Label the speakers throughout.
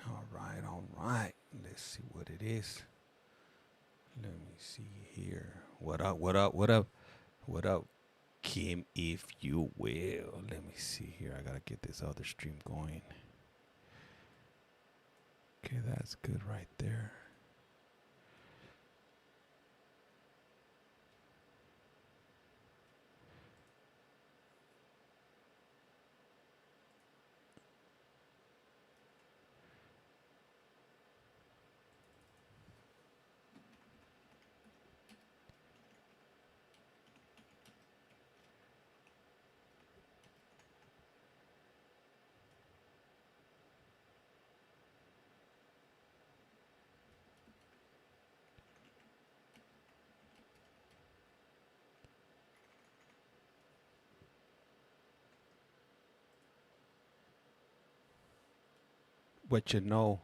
Speaker 1: All right, all right. Let's see what it is. Let me see here. What up? What up? What up? What up, Kim? If you will. Let me see here. I gotta get this other stream going. Okay, that's good right there. What you know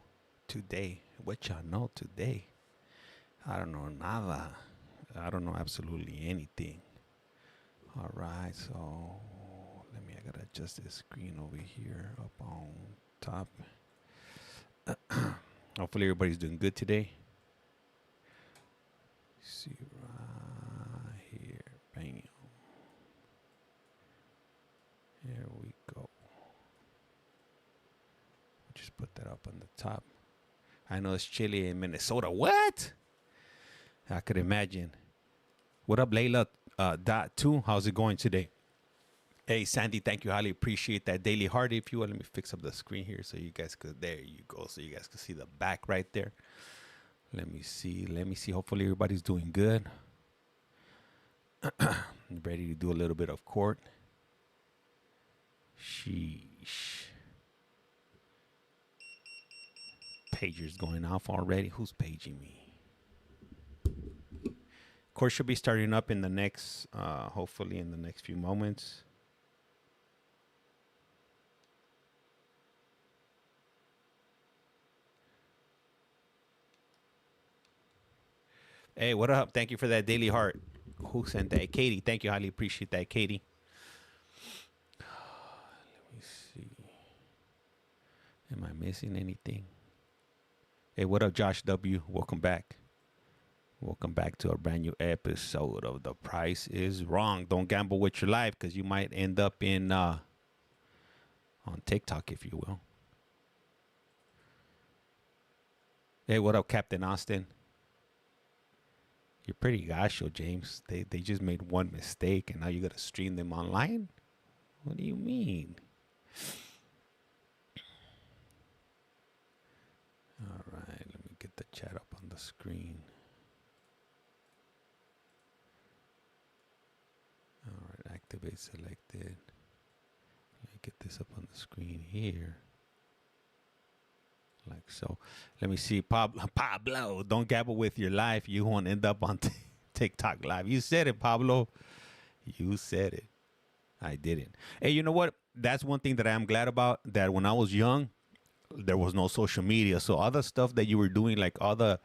Speaker 1: today? What y'all know today? I don't know nada. I don't know absolutely anything. All right, so let me. I gotta adjust this screen over here up on top. Hopefully everybody's doing good today. See right here, bam. Here we go. Just put that up on the top. I know it's chilly in Minnesota. What? I could imagine. What up, Layla? Dot two. How's it going today? Hey, Sandy, thank you. Highly appreciate that. Daily Heart, if you will. Let me fix up the screen here so you guys could. There you go. So you guys can see the back right there. Let me see. Let me see. Hopefully everybody's doing good. Ready to do a little bit of court. Sheesh. Pager's going off already. Who's paging me? Course should be starting up in the next, hopefully in the next few moments. Hey, what up? Thank you for that daily heart. Who sent that? Katie. Thank you. Highly appreciate that, Katie. Let me see. Am I missing anything? Hey, what up, Josh W? Welcome back. Welcome back to a brand new episode of The Price is Wrong. Don't gamble with your life because you might end up in on TikTok, if you will. Hey, what up, Captain Austin? You're pretty gacho, James. They just made one mistake and now you gotta stream them online? What do you mean? All right, let me get the chat up on the screen. All right, activate selected. Let me get this up on the screen here. Like so. Let me see. Pablo, don't gamble with your life. You won't end up on TikTok live. You said it, Pablo. You said it. I didn't. Hey, you know what? That's one thing that I am glad about, that when I was young, there was no social media. So all the stuff that you were doing, like all the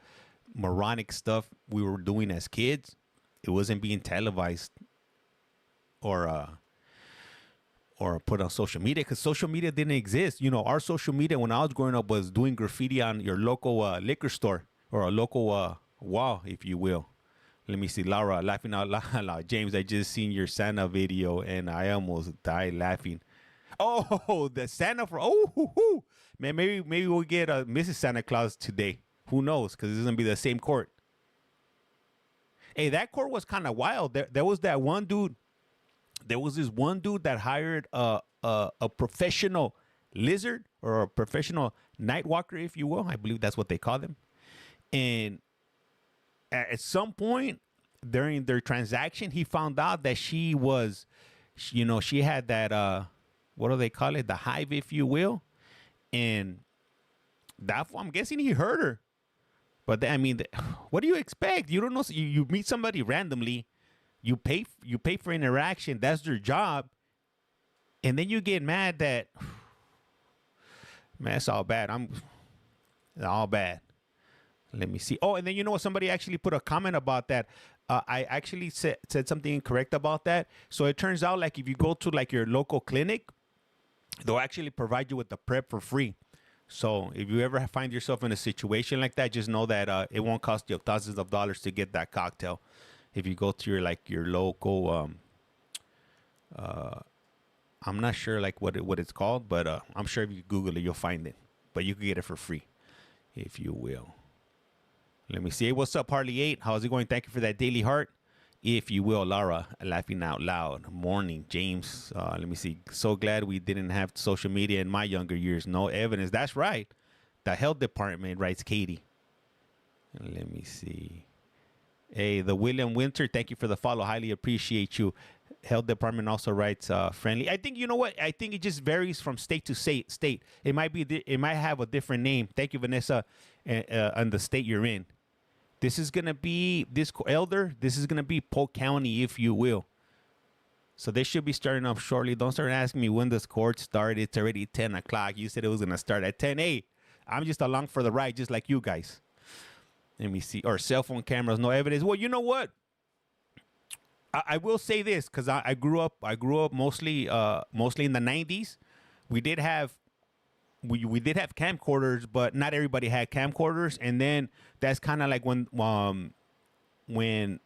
Speaker 1: moronic stuff we were doing as kids, it wasn't being televised or put on social media, because social media didn't exist. You know, our social media when I was growing up was doing graffiti on your local liquor store or a local wall, if you will. Let me see, Laura laughing out loud. James, I just seen your Santa video and I almost died laughing. Oh, the Santa for man, maybe we'll get a Mrs. Santa Claus today. Who knows? Because it's gonna be the same court. Hey, that court was kind of wild. There was that one dude. There was this one dude that hired a professional lizard or a professional night walker, if you will. I believe that's what they call them. And at some point during their transaction, he found out that she was, you know, she had that, what do they call it? The hive, if you will. And that, I'm guessing he hurt her. But I mean, what do you expect? You don't know. You meet somebody randomly. You pay for interaction. That's their job. And then you get mad that, man, it's all bad. It's all bad. Let me see. Oh, and then you know what? Somebody actually put a comment about that. I actually said something incorrect about that. So it turns out, like, if you go to like your local clinic, they'll actually provide you with the prep for free. So if you ever find yourself in a situation like that, just know that it won't cost you thousands of dollars to get that cocktail. If you go to your local, I'm not sure like what it's called, but I'm sure if you Google it, you'll find it. But you can get it for free, if you will. Let me see. Hey, what's up, Harley 8? How's it going? Thank you for that daily heart, if you will. Laura, laughing out loud. Morning, James. Let me see. So glad we didn't have social media in my younger years. No evidence. That's right. The health department, writes Katie. Let me see. Hey, the William Winter, thank you for the follow. Highly appreciate you. Health department also writes friendly. I think, you know what? I think it just varies from state to state. It might be, it might have a different name. Thank you, Vanessa, and the state you're in. This is gonna be this is gonna be Polk County, if you will. So they should be starting up shortly. Don't start asking me when this court started. It's already 10 o'clock. You said it was gonna start at 10:08. I'm just along for the ride, just like you guys. Let me see. Or cell phone cameras, no evidence. Well, you know what? I will say this, because I grew up mostly in the 90s. We did have camcorders, but not everybody had camcorders. And then that's kind of like when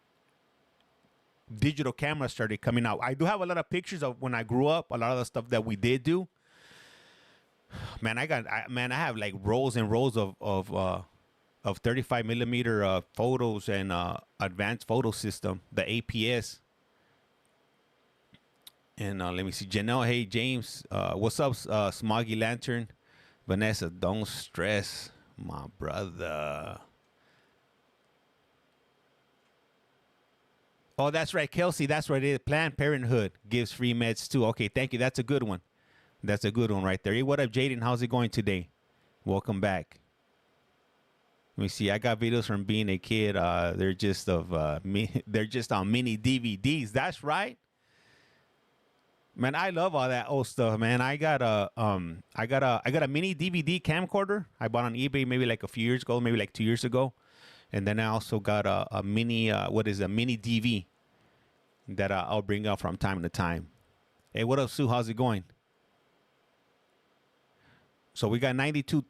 Speaker 1: digital cameras started coming out. I do have a lot of pictures of when I grew up, a lot of the stuff that we did do. Man, I have like rows and rows of 35 millimeter photos and advanced photo system, the APS. And let me see, Janelle. Hey, James, what's up, Smoggy Lantern? Vanessa, don't stress, my brother. Oh, that's right, Kelsey. That's right. It is. Planned Parenthood gives free meds too. Okay, thank you. That's a good one. That's a good one right there. Hey, what up, Jaden? How's it going today? Welcome back. Let me see. I got videos from being a kid. They're just they're just on mini DVDs. That's right. Man, I love all that old stuff, man. I got a mini DVD camcorder I bought on eBay maybe like a few years ago, maybe like 2 years ago. And then I also got a mini mini DV that I'll bring out from time to time. Hey, what up, Sue? How's it going? So we got 92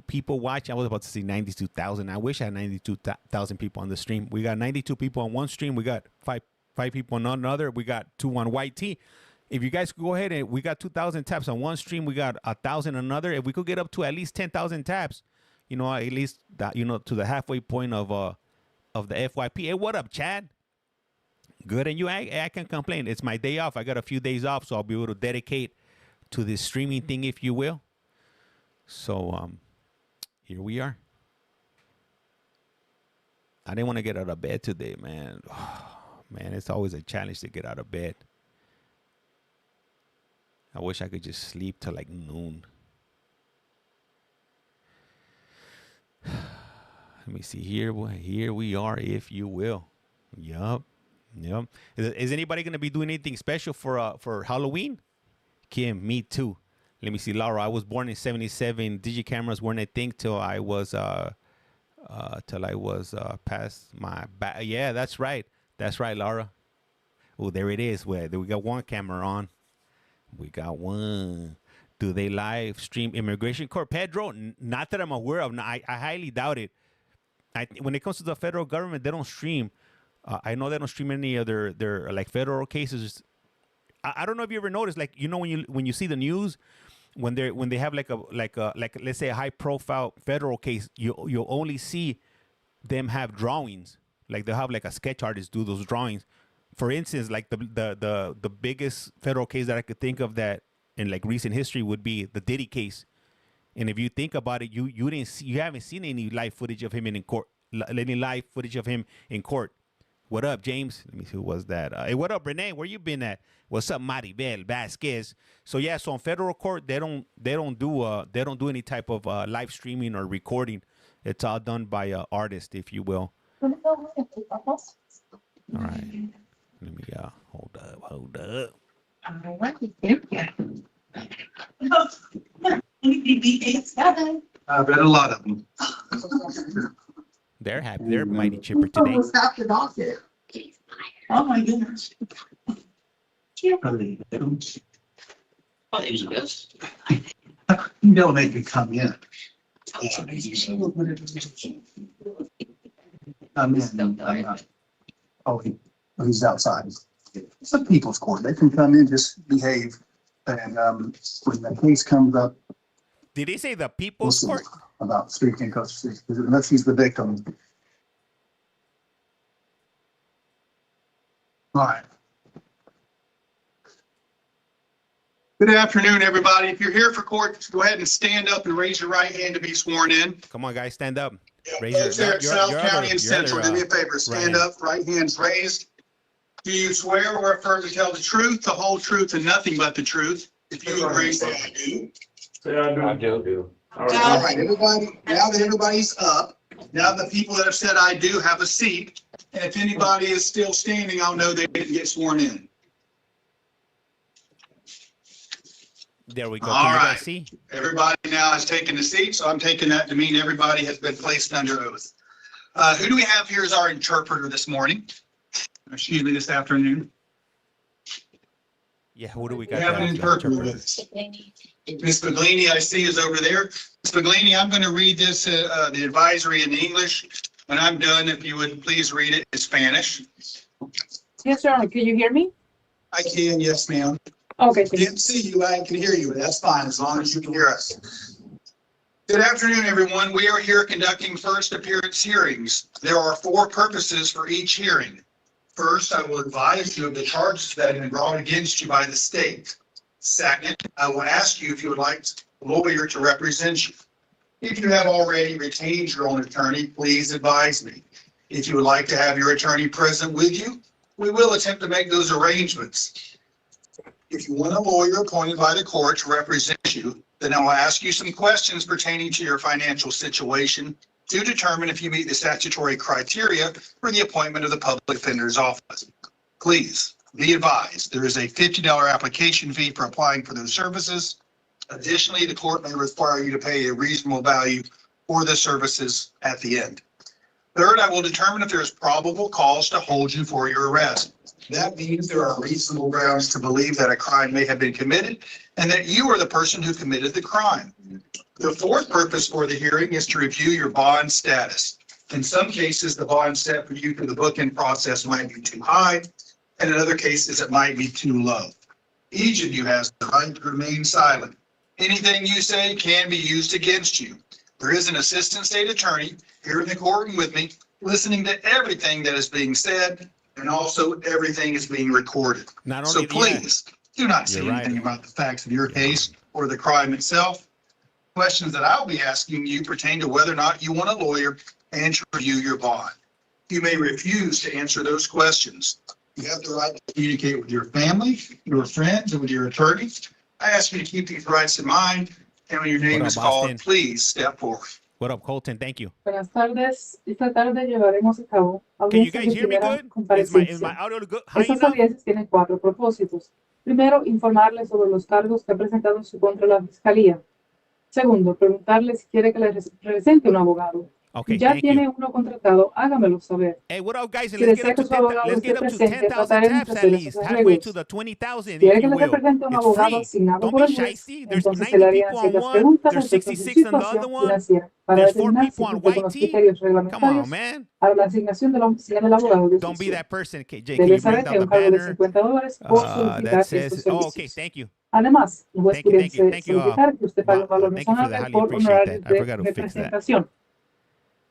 Speaker 1: people watching. I was about to say 92,000. I wish I had 92,000 people on the stream. We got 92 people on one stream. We got five people on another. We got 2 on YT. If you guys could go ahead and we got 2,000 taps on one stream, we got 1,000 on another. If we could get up to at least 10,000 taps, you know, at least that, you know, to the halfway point of the FYP. Hey, what up, Chad? Good, and you? I can't complain. It's my day off. I got a few days off, so I'll be able to dedicate to this streaming thing, if you will. So here we are. I didn't want to get out of bed today, man. Oh, man, it's always a challenge to get out of bed. I wish I could just sleep till like noon. Let me see here. Here we are, if you will. Yup. Is anybody gonna be doing anything special for Halloween? Kim, me too. Let me see, Laura. I was born in '77. Digicameras weren't a thing till I was past my back. Yeah, that's right. That's right, Laura. Oh, there it is. We got one camera on. We got one. Do they live stream immigration court? Pedro, not that I'm aware of. No, I highly doubt it. When it comes to the federal government, they don't stream. I know they don't stream any other their like federal cases. I don't know if you ever noticed, like, you know, when you see the news, when they have like let's say a high profile federal case, you'll only see them have drawings. Like they'll have like a sketch artist do those drawings. For instance, like the biggest federal case that I could think of that in like recent history would be the Diddy case. And if you think about it, you haven't seen any live footage of him in court. Any live footage of him in court. What up, James? Let me see, who was that? Hey, what up, Renee? Where you been at? What's up, Maribel Vasquez? So yeah, so on federal court, they don't do any type of live streaming or recording. It's all done by artists, if you will. All right. Let me hold up.
Speaker 2: I read a lot of them.
Speaker 1: They're happy. They're mighty chipper today.
Speaker 2: Oh my goodness. You don't make me come in. I'm in. Oh, he's outside. It's a people's court. They can come in, just behave. And when the case comes up,
Speaker 1: did he say the people's court?
Speaker 2: About street and coast street, unless he's the victim. All right. Good afternoon, everybody. If you're here for court, just go ahead and stand up and raise your right hand to be sworn in.
Speaker 1: Come on, guys, stand up.
Speaker 2: Those there at South County and Central, do me a favor, stand up, right hands raised. Do you swear or affirm to tell the truth, the whole truth, and nothing but the truth? If you agree, say I do.
Speaker 3: Say I do.
Speaker 2: All right, everybody, now that everybody's up, now the people that have said I do have a seat. And if anybody is still standing, I'll know they didn't get sworn in.
Speaker 1: There we go.
Speaker 2: All right.
Speaker 1: See?
Speaker 2: Everybody now has taken a seat, so I'm taking that to mean everybody has been placed under oath. Who do we have here as our interpreter this morning? Excuse me, this afternoon.
Speaker 1: Yeah, who do we
Speaker 2: We
Speaker 1: got?
Speaker 2: have an interpreter with us. Ms. Baglini, I see, is over there. Ms. Baglini, I'm going to read this, the advisory in English. When I'm done, if you would please read it in Spanish.
Speaker 4: Yes, sir. Can you hear me?
Speaker 2: I can, yes, ma'am.
Speaker 4: Okay. Thank you.
Speaker 2: Can't see you, I can hear you. That's fine, as long as you can hear us. Good afternoon, everyone. We are here conducting first appearance hearings. There are 4 purposes for each hearing. First, I will advise you of the charges that have been brought against you by the state. Second, I will ask you if you would like a lawyer to represent you. If you have already retained your own attorney, please advise me. If you would like to have your attorney present with you, we will attempt to make those arrangements. If you want a lawyer appointed by the court to represent you, then I will ask you some questions pertaining to your financial situation to determine if you meet the statutory criteria for the appointment of the public defender's office. Please be advised, there is a $50 application fee for applying for those services. Additionally, the court may require you to pay a reasonable value for the services at the end. Third, I will determine if there is probable cause to hold you for your arrest. That means there are reasonable grounds to believe that a crime may have been committed and that you are the person who committed the crime. The fourth purpose for the hearing is to review your bond status. In some cases, the bond set for you through the bookend process might be too high, and in other cases, it might be too low. Each of you has the right to remain silent. Anything you say can be used against you. There is an assistant state attorney here in the courtroom with me, listening to everything that is being said, and also everything is being recorded.
Speaker 1: Not
Speaker 2: So
Speaker 1: only
Speaker 2: please, do not say
Speaker 1: You're right.
Speaker 2: anything about the facts of your case or the crime itself. Questions that I'll be asking you pertain to whether or not you want a lawyer and to review your bond. You may refuse to answer those questions. You have the right to communicate with your family, your friends, and with your attorney. I ask you to keep these rights in mind, and when your name
Speaker 1: What
Speaker 2: is
Speaker 1: up,
Speaker 2: called,
Speaker 1: Austin?
Speaker 2: please step forward.
Speaker 1: What up, Colton? Thank you.
Speaker 4: Buenas tardes. Esta tarde llevaremos a cabo
Speaker 1: Can you
Speaker 4: audiencias
Speaker 1: guys
Speaker 4: de
Speaker 1: hear me
Speaker 4: primera
Speaker 1: good? Is
Speaker 4: comparecencia.
Speaker 1: my audio good? High
Speaker 4: Estas
Speaker 1: enough?
Speaker 4: audiencias tienen 4 propósitos. Primero, informarle sobre los cargos que ha presentado en su contra la Fiscalía. Segundo, preguntarle si quiere que le presente un abogado.
Speaker 1: Okay,
Speaker 4: Si ya
Speaker 1: thank
Speaker 4: tiene
Speaker 1: you.
Speaker 4: uno contratado, hágamelo saber.
Speaker 1: Hey, what up, guys? And
Speaker 4: Si
Speaker 1: let's get
Speaker 4: desea
Speaker 1: up
Speaker 4: que
Speaker 1: to
Speaker 4: su abogado
Speaker 1: let's
Speaker 4: esté
Speaker 1: get up to
Speaker 4: presente,
Speaker 1: 10,000
Speaker 4: trataremos
Speaker 1: taps
Speaker 4: de
Speaker 1: at
Speaker 4: hacer
Speaker 1: least.
Speaker 4: esos
Speaker 1: Halfway
Speaker 4: arreglos.
Speaker 1: to the 20,000,
Speaker 4: Quiere
Speaker 1: if
Speaker 4: que
Speaker 1: you
Speaker 4: le
Speaker 1: will.
Speaker 4: represente un
Speaker 1: It's
Speaker 4: abogado
Speaker 1: free.
Speaker 4: asignado
Speaker 1: Don't
Speaker 4: por
Speaker 1: be
Speaker 4: el juez,
Speaker 1: shisty. There's
Speaker 4: entonces se
Speaker 1: 90
Speaker 4: le harían
Speaker 1: people on
Speaker 4: ciertas
Speaker 1: one.
Speaker 4: preguntas
Speaker 1: There's
Speaker 4: respecto a su
Speaker 1: 66 on the
Speaker 4: situación
Speaker 1: other one.
Speaker 4: financiera para
Speaker 1: There's 4
Speaker 4: determinar si
Speaker 1: people on
Speaker 4: cumple con
Speaker 1: white
Speaker 4: los
Speaker 1: tee.
Speaker 4: criterios
Speaker 1: Come on,
Speaker 4: reglamentarios
Speaker 1: man.
Speaker 4: para la asignación de la oficina del abogado de su
Speaker 1: Don't be
Speaker 4: opción.
Speaker 1: that person. Jay, can
Speaker 4: Debe
Speaker 1: you bring
Speaker 4: saber que hay
Speaker 1: down the
Speaker 4: un cargo de
Speaker 1: banner?
Speaker 4: $50 por
Speaker 1: That
Speaker 4: solicitar estos
Speaker 1: says, oh, okay,
Speaker 4: servicios.
Speaker 1: thank you.
Speaker 4: Además, el juez puede
Speaker 1: Thank you.
Speaker 4: solicitar que usted pague un valor
Speaker 1: Thank you for that.
Speaker 4: razonable
Speaker 1: Highly
Speaker 4: por
Speaker 1: appreciate
Speaker 4: honorarios
Speaker 1: that. I
Speaker 4: de
Speaker 1: forgot to fix that.
Speaker 4: representación.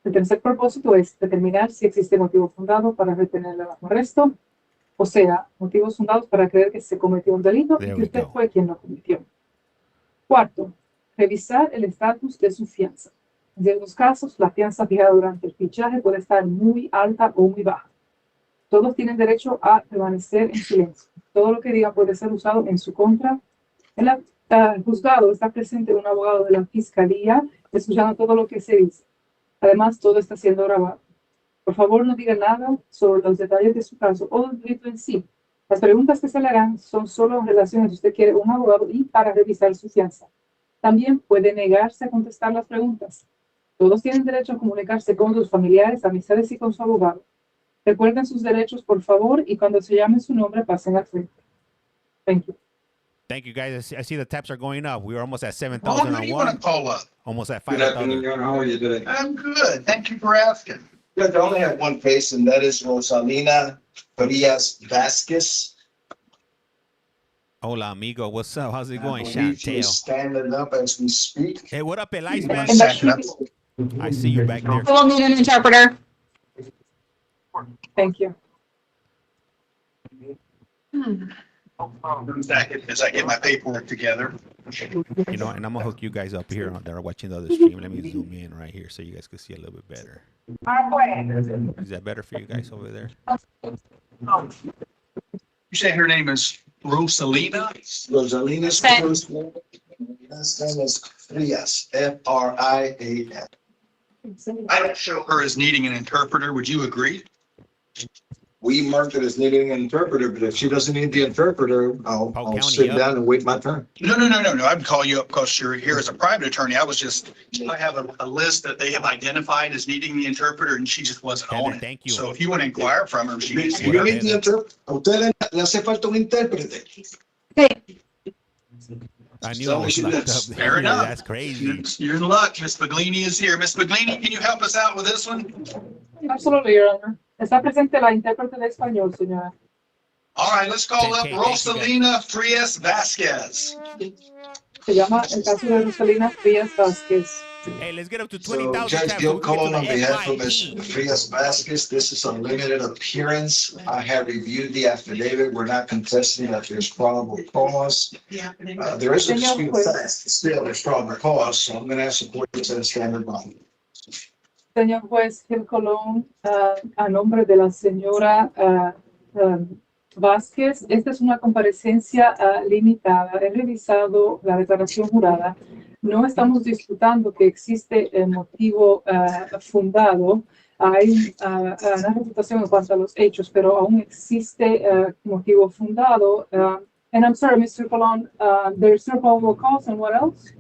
Speaker 4: El tercer propósito es determinar si existe motivo fundado para retenerle bajo arresto, o sea, motivos fundados para creer que se cometió un delito y
Speaker 1: There
Speaker 4: que
Speaker 1: we
Speaker 4: usted
Speaker 1: go.
Speaker 4: fue quien lo cometió. Cuarto, revisar el estatus de su fianza. En ciertos casos, la fianza fijada durante el fichaje puede estar muy alta o muy baja. Todos tienen derecho a permanecer en silencio. Todo lo que diga puede ser usado en su contra. En el juzgado está presente un abogado de la fiscalía escuchando todo lo que se dice. Además, todo está siendo grabado. Por favor, no diga nada sobre los detalles de su caso o del delito en sí. Las preguntas que se le harán son solo en relación a si usted quiere un abogado y para revisar su fianza. También puede negarse a contestar las preguntas. Todos tienen derecho a comunicarse con sus familiares, amistades y con su abogado. Recuerden sus derechos, por favor, y cuando se llame su nombre, pasen al frente. Thank you.
Speaker 1: Thank you, guys. I see the taps are going up. We were almost at
Speaker 2: Well,
Speaker 1: 7,000
Speaker 2: who do
Speaker 1: on
Speaker 2: you want to
Speaker 1: one.
Speaker 2: call up?
Speaker 1: Almost at
Speaker 3: Good afternoon,
Speaker 1: 5,000.
Speaker 3: Your Honor. How are you today?
Speaker 2: I'm good. Thank you for asking.
Speaker 5: Judge, I only have one case, and that is Rosalina Farias Vasquez.
Speaker 1: Hola, amigo. What's up? How's it
Speaker 5: I
Speaker 1: going,
Speaker 5: believe she is
Speaker 1: Chantel?
Speaker 5: standing up as we speak.
Speaker 1: Hey, what up, Elias, man?
Speaker 4: And that's
Speaker 1: I see you back there.
Speaker 6: We'll need an interpreter.
Speaker 4: Thank you.
Speaker 2: Second, as I get my paperwork together.
Speaker 1: You know, and I'm gonna hook you guys up here that are watching the other stream. Let me zoom in right here so you guys can see a little bit better. Is that better for you guys over there?
Speaker 2: You say her name is Rosalina?
Speaker 5: Rosalina's
Speaker 6: Okay.
Speaker 5: first name, last name is Frias, F-R-I-A-S.
Speaker 2: I don't show her as needing an interpreter. Would you agree?
Speaker 5: We marked it as needing an interpreter, but if she doesn't need the interpreter, I'll
Speaker 1: County
Speaker 5: sit
Speaker 1: up.
Speaker 5: down and wait my turn.
Speaker 2: No. I'd call you up because you're here as a private attorney. I have a list that they have identified as needing the interpreter and she just wasn't
Speaker 1: Heather,
Speaker 2: on it.
Speaker 1: thank you.
Speaker 2: So if you want to inquire from her, she needs
Speaker 5: You
Speaker 2: to.
Speaker 5: need the interpreter, a usted le hace falta un intérprete.
Speaker 6: Okay,
Speaker 1: I knew
Speaker 5: So
Speaker 1: I was
Speaker 5: she
Speaker 1: locked
Speaker 5: lives.
Speaker 1: up.
Speaker 2: Fair
Speaker 1: Yeah,
Speaker 2: enough.
Speaker 1: that's crazy.
Speaker 2: You're in luck. Miss Baglini is here. Miss Baglini, can you help us out with this one?
Speaker 4: Absolutely, Your Honor. Está presente la intérprete de español, señora.
Speaker 2: All right, let's call up
Speaker 1: 10K, thank you, guys.
Speaker 2: Rosalina Frias Vasquez.
Speaker 4: Se llama el caso de Rosalina Frías Vázquez.
Speaker 1: Hey, let's get up to
Speaker 5: So
Speaker 1: 20,000
Speaker 5: Judge
Speaker 1: taps.
Speaker 5: Gil
Speaker 1: We can get to
Speaker 5: Cole, on
Speaker 1: the
Speaker 5: behalf of Ms.
Speaker 1: FYP.
Speaker 5: Frias Vasquez, this is a limited appearance. I have reviewed the affidavit. We're not contesting that there's probable cause. There is a dispute of facts, still there's probable cause, so I'm gonna ask the court to set a standard bond.
Speaker 4: Señor juez Gil Colón, a nombre de la señora Vázquez, esta es una comparecencia limitada. He revisado la declaración jurada. No estamos disputando que existe motivo fundado. Hay una reputación en cuanto a los hechos, pero aún existe motivo fundado. And I'm sorry, Mr. Colón, there's no probable cause, and what else?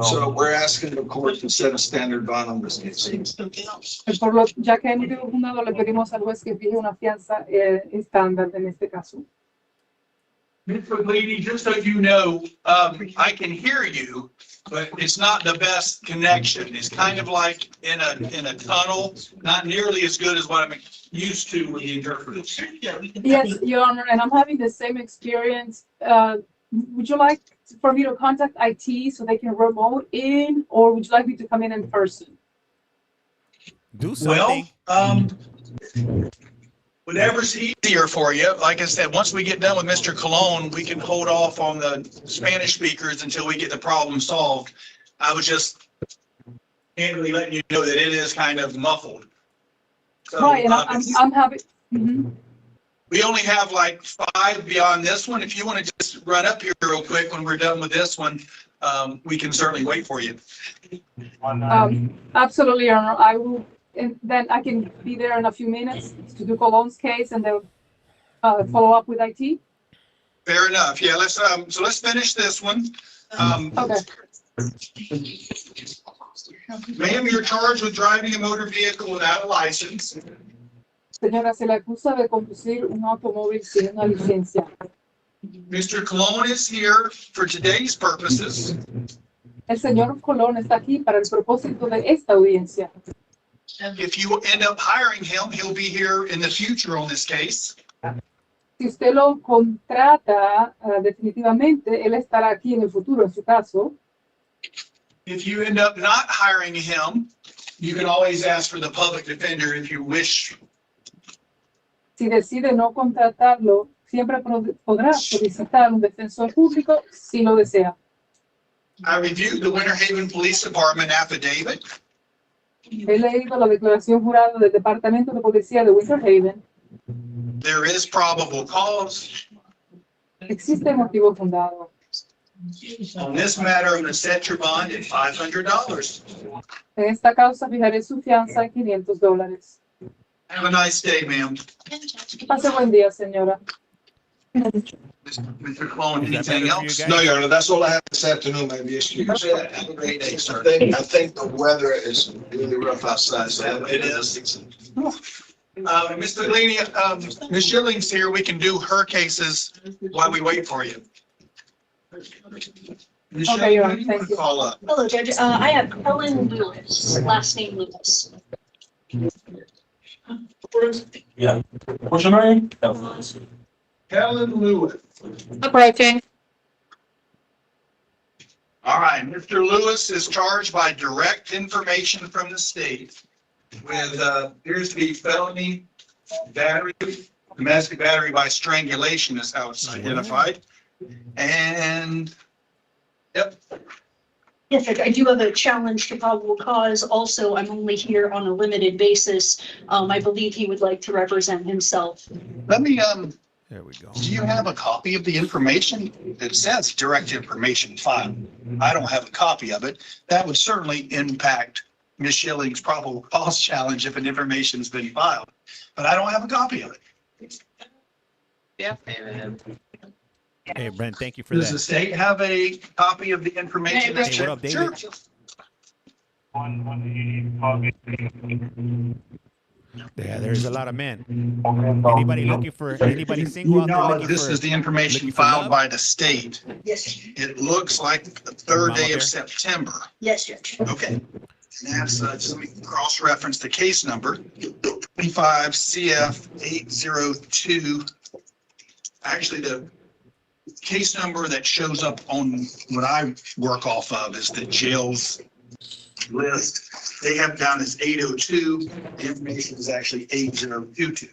Speaker 5: So we're asking the court to set a standard bond on this case.
Speaker 4: Ya que hay motivo fundado, le pedimos al juez que fije una fianza estándar en este caso.
Speaker 2: Mr. Leedy, just so you know, I can hear you, but it's not the best connection. It's kind of like in a tunnel, not nearly as good as what I'm used to with the interpreters.
Speaker 4: Yes, Your Honor, and I'm having the same experience. Would you like for me to contact IT so they can remote in, or would you like me to come in person?
Speaker 1: Do something.
Speaker 2: Well, whatever's easier for you. Like I said, once we get done with Mr. Colon, we can hold off on the Spanish speakers until we get the problem solved. I was just candidly letting you know that it is kind of muffled. So,
Speaker 4: Right, and I'm happy. Mhm.
Speaker 2: we only have like 5 beyond this one. If you want to just run up here real quick when we're done with this one, we can certainly wait for you.
Speaker 4: Absolutely, Your Honor. I will, and then I can be there in a few minutes to do Colon's case and then follow up with IT.
Speaker 2: Fair enough. Yeah, let's finish this one.
Speaker 4: Okay.
Speaker 2: Ma'am, you're charged with driving a motor vehicle without a license.
Speaker 4: Señora, se le acusa de conducir un automóvil sin una licencia.
Speaker 2: Mr. Colon is here for today's purposes.
Speaker 4: El señor Colón está aquí para el propósito de esta audiencia.
Speaker 2: If you end up hiring him, he'll be here in the future on this case.
Speaker 4: Si usted lo contrata definitivamente, él estará aquí en el futuro, en su caso.
Speaker 2: If you end up not hiring him, you can always ask for the public defender if you wish.
Speaker 4: Si decide no contratarlo, siempre podrá solicitar un defensor público si lo desea.
Speaker 2: I reviewed the Winter Haven Police Department affidavit.
Speaker 4: He leído la declaración jurada del Departamento de Policía de Winter Haven.
Speaker 2: There is probable cause.
Speaker 4: Existe motivo fundado.
Speaker 2: On this matter, I'm going to set your bond at $500.
Speaker 4: En esta causa fijaré su fianza en $500.
Speaker 2: Have a nice day, ma'am.
Speaker 4: Pase buen día, señora.
Speaker 2: Mr. Colon,
Speaker 1: Is that
Speaker 2: anything
Speaker 1: better for you
Speaker 2: else?
Speaker 1: guys?
Speaker 5: No, Your Honor, that's all I have this afternoon, may be excused.
Speaker 2: Have a great day, sir.
Speaker 5: I think the weather is really rough outside, so
Speaker 2: It is. Mr. Leedy, Ms. Schilling's here. We can do her cases while we wait for you. Ms.
Speaker 4: Okay, Your
Speaker 2: Schilling,
Speaker 4: Honor,
Speaker 2: who you
Speaker 4: thank
Speaker 2: want to
Speaker 4: you.
Speaker 2: call up?
Speaker 7: Hello, Judge. I have Helen Lewis, last name Lewis.
Speaker 3: Yeah. What's your name?
Speaker 2: Helen Lewis.
Speaker 6: Approaching.
Speaker 2: All right, Mr. Lewis is charged by direct information from the state with, appears to be felony battery, domestic battery by strangulation is how it's identified. And, yep,
Speaker 7: Yes, Judge, I do have a challenge to probable cause. Also, I'm only here on a limited basis. I believe he would like to represent himself.
Speaker 2: let me,
Speaker 1: There we go.
Speaker 2: do you have a copy of the information? It says direct information file. I don't have a copy of it. That would certainly impact Ms. Schilling's probable cause challenge if an information's been filed, but I don't have a copy of it.
Speaker 1: Hey, Brent, thank you for
Speaker 2: Does the
Speaker 1: that.
Speaker 2: state have a copy of the information?
Speaker 1: Hey, what up, David?
Speaker 2: Sure.
Speaker 1: Yeah, there's a lot of men. Anybody looking for anybody single out there
Speaker 2: No,
Speaker 1: looking
Speaker 2: this
Speaker 1: for?
Speaker 2: is the information
Speaker 1: looking for
Speaker 2: filed
Speaker 1: love?
Speaker 2: by the state.
Speaker 7: Yes,
Speaker 2: It looks like the third day
Speaker 1: Mama
Speaker 2: of
Speaker 1: bear?
Speaker 2: September.
Speaker 7: yes, Judge.
Speaker 2: Okay. And that's, just let me cross-reference the case number, 25 CF 802. Actually, the case number that shows up on what I work off of is the jail's list. They have down as 802. The information is actually 8022.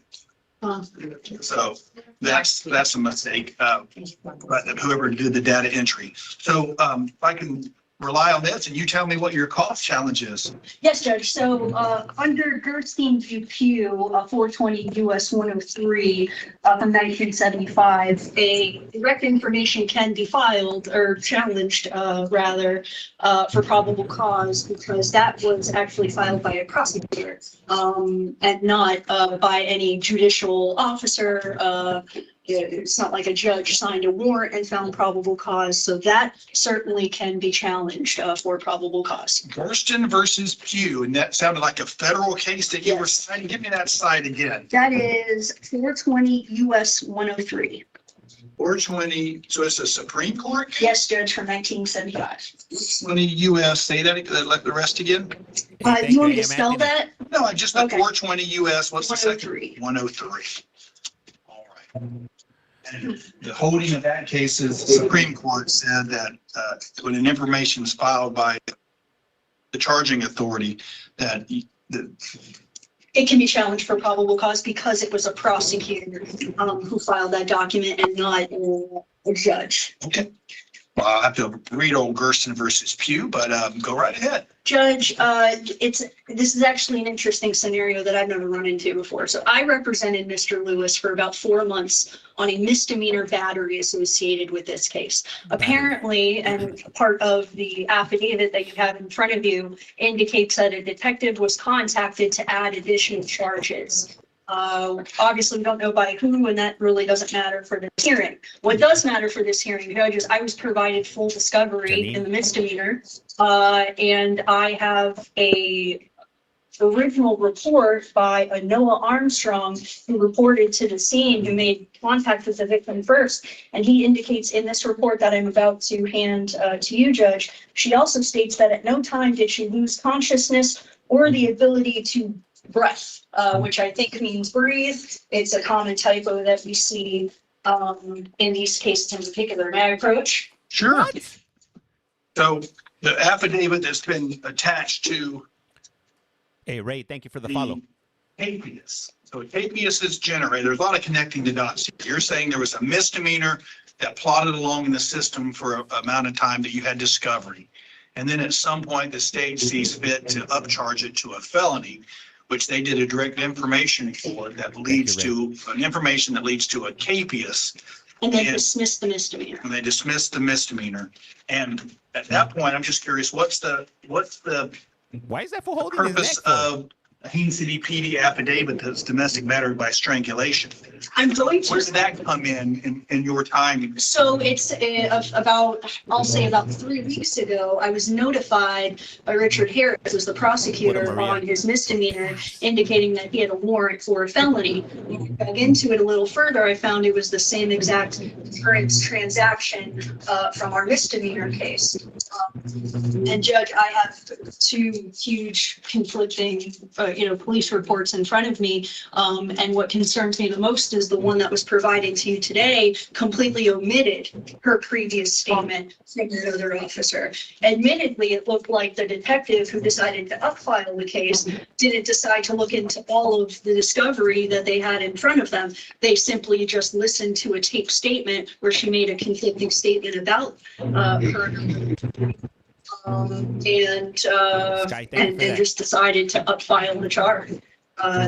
Speaker 2: So that's a mistake, but whoever did the data entry. So if I can rely on this and you tell me what your cost challenge is.
Speaker 7: Yes, Judge. So under Gerstein v. Pugh, 420 U.S. 103 from 1975, a direct information can be filed or challenged, rather, for probable cause because that was actually filed by a prosecutor and not by any judicial officer. It's not like a judge signed a warrant and found probable cause, so that certainly can be challenged for probable cause.
Speaker 2: Gersten versus Pugh, and that sounded like a federal case that you were
Speaker 7: Yes.
Speaker 2: citing. Give me that site again.
Speaker 7: That is 420 US 103.
Speaker 2: 420, so it's a Supreme Court?
Speaker 7: Yes, Judge, from 1975.
Speaker 2: 20 US, say that, let the rest again?
Speaker 1: Hey,
Speaker 7: You want me
Speaker 1: thank
Speaker 7: to spell
Speaker 1: Anthony.
Speaker 7: that?
Speaker 2: No, I just, the
Speaker 7: Okay.
Speaker 2: 420 US, what's the second?
Speaker 7: 103.
Speaker 2: 103. All right. And the holding of that case is the Supreme Court said that when an information is filed by the charging authority, that the
Speaker 7: It can be challenged for probable cause because it was a prosecutor who filed that document and not a judge.
Speaker 2: okay. Well, I'll have to read old Gersten versus Pugh, but go right ahead.
Speaker 7: Judge, this is actually an interesting scenario that I've never run into before. So I represented Mr. Lewis for about 4 months on a misdemeanor battery associated with this case. Apparently, and part of the affidavit that you have in front of you indicates that a detective was contacted to add additional charges. Obviously, we don't know by who, and that really doesn't matter for this hearing. What does matter for this hearing, Judge, is I was provided full discovery in the misdemeanor, and I have a original report by a Noah Armstrong who reported to the scene, who made contact with the victim first. And he indicates in this report that I'm about to hand to you, Judge, she also states that at no time did she lose consciousness or the ability to breath, which I think means breathe. It's a common typo that we see in these cases in particular. May I approach?
Speaker 2: Sure. So the affidavit that's been attached to
Speaker 1: Hey, Ray, thank you for the follow.
Speaker 2: habeas. So habeas is generated. There's a lot of connecting the dots. You're saying there was a misdemeanor that plodded along in the system for an amount of time that you had discovery. And then at some point, the state sees fit to upcharge it to a felony, which they did a direct information for that leads to an information that leads to a capias.
Speaker 7: And then
Speaker 2: Yeah.
Speaker 7: dismiss the misdemeanor.
Speaker 2: And they dismissed the misdemeanor. And at that point, I'm just curious, what's the
Speaker 1: Why is that for holding his
Speaker 2: purpose
Speaker 1: neck for?
Speaker 2: of a Haines City PD affidavit that's domestic battery by strangulation?
Speaker 7: I'm going
Speaker 2: Where
Speaker 7: to,
Speaker 2: did that come in your time?
Speaker 7: so it's I'll say about 3 weeks ago, I was notified by Richard Harris, who's the prosecutor
Speaker 1: Maria.
Speaker 7: on his misdemeanor, indicating that he had a warrant for a felony. When I dug into it a little further, I found it was the same exact current transaction from our misdemeanor case. And Judge, I have 2 huge conflicting, police reports in front of me. And what concerns me the most is the one that was provided to you today completely omitted her previous statement from another officer. Admittedly, it looked like the detective who decided to upfile the case didn't decide to look into all of the discovery that they had in front of them. They simply just listened to a tape statement where she made a conflicting statement about her. And just decided to upfile the charge.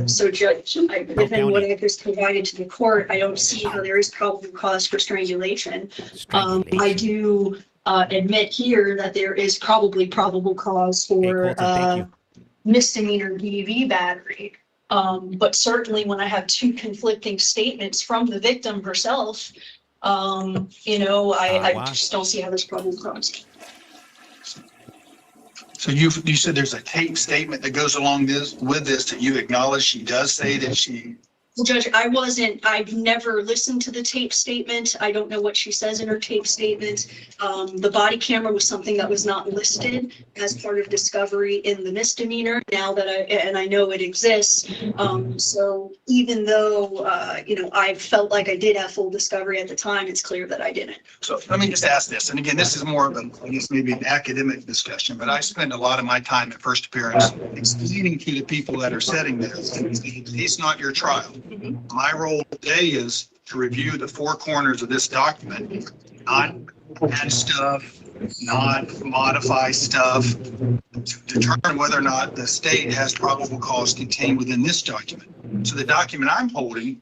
Speaker 7: So Judge, given what I just provided to the court, I don't see how there is probable cause for strangulation. I do admit here that there is probably probable cause
Speaker 1: Hey,
Speaker 7: for
Speaker 1: Colton, thank you.
Speaker 7: misdemeanor DV battery. But certainly when I have 2 conflicting statements from the victim herself, I
Speaker 1: Wow.
Speaker 7: just don't see how there's probable cause.
Speaker 2: So you said there's a tape statement that goes along with this that you acknowledge she does say that she.
Speaker 7: Well, Judge, I've never listened to the tape statement. I don't know what she says in her tape statement. The body camera was something that was not listed as part of discovery in the misdemeanor. Now that I know it exists. So even though, I felt like I did have full discovery at the time, it's clear that I didn't.
Speaker 2: So let me just ask this, and again, this is more of I guess maybe an academic discussion, but I spend a lot of my time at First Appearance explaining to the people that are setting this, it's not your trial. My role today is to review the 4 corners of this document, not add stuff, not modify stuff, to determine whether or not the state has probable cause contained within this document. So the document I'm holding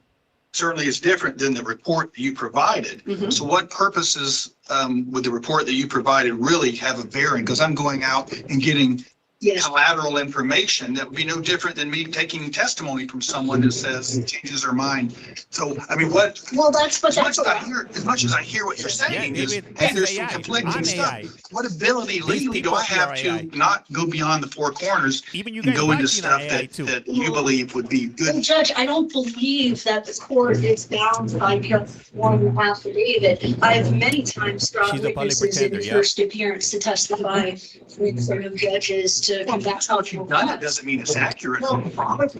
Speaker 2: certainly is different than the report that you provided. So what purposes would the report that you provided really have a bearing? Because I'm going out and getting
Speaker 7: Yes.
Speaker 2: collateral information that would be no different than me taking testimony from someone that says changes their mind. So, I mean, what,
Speaker 7: Well, that's what
Speaker 2: as much
Speaker 7: that's.
Speaker 2: as much as I hear what you're saying
Speaker 1: Yeah,
Speaker 2: is,
Speaker 1: David,
Speaker 2: hey,
Speaker 1: this
Speaker 2: there's
Speaker 1: is
Speaker 2: some
Speaker 1: AI.
Speaker 2: conflicting
Speaker 1: I'm
Speaker 2: stuff.
Speaker 1: AI.
Speaker 2: What ability legally do
Speaker 1: people
Speaker 2: I have
Speaker 1: here
Speaker 2: to
Speaker 1: are AI.
Speaker 2: not go beyond the four corners
Speaker 1: Even you
Speaker 2: and
Speaker 1: guys
Speaker 2: go into
Speaker 1: watching are
Speaker 2: stuff
Speaker 1: AI
Speaker 2: that,
Speaker 1: too.
Speaker 2: that you believe would be
Speaker 7: Well,
Speaker 2: good?
Speaker 7: Judge, I don't believe that the court is bound by just one affidavit. I've many times brought
Speaker 1: She's a public
Speaker 7: witnesses in
Speaker 1: pretender,
Speaker 7: the
Speaker 1: yeah.
Speaker 7: first appearance to testify in front of judges to
Speaker 2: Well,
Speaker 7: combat how
Speaker 2: what you've done, it doesn't mean it's accurate.
Speaker 7: Well,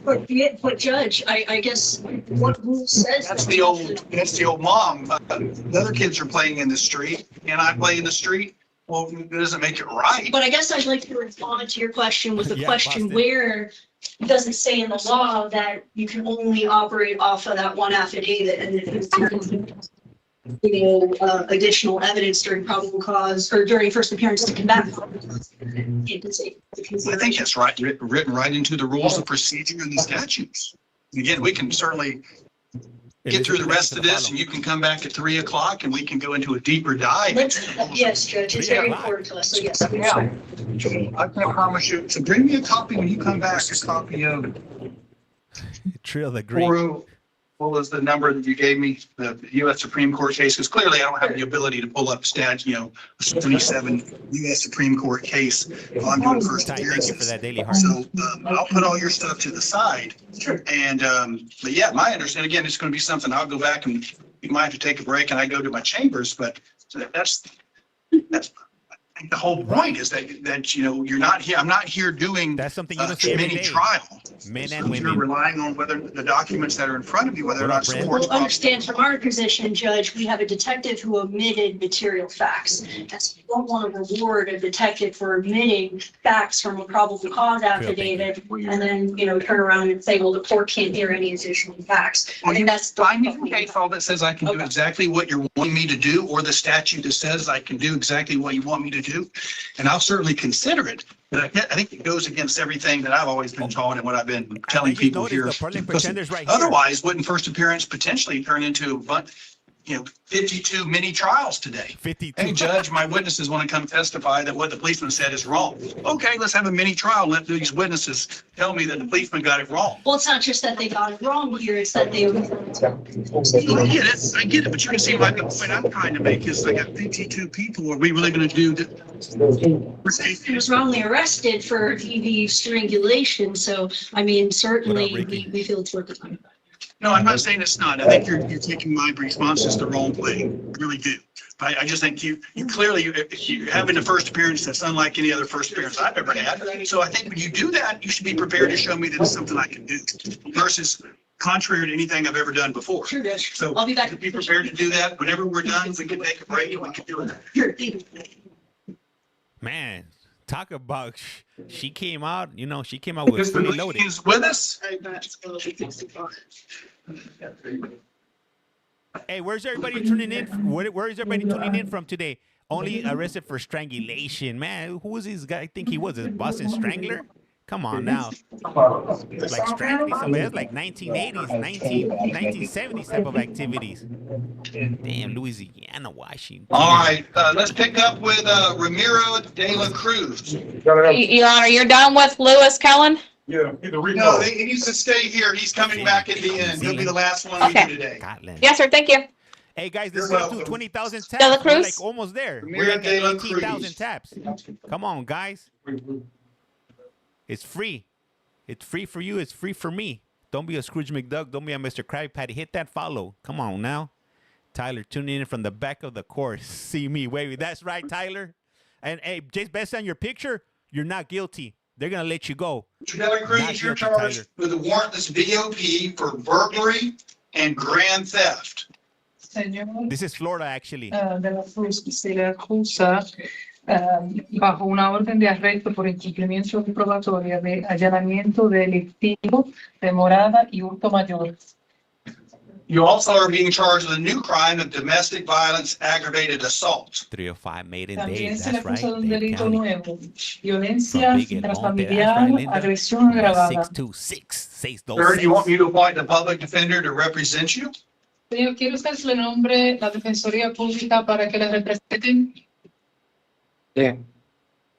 Speaker 7: but Judge, I guess what rule says.
Speaker 2: That's
Speaker 7: that-
Speaker 2: the old mom. The other kids are playing in the street and I play in the street. Well, it doesn't make it right.
Speaker 7: But I guess I'd like to respond to your question with a
Speaker 1: Yeah,
Speaker 7: question
Speaker 1: Boston.
Speaker 7: where it doesn't say in the law that you can only operate off of that one affidavit and if additional evidence during probable cause or during first appearance to combat. It does say-
Speaker 2: I think it's right, written right into the rules of procedure and the statutes. Again, we can certainly get through the rest of this and you can come back at 3:00 and we can go into a deeper dive.
Speaker 7: Yes, Judge, it's very important to us, so yes.
Speaker 2: Yeah. I can promise you, so bring me a copy when you come back, a copy of
Speaker 1: Trill the Greek.
Speaker 2: what was the number that you gave me, the U.S. Supreme Court case? Because clearly I don't have the ability to pull up a 77 U.S. Supreme Court case while I'm doing first
Speaker 1: Ty, thank you for
Speaker 2: appearances.
Speaker 1: that daily heart.
Speaker 2: So I'll put all your stuff to the side. And, but yeah, my understanding, again, it's going to be something I'll go back and you might have to take a break and I go to my chambers, but that's I think the whole point is that, you're not here, I'm not here doing
Speaker 1: That's something you
Speaker 2: a
Speaker 1: don't see every
Speaker 2: mini
Speaker 1: day.
Speaker 2: trial.
Speaker 1: Men and
Speaker 2: You're
Speaker 1: women.
Speaker 2: relying on whether the documents that are in front of you, whether or
Speaker 1: What
Speaker 2: not
Speaker 1: up, Brent?
Speaker 2: supports.
Speaker 7: Well, understand from our position, Judge, we have a detective who omitted material facts. That's, you don't want to reward a detective for omitting facts from a probable cause affidavit and then, turn around and say, well, the court can't hear any additional facts. I think that's.
Speaker 2: Find me a case law that says I can do exactly what you're wanting me to do, or the statute that says I can do exactly what you want me to do. And I'll certainly consider it, but I think it goes against everything that I've always been taught and what I've been telling
Speaker 1: just
Speaker 2: people
Speaker 1: noticed
Speaker 2: here.
Speaker 1: the public
Speaker 2: Because
Speaker 1: pretenders right here.
Speaker 2: otherwise, wouldn't first appearance potentially turn into a bunch, 52 mini trials today?
Speaker 1: 52.
Speaker 2: Hey, Judge, my witnesses want to come testify that what the policeman said is wrong. Okay, let's have a mini trial. Let these witnesses tell me that the policeman got it wrong.
Speaker 7: Well, it's not just that they got it wrong here, it's that they.
Speaker 2: I get it, but you can see like the point I'm trying to make is I got 52 people. Are we really going to do that?
Speaker 7: He was wrongly arrested for DV strangulation, so, certainly,
Speaker 1: What up, Ricky?
Speaker 7: we feel it's worth it.
Speaker 2: No, I'm not saying it's not. I think you're taking my responses the wrong way. I really do. I just think you clearly, you're having a first appearance that's unlike any other first appearance I've ever had. So I think when you do that, you should be prepared to show me that it's something I can do versus contrary to anything I've ever done before.
Speaker 7: Sure, Judge.
Speaker 2: So
Speaker 7: I'll be back.
Speaker 2: be prepared to do that. Whenever we're done, we can take a break and we can do it.
Speaker 7: Sure, thank you.
Speaker 1: Man, talk about, she came out, she came out with fully loaded.
Speaker 2: Is with us.
Speaker 1: Hey, where's everybody tuning in? Where is everybody tuning in from today? Only arrested for strangulation. Man, who was this guy? I think he was a Boston Strangler. Come on now. Like strangling somebody. That's like 1980s, 1970s type of activities. Damn, Louisiana, Washington.
Speaker 2: All right, let's pick up with Ramiro de la Cruz.
Speaker 6: Your Honor, you're done with Lewis Cullen?
Speaker 3: Yeah, either
Speaker 2: No,
Speaker 3: repo.
Speaker 2: he needs to stay here. He's coming back at the end. He'll be the last one we
Speaker 6: Okay.
Speaker 2: do today.
Speaker 1: Scotland.
Speaker 6: Yes, sir, thank you.
Speaker 1: Hey guys, this is
Speaker 2: You're
Speaker 1: going to
Speaker 2: welcome.
Speaker 1: 20,000 taps.
Speaker 6: De la
Speaker 1: We're
Speaker 6: Cruz?
Speaker 1: like almost there.
Speaker 2: Ramiro
Speaker 1: We're like
Speaker 2: de la
Speaker 1: at 18,000
Speaker 2: Cruz.
Speaker 1: taps. Come on, guys. It's free. It's free for you. It's free for me. Don't be a Scrooge McDuck. Don't be a Mr. Krabby Patty. Hit that follow. Come on now. Tyler, tuning in from the back of the course. See me wavy. That's right, Tyler. And hey, just based on your picture, you're not guilty. They're going to let you go.
Speaker 2: Mr. De La Cruz,
Speaker 1: Not
Speaker 2: you're
Speaker 1: guilty,
Speaker 2: charged
Speaker 1: Tyler.
Speaker 2: with a warrantless BOP for burglary and grand theft.
Speaker 4: Señor
Speaker 1: This is Florida, actually.
Speaker 4: de la Cruz se le acusa bajo una orden de arresto por incumplimiento probatoria de allanamiento delictivo de morada y hurto mayor.
Speaker 2: You also are being charged with a new crime of domestic violence aggravated assault.
Speaker 1: 305 maiden
Speaker 4: También
Speaker 1: days.
Speaker 4: se le
Speaker 1: That's right.
Speaker 4: acusa de un
Speaker 1: Dade
Speaker 4: delito
Speaker 1: County.
Speaker 4: nuevo, violencia
Speaker 1: From Big El Monte. That's
Speaker 4: intrafamiliar,
Speaker 1: right, Linda.
Speaker 4: agresión agravada.
Speaker 1: 626.
Speaker 2: Sir, you want me to appoint a public defender to represent you?
Speaker 4: Señor, ¿quiere usted que le nombre la Defensoría Pública para que le representen?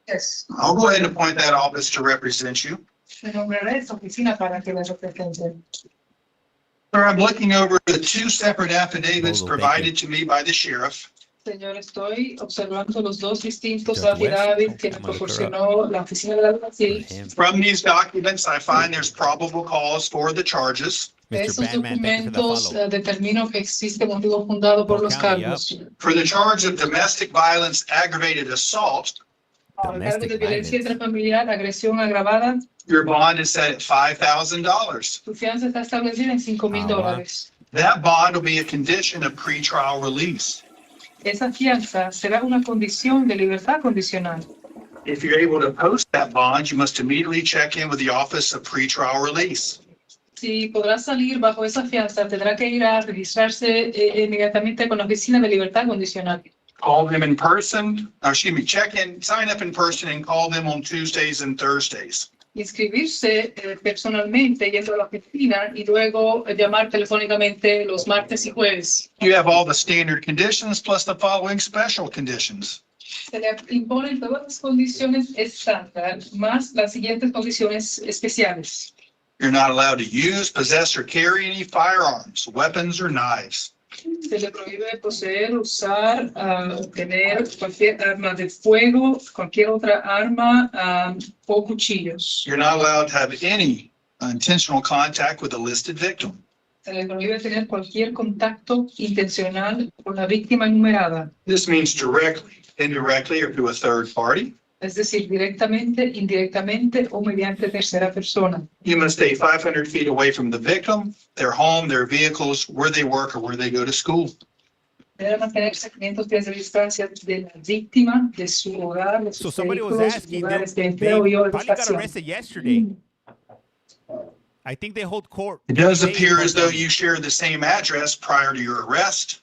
Speaker 7: Yes.
Speaker 2: I'll go ahead and appoint that office to represent you.
Speaker 4: Se nombrará esta oficina para que la represente.
Speaker 2: Sir, I'm looking over the two separate affidavits
Speaker 1: Bolo, thank
Speaker 2: provided to me by the sheriff.
Speaker 4: Señor, estoy observando los dos distintos
Speaker 1: Judge West,
Speaker 4: affidavits que me
Speaker 1: I'm gonna look her
Speaker 4: proporcionó la oficina del alguacil.
Speaker 1: Him.
Speaker 2: From these documents, I find there's probable cause for the charges.
Speaker 1: Mr.
Speaker 4: Esos
Speaker 1: Batman, thank you for the
Speaker 4: documentos
Speaker 1: follow.
Speaker 4: determinó que existe motivo fundado por los
Speaker 1: County,
Speaker 4: cargos.
Speaker 2: For the charge of domestic violence, aggravated assault,
Speaker 4: Al cargo de
Speaker 1: Domestic
Speaker 4: violencia
Speaker 1: violence.
Speaker 4: intrafamiliar, agresión agravada,
Speaker 2: your bond is set at $5,000.
Speaker 4: su fianza está establecida en $5,000.
Speaker 2: That bond will be a condition of pretrial release.
Speaker 4: Esa fianza será una condición de libertad condicional.
Speaker 2: If you're able to post that bond, you must immediately check in with the Office of Pretrial Release.
Speaker 4: Si podrá salir bajo esa fianza, tendrá que ir a registrarse inmediatamente con la oficina de libertad condicional.
Speaker 2: Call them in person, check in, sign up in person and call them on Tuesdays and Thursdays.
Speaker 4: Inscribirse personalmente yendo a la oficina y luego llamar telefónicamente los martes y jueves.
Speaker 2: You have all the standard conditions plus the following special conditions.
Speaker 4: Se le imponen todas las condiciones estándar, más las siguientes condiciones especiales.
Speaker 2: You're not allowed to use, possess, or carry any firearms, weapons, or knives.
Speaker 4: Se le prohíbe poseer, usar, tener cualquier arma de fuego, cualquier otra arma o cuchillos.
Speaker 2: You're not allowed to have any intentional contact with a listed victim.
Speaker 4: Se le prohíbe tener cualquier contacto intencional con la víctima enumerada,
Speaker 2: This means directly, indirectly, or through a third party.
Speaker 4: es decir, directamente, indirectamente o mediante tercera persona.
Speaker 2: You must stay 500 feet away from the victim, their home, their vehicles, where they work, or where they go to school.
Speaker 4: Debe mantenerse 500 pies de distancia de la víctima, de su hogar, de
Speaker 1: So
Speaker 4: sus
Speaker 1: somebody was
Speaker 4: vehículos,
Speaker 1: asking,
Speaker 4: lugares de
Speaker 1: they
Speaker 4: empleo y
Speaker 1: probably got
Speaker 4: orientación.
Speaker 1: arrested yesterday. I think they hold court.
Speaker 2: It does
Speaker 1: today,
Speaker 2: appear as though
Speaker 1: but,
Speaker 2: you shared the same address prior to your arrest.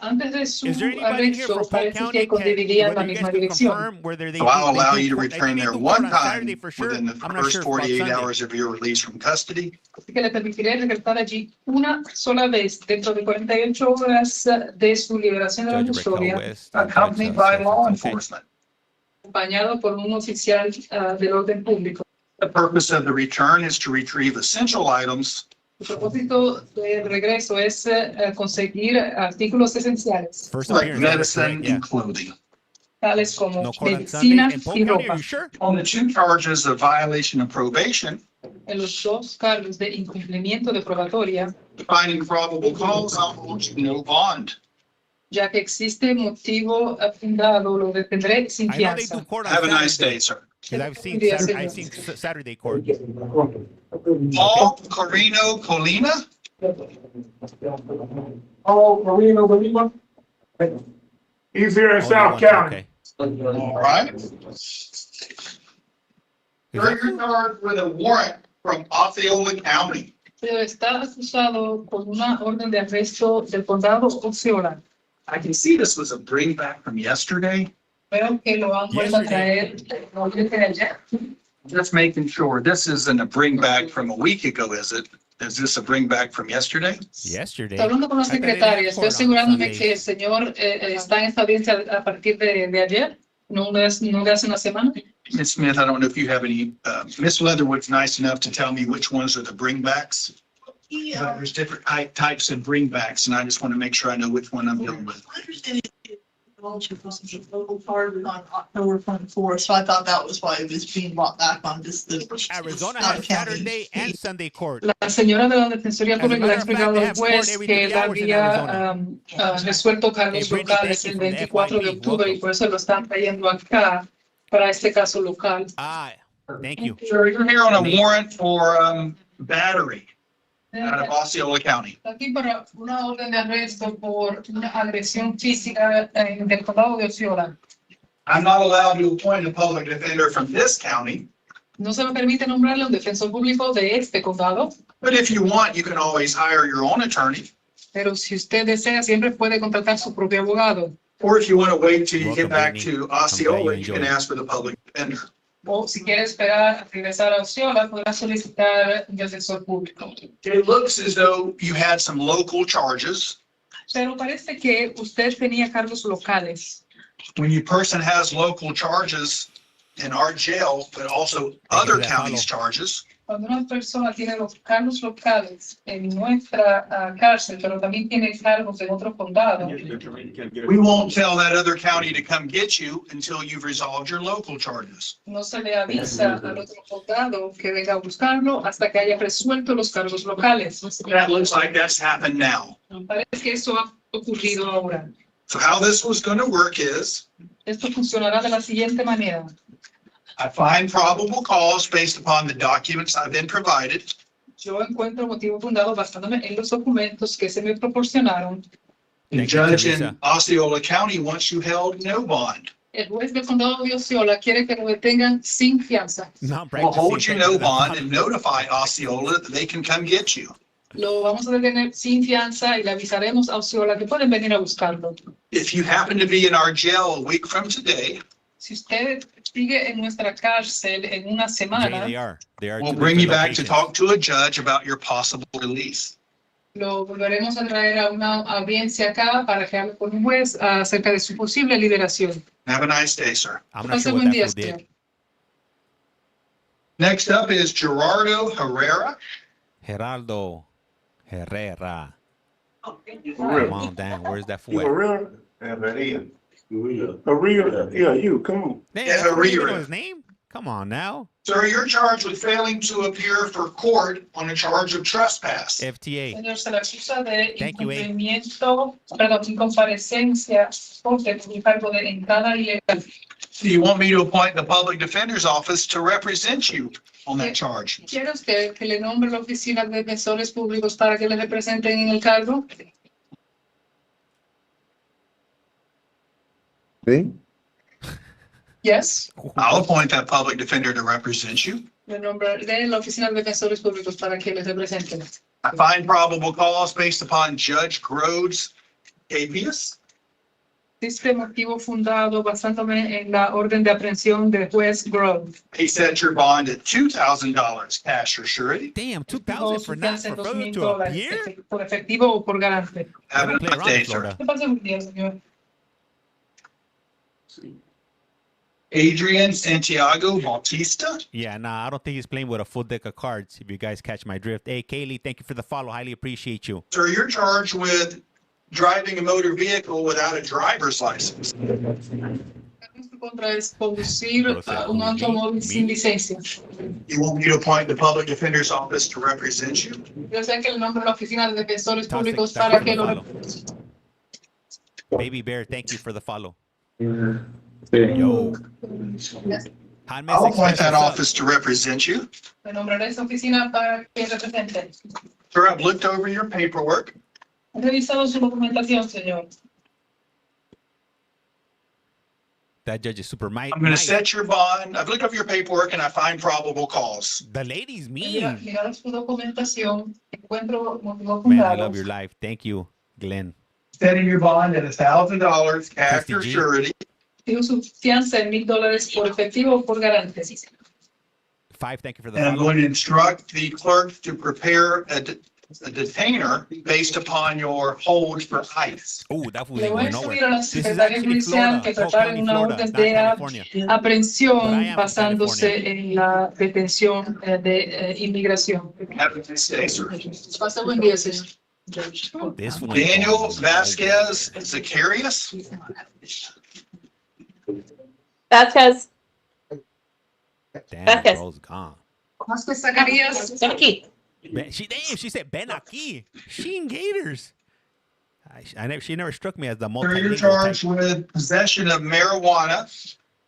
Speaker 4: Antes de su
Speaker 1: Is there anybody in here
Speaker 4: arresto,
Speaker 1: from Polk
Speaker 4: parece
Speaker 1: County?
Speaker 4: que condividían la
Speaker 1: Whether you
Speaker 4: misma
Speaker 1: guys can
Speaker 4: dirección.
Speaker 1: confirm whether they
Speaker 2: So I'll
Speaker 1: do-
Speaker 2: allow
Speaker 1: they
Speaker 2: you to
Speaker 1: do court- I think
Speaker 2: return
Speaker 1: they
Speaker 2: there
Speaker 1: do
Speaker 2: one
Speaker 1: court on Saturday
Speaker 2: time
Speaker 1: for sure.
Speaker 2: within the
Speaker 1: I'm not
Speaker 2: first
Speaker 1: sure about
Speaker 2: 48
Speaker 1: Sunday.
Speaker 2: hours of your release from custody.
Speaker 4: Así que le permitiré regresar allí una sola vez dentro de 48 horas de su liberación de la
Speaker 1: Judge Raquel
Speaker 4: custodia,
Speaker 1: West,
Speaker 2: Accompanied
Speaker 1: Judge,
Speaker 2: by law
Speaker 1: okay.
Speaker 2: enforcement.
Speaker 4: acompañado por un oficial del orden público.
Speaker 2: The purpose of the return is to retrieve essential items
Speaker 4: El propósito del regreso es conseguir artículos esenciales,
Speaker 1: First
Speaker 2: like
Speaker 1: appearance, that is
Speaker 2: medicine
Speaker 1: correct, yeah.
Speaker 2: and clothing.
Speaker 4: tales como
Speaker 1: No court on Sunday.
Speaker 4: medicinas
Speaker 1: In Polk
Speaker 4: y
Speaker 1: County, are
Speaker 4: ropa.
Speaker 1: you sure?
Speaker 2: On the two charges of violation of probation,
Speaker 4: En los dos cargos de incumplimiento de probatoria,
Speaker 2: finding probable cause, I'll hold you no bond.
Speaker 4: ya que existe motivo fundado, lo detendré sin
Speaker 1: I know they
Speaker 4: fianza.
Speaker 1: do court on
Speaker 2: Have a nice
Speaker 1: Saturday.
Speaker 2: day, sir.
Speaker 1: Because I've seen
Speaker 4: Yes,
Speaker 1: Saturday,
Speaker 4: yes.
Speaker 1: I've seen Saturday court.
Speaker 2: Paul Corino Colina,
Speaker 3: Oh, Marino, Marino. He's here in
Speaker 1: Only
Speaker 3: South
Speaker 1: one,
Speaker 3: County.
Speaker 1: okay.
Speaker 2: all right?
Speaker 1: Is
Speaker 2: You're
Speaker 1: that-
Speaker 2: charged with a warrant from Osceola County.
Speaker 4: Pero está acusado con una orden de arresto del condado Osceola.
Speaker 2: I can see this was a bring back from yesterday.
Speaker 4: Veo que lo han vuelto a traer. ¿No creo que ayer?
Speaker 2: Just making sure. This isn't a bring back from a week ago, is it? Is this a bring back from yesterday?
Speaker 1: Yesterday.
Speaker 4: Está hablando con la
Speaker 1: I thought they didn't have
Speaker 4: secretaria. Estoy
Speaker 1: court on
Speaker 4: asegurándome
Speaker 1: Sundays.
Speaker 4: que el señor está en esta audiencia a partir de ayer, no de hace una semana.
Speaker 2: Ms. Smith, I don't know if you have any, Ms. Leatherwood's nice enough to tell me which ones are the bringbacks. But there's different types of bringbacks, and I just want to make sure I know which one I'm dealing with.
Speaker 8: My understanding is the Fellowship was a local charter on October 24th, so I thought that was why it was being brought back on this.
Speaker 1: Arizona
Speaker 8: out
Speaker 1: has
Speaker 8: of county.
Speaker 1: Saturday and Sunday court.
Speaker 4: La señora de la Defensoría
Speaker 1: As a
Speaker 4: Pública le ha
Speaker 1: matter of fact,
Speaker 4: explicado
Speaker 1: they
Speaker 4: al
Speaker 1: have court
Speaker 4: juez
Speaker 1: every
Speaker 4: que
Speaker 1: 3
Speaker 4: él
Speaker 1: hours in
Speaker 4: había resuelto cargos
Speaker 1: Hey, Brittany,
Speaker 4: locales
Speaker 1: thank
Speaker 4: el
Speaker 1: you for the
Speaker 4: 24 de
Speaker 1: FYP.
Speaker 4: octubre y
Speaker 1: Welcome.
Speaker 4: por eso lo están trayendo acá para este caso local.
Speaker 1: Ah, thank you.
Speaker 2: Sir, you're here on a warrant for battery out of Osceola County.
Speaker 4: Aquí para una orden de arresto por una agresión física del condado de Osceola.
Speaker 2: I'm not allowed to appoint a public defender from this county,
Speaker 4: No se me permite nombrarle un defensor público de este condado,
Speaker 2: but if you want, you can always hire your own attorney.
Speaker 4: pero si usted desea, siempre puede contratar su propio abogado.
Speaker 2: Or if you want to wait till you
Speaker 1: Welcome,
Speaker 2: get back
Speaker 1: Brittany.
Speaker 2: to Osceola,
Speaker 1: you
Speaker 2: you can
Speaker 1: enjoy.
Speaker 2: ask for the public defender.
Speaker 4: O si quiere esperar a regresar a Osceola, podrá solicitar un defensor público.
Speaker 2: It looks as though you had some local charges.
Speaker 4: Pero parece que usted tenía cargos locales.
Speaker 2: When a person has local charges, in our jail, but also other counties' charges,
Speaker 4: Cuando una persona tiene los cargos locales en nuestra cárcel, pero también tiene cargos en otro condado,
Speaker 2: we won't tell that other county to come get you until you've resolved your local charges.
Speaker 4: no se le avisa al otro condado que venga a buscarlo hasta que haya resuelto los cargos locales.
Speaker 2: That looks like that's happened now.
Speaker 4: Parece que eso ha ocurrido ahora.
Speaker 2: So how this was going to work is
Speaker 4: Esto funcionará de la siguiente manera.
Speaker 2: I find probable cause based upon the documents I've been provided.
Speaker 4: Yo encuentro motivo fundado basándome en los documentos que se me proporcionaron.
Speaker 2: The
Speaker 1: Thank you,
Speaker 2: judge in
Speaker 1: Teresa.
Speaker 2: Osceola County wants you held no bond.
Speaker 4: El juez del condado de Osceola quiere que lo detengan sin fianza.
Speaker 1: Not
Speaker 2: We'll hold you
Speaker 1: practicing.
Speaker 2: no bond and notify Osceola that they can come get you.
Speaker 4: Lo vamos a detener sin fianza y le avisaremos a Osceola que pueden venir a buscarlo.
Speaker 2: If you happen to be in our jail a week from today,
Speaker 4: Si usted sigue en nuestra cárcel en una
Speaker 1: Jay,
Speaker 4: semana,
Speaker 1: they are. They are.
Speaker 2: we'll
Speaker 1: two
Speaker 2: bring you
Speaker 1: different
Speaker 2: back to
Speaker 1: locations.
Speaker 2: talk to a judge about your possible release.
Speaker 4: lo volveremos a traer a una audiencia acá para que hable con un juez acerca de su posible liberación.
Speaker 2: Have a nice day, sir.
Speaker 1: I'm not
Speaker 4: Pase
Speaker 1: sure
Speaker 4: buen
Speaker 1: what
Speaker 4: día,
Speaker 1: that fool
Speaker 4: señor.
Speaker 1: did.
Speaker 2: Next up is Gerardo Herrera.
Speaker 1: Geraldo Herrera.
Speaker 3: For
Speaker 1: Come
Speaker 3: real.
Speaker 1: on, Dan. Where's that
Speaker 3: You
Speaker 1: fool?
Speaker 3: for real? Herrera. Herrera. Yeah, you, come on.
Speaker 1: Damn,
Speaker 2: Yeah,
Speaker 1: that's not even
Speaker 2: Herrera.
Speaker 1: his name? Come on now.
Speaker 2: Sir, you're charged with failing to appear for court on a charge of trespass.
Speaker 1: FTA.
Speaker 4: Señor, se le acusa de
Speaker 1: Thank you,
Speaker 4: incumplimiento, perdón, incomparecencia por un cargo de entrada ilegal.
Speaker 2: Do you want me to appoint the public defender's office to represent you on that charge?
Speaker 4: ¿Quiere usted que le nombre la oficina de defensores públicos para que le representen en el cargo?
Speaker 3: See?
Speaker 4: Yes.
Speaker 2: I'll appoint that public defender to represent you.
Speaker 4: Le nombraré la oficina de defensores públicos para que le representen.
Speaker 2: I find probable cause based upon Judge Grode's habeas.
Speaker 4: Existe motivo fundado basándome en la orden de aprehensión del juez Grove.
Speaker 2: He set your bond at $2,000 cash or surety.
Speaker 1: Damn,
Speaker 4: Fijó
Speaker 1: 2,000
Speaker 4: su
Speaker 1: for not
Speaker 4: fianza en
Speaker 1: for failure to
Speaker 4: $2,000
Speaker 1: appear?
Speaker 4: por efectivo o por garante.
Speaker 2: Have
Speaker 1: They
Speaker 2: a
Speaker 1: don't play
Speaker 2: nice
Speaker 1: around
Speaker 2: day,
Speaker 1: in
Speaker 2: sir.
Speaker 1: Florida.
Speaker 4: ¿Qué pasa un día, señor?
Speaker 2: Adrian Santiago Bautista.
Speaker 1: Yeah, nah, I don't think he's playing with a full deck of cards, if you guys catch my drift. Hey, Kaylee, thank you for the follow. Highly appreciate you.
Speaker 2: Sir, you're charged with driving a motor vehicle without a driver's license.
Speaker 4: Su contra es conducir
Speaker 1: Grosero.
Speaker 4: un automóvil sin
Speaker 1: Mi-
Speaker 4: licencia.
Speaker 2: You want me to appoint the public defender's office to represent you?
Speaker 4: Yo sé que el nombre de la oficina de defensores
Speaker 1: Toxic,
Speaker 4: públicos
Speaker 1: thank
Speaker 4: para
Speaker 1: you
Speaker 4: que
Speaker 1: for
Speaker 4: lo
Speaker 1: the follow. Baby Bear, thank you for the follow.
Speaker 3: Yeah.
Speaker 1: Yo. Hanmes
Speaker 2: I'll appoint
Speaker 1: Express,
Speaker 2: that
Speaker 1: what's up?
Speaker 2: office to represent you.
Speaker 4: Le nombraré esa oficina para que represente.
Speaker 2: Sir, I've looked over your paperwork.
Speaker 4: He revisado su documentación, señor.
Speaker 1: That judge is super
Speaker 2: I'm going to set your bond. I've looked over your paperwork and I find probable cause.
Speaker 1: The lady's
Speaker 4: Mira,
Speaker 1: mean.
Speaker 4: mira su documentación, encuentro motivo
Speaker 1: Man, I
Speaker 4: fundado.
Speaker 1: love your life. Thank you, Glenn.
Speaker 2: Setting your bond at $1,000 cash
Speaker 1: Christy
Speaker 2: or
Speaker 1: G.
Speaker 2: surety.
Speaker 4: Dijo su fianza en $1,000 por efectivo o por garante.
Speaker 1: 5, thank you for the
Speaker 2: And I'm
Speaker 1: follow.
Speaker 2: going to instruct the clerk to prepare a detainer based upon your hold for ICE.
Speaker 1: Oh, that fool
Speaker 4: Le
Speaker 1: ain't
Speaker 4: voy a
Speaker 1: going
Speaker 4: instruir
Speaker 1: nowhere.
Speaker 4: a la
Speaker 1: This is
Speaker 4: secretaria
Speaker 1: actually
Speaker 4: judicial
Speaker 1: Florida,
Speaker 4: que
Speaker 1: Polk
Speaker 4: preparen
Speaker 1: County,
Speaker 4: una
Speaker 1: Florida,
Speaker 4: orden
Speaker 1: not
Speaker 4: de
Speaker 1: California. But I
Speaker 4: aprehensión
Speaker 1: am from
Speaker 4: basándose
Speaker 1: California.
Speaker 4: en la detención de inmigración.
Speaker 2: Have a nice day, sir.
Speaker 4: Pase buen día, señor.
Speaker 1: This fool ain't
Speaker 2: Daniel
Speaker 1: going nowhere.
Speaker 2: Vasquez Zacharias.
Speaker 6: Vasquez,
Speaker 1: Damn,
Speaker 6: Vasquez.
Speaker 1: bro's gone.
Speaker 4: Vasquez Zacarías.
Speaker 6: ven aquí.
Speaker 1: She said Ben aquí. She in Gators. She never struck me as the
Speaker 2: Sir, you're
Speaker 1: multilingual type.
Speaker 2: charged with possession of marijuana,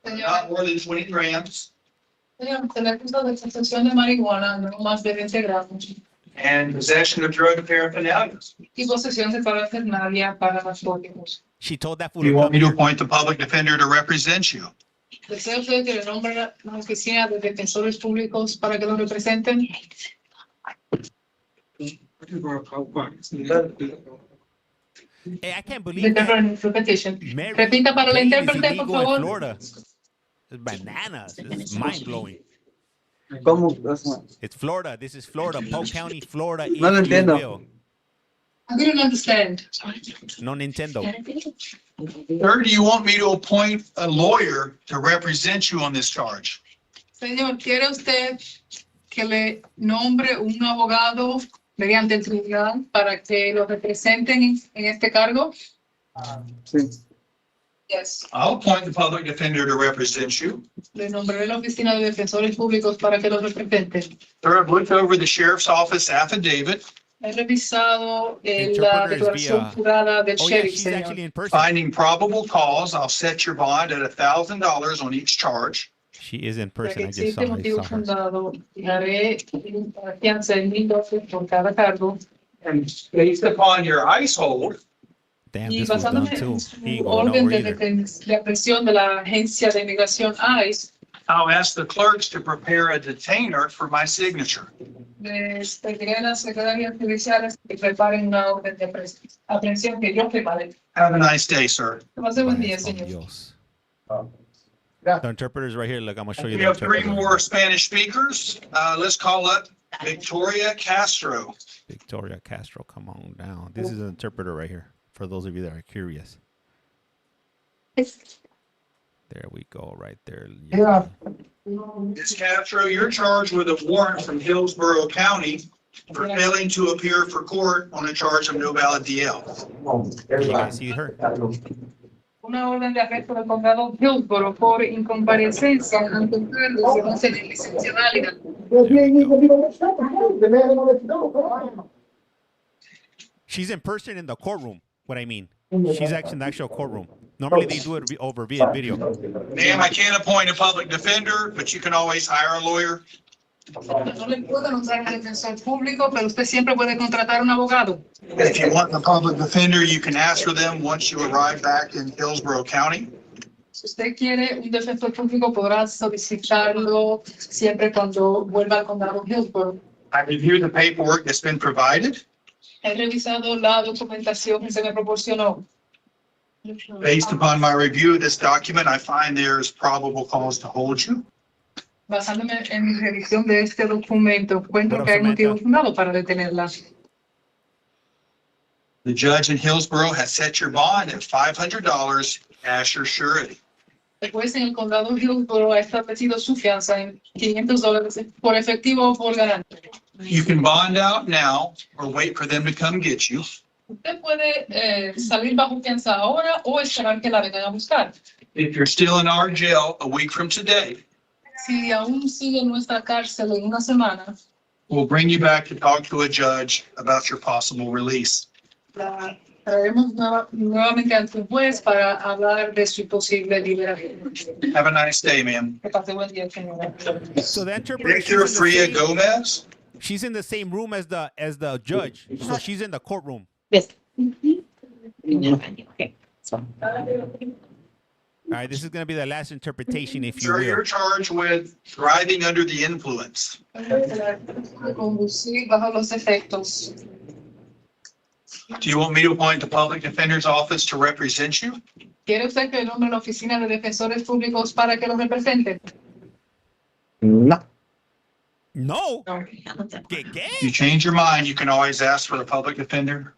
Speaker 4: Señor,
Speaker 2: not more than 20 grams,
Speaker 4: señor, se le acusa de posesión de marihuana, no más de 20 gramos,
Speaker 2: and possession of drug paraphernalia.
Speaker 4: y posesión de parafernalia para narcóticos.
Speaker 1: She told that fool
Speaker 2: Do you
Speaker 1: to
Speaker 2: want
Speaker 1: come
Speaker 2: me to
Speaker 1: here.
Speaker 2: appoint the public defender to represent you?
Speaker 4: ¿Desea usted que le nombre la oficina de defensores públicos para que lo representen?
Speaker 1: Hey, I can't believe that.
Speaker 4: Repetition.
Speaker 1: Mary
Speaker 4: Repita para la
Speaker 1: Jane is
Speaker 4: intérprete, por
Speaker 1: illegal in
Speaker 4: favor.
Speaker 1: Florida. It's bananas. It's mind blowing.
Speaker 9: ¿Cómo?
Speaker 1: It's Florida. This is Florida. Polk County, Florida.
Speaker 9: No lo
Speaker 1: if you
Speaker 9: entiendo.
Speaker 1: will.
Speaker 8: I didn't understand.
Speaker 1: No Nintendo.
Speaker 2: Sir, do you want me to appoint a lawyer to represent you on this charge?
Speaker 8: Señor, ¿quiere usted que le nombre un abogado mediante el tribunal para que lo representen en este cargo? Yes.
Speaker 2: I'll appoint the public defender to represent you.
Speaker 8: Le nombraré la oficina de defensores públicos para que lo representen.
Speaker 2: Sir, I've looked over the sheriff's office affidavit,
Speaker 8: He revisado la
Speaker 1: Interpreters
Speaker 8: declaración
Speaker 1: via-
Speaker 8: jurada del
Speaker 1: Oh, yeah,
Speaker 8: sheriff,
Speaker 1: she's
Speaker 8: señor.
Speaker 1: actually in person.
Speaker 2: finding probable cause. I'll set your bond at $1,000 on each charge.
Speaker 1: She is in
Speaker 8: Ya que
Speaker 1: person. I just
Speaker 8: existe
Speaker 1: saw, I
Speaker 8: motivo
Speaker 1: saw her.
Speaker 8: fundado, daré una fianza de $1,000 por cada cargo.
Speaker 2: And based upon your ICE hold,
Speaker 1: Damn,
Speaker 8: Y
Speaker 1: this was done
Speaker 8: basándome
Speaker 1: too.
Speaker 8: en
Speaker 1: He
Speaker 8: su
Speaker 1: ain't going
Speaker 8: orden
Speaker 1: nowhere
Speaker 8: de
Speaker 1: either.
Speaker 8: aprehensión de la agencia de inmigración ICE,
Speaker 2: I'll ask the clerks to prepare a detainer for my signature.
Speaker 8: les pediré a las secretarías judiciales que preparen una orden de aprehensión que yo preparé.
Speaker 2: Have a nice day, sir.
Speaker 8: Que pase buen día,
Speaker 1: Vaya con
Speaker 8: señor.
Speaker 1: Dios. The interpreter's right here. Look, I'm gonna show you
Speaker 2: We
Speaker 1: the
Speaker 2: have three
Speaker 1: interpreter.
Speaker 2: more Spanish speakers. Let's call up Victoria Castro.
Speaker 1: Victoria Castro, come on down. This is an interpreter right here. For those of you that are curious. There we go, right there.
Speaker 4: Yeah.
Speaker 2: Ms. Castro, you're charged with a warrant from Hillsborough County for failing to appear for court on a charge of no valid DL.
Speaker 1: You guys see her?
Speaker 8: Una orden de arresto del condado Hillsborough por incomparecencia ante un cargo que no se le licencia válida.
Speaker 1: She's in person in the courtroom. What I mean, she's actually in the actual courtroom. Normally they do it over via video.
Speaker 2: Ma'am, I can't appoint a public defender, but you can always hire a lawyer.
Speaker 8: No le puedo nombrar un defensor público, pero usted siempre puede contratar un abogado.
Speaker 2: If you want the public defender, you can ask for them once you arrive back in Hillsborough County.
Speaker 8: Si usted quiere un defensor público, podrá solicitarlo siempre cuando vuelva al condado Hillsborough.
Speaker 2: I reviewed the paperwork that's been provided.
Speaker 8: He revisado la documentación que se me proporcionó.
Speaker 2: Based upon my review of this document, I find there's probable cause to hold you.
Speaker 8: Basándome en mi revisión de este documento, encuentro
Speaker 1: Bueno,
Speaker 8: que hay
Speaker 1: Samantha.
Speaker 8: motivo fundado para detenerla.
Speaker 2: The judge in Hillsborough has set your bond at $500 as your surety.
Speaker 8: El juez en el condado Hillsborough ha establecido su fianza en $500 por efectivo o por garante.
Speaker 2: You can bond out now or wait for them to come get you.
Speaker 8: Usted puede salir bajo fianza ahora o esperar que la vengan a buscar.
Speaker 2: If you're still in our jail a week from today,
Speaker 8: Si aún sigue en nuestra cárcel en una semana,
Speaker 2: we'll bring you back to talk to a judge about your possible release.
Speaker 8: la traeremos nuevamente ante un juez para hablar de su posible liberación.
Speaker 2: Have a nice day, ma'am.
Speaker 8: Que pase buen día, señora.
Speaker 1: So the interpreter,
Speaker 2: Victor Fria Gomez.
Speaker 1: she's in the same room as the judge. So she's in the courtroom.
Speaker 6: Yes.
Speaker 1: All right, this is gonna be the last interpretation, if you
Speaker 2: Sir, you're
Speaker 1: will.
Speaker 2: charged with driving under the influence.
Speaker 8: Conducir bajo los efectos.
Speaker 2: Do you want me to appoint the public defender's office to represent you?
Speaker 8: ¿Quiere usted que nombre la oficina de defensores públicos para que lo represente?
Speaker 1: No.
Speaker 8: No.
Speaker 1: ¿Qué?
Speaker 2: If you change your mind, you can always ask for a public defender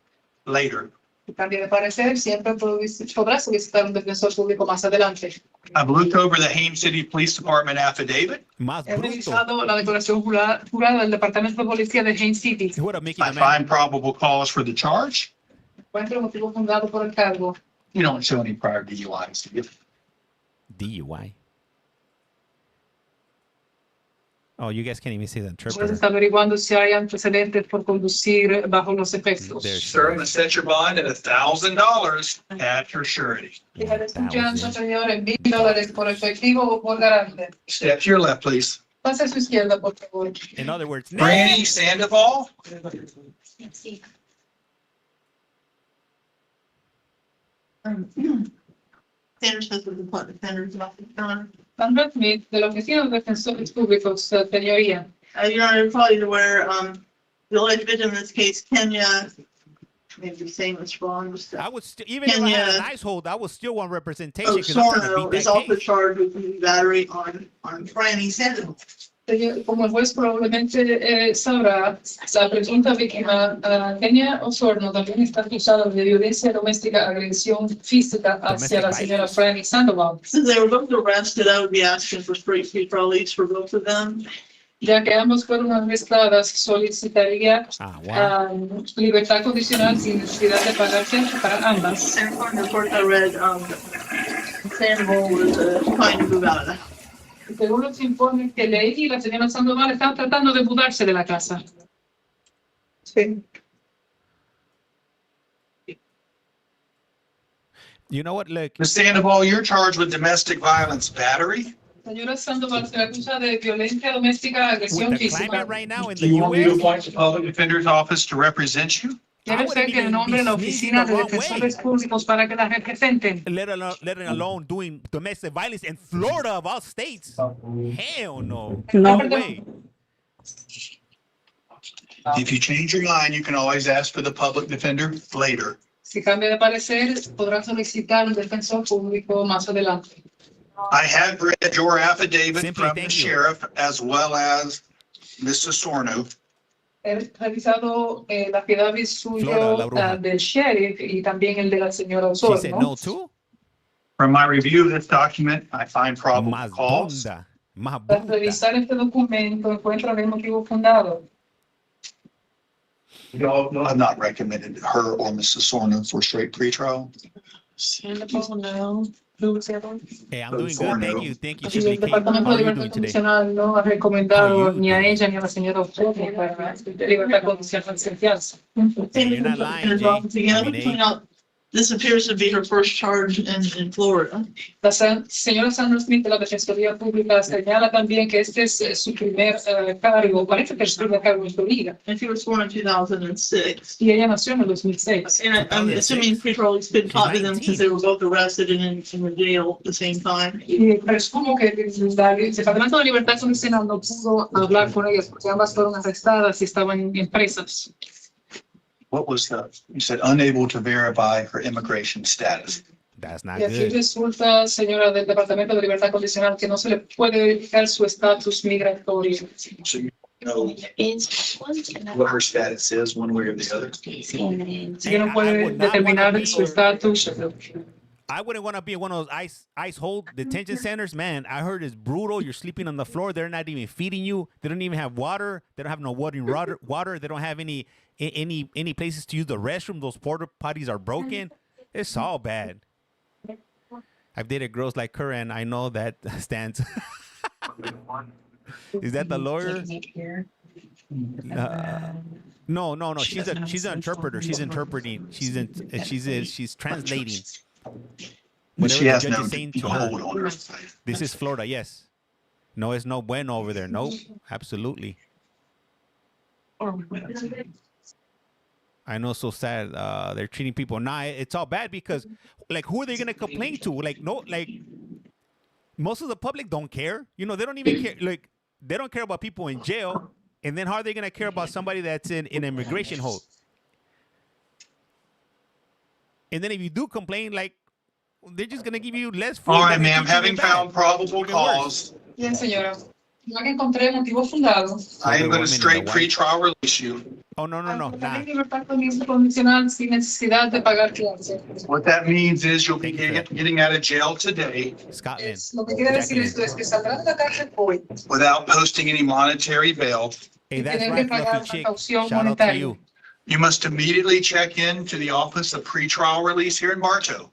Speaker 2: later.
Speaker 8: Si cambia de parecer, siempre podrá solicitar un defensor público más adelante.
Speaker 2: I've looked over the Haines City Police Department affidavit.
Speaker 1: Más
Speaker 8: He
Speaker 1: bruto.
Speaker 8: revisado la declaración jurada del Departamento de Policía de Haines City.
Speaker 1: What a making
Speaker 2: I
Speaker 1: a man.
Speaker 2: find probable cause for the charge.
Speaker 8: Encuentro motivo fundado por el cargo.
Speaker 2: You don't show any prior DUIs, do you?
Speaker 1: DUI. Oh, you guys can't even see the
Speaker 8: Pues
Speaker 1: interpreter.
Speaker 8: está averiguando si hay antecedentes por conducir bajo los efectos.
Speaker 1: There's-
Speaker 2: Sir, I'm gonna set your bond at $1,000 at your surety.
Speaker 8: Fijaré su fianza, señor, en $1,000 por efectivo o por garante.
Speaker 2: Step to your left, please.
Speaker 8: Pase a su izquierda, por favor.
Speaker 1: In other words,
Speaker 2: Franny Sandoval.
Speaker 8: Sandra Smith, de la Oficina de Defensores Públicos, señoría.
Speaker 9: Your Honor, you're probably aware, the alleged victim in this case, Kenya, maybe saying this wrong.
Speaker 1: I would even if I had an ice hold, I would still want representation because I'm trying to
Speaker 9: Osorno
Speaker 1: beat
Speaker 9: is
Speaker 1: that
Speaker 9: also
Speaker 1: case.
Speaker 9: charged with battery on Franny Sandoval.
Speaker 8: Como el juez probablemente sabrá, la presunta víctima, Kenia Osorno, también está acusada de violencia doméstica, agresión física hacia la señora Franny Sandoval.
Speaker 9: Since they were both arrested, I would be asking for straight free release for both of them.
Speaker 8: Ya que ambos fueron arrestadas, solicitaría libertad condicional sin necesidad de pagar fianza para ambas.
Speaker 9: And according to the report I read, Sandoval was trying to move out of the house.
Speaker 8: Según los informes que leí, la señora Sandoval estaba tratando de mudarse de la casa.
Speaker 9: Sí.
Speaker 1: You know what? Like,
Speaker 2: Ms. Sandoval, you're charged with domestic violence battery.
Speaker 8: Señora Sandoval se le acusa de violencia doméstica, agresión
Speaker 1: with the
Speaker 8: física.
Speaker 1: climate right now in
Speaker 2: Do
Speaker 1: the
Speaker 2: you want me to
Speaker 1: U.S.,
Speaker 2: appoint the public defender's office to represent you?
Speaker 8: ¿Quiere usted que nombre la oficina de defensores públicos para que la representen?
Speaker 1: let alone doing domestic violence in Florida of all states. Hell no.
Speaker 4: No.
Speaker 1: way.
Speaker 2: If you change your mind, you can always ask for the public defender later.
Speaker 8: Si cambia de parecer, podrá solicitar un defensor público más adelante.
Speaker 2: I have read your affidavit
Speaker 1: Simply
Speaker 2: from the
Speaker 1: thank you.
Speaker 2: sheriff as well as Mrs. Sorno.
Speaker 8: He revisado la affidavit
Speaker 1: Flora, la
Speaker 8: suyo
Speaker 1: bruja.
Speaker 8: del sheriff y también el de la señora
Speaker 1: She said
Speaker 8: Osorno.
Speaker 1: no too.
Speaker 2: From my review of this document, I find probable
Speaker 1: Más
Speaker 2: cause.
Speaker 1: bonda. Más
Speaker 8: Tras
Speaker 1: bonda.
Speaker 8: revisar este documento, encuentran el motivo fundado.
Speaker 2: No, I've not recommended her or Mrs. Sorno for straight pretrial.
Speaker 1: Hey, I'm doing good. Thank you. Thank you,
Speaker 8: Y el
Speaker 1: Shirley Kate.
Speaker 8: Departamento
Speaker 1: How
Speaker 8: de
Speaker 1: are you
Speaker 8: Libertad
Speaker 1: doing today?
Speaker 8: Condicional no ha
Speaker 1: How
Speaker 8: recomendado
Speaker 1: you
Speaker 8: ni a
Speaker 1: doing?
Speaker 8: ella ni a la señora Osorno para libertad condicional sin fianza.
Speaker 1: Hey, you're not lying, Jay. I mean, hey.
Speaker 9: This appears to be her first charge in Florida.
Speaker 8: La señora Sandra Smith de la Defensoría Pública señala también que este es su primer cargo, parece que es su primer cargo en Florida,
Speaker 9: And she was sworn in 2006.
Speaker 8: y ella nació en el 2006.
Speaker 9: And I'm assuming pre-trial release couldn't talk to them because they were both arrested and in the jail at the same time.
Speaker 8: Y presumo que el Departamento de Libertad Condicional no pudo hablar con ellas porque ambas fueron arrestadas y estaban presas.
Speaker 2: What was you said unable to verify her immigration status.
Speaker 1: That's not
Speaker 8: Y aquí
Speaker 1: good.
Speaker 8: resulta, señora del Departamento de Libertad Condicional, que no se le puede verificar su estatus migratorio.
Speaker 2: So you know what her status is one way or the other.
Speaker 8: Ella no puede determinar su estatus.
Speaker 1: I wouldn't want to be in one of those ice hold detention centers. Man, I heard it's brutal. You're sleeping on the floor. They're not even feeding you. They don't even have water. They don't have no water. They don't have any places to use the restroom. Those porta potties are broken. It's all bad. I've dated girls like her, and I know that stands. Is that the lawyer? No. She's an interpreter. She's interpreting. She's translating.
Speaker 2: But she
Speaker 1: Whatever
Speaker 2: has
Speaker 1: the judge
Speaker 2: no
Speaker 1: is saying to her.
Speaker 2: hold on her.
Speaker 1: This is Florida, yes. No, it's no bueno over there. Nope, absolutely. I know, so sad. They're treating people. Nah, it's all bad because, like, who are they gonna complain to? Like, no, like, most of the public don't care. You know, they don't even care. Like, they don't care about people in jail. And then how are they gonna care about somebody that's in immigration hold? And then if you do complain, like, they're just gonna give you less food.
Speaker 2: All right,
Speaker 1: than they
Speaker 2: ma'am,
Speaker 1: treat you
Speaker 2: having
Speaker 1: bad.
Speaker 2: found probable
Speaker 1: Even worse.
Speaker 2: cause,
Speaker 8: Bien, señora. Ya que encontré motivo fundado.
Speaker 2: I am going
Speaker 1: woman
Speaker 2: to
Speaker 1: in
Speaker 2: straight
Speaker 1: the white-
Speaker 2: pretrial release you.
Speaker 1: Oh, no. Nah.
Speaker 8: También libertad condicional sin necesidad de pagar fianza.
Speaker 2: What that means is you'll be
Speaker 1: Thank you, sir.
Speaker 2: getting out of jail today
Speaker 1: Scotland.
Speaker 8: Lo que quiere decir esto es que saldrá de la cárcel hoy.
Speaker 2: without posting any monetary bail.
Speaker 1: Hey, that's
Speaker 8: Tienen
Speaker 1: right,
Speaker 8: que pagar
Speaker 1: Fluffy
Speaker 8: una
Speaker 1: Chick.
Speaker 8: caución
Speaker 1: Shout out to
Speaker 8: monetaria.
Speaker 1: you.
Speaker 2: You must immediately check in to the Office of Pretrial Release here in Bartow.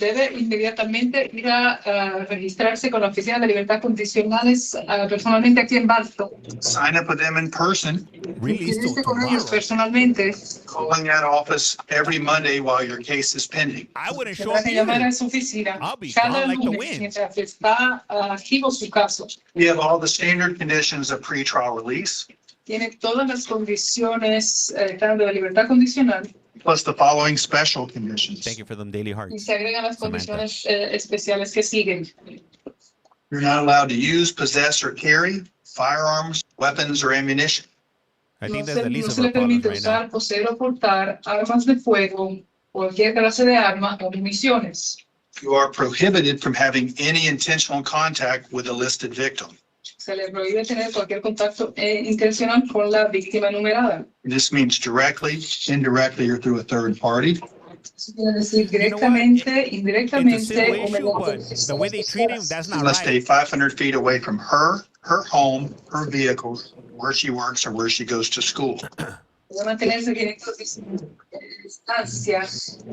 Speaker 8: Debe inmediatamente ir a registrarse con la Oficina de Libertad Condicionales personalmente aquí en Bartow.
Speaker 2: Sign up with them in person,
Speaker 1: Release till
Speaker 8: Inscribirse con ellos
Speaker 1: tomorrow.
Speaker 8: personalmente.
Speaker 2: calling that office every Monday while your case is pending.
Speaker 1: I wouldn't show
Speaker 8: Tendrá
Speaker 1: up
Speaker 8: que llamar
Speaker 1: either.
Speaker 8: a su oficina
Speaker 1: I'll be
Speaker 8: cada
Speaker 1: gone like the
Speaker 8: lunes
Speaker 1: wind.
Speaker 8: mientras está activo su caso.
Speaker 2: We have all the standard conditions of pretrial release,
Speaker 8: Tiene todas las condiciones tanto de libertad condicional
Speaker 2: plus the following special conditions.
Speaker 1: Thank you for them daily
Speaker 8: y
Speaker 1: hearts.
Speaker 8: se agregan las
Speaker 1: Samantha.
Speaker 8: condiciones especiales que siguen.
Speaker 2: You're not allowed to use, possess, or carry firearms, weapons, or ammunition.
Speaker 1: I
Speaker 8: No
Speaker 1: think
Speaker 8: se,
Speaker 1: that's the
Speaker 8: no
Speaker 1: least of
Speaker 8: se
Speaker 1: our
Speaker 8: le permite
Speaker 1: problems right now.
Speaker 8: usar, poseer o portar armas de fuego, cualquier clase de arma o municiones.
Speaker 2: You are prohibited from having any intentional contact with a listed victim.
Speaker 8: Se le prohíbe tener cualquier contacto intencional con la víctima enumerada.
Speaker 2: This means directly, indirectly, or through a third party.
Speaker 8: Eso quiere decir
Speaker 1: You know what?
Speaker 8: directamente,
Speaker 1: It's a
Speaker 8: indirectamente
Speaker 1: civil
Speaker 8: o
Speaker 1: issue, but
Speaker 8: mediante
Speaker 1: the way they treat him, that's
Speaker 2: He
Speaker 1: not
Speaker 2: must stay
Speaker 1: right.
Speaker 2: 500 feet away from her home, her vehicle, where she works or where she goes to school.
Speaker 8: Debe mantenerse 500 distancia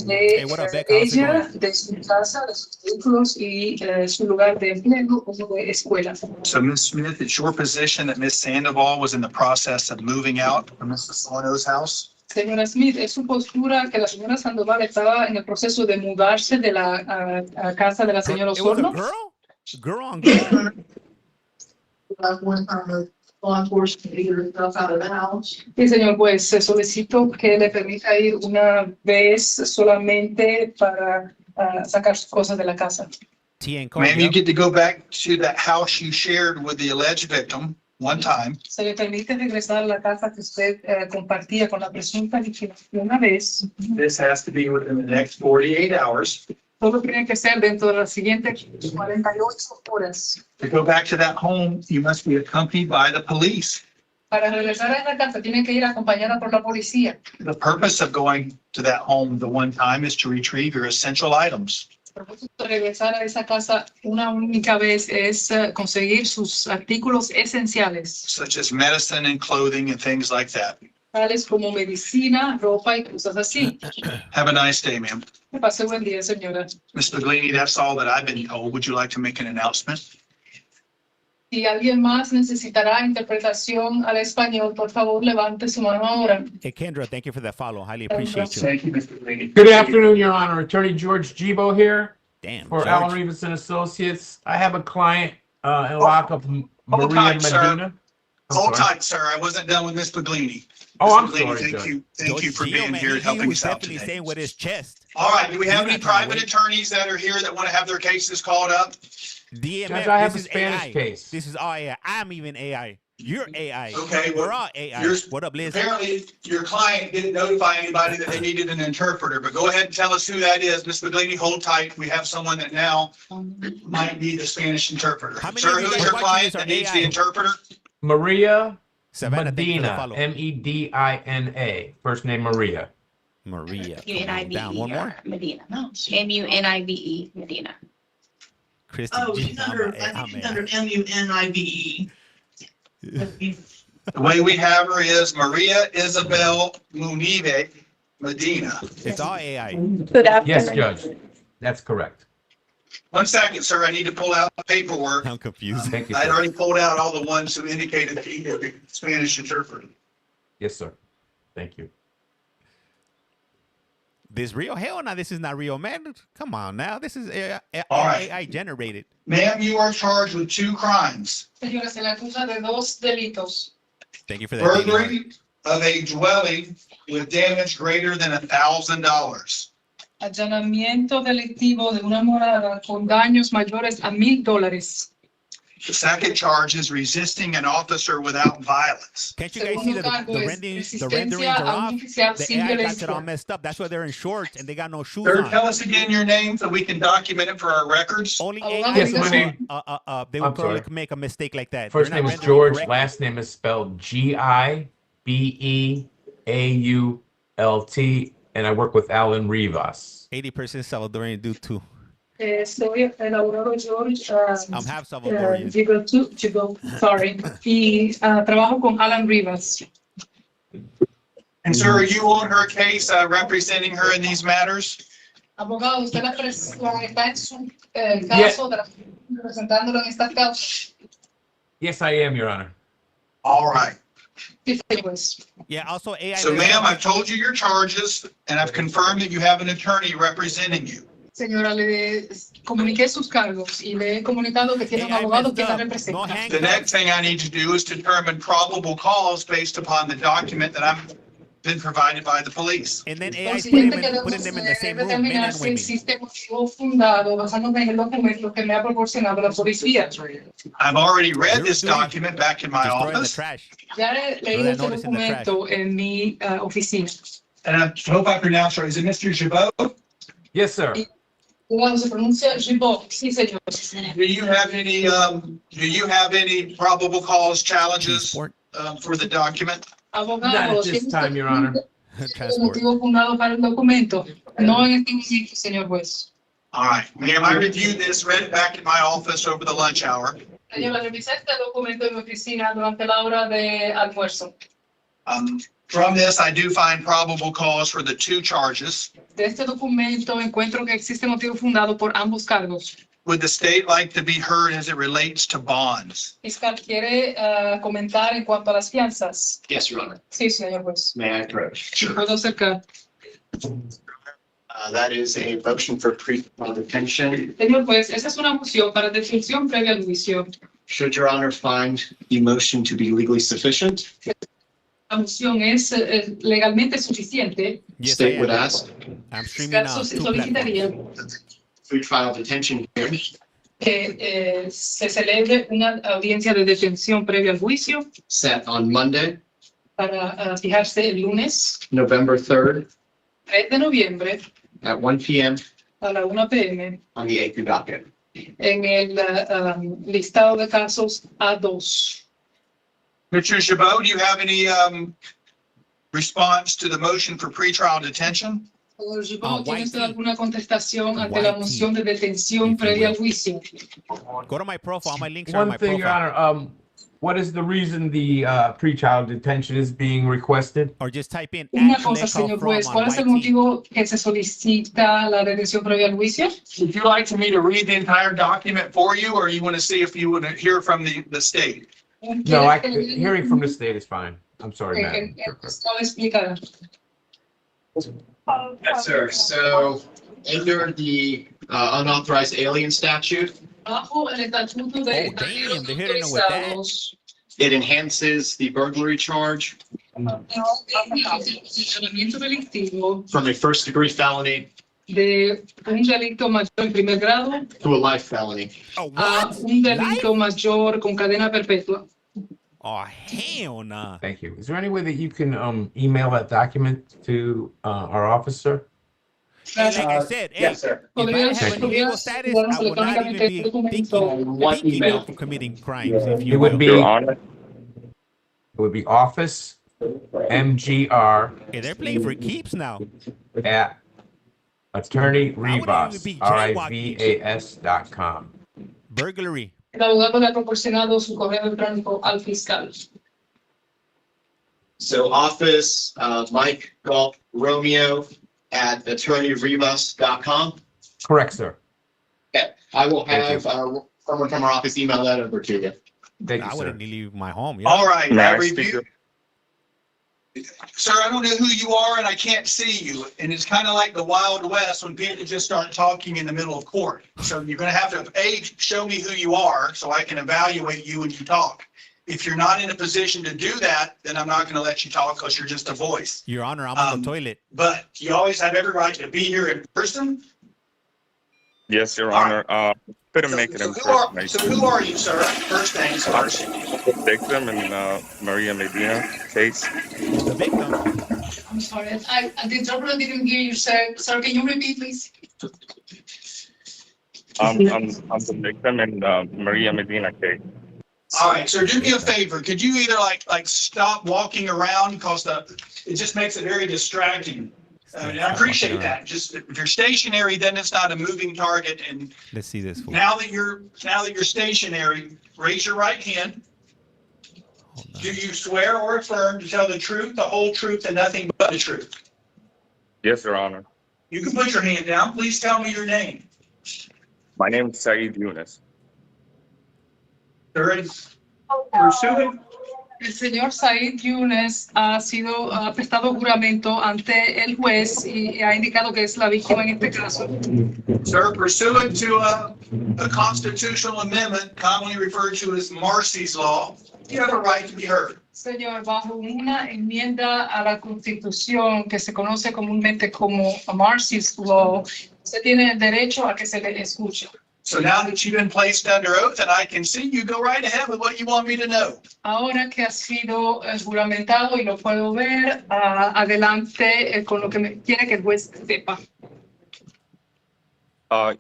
Speaker 1: Hey,
Speaker 8: de
Speaker 1: what up, Becca? How's it
Speaker 8: ella,
Speaker 1: going?
Speaker 8: de su casa, de sus vehículos y su lugar de empleo o de escuela.
Speaker 2: So Ms. Smith, it's your position that Ms. Sandoval was in the process of moving out from Mr. Solano's house?
Speaker 8: Señora Smith, es su postura que la señora Sandoval estaba en el proceso de mudarse de la a casa de la señora
Speaker 1: It was a
Speaker 8: Osorno.
Speaker 1: girl? Girl on girl?
Speaker 9: Law enforcement figure stuff out of the house.
Speaker 8: Sí, señor juez, se solicitó que le permita ir una vez solamente para sacar sus cosas de la casa.
Speaker 1: Tea and coke.
Speaker 2: Ma'am, you
Speaker 1: Yep.
Speaker 2: get to go back to that house you shared with the alleged victim one time.
Speaker 8: Se le permite regresar a la casa que usted compartía con la presunta víctima una vez.
Speaker 2: This has to be within the next 48 hours.
Speaker 8: Todo tiene que ser dentro de las siguientes 48 horas.
Speaker 2: To go back to that home, you must be accompanied by the police.
Speaker 8: Para regresar a la casa tiene que ir acompañada por la policía.
Speaker 2: The purpose of going to that home the one time is to retrieve your essential items.
Speaker 8: El propósito de regresar a esa casa una única vez es conseguir sus artículos esenciales,
Speaker 2: Such as medicine and clothing and things like that.
Speaker 8: tales como medicina, ropa y cosas así.
Speaker 2: Have a nice day, ma'am.
Speaker 8: Que pase buen día, señora.
Speaker 2: Ms. Baglini, that's all that I've been told. Would you like to make an announcement?
Speaker 8: Si alguien más necesitará interpretación al español, por favor, levante su mano ahora.
Speaker 1: Hey, Kendra, thank you for that follow. Highly appreciate you.
Speaker 2: Thank you, Ms. Baglini.
Speaker 10: Good afternoon, Your Honor. Attorney George Gibo here
Speaker 1: Damn.
Speaker 10: for
Speaker 1: George.
Speaker 10: Allen Rivas and Associates. I have a client in lockup,
Speaker 2: Hold
Speaker 10: Maria
Speaker 2: tight, sir.
Speaker 10: Medina. I'm
Speaker 2: Hold
Speaker 10: sorry.
Speaker 2: tight, sir. I wasn't done with Ms. Baglini.
Speaker 10: Oh, I'm
Speaker 2: Ms. Baglini,
Speaker 10: sorry,
Speaker 2: Thank
Speaker 10: Judge.
Speaker 2: you. Thank you for
Speaker 1: Gio,
Speaker 2: being
Speaker 1: man,
Speaker 2: here and
Speaker 1: he
Speaker 2: helping
Speaker 1: was
Speaker 2: us out
Speaker 1: definitely
Speaker 2: today.
Speaker 1: saying with his chest.
Speaker 2: All right, do we have
Speaker 1: You're
Speaker 2: any
Speaker 1: not trying to
Speaker 2: private
Speaker 1: wait.
Speaker 2: attorneys that are here that want to have their cases called up?
Speaker 1: DMF,
Speaker 10: Judge, I have
Speaker 1: this
Speaker 10: a
Speaker 1: is
Speaker 10: Spanish
Speaker 1: AI.
Speaker 10: case.
Speaker 1: This is all AI. I'm even AI. You're AI.
Speaker 2: Okay,
Speaker 1: We're
Speaker 2: well,
Speaker 1: all AI.
Speaker 2: yours-
Speaker 1: What up, Liz?
Speaker 2: Apparently, your client didn't notify anybody that they needed an interpreter, but go ahead and tell us who that is. Ms. Baglini, hold tight. We have someone that now might need a Spanish interpreter.
Speaker 1: How many
Speaker 2: Sir,
Speaker 1: of you
Speaker 2: who is
Speaker 1: guys
Speaker 2: your
Speaker 1: watching
Speaker 2: client
Speaker 1: this
Speaker 2: that
Speaker 1: are
Speaker 2: needs the
Speaker 1: AI?
Speaker 2: interpreter?
Speaker 10: Maria
Speaker 1: Savannah, thank you for the
Speaker 10: Medina,
Speaker 1: follow.
Speaker 10: Medina. First name Maria.
Speaker 1: Maria. Come on
Speaker 6: M-U-N-I-V-E
Speaker 1: down. One more.
Speaker 6: or Medina. No, M-U-N-I-V-E, Medina.
Speaker 1: Christy.
Speaker 9: Oh,
Speaker 1: G,
Speaker 9: she's
Speaker 1: I'm
Speaker 9: under,
Speaker 1: a-
Speaker 9: I
Speaker 1: I'm
Speaker 9: think she's
Speaker 1: a-
Speaker 9: under MUNIVE.
Speaker 2: The way we have her is Maria Isabel Munive Medina.
Speaker 1: It's all AI.
Speaker 6: Good afternoon.
Speaker 10: Yes, Judge. That's correct.
Speaker 2: 1 second, sir. I need to pull out the paperwork.
Speaker 1: I'm confused.
Speaker 10: Thank you,
Speaker 2: I'd
Speaker 10: sir.
Speaker 2: already pulled out all the ones who indicated that he had a Spanish interpreter.
Speaker 10: Yes, sir. Thank you.
Speaker 1: This real? Hell no, this is not real, man. Come on now. This is
Speaker 2: All right.
Speaker 1: AI generated.
Speaker 2: Ma'am, you are charged with 2 crimes.
Speaker 8: Señora, se le acusa de 2 delitos.
Speaker 1: Thank you for that. David.
Speaker 2: Burglary of a dwelling with damage greater than $1,000.
Speaker 8: Allanamiento delictivo de una morada con daños mayores a $1,000.
Speaker 2: The second charge is resisting an officer without violence.
Speaker 1: Can't you guys see
Speaker 8: Segundo
Speaker 1: that
Speaker 8: cargo
Speaker 1: the
Speaker 8: es
Speaker 1: renderings
Speaker 8: resistencia
Speaker 1: are
Speaker 8: a
Speaker 1: off?
Speaker 8: un oficial
Speaker 1: The
Speaker 8: sin
Speaker 1: AI got it all
Speaker 8: violencia.
Speaker 1: messed up. That's why they're in shorts and they got no shoes
Speaker 2: Sir,
Speaker 1: on.
Speaker 2: tell us again your name so we can document it for our records.
Speaker 1: Only
Speaker 8: Oh,
Speaker 1: AI
Speaker 8: yes,
Speaker 1: would
Speaker 8: my
Speaker 10: name-
Speaker 1: they
Speaker 10: I'm
Speaker 1: would probably
Speaker 10: sorry.
Speaker 1: make a mistake like that.
Speaker 10: First
Speaker 1: They're
Speaker 10: name
Speaker 1: not
Speaker 10: is
Speaker 1: rendering
Speaker 10: George.
Speaker 1: correctly.
Speaker 10: Last name is spelled Gibeault. And I work with Alan Rivas.
Speaker 1: 80% Salvadorian dude too.
Speaker 8: Soy el abogado George
Speaker 1: I'm half Salvadorian.
Speaker 8: sorry. Y trabajo con Alan Rivas.
Speaker 2: And sir, are you on her case representing her in these matters?
Speaker 8: Abogado, usted la está en su caso, representándolo en esta causa.
Speaker 10: Yes, I am, Your Honor.
Speaker 2: All right.
Speaker 8: Sí, pues.
Speaker 1: Yeah, also AI.
Speaker 2: So ma'am, I've told you your charges and I've confirmed that you have an attorney representing you.
Speaker 8: Señora, le comuniqué sus cargos y le he comunicado que tiene un
Speaker 1: AI
Speaker 8: abogado
Speaker 1: messed
Speaker 8: que la
Speaker 1: up. No
Speaker 8: representa.
Speaker 2: The
Speaker 1: handcuffs.
Speaker 2: next thing I need to do is determine probable cause based upon the document that I've been provided by the police.
Speaker 1: And then
Speaker 8: Lo
Speaker 1: AI
Speaker 8: siguiente que
Speaker 1: putting
Speaker 8: debemos
Speaker 1: them in the same room, men
Speaker 8: determinar
Speaker 1: and
Speaker 8: si
Speaker 1: women.
Speaker 8: existe motivo fundado basándome en el documento que me ha proporcionado la policía.
Speaker 2: I've already read
Speaker 1: You're
Speaker 2: this
Speaker 1: doing-
Speaker 2: document back in my
Speaker 1: Just throw it in the
Speaker 2: office.
Speaker 1: trash.
Speaker 8: Ya he leído
Speaker 1: that
Speaker 8: este
Speaker 1: notice in the
Speaker 8: documento en mi oficina.
Speaker 2: And I hope I pronounced right. Is it Mr. Jabot?
Speaker 10: Yes, sir.
Speaker 8: Cuando se pronuncia Gibault, sí, señor.
Speaker 2: Do you have any probable cause challenges
Speaker 1: Transport.
Speaker 2: For the document?
Speaker 10: Not
Speaker 8: Abogado,
Speaker 10: at this time, Your Honor.
Speaker 8: el
Speaker 1: Transport.
Speaker 8: motivo fundado para el documento. No en este momento, señor juez.
Speaker 2: All right, ma'am, I reviewed this, read it back in my office over the lunch hour.
Speaker 8: Señora, revisé este documento en mi oficina durante la hora de almuerzo.
Speaker 2: From this, I do find probable cause for the two charges.
Speaker 8: De este documento encuentro que existe motivo fundado por ambos cargos.
Speaker 2: Would the state like to be heard as it relates to bonds?
Speaker 8: Fiscal, ¿quiere comentar en cuanto a las fianzas?
Speaker 5: Yes, Your Honor.
Speaker 8: Sí, señor juez.
Speaker 5: May I approach?
Speaker 8: ¿Puedo acercar?
Speaker 5: That is a motion for pre-trial detention.
Speaker 8: Señor juez, esa es una moción para detención previa al juicio.
Speaker 5: Should Your Honor find the motion to be legally sufficient,
Speaker 8: La moción es legalmente suficiente.
Speaker 1: Yes, I
Speaker 5: state would
Speaker 1: am.
Speaker 5: ask
Speaker 1: I'm streaming
Speaker 8: Fiscal
Speaker 1: two
Speaker 8: solicitaría
Speaker 1: platforms.
Speaker 5: pre-trial detention hearing
Speaker 8: que se celebre una audiencia de detención previa al juicio
Speaker 5: set on Monday,
Speaker 8: para fijarse el lunes
Speaker 5: November 3rd
Speaker 8: 3 de noviembre
Speaker 5: at 1 p.m.
Speaker 8: a la 1 p.m.
Speaker 5: on the AQ docket.
Speaker 8: en el listado de casos A2.
Speaker 2: Mr. Chabot, do you have any response to the motion for pretrial detention?
Speaker 8: Señor Gibault, ¿tiene usted
Speaker 1: YT.
Speaker 8: alguna contestación ante la
Speaker 1: YT.
Speaker 8: moción de detención
Speaker 1: If you
Speaker 8: previa al
Speaker 1: will.
Speaker 8: juicio?
Speaker 1: Go to my profile. My links are on
Speaker 10: One
Speaker 1: my
Speaker 10: thing, Your
Speaker 1: profile.
Speaker 10: Honor, what is the reason the pretrial detention is being requested?
Speaker 1: Or just type in
Speaker 8: Una
Speaker 1: Ash
Speaker 8: cosa,
Speaker 1: Leco
Speaker 8: señor
Speaker 1: from
Speaker 8: juez,
Speaker 1: on
Speaker 8: ¿cuál es el
Speaker 1: YT.
Speaker 8: motivo que se solicita la detención previa al juicio?
Speaker 2: Would you like for me to read the entire document for you, or you want to see if you want to hear from the state?
Speaker 10: No, hearing from the state is fine. I'm sorry, Madam.
Speaker 8: No explicará.
Speaker 5: Yes, sir. So under the unauthorized alien statute,
Speaker 8: Bajo el estatuto de
Speaker 1: Oh, damn,
Speaker 8: extranjeros
Speaker 1: they're hitting them with that.
Speaker 8: autorizados,
Speaker 5: it enhances the burglary charge
Speaker 8: el enjuiciamiento delictivo
Speaker 5: from a first-degree felony
Speaker 8: de un delito mayor en primer grado
Speaker 5: to a life felony.
Speaker 1: Oh,
Speaker 8: a
Speaker 1: what?
Speaker 8: un
Speaker 1: Life?
Speaker 8: delito mayor con cadena perpetua.
Speaker 1: Oh, hell nah.
Speaker 10: Thank you. Is there any way that you can email that document to our officer?
Speaker 1: And like I said, hey,
Speaker 5: sir.
Speaker 1: if I
Speaker 8: Podrías-
Speaker 1: have a legal status, I would not even be
Speaker 5: One
Speaker 1: thinking
Speaker 5: email.
Speaker 1: of committing crimes, if
Speaker 10: It
Speaker 1: you
Speaker 10: would
Speaker 1: will.
Speaker 10: be, it would be office MGR
Speaker 1: Okay, they're playing for keeps now.
Speaker 10: at Attorney
Speaker 1: wouldn't even
Speaker 10: Rivas,
Speaker 1: be jaywalking.
Speaker 10: RIVAS.com.
Speaker 1: Burglary.
Speaker 8: El abogado le ha proporcionado su correo electrónico al fiscal.
Speaker 5: So office, Mike Golf Romeo at attorneyrivas.com.
Speaker 10: Correct, sir.
Speaker 5: Okay, I will
Speaker 10: Thank
Speaker 5: have someone from our office email that over to you.
Speaker 10: Thank
Speaker 1: I
Speaker 10: you, sir.
Speaker 1: wouldn't leave my home. Yeah.
Speaker 2: All right,
Speaker 11: May
Speaker 2: I
Speaker 11: I speak
Speaker 2: reviewed. Sir, I don't know who you are and I can't see you. And it's kind of like the Wild West when people just start talking in the middle of court. So you're going to have to, A, show me who you are so I can evaluate you when you talk. If you're not in a position to do that, then I'm not going to let you talk because you're just a voice.
Speaker 1: Your Honor, I'm on the
Speaker 2: Um,
Speaker 1: toilet.
Speaker 2: But you always have every right to be here in person.
Speaker 11: Yes, Your
Speaker 2: All
Speaker 11: Honor. Couldn't make it in
Speaker 2: So
Speaker 11: person.
Speaker 2: who are you, sir? First things first.
Speaker 11: Victim in Maria Medina case.
Speaker 1: The victim.
Speaker 8: I'm sorry, the interpreter didn't hear you, sir. Sir, can you repeat, please?
Speaker 11: I'm the victim in Maria Medina case.
Speaker 2: All right, sir, do me a favor. Could you either like stop walking around because it just makes it very distracting. I mean, I appreciate that. Just if you're stationary, then it's not a moving target. And
Speaker 1: Let's see this fool.
Speaker 2: now that you're stationary, raise your right hand.
Speaker 1: Hold on.
Speaker 2: Do you swear or affirm to tell the truth, the whole truth, and nothing but the truth?
Speaker 11: Yes, Your Honor.
Speaker 2: You can put your hand down. Please tell me your name.
Speaker 11: My name is Saeed Yunus.
Speaker 2: Sir, pursuant
Speaker 8: El señor Said Yunes ha prestado juramento ante el juez y ha indicado que es la víctima en este caso.
Speaker 2: Sir, pursuant to a constitutional amendment commonly referred to as Marcy's Law, you have a right to be heard.
Speaker 8: Señor, bajo una enmienda a la Constitución que se conoce comúnmente como Marcy's Law, usted tiene el derecho a que se le escuche.
Speaker 2: So now that you've been placed under oath and I can see you, go right ahead with what you want me to know.
Speaker 8: Ahora que ha sido juramentado y lo puedo ver, adelante con lo que quiere que el juez sepa.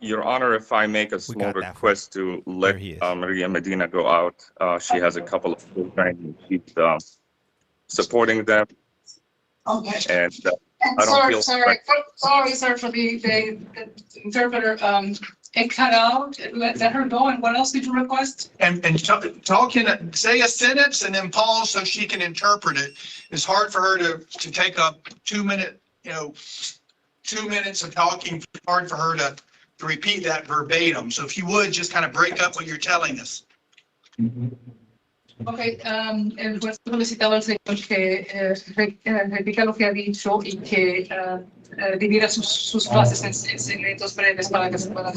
Speaker 11: Your Honor, if I make a small
Speaker 1: got that
Speaker 11: request to let
Speaker 1: There he is.
Speaker 11: Maria Medina go out, she has a couple of children. She's supporting them,
Speaker 9: Okay.
Speaker 11: and
Speaker 8: And
Speaker 11: I don't
Speaker 8: sorry,
Speaker 11: feel
Speaker 8: sorry, sir, for the interpreter, it cut out, let her go, and what else did you request?
Speaker 2: And say a sentence and then pause so she can interpret it. It's hard for her to take up 2 minute, 2 minutes of talking, hard for her to repeat that verbatim. So if you would, just kind of break up what you're telling us.
Speaker 8: Ok, el juez solicitaba al señor que repita lo que ha dicho y que divida sus frases en segmentos breves para que se puedan.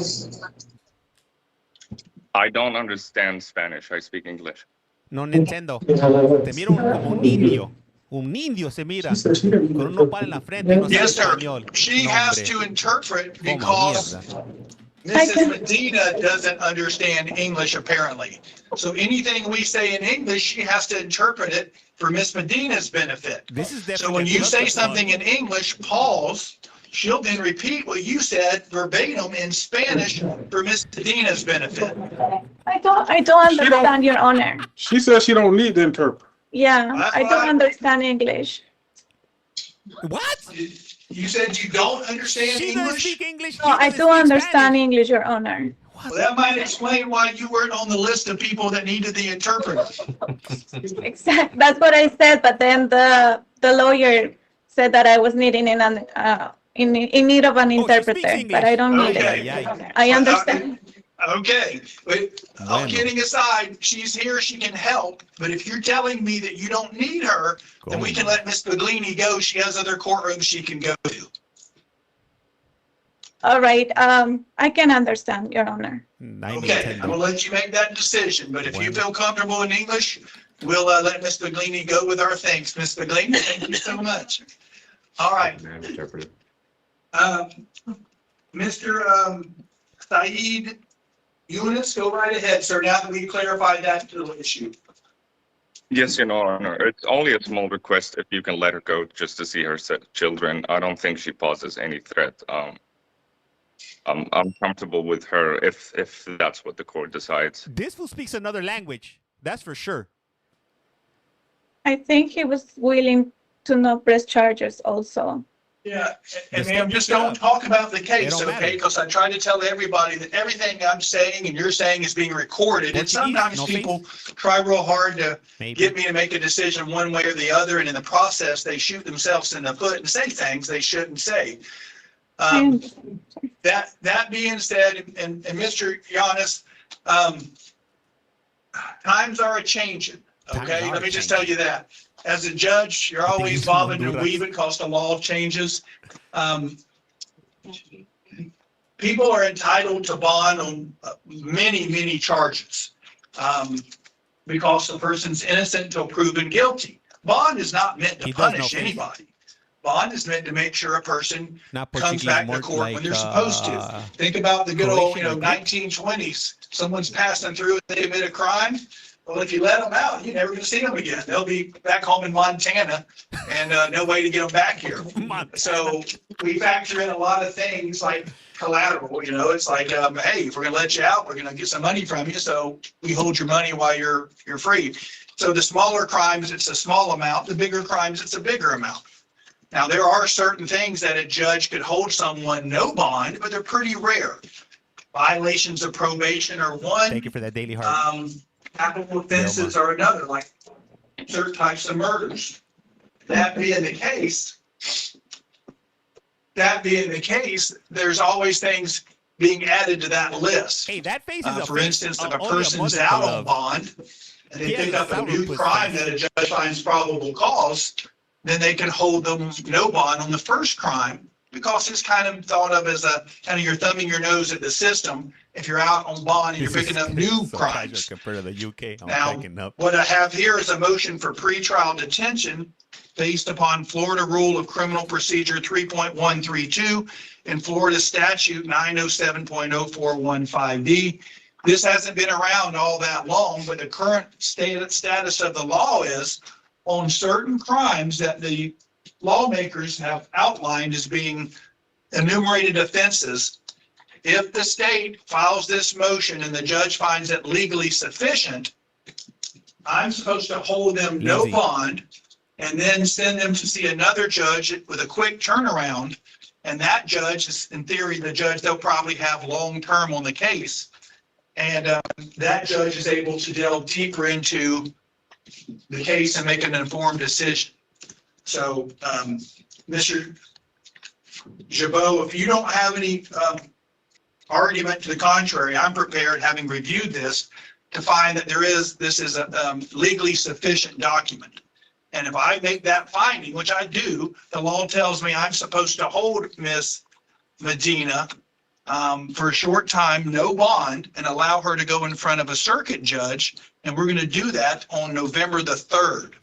Speaker 11: I don't understand Spanish. I speak English.
Speaker 1: No entiendo. Te miro como un indio. Un indio se mira con un nopal en la frente y no sabe
Speaker 2: Yes, sir.
Speaker 1: español.
Speaker 2: She
Speaker 1: No,
Speaker 2: has
Speaker 1: hombre.
Speaker 2: to interpret
Speaker 1: Como
Speaker 2: because
Speaker 1: mierda.
Speaker 2: Mrs. Medina doesn't understand English apparently. So anything we say in English, she has to interpret it for Miss Medina's benefit.
Speaker 1: This is
Speaker 2: So when
Speaker 1: definitely
Speaker 2: you
Speaker 1: a
Speaker 2: say
Speaker 1: clusterfuck.
Speaker 2: something in English, pause. She'll then repeat what you said verbatim in Spanish for Miss Medina's benefit.
Speaker 6: I don't understand, Your Honor.
Speaker 3: She says she don't need to interpret.
Speaker 6: Yeah,
Speaker 2: That's
Speaker 6: I
Speaker 2: fine.
Speaker 6: don't understand English.
Speaker 1: What?
Speaker 2: You said you don't understand
Speaker 1: She doesn't
Speaker 2: English?
Speaker 1: speak English.
Speaker 6: No, I do understand English, Your Honor.
Speaker 2: Well, that might explain why you weren't on the list of people that needed the interpreter.
Speaker 6: Exactly. That's what I said, but then the lawyer said that I was needing in need of an interpreter, but I don't need
Speaker 2: Okay.
Speaker 6: it. I understand.
Speaker 2: Okay, but all
Speaker 1: Bueno.
Speaker 2: kidding aside, she's here, she can help, but if you're telling me that you don't need her, then we can let Miss Baglini go. She has other courtrooms she can go to.
Speaker 6: All right. I can understand, Your Honor.
Speaker 2: Okay, I'm gonna let you make that decision, but if you feel comfortable in English, we'll let Miss Baglini go with our thanks. Miss Baglini, thank you so much. All right. Mr. Saeed Yunus, go right ahead, sir, now that we clarified that little issue.
Speaker 11: Yes, Your Honor. It's only a small request if you can let her go just to see her children. I don't think she poses any threat. I'm comfortable with her if that's what the court decides.
Speaker 1: This fool speaks another language. That's for sure.
Speaker 6: I think he was willing to not press charges also.
Speaker 2: Yeah, and
Speaker 1: Just
Speaker 2: ma'am,
Speaker 1: don't
Speaker 2: just
Speaker 1: pick it
Speaker 2: don't
Speaker 1: up.
Speaker 2: talk about the
Speaker 1: It
Speaker 2: case,
Speaker 1: don't
Speaker 2: okay?
Speaker 1: matter.
Speaker 2: Because I try to tell everybody that everything I'm saying and you're saying is being recorded. And
Speaker 1: Portuguese,
Speaker 2: sometimes
Speaker 1: no
Speaker 2: people try real hard to
Speaker 1: Maybe.
Speaker 2: get me to make a decision one way or the other, and in the process, they shoot themselves in the foot and say things they shouldn't say. That being said, and Mr. Giannis, times are a-changing,
Speaker 1: Times
Speaker 2: okay?
Speaker 1: are
Speaker 2: Let me just tell you that. As a judge, you're
Speaker 1: I think
Speaker 2: always
Speaker 1: he's from
Speaker 2: bobbing and
Speaker 1: Honduras.
Speaker 2: weaving because the law changes. People are entitled to bond on many charges because the person's innocent until proven guilty. Bond is not meant to
Speaker 1: He does no
Speaker 2: punish
Speaker 1: face.
Speaker 2: anybody. Bond is meant to make sure a person
Speaker 1: Not
Speaker 2: comes
Speaker 1: Portuguese,
Speaker 2: back to
Speaker 1: more
Speaker 2: court when
Speaker 1: like,
Speaker 2: they're supposed to. Think about the good old,
Speaker 1: Croatian, I think.
Speaker 2: 1920s. Someone's passing through and they commit a crime. Well, if you let them out, you're never gonna see them again. They'll be back home in Montana and no way to get them back here. So we factor in a lot of things like collateral, it's like, hey, if we're gonna let you out, we're gonna get some money from you. So we hold your money while you're free. So the smaller crimes, it's a small amount. The bigger crimes, it's a bigger amount. Now, there are certain things that a judge could hold someone no bond, but they're pretty rare. Violations of probation are one.
Speaker 1: Thank you for that daily heart.
Speaker 2: Capital offenses are another, like certain types of murders. That being the case, there's always things being added to that list.
Speaker 1: Hey, that face is a
Speaker 2: For
Speaker 1: face
Speaker 2: instance, if a
Speaker 1: only a
Speaker 2: person's
Speaker 1: mother
Speaker 2: out
Speaker 1: could
Speaker 2: on
Speaker 1: love.
Speaker 2: bond and they
Speaker 1: Yeah,
Speaker 2: pick up a
Speaker 1: sour
Speaker 2: new
Speaker 1: puss
Speaker 2: crime
Speaker 1: face.
Speaker 2: that a judge finds probable cause, then they can hold them no bond on the first crime because it's kind of thought of as a kind of you're thumbing your nose at the system if you're out on bond and you're
Speaker 1: This
Speaker 2: picking
Speaker 1: is
Speaker 2: up new
Speaker 1: so
Speaker 2: crimes.
Speaker 1: casual compared to the UK. I'm
Speaker 2: Now,
Speaker 1: cracking up.
Speaker 2: what I have here is a motion for pretrial detention based upon Florida Rule of Criminal Procedure 3.132 and Florida Statute 907.0415D. This hasn't been around all that long, but the current status of the law is on certain crimes that the lawmakers have outlined as being enumerated offenses. if the state files this motion and the judge finds it legally sufficient, I'm supposed to hold them no
Speaker 1: Easy.
Speaker 2: bond and then send them to see another judge with a quick turnaround. And that judge is, in theory, the judge, they'll probably have long term on the case. And that judge is able to delve deeper into the case and make an informed decision. So, Mr. Jabot, if you don't have any argument to the contrary, I'm prepared, having reviewed this, to find that this is a legally sufficient document. And if I make that finding, which I do, the law tells me I'm supposed to hold Ms. Medina for a short time, no bond, and allow her to go in front of a circuit judge. And we're going to do that on November the 3rd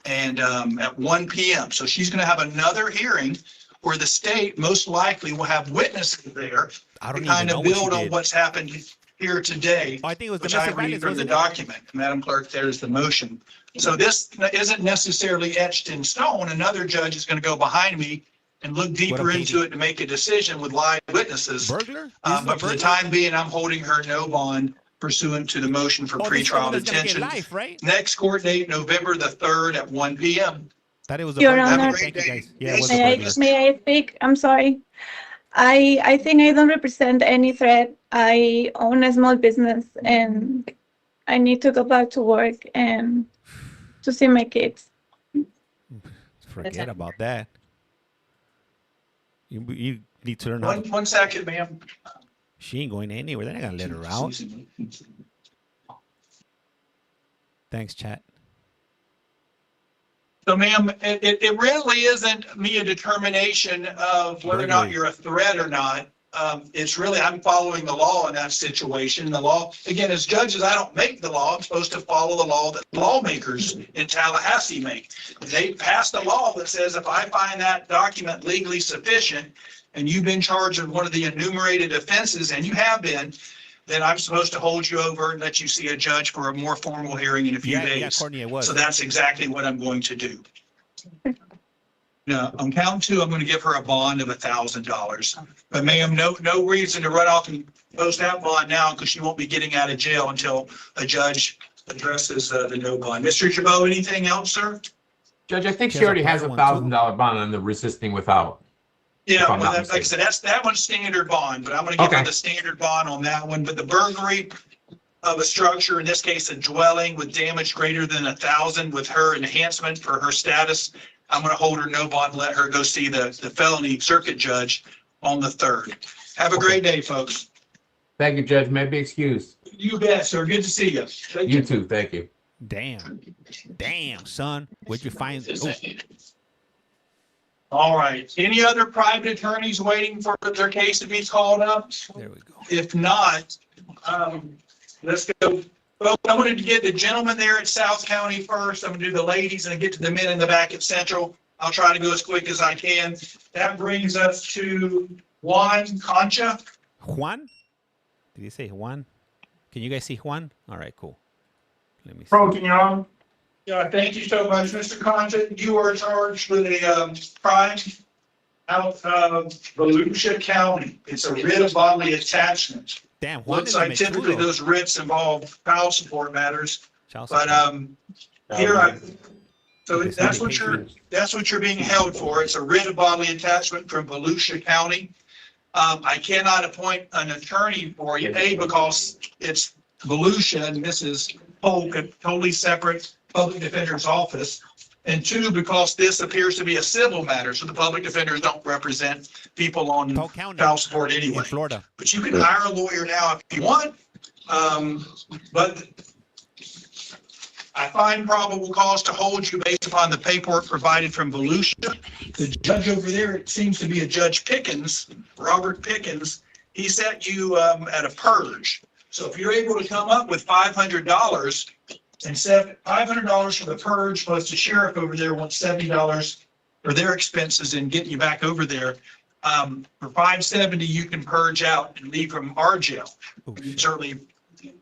Speaker 2: and at 1 p.m. So she's going to have another hearing where the state most likely will have witnesses there to kind of build on what's happened here today,
Speaker 1: Oh, I think it was
Speaker 2: which I read from the document. Madam Clerk, there's the motion. So this isn't necessarily etched in stone. Another judge is going to go behind me and look deeper into it to make a decision with live witnesses.
Speaker 1: Burglar?
Speaker 2: But for the time being, I'm holding her no bond pursuant to the motion for pretrial detention.
Speaker 1: Life, right?
Speaker 2: Next court date, November the 3rd at 1 p.m.
Speaker 1: That it was a
Speaker 6: Your
Speaker 1: burglar.
Speaker 6: Honor.
Speaker 1: Thank you, guys. Yeah, it was a
Speaker 6: May
Speaker 1: burglar.
Speaker 6: may I speak? I'm sorry. I think I don't represent any threat. I own a small business and I need to go back to work and to see my kids.
Speaker 1: Forget about that. You need to learn how to.
Speaker 2: One second, ma'am.
Speaker 1: She ain't going anywhere. They're not gonna let her out. Thanks, chat.
Speaker 2: So, ma'am, it really isn't me a determination of whether or not you're a threat or not. It's really, I'm following the law in that situation. The law, again, as judges, I don't make the law. I'm supposed to follow the law that lawmakers in Tallahassee make. They passed a law that says if I find that document legally sufficient and you've been charged with one of the enumerated offenses, and you have been, then I'm supposed to hold you over and let you see a judge for a more formal hearing in a few days.
Speaker 1: Yeah, Courtney, it was.
Speaker 2: So that's exactly what I'm going to do. Now, on count two, I'm going to give her a bond of $1,000. But ma'am, no reason to run off and post that bond now because she won't be getting out of jail until a judge addresses the no bond. Mr. Jabot, anything else, sir?
Speaker 10: Judge, I think
Speaker 1: She
Speaker 10: she
Speaker 1: has a
Speaker 10: already has
Speaker 1: prior
Speaker 10: a
Speaker 1: one, too.
Speaker 10: $1,000 bond on the resisting without.
Speaker 2: Yeah,
Speaker 10: If I'm
Speaker 2: well,
Speaker 10: not
Speaker 2: like I said, that one's standard bond, but I'm going to give her
Speaker 10: Okay.
Speaker 2: the standard bond on that one. But the burglary of a structure, in this case, a dwelling with damage greater than 1,000 with her enhancement for her status, I'm going to hold her no bond and let her go see the felony circuit judge on the 3rd. Have a great day, folks.
Speaker 10: Thank you, Judge. May I be excused.
Speaker 2: You bet, sir. Good to see you. Thank
Speaker 10: You too. Thank you.
Speaker 1: Damn, son. Where'd you find? Oh,
Speaker 2: All right. Any other private attorneys waiting for their case to be called up?
Speaker 1: there we go.
Speaker 2: If not, let's go. Well, I wanted to get the gentleman there at South County first. I'm gonna do the ladies and get to the men in the back at Central. I'll try to go as quick as I can. That brings us to Juan Concha.
Speaker 1: Juan? Did you say Juan? Can you guys see Juan? All right, cool. Let me see.
Speaker 3: Protein, y'all.
Speaker 2: Yeah, thank you so much, Mr. Concha. You are charged with a crime out of Volusia County. It's a writ of bodily attachment.
Speaker 1: Damn, Juan
Speaker 2: Looks
Speaker 1: is a
Speaker 2: like typically
Speaker 1: mechudo.
Speaker 2: those writs involve child support matters,
Speaker 1: Child
Speaker 2: but
Speaker 1: support.
Speaker 2: here so
Speaker 1: Okay,
Speaker 2: that's
Speaker 1: so
Speaker 2: what
Speaker 1: they
Speaker 2: you're being held for. It's a writ of bodily attachment from Volusia County. I cannot appoint an attorney for you, A, because it's Volusia and Mrs. Polk, a totally separate public defender's office. And two, because this appears to be a civil matter, so the public defenders don't represent people on
Speaker 1: Polk County
Speaker 2: child support
Speaker 1: in
Speaker 2: anyway.
Speaker 1: Florida.
Speaker 2: But you can hire a lawyer now if you want. But I find probable cause to hold you based upon the paperwork provided from Volusia. The judge over there, it seems to be a Judge Pickens, Robert Pickens. He set you at a purge. So if you're able to come up with $500 and set $500 for the purge, plus the sheriff over there wants $70 for their expenses in getting you back over there. For $570, you can purge out and leave from our jail.
Speaker 1: Oh,
Speaker 2: You
Speaker 1: shit.
Speaker 2: certainly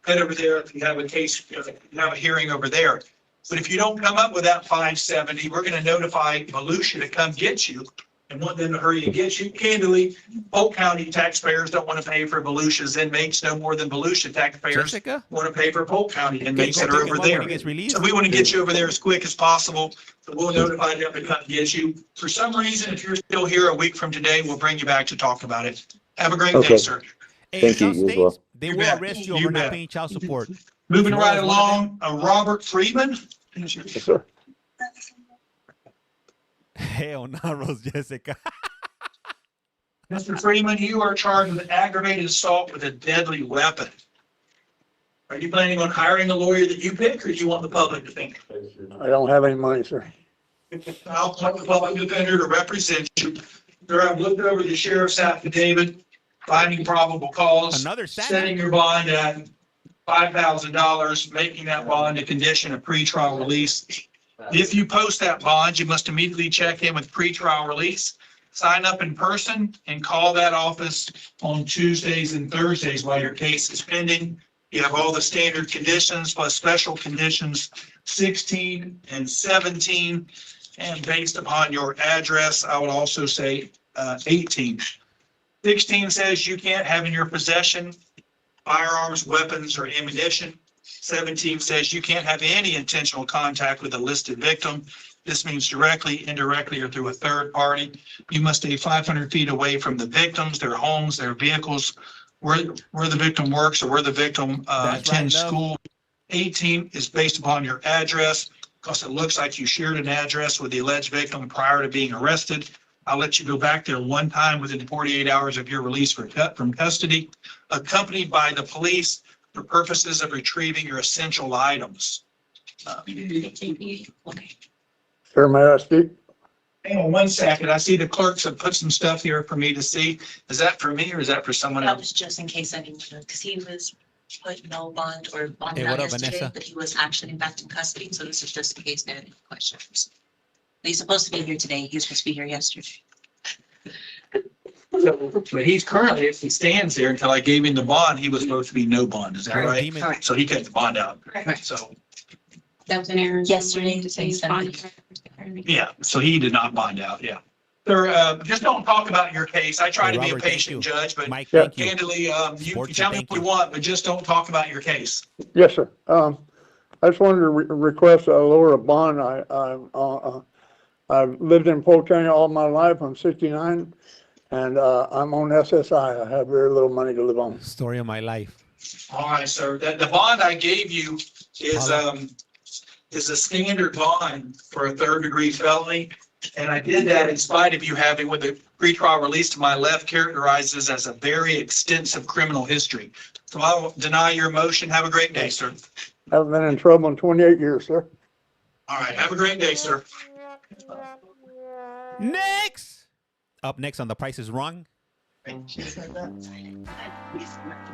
Speaker 2: head over there if you have a case, you have a hearing over there. But if you don't come up with that $570, we're going to notify Volusia to come get you and want them to hurry and get you. Candidly, Polk County taxpayers don't want to pay for Volusia's inmates no more than Volusia taxpayers
Speaker 1: Jessica?
Speaker 2: want to pay for Polk County inmates
Speaker 1: Go
Speaker 2: that are
Speaker 1: pick him
Speaker 2: over
Speaker 1: up when
Speaker 2: there.
Speaker 1: he gets released.
Speaker 2: So we want to get you over there as quick as possible. So we'll notify them to come get you. For some reason, if you're still here a week from today, we'll bring you back to talk about it. Have a great day,
Speaker 12: Okay.
Speaker 2: sir.
Speaker 1: Hey,
Speaker 12: Thank
Speaker 1: some
Speaker 12: you, you as
Speaker 1: states,
Speaker 12: well.
Speaker 1: they
Speaker 2: You
Speaker 1: will
Speaker 2: bet.
Speaker 1: arrest you
Speaker 2: You
Speaker 1: over not
Speaker 2: bet.
Speaker 1: paying child support.
Speaker 2: Moving right
Speaker 1: Florida's one of
Speaker 2: along, Robert Friedman.
Speaker 12: Yes, sir.
Speaker 1: Hell no, Rose Jessica.
Speaker 2: Mr. Freeman, you are charged with aggravated assault with a deadly weapon. Are you planning on hiring a lawyer that you pick, or do you want the public defender?
Speaker 12: I don't have any money, sir.
Speaker 2: I'll call the public defender to represent you. Sir, I've looked over the sheriff's affidavit, finding probable cause,
Speaker 1: Another Santa?
Speaker 2: setting your bond at $5,000, making that bond a condition of pretrial release. If you post that bond, you must immediately check in with pretrial release, sign up in person, and call that office on Tuesdays and Thursdays while your case is pending. You have all the standard conditions plus special conditions 16 and 17. And based upon your address, I would also say 18. 16 says you can't have in your possession firearms, weapons, or ammunition. 17 says you can't have any intentional contact with a listed victim. This means directly, indirectly, or through a third party. You must stay 500 feet away from the victims, their homes, their vehicles, where the victim works or where the victim
Speaker 1: That's
Speaker 2: attends
Speaker 1: right, love.
Speaker 2: school. 18 is based upon your address, because it looks like you shared an address with the alleged victim prior to being arrested. I'll let you go back there one time within 48 hours of your release from custody, accompanied by the police for purposes of retrieving your essential items.
Speaker 12: Sir, may I speak?
Speaker 2: Hang on one second. I see the clerks have put some stuff here for me to see. Is that for me or is that for someone
Speaker 13: That
Speaker 2: else?
Speaker 13: was just in case anyone, because he was put no bond or bond
Speaker 1: Hey,
Speaker 13: out
Speaker 1: what up,
Speaker 13: yesterday,
Speaker 1: Vanessa?
Speaker 13: but he was actually back in custody, so this is just in case there are any questions. He's supposed to be here today. He was supposed to be here yesterday.
Speaker 2: But he's currently, if he stands there until I gave him the bond, he was supposed to be no bond. Is that
Speaker 1: You're a
Speaker 2: right?
Speaker 1: demon.
Speaker 13: Correct.
Speaker 2: So he got the bond out. So,
Speaker 13: That was an error. Yesterday.
Speaker 2: yeah, so he did not bond out, yeah. Sir, just don't talk about your case. I try
Speaker 1: Hey,
Speaker 2: to be a
Speaker 1: Robert, thank
Speaker 2: patient
Speaker 1: you.
Speaker 2: judge, but
Speaker 1: Mike,
Speaker 12: Yeah.
Speaker 1: thank you.
Speaker 2: candidly, you
Speaker 1: Sports,
Speaker 2: tell me
Speaker 1: thank
Speaker 2: what you
Speaker 1: you.
Speaker 2: want, but just don't talk about your case.
Speaker 12: Yes, sir. I just wanted to request a lower bond. I've lived in Polk County all my life. I'm 69 and, I'm on SSI. I have very little money to live on.
Speaker 1: Story of my life.
Speaker 2: All right, sir. The bond I gave you is a standard bond for a third-degree felony. And I did that in spite of you having what the pretrial release to my left characterizes as a very extensive criminal history. So I will deny your motion. Have a great day, sir.
Speaker 12: Haven't been in trouble in 28 years, sir.
Speaker 2: All right, have a great day, sir.
Speaker 1: Next! Up next on The Price is Wrong.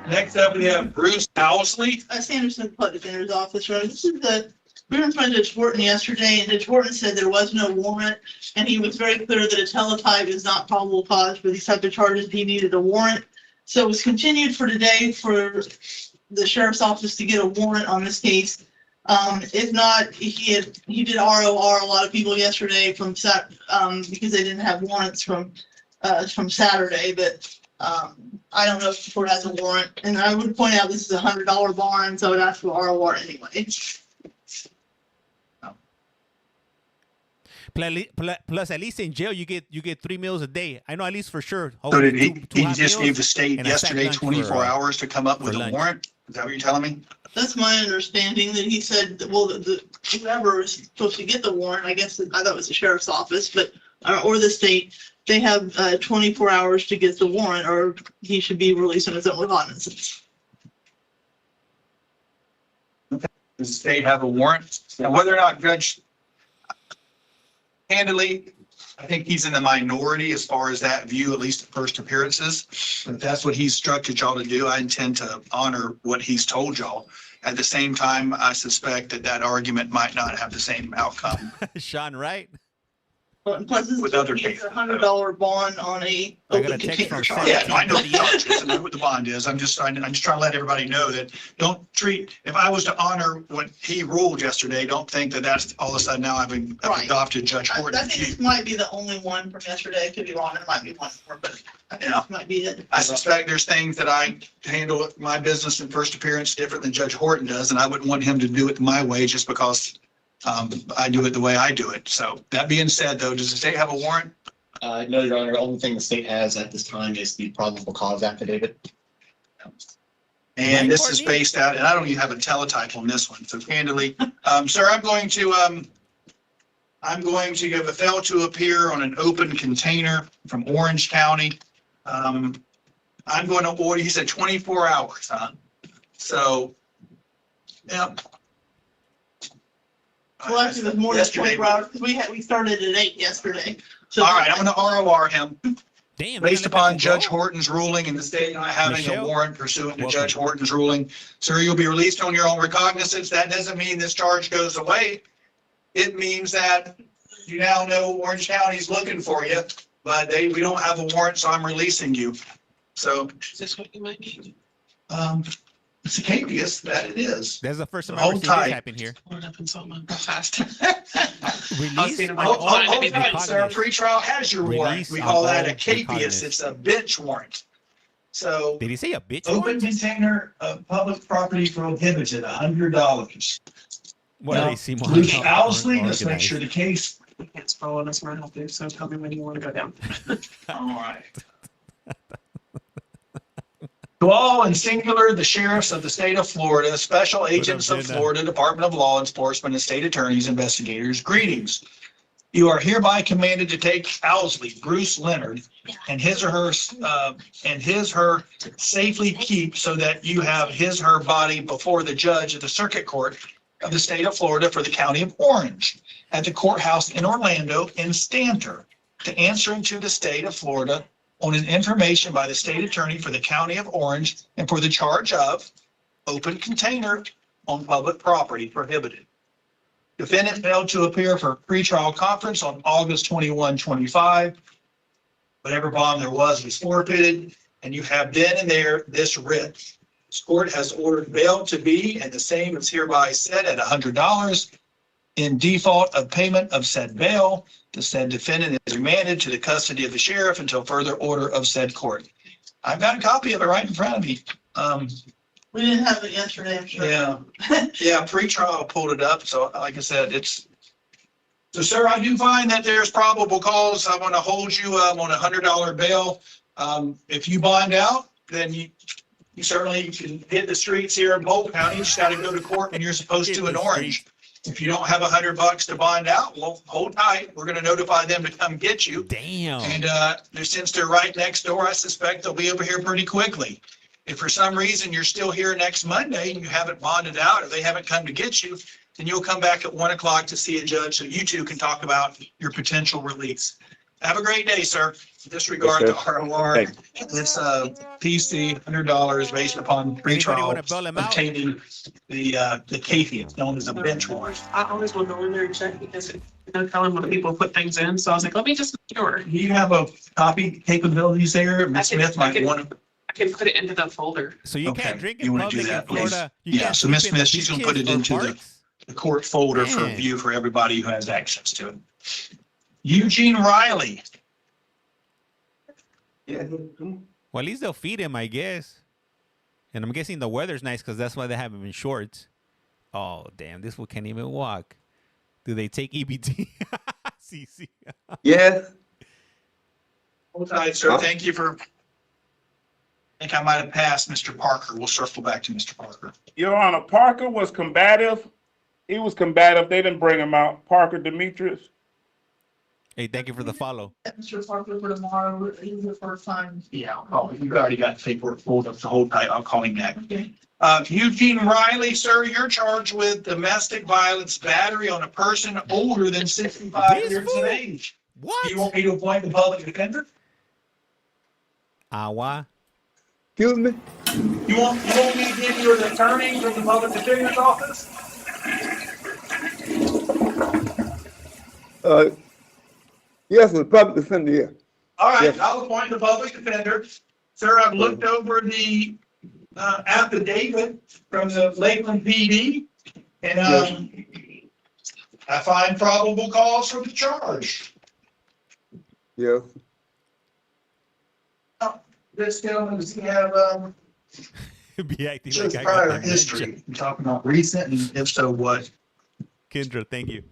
Speaker 2: Next up, we have Bruce Owsley.
Speaker 9: Sanderson Public Defender's Office, right? This is we were in front of Judge Wharton yesterday, and Judge Wharton said there was no warrant, and he was very clear that a teletype is not probable cause for these type of charges. He needed a warrant. So it was continued for today for the sheriff's office to get a warrant on this case. If not, he did ROR a lot of people yesterday because they didn't have warrants from Saturday, but I don't know if the court has a warrant. And I would point out this is a $100 bond, so I would ask for ROR anyway.
Speaker 1: Plus, at least in jail, you get 3 meals a day. I know at least for sure.
Speaker 2: So did
Speaker 1: Two
Speaker 2: he
Speaker 1: hot
Speaker 2: just
Speaker 1: meals
Speaker 2: gave the state
Speaker 1: and a sack
Speaker 2: yesterday
Speaker 1: lunch
Speaker 2: 24 hours to come up with a
Speaker 1: lunch.
Speaker 2: warrant? Is that what you're telling me?
Speaker 9: That's my understanding, that he said, well, whoever is supposed to get the warrant, I guess, I thought it was the sheriff's office, but, or the state, they have 24 hours to get the warrant, or he should be released on his own recognizance.
Speaker 2: Does the state have a warrant? And whether or not Judge, candidly, I think he's in the minority as far as that view, at least at first appearances. But if that's what he's instructed y'all to do, I intend to honor what he's told y'all. At the same time, I suspect that argument might not have the same outcome.
Speaker 1: Sean, right?
Speaker 9: But plus this
Speaker 2: With
Speaker 9: is
Speaker 2: other
Speaker 9: a
Speaker 2: cases.
Speaker 9: $100 bond on a
Speaker 1: I got a
Speaker 9: open
Speaker 1: text
Speaker 9: container
Speaker 1: from
Speaker 9: charge.
Speaker 2: Yeah, no, I know the charges and I know what the bond is. I'm just trying to let everybody know that don't treat, if I was to honor what he ruled yesterday, don't think that that's all of a sudden now I've
Speaker 9: Right.
Speaker 2: adopted Judge
Speaker 9: I
Speaker 2: Horton.
Speaker 9: think this might be the only one from yesterday. Could be wrong. There might be one more, but I think
Speaker 2: Yeah.
Speaker 9: this might be it.
Speaker 2: I suspect there's things that I handle my business in first appearance different than Judge Horton does, and I wouldn't want him to do it my way just because I do it the way I do it. So that being said, though, does the state have a warrant?
Speaker 14: No, Your Honor, the only thing the state has at this time is the probable cause affidavit.
Speaker 2: And this is based out, and I don't even have a teletype on this one, so candidly, sir, I'm going to give a fail to appear on an open container from Orange County. I'm going to order, he said 24 hours, huh? So, yeah.
Speaker 9: Well, actually, it was more than
Speaker 2: Yesterday.
Speaker 9: 24 hours because we started at 8 yesterday. So
Speaker 2: All right, I'm going to ROR him.
Speaker 1: Damn.
Speaker 2: Based
Speaker 1: they're gonna let
Speaker 2: upon
Speaker 1: people
Speaker 2: Judge
Speaker 1: go?
Speaker 2: Horton's ruling and the state not having a
Speaker 1: Michelle?
Speaker 2: warrant pursuant to
Speaker 1: Welcome.
Speaker 2: Judge Horton's ruling, sir, you'll be released on your own recognizance. That doesn't mean this charge goes away. It means that you now know Orange County's looking for you, but we don't have a warrant, so I'm releasing you. So,
Speaker 14: Is this what you might need?
Speaker 2: it's a capious, that it is.
Speaker 1: That's the first time I
Speaker 2: Hold
Speaker 1: ever seen this
Speaker 2: tight.
Speaker 1: happen here.
Speaker 14: What happened so fast?
Speaker 1: Release.
Speaker 2: Hold tight, sir. Pretrial has your warrant.
Speaker 1: Release
Speaker 2: We call
Speaker 1: on
Speaker 2: that a
Speaker 1: all
Speaker 2: capious.
Speaker 1: recognizance.
Speaker 2: It's a bench warrant. So.
Speaker 1: Did he say a bitch?
Speaker 2: Open
Speaker 1: warrant?
Speaker 2: container of public property prohibited, $100.
Speaker 1: What
Speaker 2: Now,
Speaker 1: do they see more?
Speaker 2: Luke Owsley, let's make sure the case.
Speaker 14: We can't scroll on this right out there, so tell me when you want to go down.
Speaker 2: All right. To all and singular, the sheriffs of the state of Florida, special agents of
Speaker 1: Jenna?
Speaker 2: Florida Department of Law Enforcement, and state attorneys, investigators, greetings. You are hereby commanded to take Owsley, Bruce Leonard, and his or her safely keep so that you have her body before the judge of the circuit court of the state of Florida for the county of Orange at the courthouse in Orlando in Stanter to answer into the state of Florida on an information by the state attorney for the county of Orange and for the charge of open container on public property prohibited. Defendant failed to appear for pretrial conference on August 21, 25. Whatever bond there was forfeited, and you have then and there this writ. This court has ordered bail to be, and the same is hereby set at $100. In default of payment of said bail, the said defendant is remanded to the custody of the sheriff until further order of said court. I've got a copy of it right in front of me.
Speaker 9: We didn't have it yesterday, I'm sure.
Speaker 2: Yeah, yeah, pretrial pulled it up, so like I said, so sir, I do find that there's probable cause. I want to hold you on $100 bail. If you bond out, then you certainly can hit the streets here in Polk County. You just got to go to court when you're supposed to in Orange. If you don't have $100 to bond out, well, hold tight. We're going to notify them to come get you.
Speaker 1: Damn.
Speaker 2: And since they're right next door, I suspect they'll be over here pretty quickly. If for some reason you're still here next Monday and you haven't bonded out or they haven't come to get you, then you'll come back at 1 o'clock to see a judge so you two can talk about your potential release. Have a great day, sir. Disregard
Speaker 3: Yes,
Speaker 2: to
Speaker 3: sir.
Speaker 2: ROR.
Speaker 3: Thank
Speaker 2: It's PC $100 based upon
Speaker 1: Anybody wanna
Speaker 2: pretrial
Speaker 1: bail him out?
Speaker 2: obtaining the caveat known as a bench warrant.
Speaker 14: I always will go in there and check because tell them when people put things in. So I was like, let me just make sure.
Speaker 2: Do you have a copy capabilities there? Ms. Smith might want to.
Speaker 14: I can put it into the folder.
Speaker 1: So you
Speaker 2: Okay,
Speaker 1: can't drink
Speaker 2: you
Speaker 1: in
Speaker 2: wanna do
Speaker 1: public in
Speaker 2: that, please?
Speaker 1: Florida. You
Speaker 2: Yeah,
Speaker 1: can't
Speaker 2: so Ms.
Speaker 1: sleep in
Speaker 2: Smith, she's gonna
Speaker 1: beaches
Speaker 2: put it
Speaker 1: or
Speaker 2: into
Speaker 1: parks?
Speaker 2: the court folder for
Speaker 1: Man.
Speaker 2: view for everybody who has access to it. Eugene Riley.
Speaker 1: Well, at least they'll feed him, I guess. And I'm guessing the weather's nice because that's why they have him in shorts. Oh, damn. This one can't even walk. Do they take EBT? CC.
Speaker 2: Yeah. Hold tight, sir. Thank you for. I think I might have passed Mr. Parker. We'll circle back to Mr. Parker.
Speaker 3: Your Honor, Parker was combative. He was combative. They didn't bring him out. Parker Demetrius.
Speaker 1: Hey, thank you for the follow.
Speaker 9: Mr. Parker for tomorrow, this is the first time.
Speaker 2: Yeah, I'll call him. You've already got the paperwork pulled up, so hold tight. I'll call him back. Eugene Riley, sir, you're charged with domestic violence battery on a person older than 65
Speaker 1: This
Speaker 2: years
Speaker 1: fool?
Speaker 2: of age.
Speaker 1: What?
Speaker 2: Do you want me to appoint the public defender?
Speaker 1: Awa.
Speaker 12: Excuse me?
Speaker 2: You want me to give you an attorney from the public defender's office?
Speaker 12: Yes, the public defender, yeah.
Speaker 2: All right,
Speaker 12: Yes.
Speaker 2: I'll appoint the public defender. Sir, I've looked over the affidavit from the Lakeland PD, and I find probable cause for the charge.
Speaker 12: Yeah.
Speaker 2: This gentleman, does he have
Speaker 1: Be acting
Speaker 2: shows
Speaker 1: like I got
Speaker 2: prior
Speaker 1: dementia.
Speaker 2: history? I'm talking about recent, and if so, what?
Speaker 1: Kendra, thank you.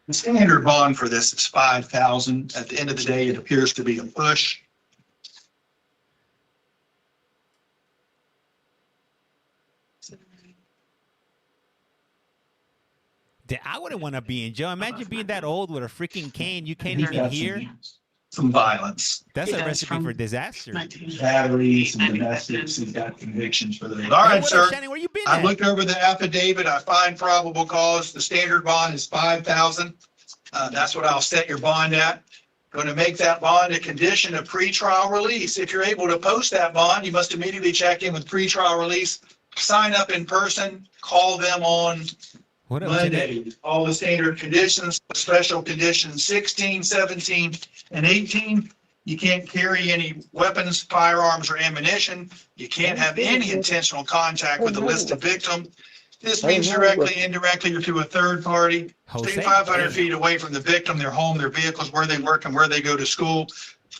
Speaker 2: The standard bond for this is 5,000. At the end of the day, it appears to be a push.
Speaker 1: I wouldn't want to be in jail. Imagine being that old with a freaking cane you can't even hear.
Speaker 2: Some violence.
Speaker 1: That's a
Speaker 14: Yeah, it's
Speaker 1: recipe
Speaker 14: from
Speaker 1: for disaster.
Speaker 2: Batteries and domestics, he's got convictions for those. All
Speaker 1: Hey,
Speaker 2: right,
Speaker 1: what
Speaker 2: sir.
Speaker 1: up, Shannon? Where you been
Speaker 2: I
Speaker 1: at?
Speaker 2: looked over the affidavit. I find probable cause. The standard bond is 5,000. That's what I'll set your bond at. Going to make that bond a condition of pretrial release. If you're able to post that bond, you must immediately check in with pretrial release, sign up in person, call them on
Speaker 1: What up, today?
Speaker 2: Monday. All the standard conditions, special conditions 16, 17, and 18. You can't carry any weapons, firearms, or ammunition. You can't have any intentional contact with the listed victim. This means directly, indirectly, or through a third party. Stay 500 feet away from the victim, their home, their vehicles, where they work, and where they go to school.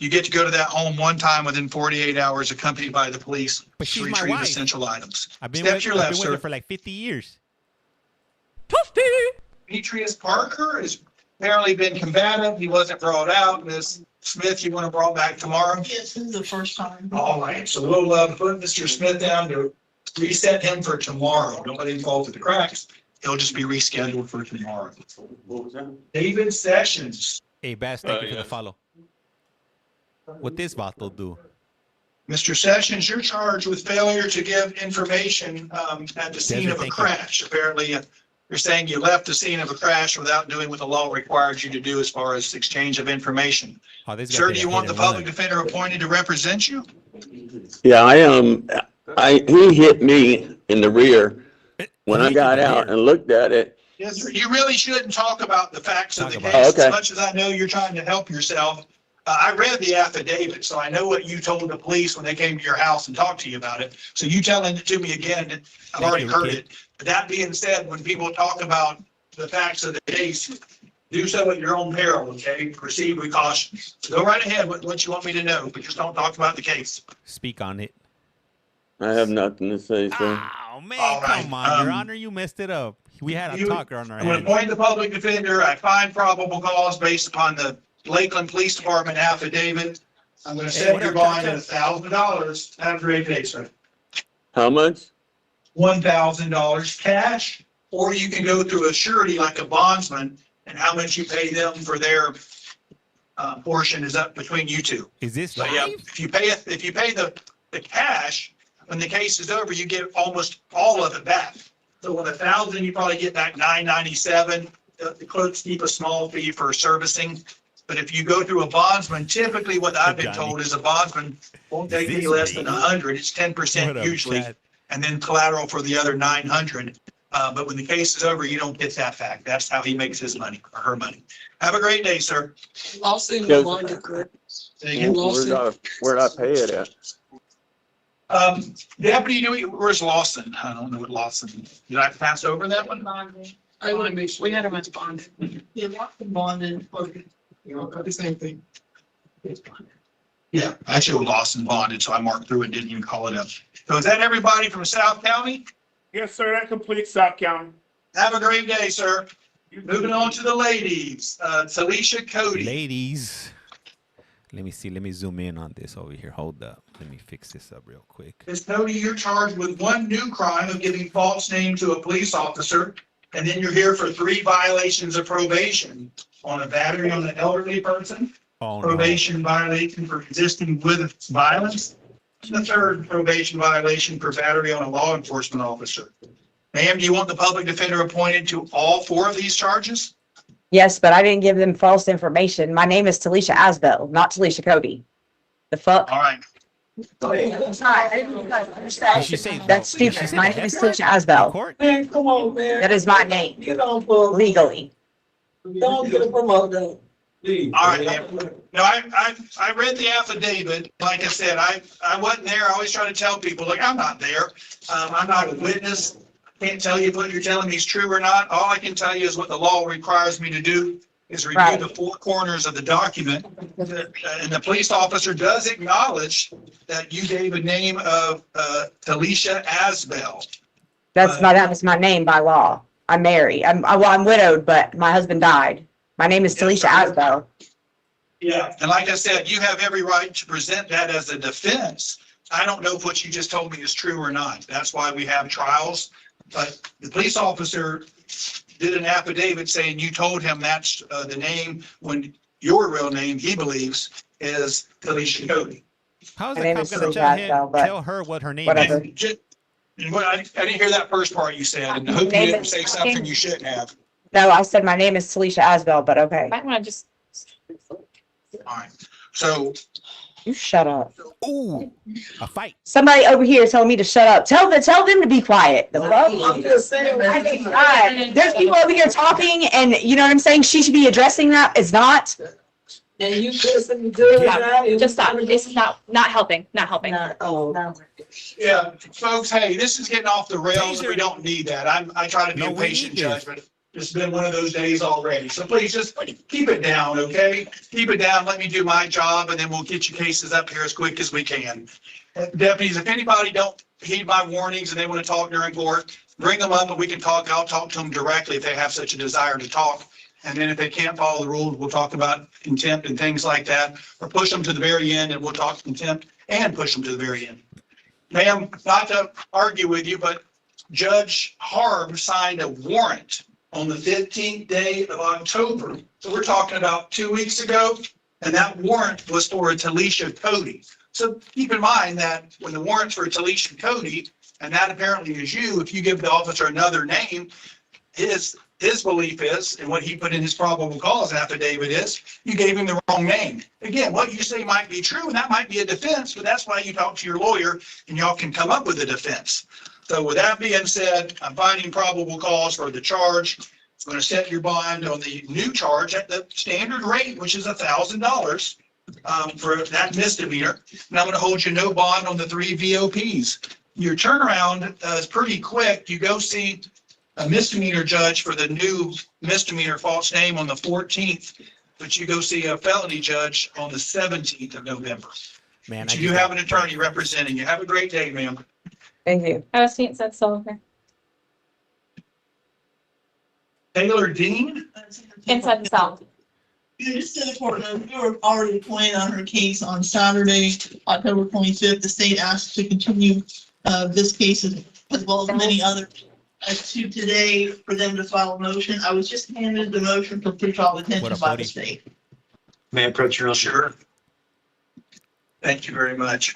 Speaker 2: You get to go to that home one time within 48 hours, accompanied by the police
Speaker 1: But
Speaker 2: to
Speaker 1: she's my
Speaker 2: retrieve
Speaker 1: wife.
Speaker 2: essential items.
Speaker 1: I've been
Speaker 2: Step
Speaker 1: with,
Speaker 2: to your
Speaker 1: I've
Speaker 2: left,
Speaker 1: been with her
Speaker 2: sir.
Speaker 1: for like 50 years.
Speaker 2: Demetrius Parker has apparently been combative. He wasn't brought out. Ms. Smith, you want to brought back tomorrow?
Speaker 9: Yes, this is the first time.
Speaker 2: All right, so we'll put Mr. Smith down to reset him for tomorrow. Don't let him fall through the cracks. He'll just be rescheduled for tomorrow. David Sessions.
Speaker 1: Hey, Bass, thank you for the follow. What this bottle do?
Speaker 2: Mr. Sessions, you're charged with failure to give information at the scene
Speaker 1: Desert,
Speaker 2: of a
Speaker 1: thank you.
Speaker 2: crash. Apparently, you're saying you left the scene of a crash without doing what the law requires you to do as far as exchange of information.
Speaker 1: Oh, this guy
Speaker 2: Sir,
Speaker 1: did
Speaker 2: do
Speaker 1: a
Speaker 2: you
Speaker 1: hit
Speaker 2: want the
Speaker 1: and
Speaker 2: public
Speaker 1: run.
Speaker 2: defender appointed to represent you?
Speaker 15: Yeah, he hit me in the rear when I got out and looked at it.
Speaker 2: Yes, sir. You really shouldn't talk about the facts of the
Speaker 1: Talk about
Speaker 2: case.
Speaker 15: it. Oh, okay.
Speaker 2: As much as I know you're trying to help yourself, I read the affidavit, so I know what you told the police when they came to your house and talked to you about it. So you telling it to me again, I've already heard it. But that being said, when people talk about the facts of the case, do so at your own peril, okay? Proceed with caution. So go right ahead with what you want me to know, but just don't talk about the case.
Speaker 1: Speak on it.
Speaker 15: I have nothing to say, sir.
Speaker 1: Oh, man,
Speaker 2: All right,
Speaker 1: come on, Your Honor. You messed it up. We had a
Speaker 2: You-
Speaker 1: talker on our
Speaker 2: I'm going to
Speaker 1: hands.
Speaker 2: appoint the public defender. I find probable cause based upon the Lakeland Police Department affidavit. I'm going to
Speaker 1: Hey,
Speaker 2: set
Speaker 1: what
Speaker 2: your
Speaker 1: up,
Speaker 2: bond
Speaker 1: Chacha?
Speaker 2: at $1,000. Have a great day, sir.
Speaker 15: How much?
Speaker 2: $1,000 cash, or you can go through a surety like a bondsman, and how much you pay them for their portion is up between you two.
Speaker 1: Is this
Speaker 2: So yeah,
Speaker 1: live?
Speaker 2: if you pay the cash, when the case is over, you get almost all of it back. So with 1,000, you probably get back $997. The clerks keep a small fee for servicing. But if you go through a bondsman, typically what I've been told is a bondsman won't take any less than 100. It's 10%
Speaker 1: What up,
Speaker 2: usually,
Speaker 1: Chad?
Speaker 2: and then collateral for the other 900. But when the case is over, you don't get that back. That's how he makes his money or her money. Have a great day, sir.
Speaker 14: Lawson,
Speaker 15: Yes.
Speaker 14: bonded, correct?
Speaker 15: Where'd I pay it at?
Speaker 2: Deputy, where's Lawson? I don't know what Lawson, did I pass over that one?
Speaker 14: I want to make sure, we had him as bonded.
Speaker 9: Yeah, Lawson bonded.
Speaker 14: Okay. You know, got the same thing.
Speaker 2: Yeah, I showed Lawson bonded, so I marked through it, didn't even call it up. So is that everybody from South County?
Speaker 3: Yes, sir, that completes South County.
Speaker 2: Have a great day, sir. Moving on to the ladies, Talisha Cody.
Speaker 1: Ladies. Let me see. Let me zoom in on this over here. Hold up. Let me fix this up real quick.
Speaker 2: Ms. Cody, you're charged with one new crime of giving false name to a police officer, and then you're here for 3 violations of probation on a battery on an elderly person,
Speaker 1: Oh, no.
Speaker 2: probation violation for resisting with violence, and the 3rd probation violation for battery on a law enforcement officer. Ma'am, do you want the public defender appointed to all 4 of these charges?
Speaker 16: Yes, but I didn't give them false information. My name is Talisha Asbell, not Talisha Cody. The fuck?
Speaker 2: All right.
Speaker 1: Did she say
Speaker 16: That's
Speaker 1: did she
Speaker 16: stupid.
Speaker 1: say
Speaker 16: My
Speaker 1: the
Speaker 16: name is
Speaker 1: F word
Speaker 16: Talisha
Speaker 1: in
Speaker 16: Asbell.
Speaker 1: court?
Speaker 14: Man, come on, man.
Speaker 16: That is my name,
Speaker 14: Get on, Paul.
Speaker 16: legally.
Speaker 14: Don't get a promoter.
Speaker 2: All right, ma'am. No, I read the affidavit. Like I said, I wasn't there. I always try to tell people, like, I'm not there. I'm not a witness. I can't tell you if what you're telling me is true or not. All I can tell you is what the law requires me to do is review
Speaker 16: Right.
Speaker 2: the four corners of the document. And the police officer does acknowledge that you gave a name of Talisha Asbell.
Speaker 16: That was my name by law. I'm married. I'm widowed, but my husband died. My name is Talisha Asbell.
Speaker 2: Yeah, and like I said, you have every right to present that as a defense. I don't know if what you just told me is true or not. That's why we have trials. But the police officer did an affidavit saying you told him that's the name when your real name, he believes, is Talisha Cody.
Speaker 1: How's
Speaker 16: My
Speaker 1: the
Speaker 16: name
Speaker 1: cop
Speaker 16: is
Speaker 1: gonna
Speaker 16: Talisha
Speaker 1: tell
Speaker 16: Asbell, but
Speaker 1: tell her what her name
Speaker 16: whatever.
Speaker 1: is?
Speaker 2: And what I didn't hear that first part you said, and I hope you
Speaker 16: Name
Speaker 2: didn't
Speaker 16: is-
Speaker 2: say something you shouldn't have.
Speaker 16: No, I said my name is Talisha Asbell, but okay.
Speaker 6: Might want to just.
Speaker 2: All right, so
Speaker 16: You shut up.
Speaker 1: Ooh, a fight.
Speaker 16: Somebody over here telling me to shut up. Tell them to be quiet. The fuck?
Speaker 14: I'm just saying, man.
Speaker 16: God, there's people over here talking, and you know what I'm saying? She should be addressing that. It's not.
Speaker 14: And you listen to that.
Speaker 6: Just stop. This is not helping. Not helping.
Speaker 2: yeah, folks, hey, this is getting off the rails. We don't need that. I try to be
Speaker 1: No,
Speaker 2: a
Speaker 1: we
Speaker 2: patient
Speaker 1: need this.
Speaker 2: judge, but it's been one of those days already. So please just keep it down, okay? Keep it down. Let me do my job, and then we'll get you cases up here as quick as we can. Deputies, if anybody don't heed my warnings and they want to talk during court, bring them up and we can talk. I'll talk to them directly if they have such a desire to talk. And then if they can't follow the rules, we'll talk about contempt and things like that, or push them to the very end and we'll talk contempt and push them to the very end. Ma'am, not to argue with you, but Judge Harb signed a warrant on the 15th day of October. So we're talking about 2 weeks ago, and that warrant was for Talisha Cody. So keep in mind that when the warrant's for Talisha Cody, and that apparently is you, if you give the officer another name, his belief is, and what he put in his probable cause affidavit is, you gave him the wrong name. Again, what you say might be true, and that might be a defense, but that's why you talk to your lawyer, and y'all can come up with a defense. So with that being said, I'm finding probable cause for the charge. I'm going to set your bond on the new charge at the standard rate, which is $1,000 for that misdemeanor. And I'm going to hold you no bond on the 3 VOPs. Your turnaround is pretty quick. You go see a misdemeanor judge for the new misdemeanor false name on the 14th, but you go see a felony judge on the 17th of November.
Speaker 1: Man,
Speaker 2: But you do have an attorney representing you. Have a great day, ma'am.
Speaker 16: Thank you.
Speaker 6: I was seeing that so okay.
Speaker 2: Taylor Dean?
Speaker 6: Inside the cell.
Speaker 9: Yeah, just to the court, we were already appointed on her case on Saturday, October 25th. The state asked to continue this case as well as many others. As to today, for them to file a motion, I was just handed the motion for pretrial detention by the state.
Speaker 5: May I approach your?
Speaker 2: Sure. Thank you very much.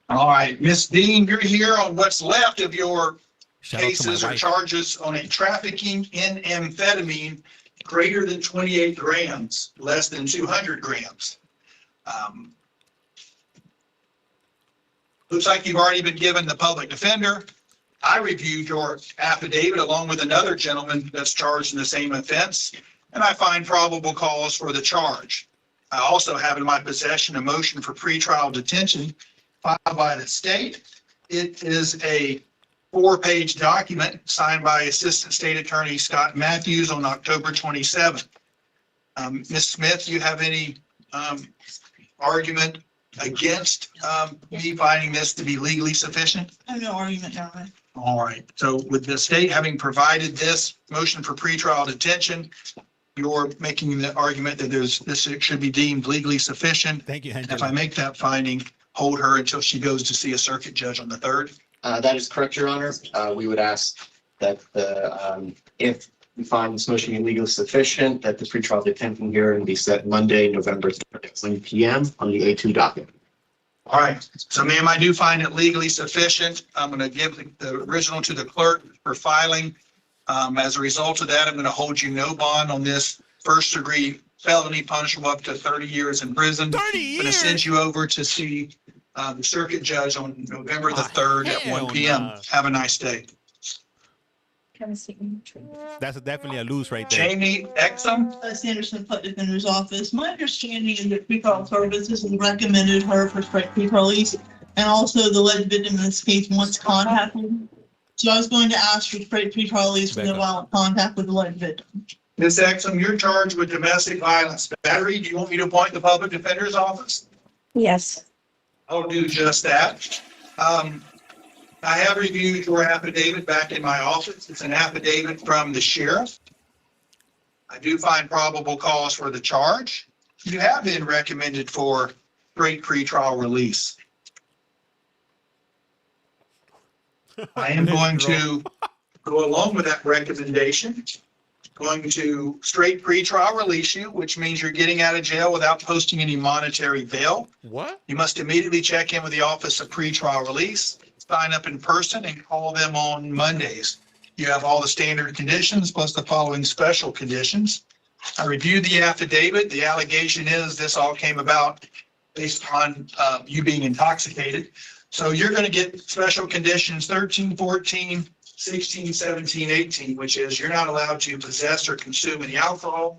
Speaker 2: All right, Miss Dean, you're here on what's left of your
Speaker 1: Shout out to my
Speaker 2: cases or
Speaker 1: wife.
Speaker 2: charges on a trafficking in amphetamine greater than 28 grams, less than 200 grams. Looks like you've already been given the public defender. I reviewed your affidavit along with another gentleman that's charged in the same offense, and I find probable cause for the charge. I also have in my possession a motion for pretrial detention filed by the state. It is a 4-page document signed by Assistant State Attorney Scott Matthews on October 27th. Ms. Smith, you have any argument against me finding this to be legally sufficient?
Speaker 9: I have no argument, gentlemen.
Speaker 2: All right, so with the state having provided this motion for pretrial detention, you're making the argument that this should be deemed legally sufficient.
Speaker 1: Thank you,
Speaker 2: And if I make that finding, hold her until she goes to see a circuit judge on the 3rd.
Speaker 17: That is correct, Your Honor. We would ask that if we find this motion illegally sufficient, that the pretrial detention hearing be set Monday, November 3rd at 1 p.m. on the A2 docket.
Speaker 2: All right, so ma'am, I do find it legally sufficient. I'm going to give the original to the clerk for filing. As a result of that, I'm going to hold you no bond on this first-degree felony punishable up to 30 years in prison.
Speaker 1: 30 years?
Speaker 2: I'm going to send you over to see the circuit judge on November the 3rd at 1 p.m.
Speaker 1: no.
Speaker 2: Have a nice day.
Speaker 1: That's definitely a lose right there.
Speaker 2: Jamie Exum.
Speaker 9: Sanderson Public Defender's Office. My understanding is that pretrial services has recommended her for straight pretrial release, and also the alleged victim in this case wants contact with her. So I was going to ask for straight pretrial release for no violent contact with the alleged victim.
Speaker 2: Ms. Exum, you're charged with domestic violence battery. Do you want me to appoint the public defender's office?
Speaker 6: Yes.
Speaker 2: I'll do just that. I have reviewed your affidavit back in my office. It's an affidavit from the sheriff. I do find probable cause for the charge. You have been recommended for straight pretrial release. I am going to go along with that recommendation. Going to straight pretrial release you, which means you're getting out of jail without posting any monetary bail.
Speaker 1: What?
Speaker 2: You must immediately check in with the Office of Pretrial Release, sign up in person, and call them on Mondays. You have all the standard conditions plus the following special conditions. I reviewed the affidavit. The allegation is this all came about based on you being intoxicated. So you're going to get special conditions 13, 14, 16, 17, 18, which is you're not allowed to possess or consume any alcohol.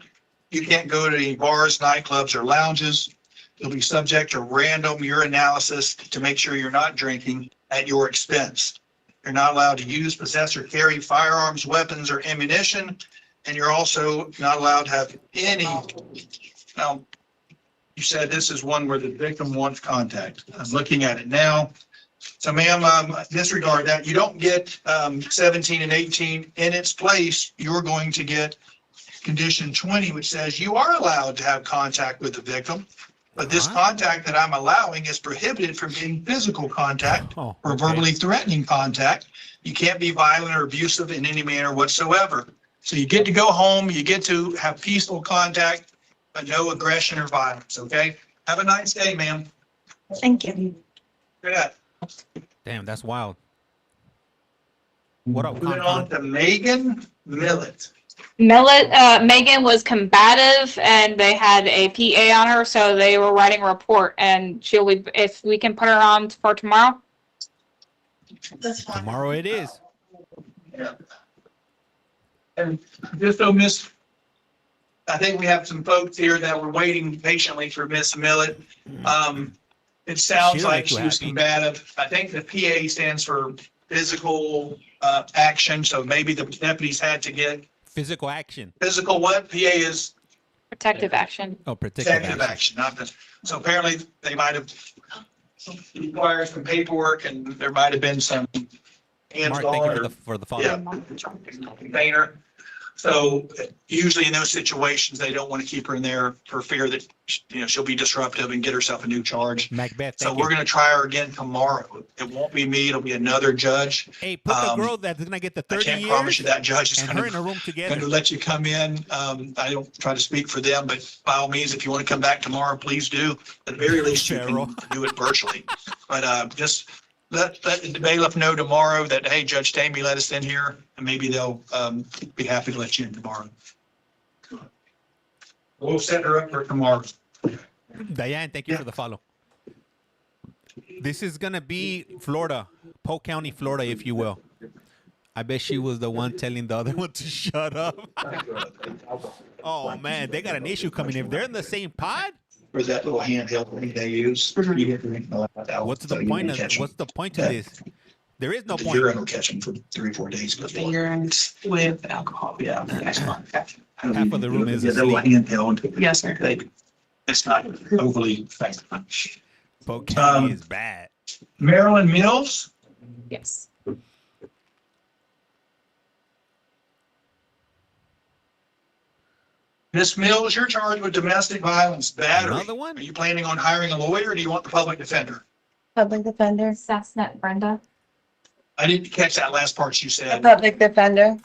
Speaker 2: You can't go to any bars, nightclubs, or lounges. You'll be subject to random urinalysis to make sure you're not drinking at your expense. You're not allowed to use, possess, or carry firearms, weapons, or ammunition. And you're also not allowed to have any, now, you said this is one where the victim wants contact. I'm looking at it now. So ma'am, disregard that. You don't get 17 and 18 in its place. You're going to get condition 20, which says you are allowed to have contact with the victim. But this contact that I'm allowing is prohibited from being physical contact or verbally threatening contact. You can't be violent or abusive in any manner whatsoever. So you get to go home, you get to have peaceful contact, but no aggression or violence, okay? Have a nice day, ma'am.
Speaker 6: Thank you.
Speaker 2: Good.
Speaker 1: Damn, that's wild. What up,
Speaker 2: Moving on to Megan Millett.
Speaker 18: Megan was combative and they had a PA on her, so they were writing a report, and she'll be, if we can put her on for tomorrow.
Speaker 9: That's fine.
Speaker 1: Tomorrow it is.
Speaker 2: Yeah. And just so I think we have some folks here that were waiting patiently for Miss Millett. It sounds like she was combative. I think the PA stands for physical action, so maybe the deputies had to get
Speaker 1: physical action.
Speaker 2: Physical what? PA is
Speaker 18: protective action.
Speaker 1: Oh, protective
Speaker 2: action. Not the, so apparently they might have required some paperwork, and there might have been some hands on
Speaker 1: for the follow.
Speaker 2: Yeah, container. So usually in those situations, they don't want to keep her in there for fear that, you know, she'll be disruptive and get herself a new charge.
Speaker 1: Macbeth,
Speaker 2: so we're going to try her again tomorrow. It won't be me. It'll be another judge.
Speaker 1: Hey, put the girl that's going to get the 30
Speaker 2: I can't
Speaker 1: years
Speaker 2: promise you that judge is
Speaker 1: and
Speaker 2: going
Speaker 1: her in a room together.
Speaker 2: to let you come in. I don't try to speak for them, but by all means, if you want to come back tomorrow, please do. At the very least, you can do it virtually. But just let the bailiff know tomorrow that, hey, Judge Tammy let us in here, and maybe they'll be happy to let you in tomorrow. We'll set her up for tomorrow.
Speaker 1: Diane, thank you for the follow. This is going to be Florida, Polk County, Florida, if you will. I bet she was the one telling the other one to shut up. Oh, man, they got an issue coming. If they're in the same pod,
Speaker 2: Or that little handheld thing they use.
Speaker 1: what's the point to this? There is no
Speaker 2: The
Speaker 1: point.
Speaker 2: urine will catch them for 3 or 4 days before.
Speaker 14: Urine with alcohol, yeah.
Speaker 1: Half of the room is
Speaker 2: Yeah, the little
Speaker 1: asleep.
Speaker 2: handheld.
Speaker 14: Yes, sir.
Speaker 2: It's not overly effective.
Speaker 1: Polk County is bad.
Speaker 2: Marilyn Mills.
Speaker 18: Yes.
Speaker 2: Miss Mills, you're charged with domestic violence battery.
Speaker 1: Another one?
Speaker 2: Are you planning on hiring a lawyer, or do you want the public defender?
Speaker 16: Public defender.
Speaker 6: Sassnet Brenda.
Speaker 2: I didn't catch that last part you said.
Speaker 16: Public defender.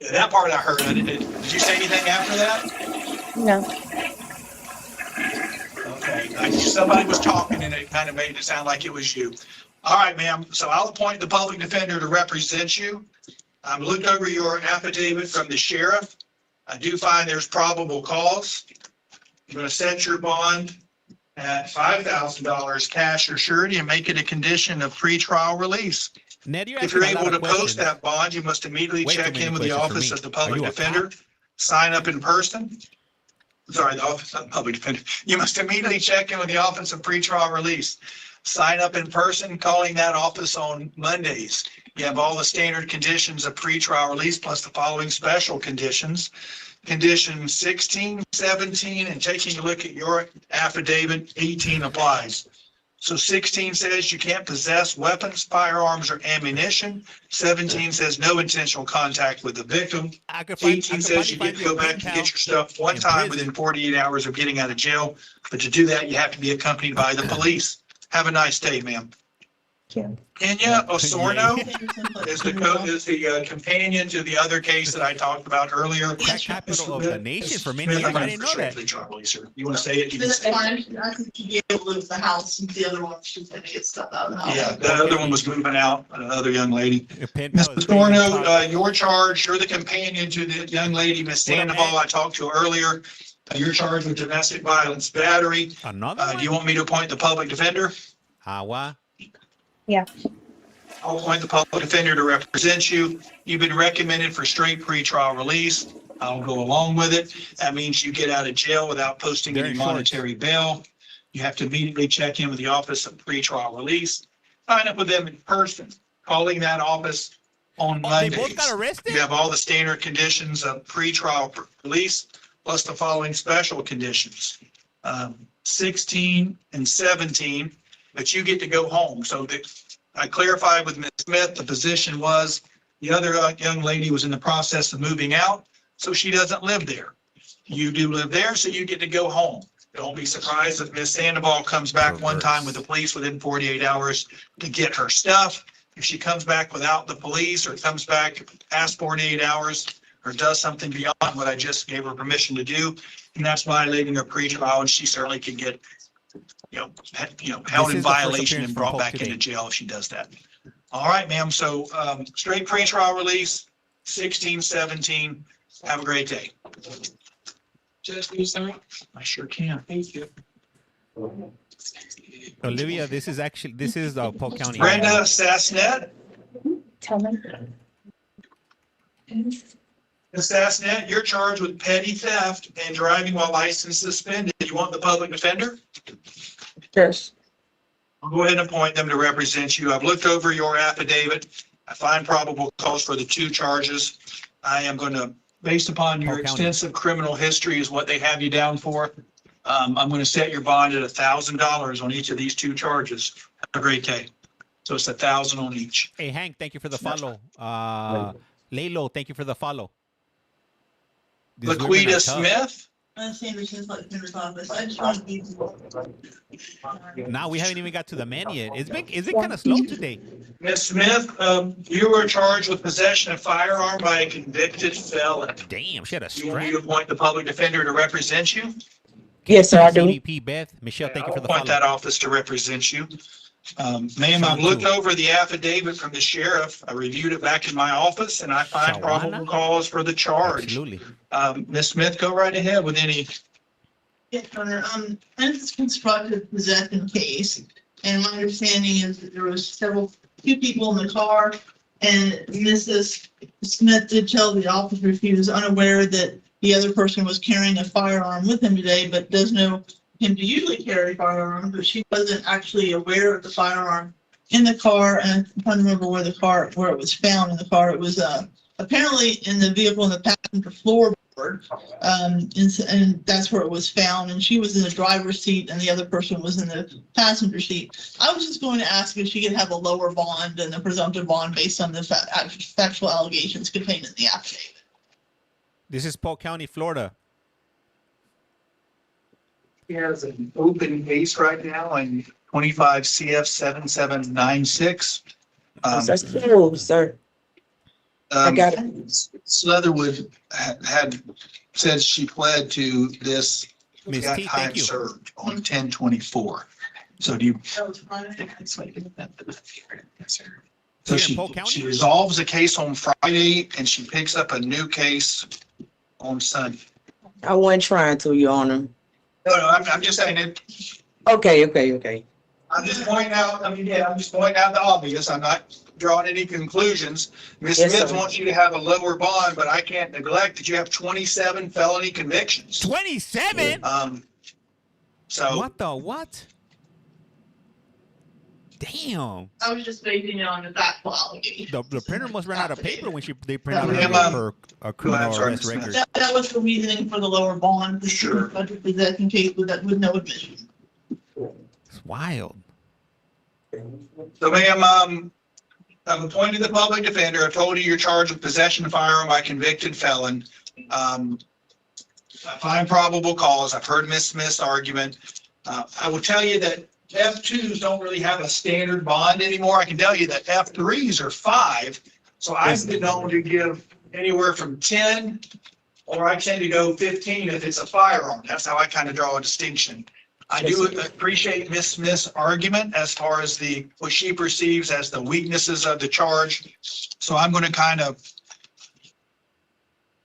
Speaker 2: Yeah, that part I heard. Did you say anything after that?
Speaker 16: No.
Speaker 2: Okay. Somebody was talking and it kind of made it sound like it was you. All right, ma'am. So I'll appoint the public defender to represent you. I've looked over your affidavit from the sheriff. I do find there's probable cause. I'm going to set your bond at $5,000 cash or surety and make it a condition of pretrial release.
Speaker 1: Ned, you're
Speaker 2: If you're
Speaker 1: asking a lot
Speaker 2: able
Speaker 1: of
Speaker 2: to post
Speaker 1: questions.
Speaker 2: that bond, you must immediately
Speaker 1: Way too
Speaker 2: check
Speaker 1: many
Speaker 2: in with the
Speaker 1: questions for
Speaker 2: Office
Speaker 1: me.
Speaker 2: of the
Speaker 1: Are
Speaker 2: Public
Speaker 1: you a
Speaker 2: Defender, sign up in person. Sorry, the Office of the Public Defender. You must immediately check in with the Office of Pretrial Release. Sign up in person, calling that office on Mondays. You have all the standard conditions of pretrial release plus the following special conditions. Condition 16, 17, and taking a look at your affidavit, 18 applies. So 16 says you can't possess weapons, firearms, or ammunition. 17 says no intentional contact with the victim. 18 says you get to go back and get your stuff one time within 48 hours of getting out of jail. But to do that, you have to be accompanied by the police. Have a nice day, ma'am. Kenya Osorno is the companion to the other case that I talked about earlier.
Speaker 1: Capital of the nation for many years. I didn't know that.
Speaker 2: You want to say it? You can
Speaker 9: That's
Speaker 2: say it.
Speaker 9: fine. I think you be able to leave the house and the other one, she's gonna get stuff out of the house.
Speaker 2: Yeah, the other one was moving out, the other young lady.
Speaker 1: Pen
Speaker 2: Ms.
Speaker 1: pal is
Speaker 2: Pistorno, your charge, you're the companion to the young lady, Ms. Sandoval, I talked to earlier. You're charged with domestic violence battery.
Speaker 1: Another
Speaker 2: Do you want me to appoint the public defender?
Speaker 1: Agua.
Speaker 16: Yeah.
Speaker 2: I'll appoint the public defender to represent you. You've been recommended for straight pretrial release. I'll go along with it. That means you get out of jail without posting any monetary bail. You have to immediately check in with the Office of Pretrial Release. Sign up with them in person, calling that office on
Speaker 1: They both
Speaker 2: Mondays.
Speaker 1: got arrested?
Speaker 2: You have all the standard conditions of pretrial release, plus the following special conditions. 16 and 17, but you get to go home. So I clarified with Ms. Smith, the position was the other young lady was in the process of moving out, so she doesn't live there. You do live there, so you get to go home. Don't be surprised if Ms. Sandoval comes back one time with the police within 48 hours to get her stuff. If she comes back without the police or comes back past 48 hours or does something beyond what I just gave her permission to do, and that's violating her pretrial, and she certainly can get held in violation and brought back into jail if she does that. All right, ma'am. So straight pretrial release, 16, 17. Have a great day.
Speaker 14: Just use them.
Speaker 2: I sure can.
Speaker 14: Thank you.
Speaker 1: Olivia, this is Polk County.
Speaker 2: Brenda Sassnet.
Speaker 16: Tell me.
Speaker 2: Ms. Sassnet, you're charged with petty theft and driving while license suspended. You want the public defender?
Speaker 16: Yes.
Speaker 2: I'll go ahead and appoint them to represent you. I've looked over your affidavit. I find probable cause for the two charges. I am going to, based upon your extensive criminal history is what they have you down for. I'm going to set your bond at $1,000 on each of these two charges. Have a great day. So it's 1,000 on each.
Speaker 1: Hey, Hank, thank you for the follow. Laylo, thank you for the follow. These women are
Speaker 2: Laquita
Speaker 1: tough.
Speaker 2: Smith.
Speaker 9: I'm saying this is like Peter's office. I just want to be.
Speaker 1: Now we haven't even got to the man yet. Is it kind of slow today?
Speaker 2: Ms. Smith, you were charged with possession of firearm by a convicted felon.
Speaker 1: Damn, she had a
Speaker 2: You want me
Speaker 1: strap.
Speaker 2: to appoint the public defender to represent you?
Speaker 16: Yes, sir, I do.
Speaker 1: CDP Beth, Michelle, thank you for the
Speaker 2: Appoint
Speaker 1: follow.
Speaker 2: that office to represent you. Ma'am, I've looked over the affidavit from the sheriff. I reviewed it back in my office and I find probable cause for the charge.
Speaker 1: Absolutely.
Speaker 2: Ms. Smith, go right ahead with any.
Speaker 9: Yes, Your Honor, and it's constructive possession case, and my understanding is that there was two people in the car, and Mrs. Smith did tell the officer she was unaware that the other person was carrying a firearm with him today, but does know him to usually carry firearms, but she wasn't actually aware of the firearm in the car, and I'm trying to remember where it was found in the car. It was apparently in the vehicle in the passenger floorboard, and that's where it was found, and she was in the driver's seat and the other person was in the passenger seat. I was just going to ask if she could have a lower bond than the presumptive bond based on the factual allegations contained in the affidavit.
Speaker 1: This is Polk County, Florida.
Speaker 2: He has an open case right now in 25 CF 7796.
Speaker 16: That's cool, sir. I got it.
Speaker 2: Leatherwood had said she pled to this.
Speaker 1: Ms.
Speaker 2: got
Speaker 1: T,
Speaker 2: time
Speaker 1: thank you.
Speaker 2: served on 10/24. So do you? So she resolves a case on Friday and she picks up a new case on Sunday.
Speaker 16: I wasn't trying to, Your Honor.
Speaker 2: No, I'm just saying it.
Speaker 16: Okay.
Speaker 2: I'm just pointing out, I'm just pointing out the obvious. I'm not drawing any conclusions. Ms.
Speaker 16: Yes,
Speaker 2: Smith
Speaker 16: sir.
Speaker 2: wants you to have a lower bond, but I can't neglect that you have 27 felony convictions.
Speaker 1: 27?
Speaker 2: So.
Speaker 1: What the what? Damn.
Speaker 9: I was just basing it on that quality.
Speaker 1: The printer must run out of paper when they print out
Speaker 2: Yeah,
Speaker 1: a criminal
Speaker 2: sorry,
Speaker 1: arrest
Speaker 2: Ms. Smith.
Speaker 1: record.
Speaker 9: That was the reasoning for the lower bond.
Speaker 2: Sure.
Speaker 9: Federal possession case with no admission.
Speaker 1: It's wild.
Speaker 2: So ma'am, I've appointed the public defender. I've told you you're charged with possession of firearm by convicted felon. I find probable cause. I've heard Ms. Smith's argument. I will tell you that F2s don't really have a standard bond anymore. I can tell you that F3s are 5. So I've been known to give anywhere from 10, or I tend to go 15 if it's a firearm. That's how I kind of draw a distinction. I do appreciate Ms. Smith's argument as far as what she perceives as the weaknesses of the charge. So I'm going to kind of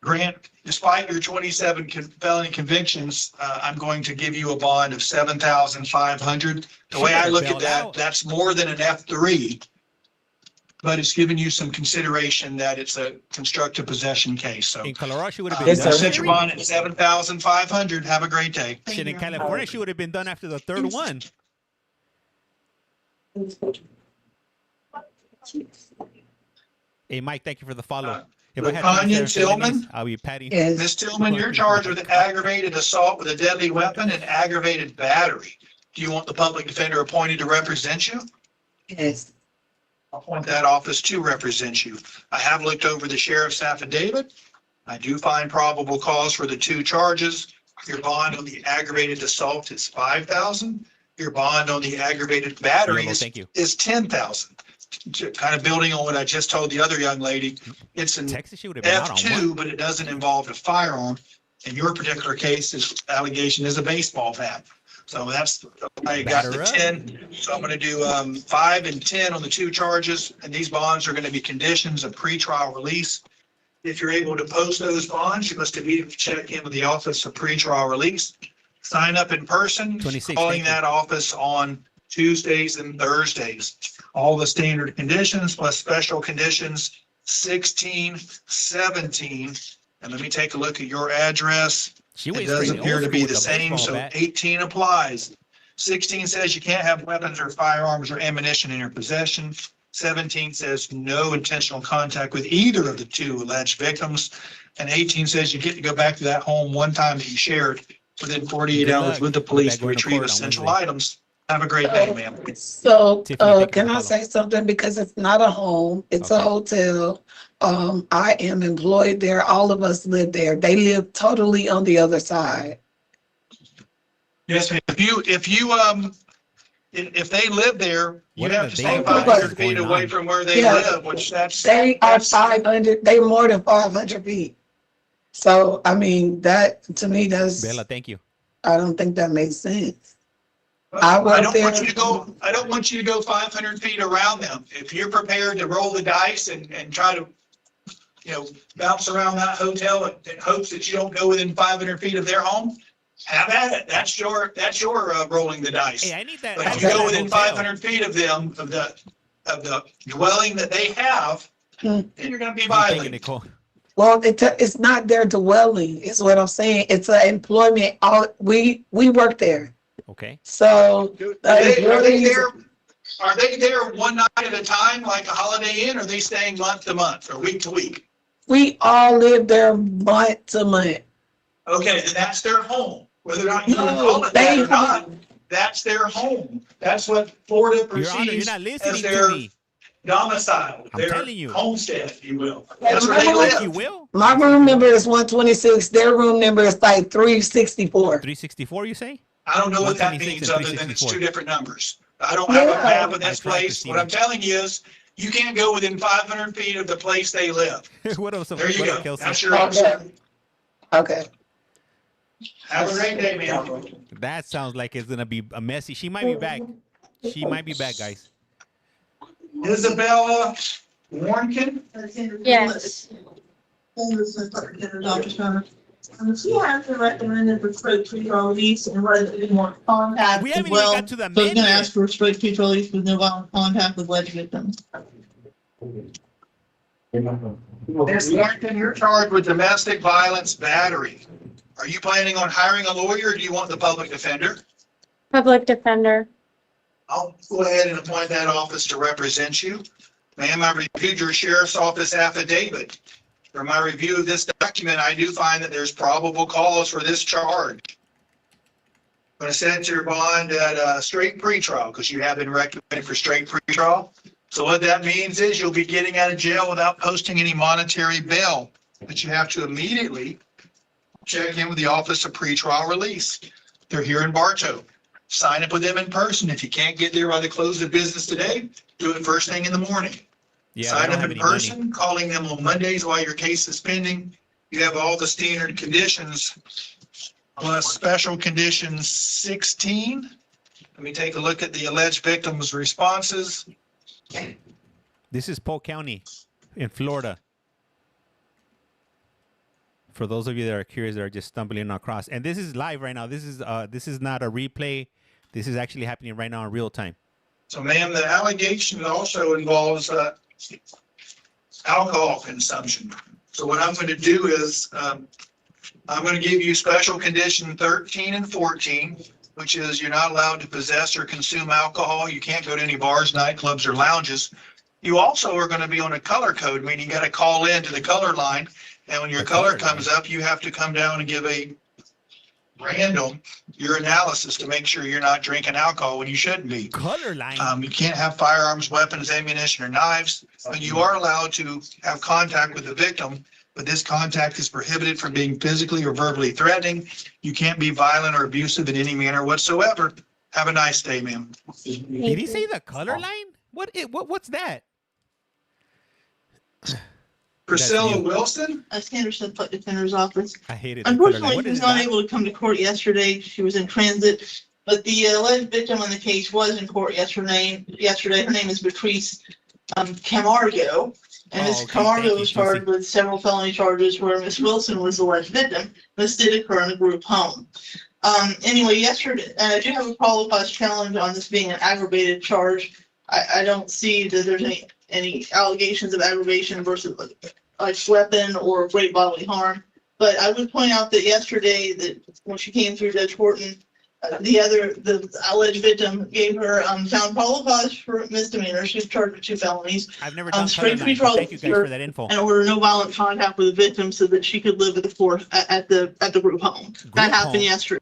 Speaker 2: grant, despite your 27 felony convictions, I'm going to give you a bond of $7,500. The way I look at that, that's more than an F3, but it's giving you some consideration that it's a constructive possession case. So
Speaker 1: In Colorado, she would have been
Speaker 2: I'll
Speaker 1: done.
Speaker 2: set your bond at $7,500. Have a great day.
Speaker 1: Shit, in California, she would have been done after the third one. Hey, Mike, thank you for the follow. If I had
Speaker 2: Tanya
Speaker 1: 27 felonies,
Speaker 2: Tillman?
Speaker 1: I'll be patting.
Speaker 2: Ms. Tillman, you're charged with aggravated assault with a deadly weapon and aggravated battery. Do you want the public defender appointed to represent you?
Speaker 16: Yes.
Speaker 2: I'll appoint that office to represent you. I have looked over the sheriff's affidavit. I do find probable cause for the 2 charges. Your bond on the aggravated assault is $5,000. Your bond on the aggravated battery
Speaker 1: Yellow,
Speaker 2: is
Speaker 1: thank you.
Speaker 2: $10,000. Kind of building on what I just told the other young lady, it's an
Speaker 1: Texas, she would have been out on
Speaker 2: F2,
Speaker 1: one.
Speaker 2: but it doesn't involve a firearm. In your particular case, this allegation is a baseball bat. So that's, I got the
Speaker 1: Batter up.
Speaker 2: 10. So I'm going to do 5 and 10 on the 2 charges. And these bonds are going to be conditions of pretrial release. If you're able to post those bonds, you must immediately check in with the Office of Pretrial Release. Sign up in person,
Speaker 1: 26,
Speaker 2: calling
Speaker 1: thank you.
Speaker 2: that office on Tuesdays and Thursdays. All the standard conditions plus special conditions, 16, 17. And let me take a look at your address.
Speaker 1: She
Speaker 2: It
Speaker 1: was
Speaker 2: does
Speaker 1: pretty
Speaker 2: appear
Speaker 1: old
Speaker 2: to be
Speaker 1: school
Speaker 2: the
Speaker 1: with
Speaker 2: same,
Speaker 1: baseball
Speaker 2: so
Speaker 1: bat.
Speaker 2: 18 applies. 16 says you can't have weapons or firearms or ammunition in your possession. 17 says no intentional contact with either of the 2 alleged victims. And 18 says you get to go back to that home one time that you shared within 48
Speaker 1: Good
Speaker 2: hours
Speaker 1: luck.
Speaker 2: with the
Speaker 1: Put
Speaker 2: police
Speaker 1: that
Speaker 2: to
Speaker 1: going to
Speaker 2: retrieve
Speaker 1: court on
Speaker 2: essential
Speaker 1: Wednesday.
Speaker 2: items. Have a great day, ma'am.
Speaker 19: So,
Speaker 1: Tiffany, thank you
Speaker 19: can
Speaker 1: for
Speaker 19: I
Speaker 1: the
Speaker 19: say something? Because it's not a home, it's a
Speaker 1: Okay.
Speaker 19: hotel. I am employed there. All of us live there. They live totally on the other side.
Speaker 2: Yes, ma'am. If they live there, you
Speaker 1: What in
Speaker 2: have
Speaker 1: the
Speaker 2: to
Speaker 1: damn
Speaker 2: stay
Speaker 1: world
Speaker 2: 500
Speaker 1: is
Speaker 2: feet
Speaker 1: going
Speaker 2: away
Speaker 1: on?
Speaker 2: from where they
Speaker 19: Yeah.
Speaker 2: live, which
Speaker 19: They are 500, they more than 500 feet. So, I mean, that, to me, that's,
Speaker 1: Bella, thank you.
Speaker 19: I don't think that makes sense.
Speaker 2: I
Speaker 19: work
Speaker 2: don't
Speaker 19: there.
Speaker 2: want you to go, I don't want you to go 500 feet around them. If you're prepared to roll the dice and try to, bounce around that hotel in hopes that you don't go within 500 feet of their home, have at it. That's your rolling the dice.
Speaker 1: Hey, I need that.
Speaker 2: But
Speaker 1: I
Speaker 2: if
Speaker 1: need
Speaker 2: you
Speaker 1: that
Speaker 2: go within
Speaker 1: hotel.
Speaker 2: 500 feet of them, of the dwelling that they have, then you're gonna be
Speaker 1: What are you thinking,
Speaker 2: violating.
Speaker 1: Nicole?
Speaker 19: Well, it's not their dwelling, is what I'm saying. It's an employment, we work there.
Speaker 1: Okay.
Speaker 19: So.
Speaker 2: Are they
Speaker 19: employees-
Speaker 2: there one night at a time, like a Holiday Inn, or are they staying month to month or week to week?
Speaker 19: We all live there month to month.
Speaker 2: Okay, then that's their home, whether or not you
Speaker 19: No,
Speaker 2: call it
Speaker 19: they
Speaker 2: that or not, that's their home. That's what Florida
Speaker 1: Your Honor, you're
Speaker 2: perceives
Speaker 1: not
Speaker 2: as
Speaker 1: listening
Speaker 2: their
Speaker 1: to me.
Speaker 2: domicile,
Speaker 1: I'm
Speaker 2: their
Speaker 1: telling you.
Speaker 2: homestead, if you will.
Speaker 19: Hey,
Speaker 2: That's where they
Speaker 19: my
Speaker 1: You
Speaker 2: live.
Speaker 1: will?
Speaker 19: My room number is 126, their room number is like 364.
Speaker 1: 364, you say?
Speaker 2: I don't know what that
Speaker 1: 126
Speaker 2: means,
Speaker 1: and
Speaker 2: other than it's
Speaker 1: 364.
Speaker 2: 2 different numbers. I don't have a
Speaker 19: Yeah.
Speaker 2: map of
Speaker 1: I
Speaker 2: this
Speaker 1: tried,
Speaker 2: place.
Speaker 1: Christina.
Speaker 2: What I'm telling you is, you can't go within 500 feet of the place they live.
Speaker 1: What else?
Speaker 2: There you
Speaker 1: What
Speaker 2: go.
Speaker 1: up, Kelsey?
Speaker 2: That's your answer.
Speaker 19: Okay.
Speaker 2: Have a great day, man.
Speaker 1: That sounds like it's gonna be a messy. She might be back. She might be back, guys.
Speaker 2: Isabella Warnken?
Speaker 18: Yes.
Speaker 9: She has recommended for straight pretrial release and resident more contact
Speaker 1: We
Speaker 9: as
Speaker 1: haven't even
Speaker 9: well.
Speaker 1: got to the
Speaker 9: So I was
Speaker 1: men
Speaker 9: gonna
Speaker 1: yet.
Speaker 9: ask for a straight pretrial release with no violent contact with alleged victims.
Speaker 2: Ms. Thornton, you're charged with domestic violence battery. Are you planning on hiring a lawyer or do you want the public defender?
Speaker 6: Public defender.
Speaker 2: I'll go ahead and appoint that office to represent you. Ma'am, I reviewed your sheriff's office affidavit. From my review of this document, I do find that there's probable cause for this charge. I'm going to set your bond at straight pretrial because you have been recommended for straight pretrial. So what that means is you'll be getting out of jail without posting any monetary bail, but you have to immediately check in with the Office of Pretrial Release. They're here in Bartow. Sign up with them in person. If you can't get there by the close of business today, do it first thing in the morning.
Speaker 1: Yeah,
Speaker 2: Sign up in person, calling them on Mondays while your case is pending. You have all the standard conditions plus special conditions 16. Let me take a look at the alleged victim's responses.
Speaker 1: This is Polk County in Florida. For those of you that are curious, that are just stumbling across, and this is live right now. This is not a replay. This is actually happening right now in real time.
Speaker 2: So ma'am, the allegation also involves alcohol consumption. So what I'm going to do is I'm going to give you special condition 13 and 14, which is you're not allowed to possess or consume alcohol. You can't go to any bars, nightclubs, or lounges. You also are going to be on a color code, meaning you got to call in to the color line. And when your color comes up, you have to come down and give a random your analysis to make sure you're not drinking alcohol when you shouldn't be.
Speaker 1: Color line.
Speaker 2: You can't have firearms, weapons, ammunition, or knives, but you are allowed to have contact with the victim. But this contact is prohibited from being physically or verbally threatening. You can't be violent or abusive in any manner whatsoever. Have a nice day, ma'am.
Speaker 1: Did he say the color line? What's that?
Speaker 2: Priscilla Wilson?
Speaker 9: Sanderson Public Defender's Office.
Speaker 1: I hate it.
Speaker 9: Unfortunately, she was not able to come to court yesterday. She was in transit, but the alleged victim on the case was in court yesterday. Her name is Patrice Camargo. And Ms. Camargo was charged with several felony charges where Ms. Wilson was the alleged victim. This did occur in a group home. Anyway, yesterday, I do have a probable cause challenge on this being an aggravated charge. I don't see that there's any allegations of aggravation versus like weapon or great bodily harm. But I would point out that yesterday, that when she came through Judge Horton, the alleged victim gave her found probable cause for misdemeanor. She was charged with 2 felonies.
Speaker 1: I've never done
Speaker 9: straight
Speaker 1: color line.
Speaker 9: pretrial
Speaker 1: Thank you guys for that info.
Speaker 9: and order no violent contact with the victim so that she could live with the court at the group home. That happened yesterday.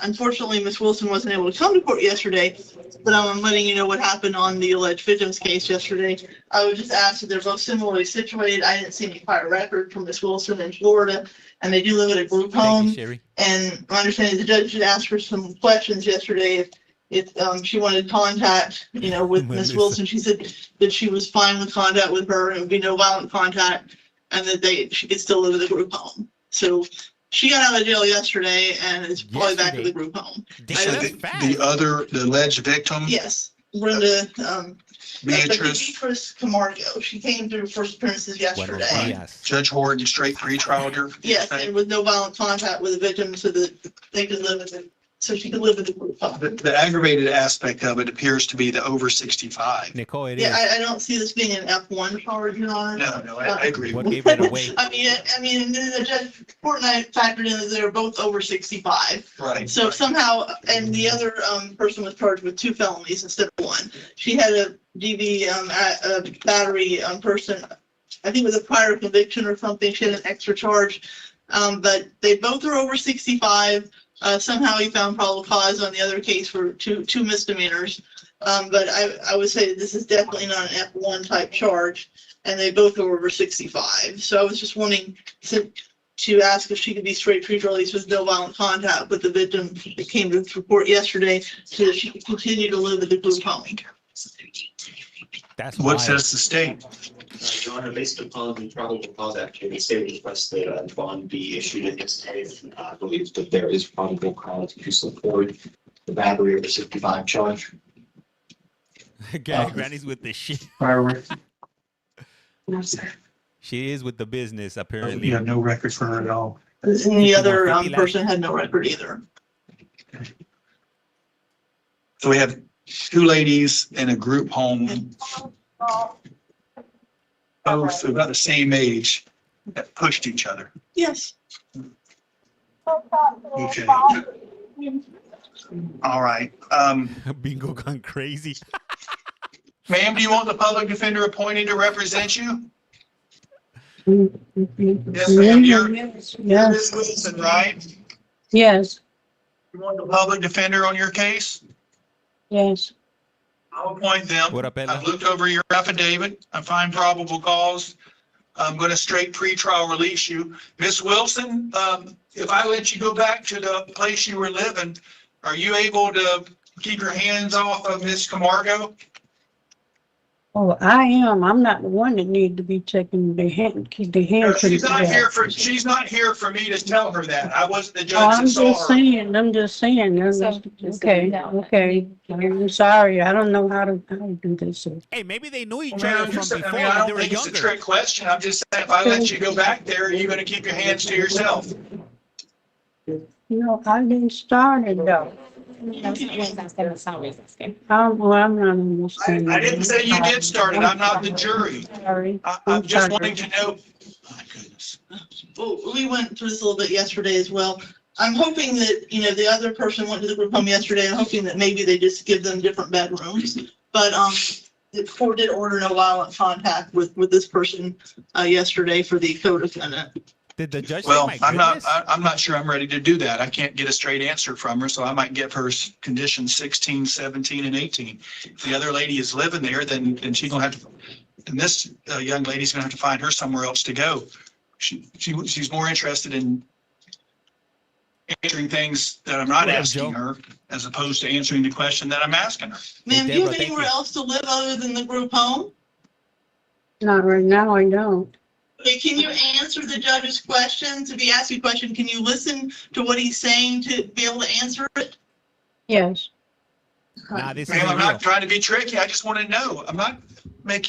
Speaker 9: Unfortunately, Ms. Wilson wasn't able to come to court yesterday, but I'm letting you know what happened on the alleged victim's case yesterday. I would just ask that they're both similarly situated. I didn't see any prior record from Ms. Wilson in Florida, and they do live at a group home. And my understanding, the judge did ask her some questions yesterday. If she wanted contact, with Ms. Wilson, she said that she was fine with contact with her, and it would be no violent contact, and that she could still live at the group home. So she got out of jail yesterday and is probably back at the group home.
Speaker 2: The alleged victim?
Speaker 9: Yes, Brenda,
Speaker 2: Beatrice.
Speaker 9: Beatrice Camargo. She came through first appearances yesterday.
Speaker 2: Judge Horton straight pretrial her?
Speaker 9: Yes, and with no violent contact with the victim so that they could live so she could live in the group home.
Speaker 2: The aggravated aspect of it appears to be the over 65.
Speaker 1: Nicole, it
Speaker 9: is. I don't see this being an F1 charge, Your Honor.
Speaker 2: No, I agree.
Speaker 1: What gave it away?
Speaker 9: I mean, the Judge Horton and I factored in that they were both over 65.
Speaker 2: Right.
Speaker 9: So somehow, and the other person was charged with 2 felonies instead of 1. She had a DV battery person, I think with a prior conviction or something. She had an extra charge, but they both are over 65. Somehow he found probable cause on the other case for two misdemeanors. But I would say that this is definitely not an F1 type charge, and they both are over 65. So I was just wanting to ask if she could be straight pretrial release with no violent contact with the victim that came to the report yesterday so that she could continue to live at the group home.
Speaker 1: That's
Speaker 2: what says the state?
Speaker 17: Your Honor, based upon the probable cause action, the state requests that a bond be issued in this case. I believe that there is probable cause to support the battery over 65 charge.
Speaker 1: Granny's with the shit.
Speaker 17: Fireworks.
Speaker 1: She is with the business, apparently.
Speaker 2: You have no record for her at all.
Speaker 9: And the other person had no record either.
Speaker 2: So we have two ladies in a group home, both about the same age, that pushed each other.
Speaker 9: Yes.
Speaker 2: Okay. All right.
Speaker 1: Bingo gone crazy.
Speaker 2: Ma'am, do you want the public defender appointed to represent you? Yes, ma'am. You're Ms. Wilson, right?
Speaker 20: Yes,
Speaker 2: You want the public defender on your case?
Speaker 20: yes.
Speaker 2: I'll appoint them.
Speaker 1: What up, Ella?
Speaker 2: I've looked over your affidavit. I find probable cause. I'm going to straight pretrial release you. Miss Wilson, if I let you go back to the place you were living, are you able to keep your hands off of Miss Camargo?
Speaker 20: Oh, I am. I'm not the one that need to be checking the hand, keep the hand.
Speaker 2: She's not here for me to tell her that. I wasn't the
Speaker 20: Oh,
Speaker 2: judge
Speaker 20: I'm
Speaker 2: that saw
Speaker 20: just
Speaker 2: her.
Speaker 20: saying, okay. I'm sorry. I don't know how to do this.
Speaker 1: Hey, maybe they knew each
Speaker 2: Well,
Speaker 1: other from before
Speaker 2: I
Speaker 1: when
Speaker 2: don't
Speaker 1: they were
Speaker 2: think it's a
Speaker 1: younger.
Speaker 2: trick question. I'm just saying, if I let you go back there, are you going to keep your hands to yourself?
Speaker 20: No, I didn't start it though. Well, I'm not understanding.
Speaker 2: I didn't say you did start it. I'm not the jury.
Speaker 20: Sorry.
Speaker 2: I'm just wanting to know.
Speaker 9: Well, we went through this a little bit yesterday as well. I'm hoping that, the other person went to the group home yesterday. I'm hoping that maybe they just give them different bedrooms. But, the court did order no violent contact with this person, yesterday for the co-defendant.
Speaker 1: Did the judge
Speaker 2: Well,
Speaker 1: say, my
Speaker 2: I'm not,
Speaker 1: goodness?
Speaker 2: I'm not sure I'm ready to do that. I can't get a straight answer from her, so I might give her conditions 16, 17, and 18. If the other lady is living there, then she's gonna have to, and this young lady's gonna have to find her somewhere else to go. She's more interested in answering things that I'm not
Speaker 1: Well,
Speaker 2: asking
Speaker 1: Joe.
Speaker 2: her, as opposed to answering the question that I'm asking her.
Speaker 9: Ma'am, do you
Speaker 1: Deborah,
Speaker 9: have
Speaker 1: thank
Speaker 9: anywhere
Speaker 1: you.
Speaker 9: else to live other than the group home?
Speaker 20: Not right now, I don't.
Speaker 9: Okay, can you answer the judge's questions? If he asks you a question, can you listen to what he's saying to be able to answer it?
Speaker 20: Yes.
Speaker 1: Nah, this
Speaker 2: Ma'am,
Speaker 1: is
Speaker 2: I'm
Speaker 1: real.
Speaker 2: not trying to be tricky. I just want to know. I'm not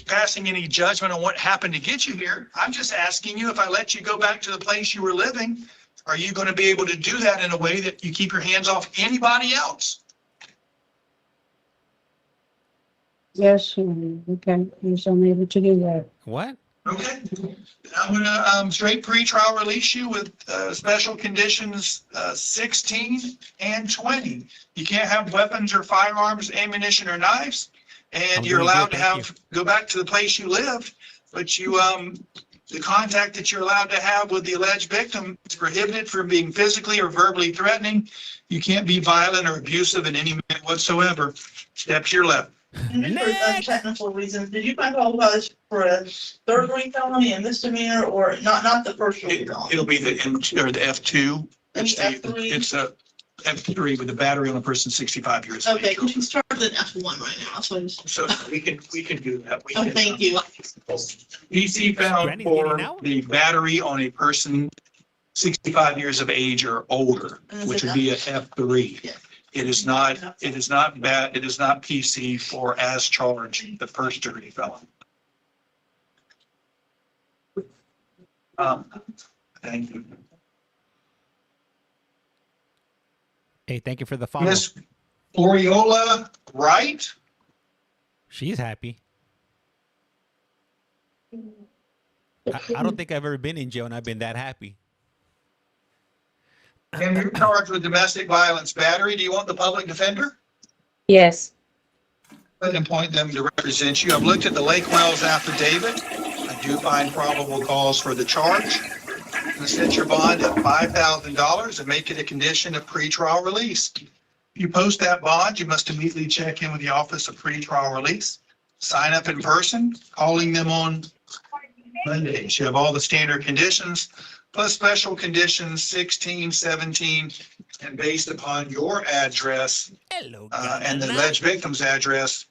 Speaker 2: passing any judgment on what happened to get you here. I'm just asking you, if I let you go back to the place you were living, are you going to be able to do that in a way that you keep your hands off anybody else?
Speaker 20: Yes, okay. Yes, I'm able to do that.
Speaker 1: What?
Speaker 2: Okay. I'm going to straight pretrial release you with special conditions 16 and 20. You can't have weapons or firearms, ammunition, or knives. And
Speaker 1: I'm
Speaker 2: you're
Speaker 1: doing
Speaker 2: allowed
Speaker 1: good,
Speaker 2: to
Speaker 1: thank
Speaker 2: go back to the place you lived, but you, the contact that you're allowed to have with the alleged victim is prohibited from being physically or verbally threatening. You can't be violent or abusive in any manner whatsoever. Step to your left.
Speaker 9: And for technical reasons, did you find all guys for a third-degree felony, a misdemeanor, or not the first-degree felony?
Speaker 2: It'll be the F2.
Speaker 9: And
Speaker 2: It's
Speaker 9: F3?
Speaker 2: It's a F3 with a battery on a person 65 years of
Speaker 9: Okay,
Speaker 2: age.
Speaker 9: because you started at F1 right now, so I just,
Speaker 2: So we can do that. We
Speaker 9: oh,
Speaker 2: can-
Speaker 9: thank you.
Speaker 2: PC found
Speaker 1: Granny's
Speaker 2: for
Speaker 1: leaving now?
Speaker 2: the battery on a person 65 years of age or older,
Speaker 9: And is
Speaker 2: which
Speaker 9: it
Speaker 2: would be a F3.
Speaker 9: Yeah.
Speaker 2: It is not PC for as charged, the first degree felon. Thank you.
Speaker 1: Hey, thank you for the follow.
Speaker 2: Miss Oriola Wright?
Speaker 1: She's happy. I don't think I've ever been in jail and I've been that happy.
Speaker 2: And you're charged with domestic violence battery. Do you want the public defender?
Speaker 20: Yes.
Speaker 2: Let them point them to represent you. I've looked at the Lake Wells affidavit. I do find probable cause for the charge. I'm going to set your bond at $5,000 and make it a condition of pretrial release. If you post that bond, you must immediately check in with the Office of Pretrial Release, sign up in person, calling them on Mondays. You have all the standard conditions, plus special conditions 16, 17, and based upon your address and the alleged victim's address,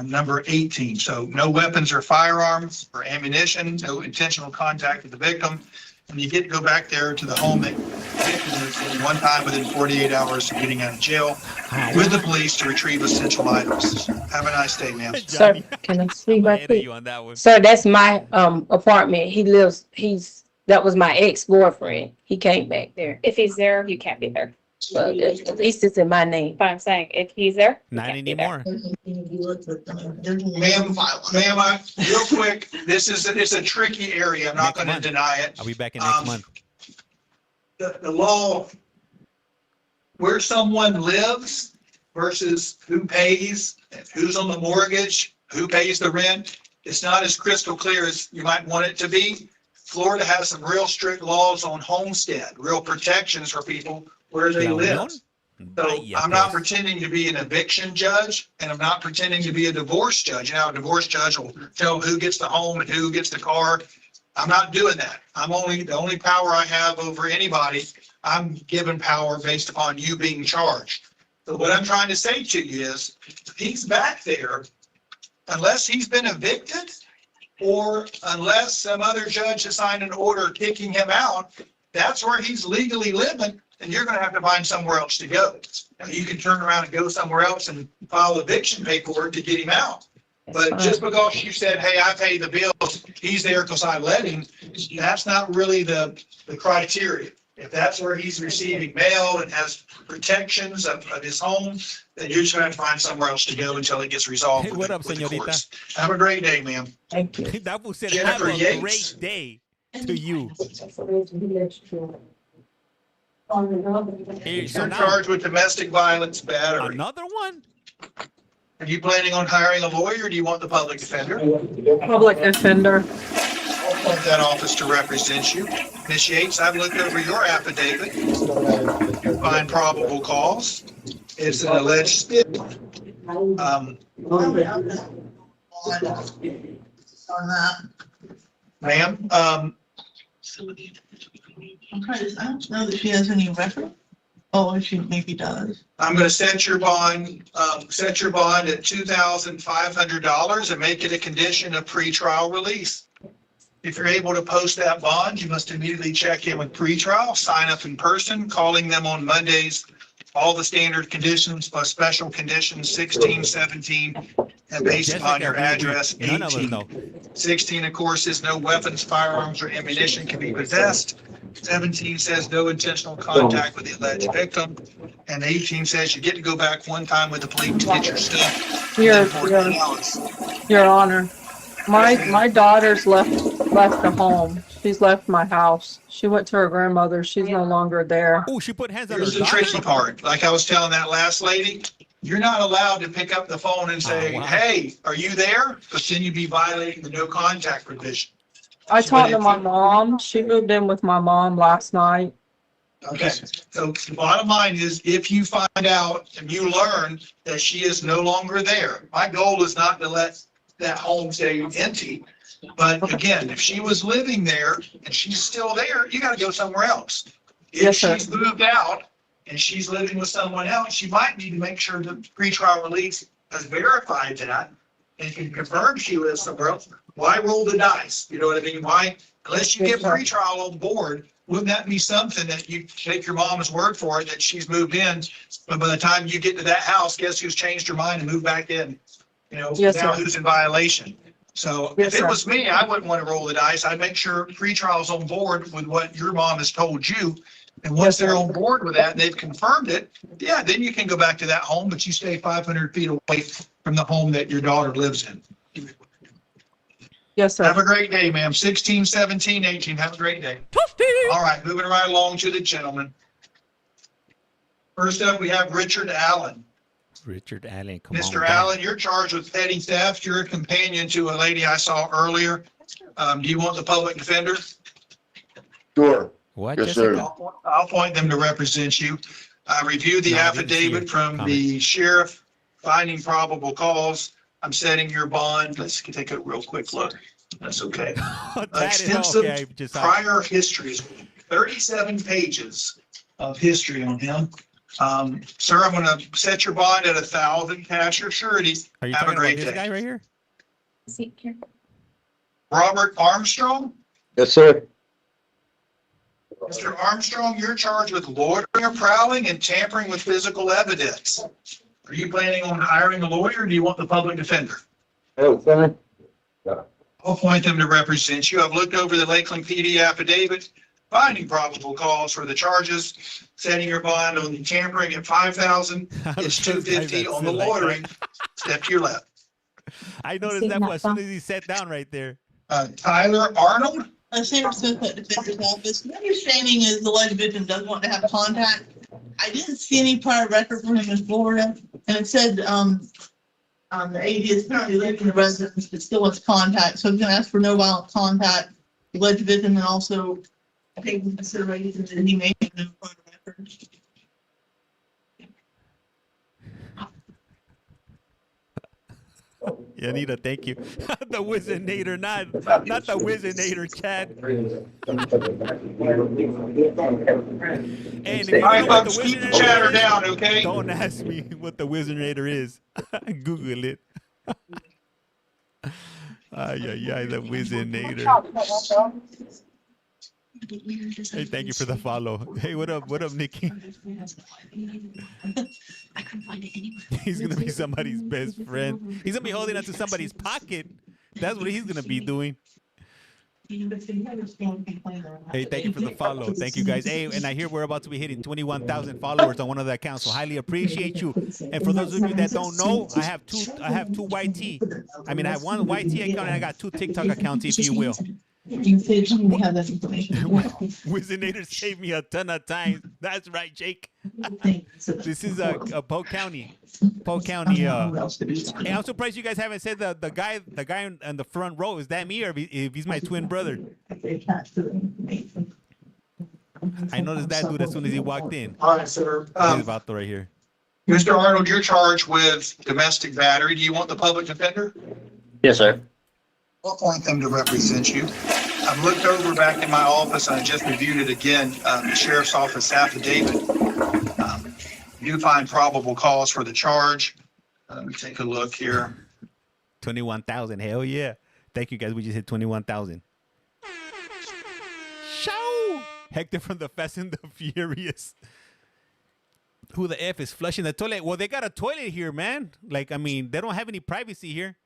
Speaker 2: number 18. So no weapons or firearms or ammunition, no intentional contact with the victim, and you get to go back there to the home that one time within 48 hours of getting out of jail with the police to retrieve essential items. Have a nice day, ma'am.
Speaker 21: Sir, can I speak right quick?
Speaker 1: You on that one.
Speaker 21: Sir, that's my apartment. That was my ex-boyfriend. He came back there.
Speaker 18: If he's there, you can't be there.
Speaker 21: But at least it's in my name.
Speaker 18: But I'm saying, if he's there, you
Speaker 1: Not
Speaker 18: can't be there.
Speaker 1: anymore.
Speaker 2: Ma'am, real quick, it's a tricky area. I'm not going to deny it.
Speaker 1: I'll be back in next month.
Speaker 2: The law, where someone lives versus who pays, who's on the mortgage, who pays the rent, it's not as crystal clear as you might want it to be. Florida has some real strict laws on homestead, real protections for people where they live. So I'm not pretending to be an eviction judge, and I'm not pretending to be a divorce judge. You know, a divorce judge will tell who gets the home and who gets the car. I'm not doing that. The only power I have over anybody, I'm given power based upon you being charged. So what I'm trying to say to you is, he's back there, unless he's been evicted, or unless some other judge has signed an order kicking him out, that's where he's legally living, and you're gonna have to find somewhere else to go. Now, you can turn around and go somewhere else and file eviction paperwork to get him out. But just because you said, hey, I pay the bills, he's there because I let him, that's not really the criteria. If that's where he's receiving mail and has protections of his home, then you're just gonna have to find somewhere else to go until it gets resolved.
Speaker 1: Hey, what up, señorita?
Speaker 2: Have a great day, ma'am.
Speaker 21: Thank you.
Speaker 1: That will say,
Speaker 2: Jennifer
Speaker 1: have a
Speaker 2: Yates.
Speaker 1: great day to you. Hey, so
Speaker 2: You're
Speaker 1: now,
Speaker 2: charged with domestic violence battery.
Speaker 1: another one?
Speaker 2: Are you planning on hiring a lawyer, or do you want the public defender?
Speaker 19: Public defender.
Speaker 2: I'll appoint that office to represent you. Ms. Yates, I've looked over your affidavit. You find probable cause. It's an alleged spit.
Speaker 9: On that.
Speaker 2: Ma'am,
Speaker 9: I'm trying to, I don't know that she has any record. Oh, she maybe does.
Speaker 2: I'm gonna set your bond at $2,500 and make it a condition of pretrial release. If you're able to post that bond, you must immediately check in with pretrial, sign up in person, calling them on Mondays, all the standard conditions plus special conditions 16, 17, and based upon your address,
Speaker 1: None of us
Speaker 2: 18.
Speaker 1: know.
Speaker 2: 16, of course, is no weapons, firearms, or ammunition can be possessed. 17 says no intentional contact with the alleged victim. And 18 says you get to go back one time with the police to get your stuff.
Speaker 19: Your Honor, my daughter's left the home. She's left my house. She went to her grandmother. She's no longer there.
Speaker 1: Oh, she put hands on
Speaker 2: Here's
Speaker 1: her
Speaker 2: the
Speaker 1: daughter?
Speaker 2: tricky part. Like I was telling that last lady, you're not allowed to pick up the phone and say,
Speaker 1: wow.
Speaker 2: hey, are you there? Because then you'd be violating the no contact provision.
Speaker 19: I talked to my mom. She moved in with my mom last night.
Speaker 2: Okay, so the bottom line is, if you find out and you learn that she is no longer there, my goal is not to let that home stay empty. But again, if she was living there and she's still there, you gotta go somewhere else. If
Speaker 19: Yes, sir.
Speaker 2: she's moved out and she's living with someone else, you might need to make sure that pretrial release has verified that and can confirm she lives somewhere else. Why roll the dice? You know what I mean? Why, unless you get pretrial on board, wouldn't that be something that you take your mom's word for it, that she's moved in, but by the time you get to that house, guess who's changed her mind and moved back in? You know,
Speaker 19: Yes,
Speaker 2: now
Speaker 19: sir.
Speaker 2: who's in violation? So
Speaker 19: Yes,
Speaker 2: if it
Speaker 19: sir.
Speaker 2: was me, I wouldn't want to roll the dice. I'd make sure pretrial's on board with what your mom has told you. And once
Speaker 19: Yes, sir.
Speaker 2: they're on board with that, and they've confirmed it, yeah, then you can go back to that home, but you stay 500 feet away from the home that your daughter lives in.
Speaker 19: Yes,
Speaker 2: Have
Speaker 19: sir.
Speaker 2: a great day, ma'am. 16, 17, 18. Have a great day. All right, moving right along to the gentleman. First up, we have Richard Allen.
Speaker 1: Richard Allen, come on.
Speaker 2: Mr.
Speaker 1: back.
Speaker 2: Allen, you're charged with petty theft. You're a companion to a lady I saw earlier. Do you want the public defender?
Speaker 15: Sure.
Speaker 1: What,
Speaker 15: Yes,
Speaker 1: Jessica?
Speaker 15: sir.
Speaker 2: I'll appoint them to represent you. I reviewed the
Speaker 1: No, I didn't see
Speaker 2: affidavit
Speaker 1: your
Speaker 2: from
Speaker 1: comment.
Speaker 2: the sheriff finding probable cause. I'm setting your bond. Let's take a real quick look. That's okay.
Speaker 1: That is
Speaker 2: Extensive
Speaker 1: okay. Just
Speaker 2: prior history, 37 pages of history on him. Sir, I'm gonna set your bond at 1,000 cash or surety.
Speaker 1: Are you
Speaker 2: Have a
Speaker 1: talking about
Speaker 2: great
Speaker 1: this
Speaker 2: day.
Speaker 1: guy right here?
Speaker 2: Robert Armstrong,
Speaker 15: Yes, sir.
Speaker 2: Mr. Armstrong, you're charged with loitering or prowling and tampering with physical evidence. Are you planning on hiring a lawyer or do you want the public defender? I'll appoint them to represent you. I've looked over the Lakeland PD affidavit, finding probable cause for the charges, setting your bond on the tampering at $5,000. It's $250 on the loitering. Step to your left.
Speaker 1: I noticed that as soon as he sat down right there.
Speaker 2: Tyler Arnold?
Speaker 9: Sam Smith at Defender's Office. My understanding is the alleged victim doesn't want to have contact. I didn't see any prior record for him in Florida, and it said the AD is currently living in the residence but still wants contact. So I'm going to ask for no violent contact. The alleged victim, and also I think the consideration that he may have no prior record.
Speaker 1: Yeah, Anita, thank you. The Wizinator, not the Wizinator, Chad. And if you
Speaker 2: All right,
Speaker 1: know what
Speaker 2: folks,
Speaker 1: the
Speaker 2: keep the
Speaker 1: Wizinator
Speaker 2: chatter
Speaker 1: is,
Speaker 2: down, okay?
Speaker 1: Don't ask me what the Wizinator is. Google it. The Wizinator. Hey, thank you for the follow. Hey, what up, Nikki?
Speaker 13: I couldn't find it anywhere.
Speaker 1: He's gonna be somebody's best friend. He's gonna be holding onto somebody's pocket. That's what he's gonna be doing. Hey, thank you for the follow. Thank you, guys. Hey, and I hear we're about to be hitting 21,000 followers on one of the accounts, so highly appreciate you. And for those of you that don't know, I have two YT. I mean, I have one YT account and I got 2 TikTok accounts, if you will.
Speaker 9: You said you have that information.
Speaker 1: Wizinator saved me a ton of times. That's right, Jake. This is Polk County. Polk County. Hey, I'm surprised you guys haven't said the guy in the front row. Is that me or if he's my twin brother? I noticed that dude as soon as he walked in.
Speaker 2: All right, sir.
Speaker 1: He's about to right here.
Speaker 2: Mr. Arnold, you're charged with domestic battery. Do you want the public defender?
Speaker 17: Yes, sir.
Speaker 2: I'll appoint them to represent you. I've looked over back in my office and I just reviewed it again, the sheriff's office affidavit. You find probable cause for the charge. Let me take a look here.
Speaker 1: 21,000. Hell yeah. Thank you, guys. We just hit 21,000. Show! Hector from the Fast and the Furious. Who the F is flushing the toilet? Well, they got a toilet here, man. Like, I mean, they don't have any privacy here.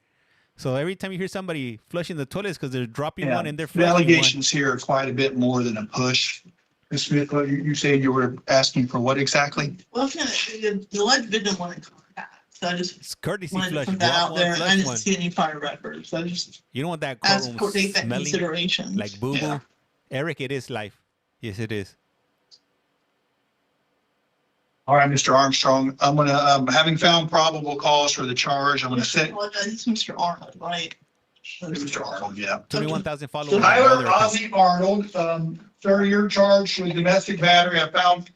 Speaker 1: So every time you hear somebody flushing the toilets because they're dropping one and they're
Speaker 2: The
Speaker 1: flushing
Speaker 2: allegations here are quite a bit more than a push. Ms. Smith, you said you were asking for what exactly?
Speaker 9: Well, the alleged victim wanted contact, so I just
Speaker 1: it's courtesy
Speaker 9: wanted
Speaker 1: flush.
Speaker 9: to put that
Speaker 1: Drop
Speaker 9: out
Speaker 1: one,
Speaker 9: there. And
Speaker 1: flush
Speaker 9: I didn't
Speaker 1: one.
Speaker 9: see any prior records. So I just
Speaker 1: You don't want that
Speaker 9: asked
Speaker 1: courtroom
Speaker 9: court to take that
Speaker 1: smelling
Speaker 9: consideration.
Speaker 1: like boo-boo.
Speaker 9: Yeah.
Speaker 1: Eric, it is life. Yes, it is.
Speaker 2: All right, Mr. Armstrong, I'm gonna, having found probable cause for the charge, I'm gonna set.
Speaker 9: It's Mr. Arnold, right?
Speaker 2: Mr. Arnold, yeah.
Speaker 1: 21,000 followers.
Speaker 2: Tyler Ozzy Arnold, sir, you're charged with domestic battery. I found,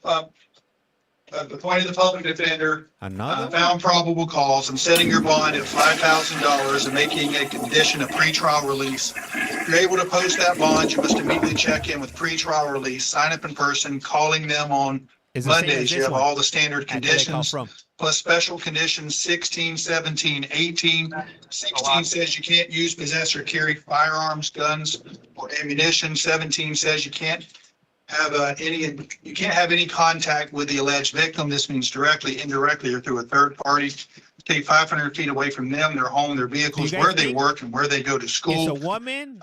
Speaker 2: appointed the public defender.
Speaker 1: Another
Speaker 2: Found probable cause. I'm setting your bond at $5,000 and making a condition of pretrial release. If you're able to post that bond, you must immediately check in with pretrial release, sign up in person, calling them on
Speaker 1: Is the same as
Speaker 2: Mondays. You
Speaker 1: this
Speaker 2: have
Speaker 1: one.
Speaker 2: all the standard
Speaker 1: At where they come
Speaker 2: conditions.
Speaker 1: from.
Speaker 2: Plus special conditions 16, 17, 18. 16 says you can't use, possess, or carry firearms, guns, or ammunition. 17 says you can't have you can't have any contact with the alleged victim. This means directly, indirectly, or through a third party. Stay 500 feet away from them, their home, their vehicles,
Speaker 1: guys
Speaker 2: where they
Speaker 1: think
Speaker 2: work, and where they go to
Speaker 1: It's
Speaker 2: school.
Speaker 1: a woman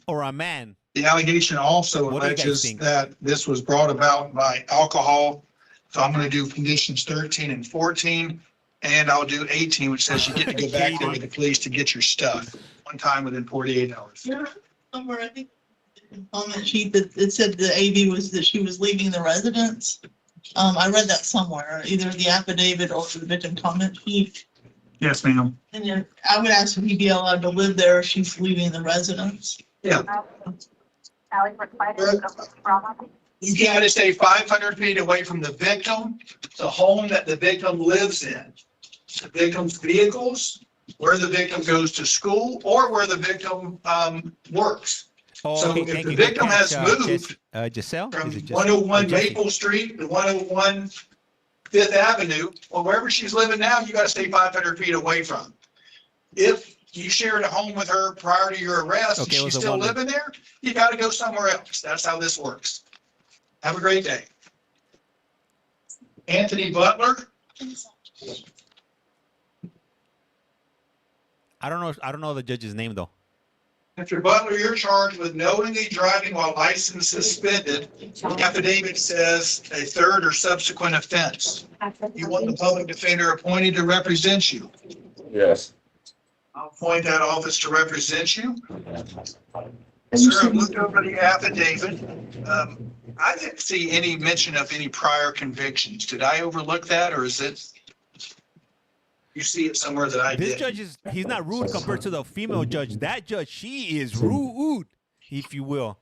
Speaker 1: or a man?
Speaker 2: The allegation also
Speaker 1: What do you guys
Speaker 2: alleges
Speaker 1: think?
Speaker 2: that this was brought about by alcohol. So I'm going to do conditions 13 and 14, and I'll do 18, which says you get to go back there with the police to get your stuff one time within 48 hours.
Speaker 9: Yeah, somewhere, I think, on that sheet that it said the AV was that she was leaving the residence. I read that somewhere, either the affidavit or the victim comment sheet.
Speaker 2: Yes, ma'am.
Speaker 9: And then I would ask if he'd be allowed to live there if she's leaving the residence.
Speaker 2: Yeah. You got to stay 500 feet away from the victim, the home that the victim lives in, the victim's vehicles, where the victim goes to school, or where the victim works.
Speaker 1: Oh,
Speaker 2: So
Speaker 1: okay,
Speaker 2: if
Speaker 1: thank
Speaker 2: the
Speaker 1: you.
Speaker 2: victim
Speaker 1: Good
Speaker 2: has
Speaker 1: catch,
Speaker 2: moved
Speaker 1: Giselle?
Speaker 2: from
Speaker 1: Is it Giselle?
Speaker 2: 101
Speaker 1: Or Jessie?
Speaker 2: Maple Street to 101 Fifth Avenue, or wherever she's living now, you got to stay 500 feet away from. If you shared a home with her prior to your arrest, and
Speaker 1: Okay, it was
Speaker 2: she's
Speaker 1: a
Speaker 2: still
Speaker 1: woman.
Speaker 2: living there, you got to go somewhere else. That's how this works. Have a great day. Anthony Butler.
Speaker 1: I don't know the judge's name though.
Speaker 2: Mr. Butler, you're charged with knowingly driving while license suspended. The affidavit says a third or subsequent offense. You want the public defender appointed to represent you.
Speaker 15: Yes.
Speaker 2: I'll appoint that office to represent you. Sir, I've looked over the affidavit. I didn't see any mention of any prior convictions. Did I overlook that, or is it? You see it somewhere that I
Speaker 1: This
Speaker 2: did.
Speaker 1: judge he's not rude compared to the female judge. That judge, she is rude, if you will.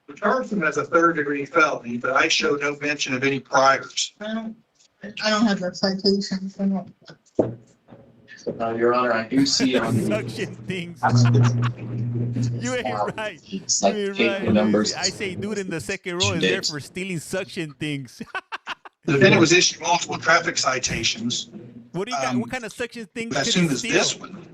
Speaker 2: The person has a third-degree felony, but I show no mention of any priors.
Speaker 9: I don't have that citation.
Speaker 17: Your Honor, I do see on the
Speaker 1: Suction things. You ain't right. You ain't
Speaker 17: citation
Speaker 1: right.
Speaker 17: numbers.
Speaker 1: I say dude in the second row is there for stealing suction things.
Speaker 2: The defendant was issued multiple traffic citations.
Speaker 1: What do you got? What kind of suction things
Speaker 2: As
Speaker 1: could
Speaker 2: soon
Speaker 1: he
Speaker 2: as
Speaker 1: steal?
Speaker 2: this one.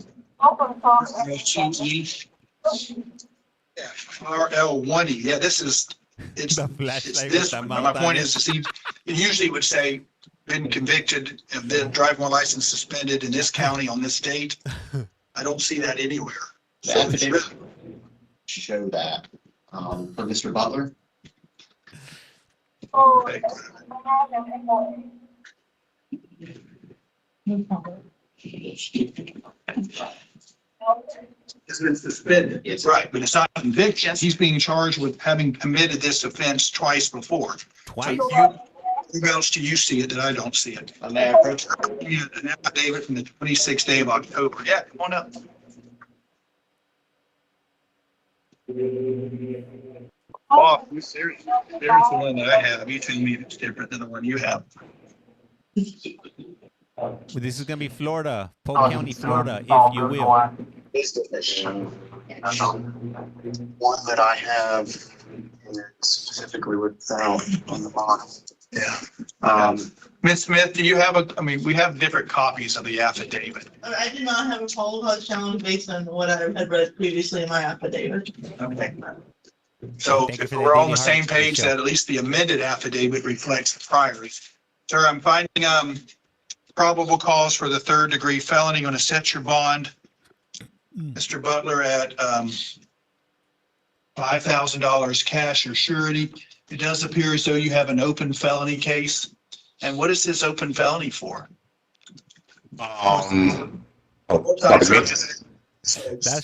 Speaker 2: RL1E. Yeah, this is, it's this one. My point is to see, it usually would say, been convicted and then driving while license suspended in this county on this date. I don't see that anywhere.
Speaker 17: The affidavit show that for Mr. Butler.
Speaker 2: Okay. It's been suspended. It's right, but it's not conviction. He's being charged with having committed this offense twice before.
Speaker 1: Twice?
Speaker 2: Who else do you see it that I don't see it?
Speaker 17: On that approach.
Speaker 2: Yeah, an affidavit from the 26th day of October. Yeah, come on up. Oh, you serious? There's the one that I have. You tell me it's different than the one you have.
Speaker 1: Well, this is gonna be Florida, Polk County, Florida, if you will.
Speaker 17: One that I have specifically without on the bottom.
Speaker 2: Yeah. Ms. Smith, do you have I mean, we have different copies of the affidavit.
Speaker 9: I did not have a probable cause challenge based on what I had read previously in my affidavit.
Speaker 2: Okay. So if we're on the same page, that at least the amended affidavit reflects the priors. Sir, I'm finding probable cause for the third degree felony. Going to set your bond, Mr. Butler, at $5,000 cash or surety. It does appear as though you have an open felony case. And what is this open felony for?
Speaker 1: That's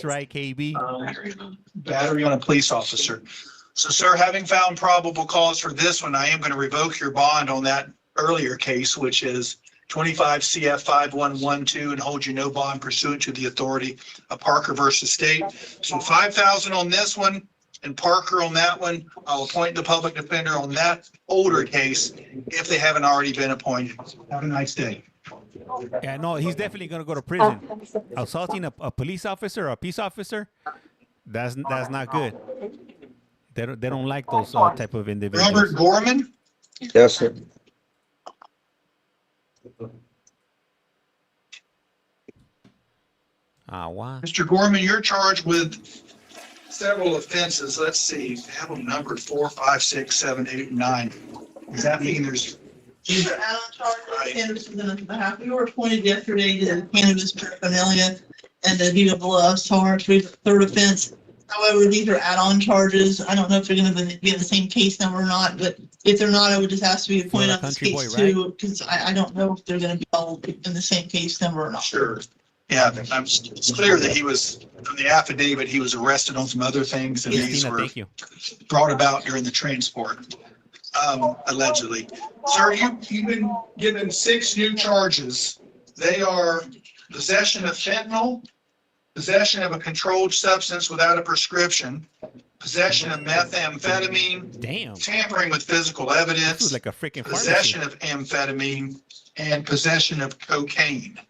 Speaker 1: right, KB.
Speaker 2: Battery on a police officer. So, sir, having found probable cause for this one, I am going to revoke your bond on that earlier case, which is 25 CF 5112, and hold you no bond pursuant to the authority of Parker versus State. So 5,000 on this one and Parker on that one. I'll appoint the public defender on that older case if they haven't already been appointed. Have a nice day.
Speaker 1: Yeah, no, he's definitely gonna go to prison. Assaulting a police officer or a peace officer, that's not good. They don't like those type of individuals.
Speaker 2: Robert Gorman?
Speaker 15: Yes, sir.
Speaker 1: Wow.
Speaker 2: Mr. Gorman, you're charged with several offenses. Let's see, have them numbered 4, 5, 6, 7, 8, 9. Does that mean there's?
Speaker 9: These are add-on charges, cannabis is in the behalf. We were appointed yesterday to the cannabis paraphernalia and the deed of loss charge, third offense. However, these are add-on charges. I don't know if they're going to be the same case number or not, but if they're not, I would just ask to be appointed on this case too, because I don't know if they're going to be all in the same case number or not.
Speaker 2: Sure. Yeah, it's clear that he was, from the affidavit, he was arrested on some other things, and these were brought about during the transport, allegedly. Sir, you've been given 6 new charges. They are possession of fentanyl, possession of a controlled substance without a prescription, possession of methamphetamine, tampering with physical evidence,
Speaker 1: like a freaking
Speaker 2: possession of amphetamine, and possession of cocaine.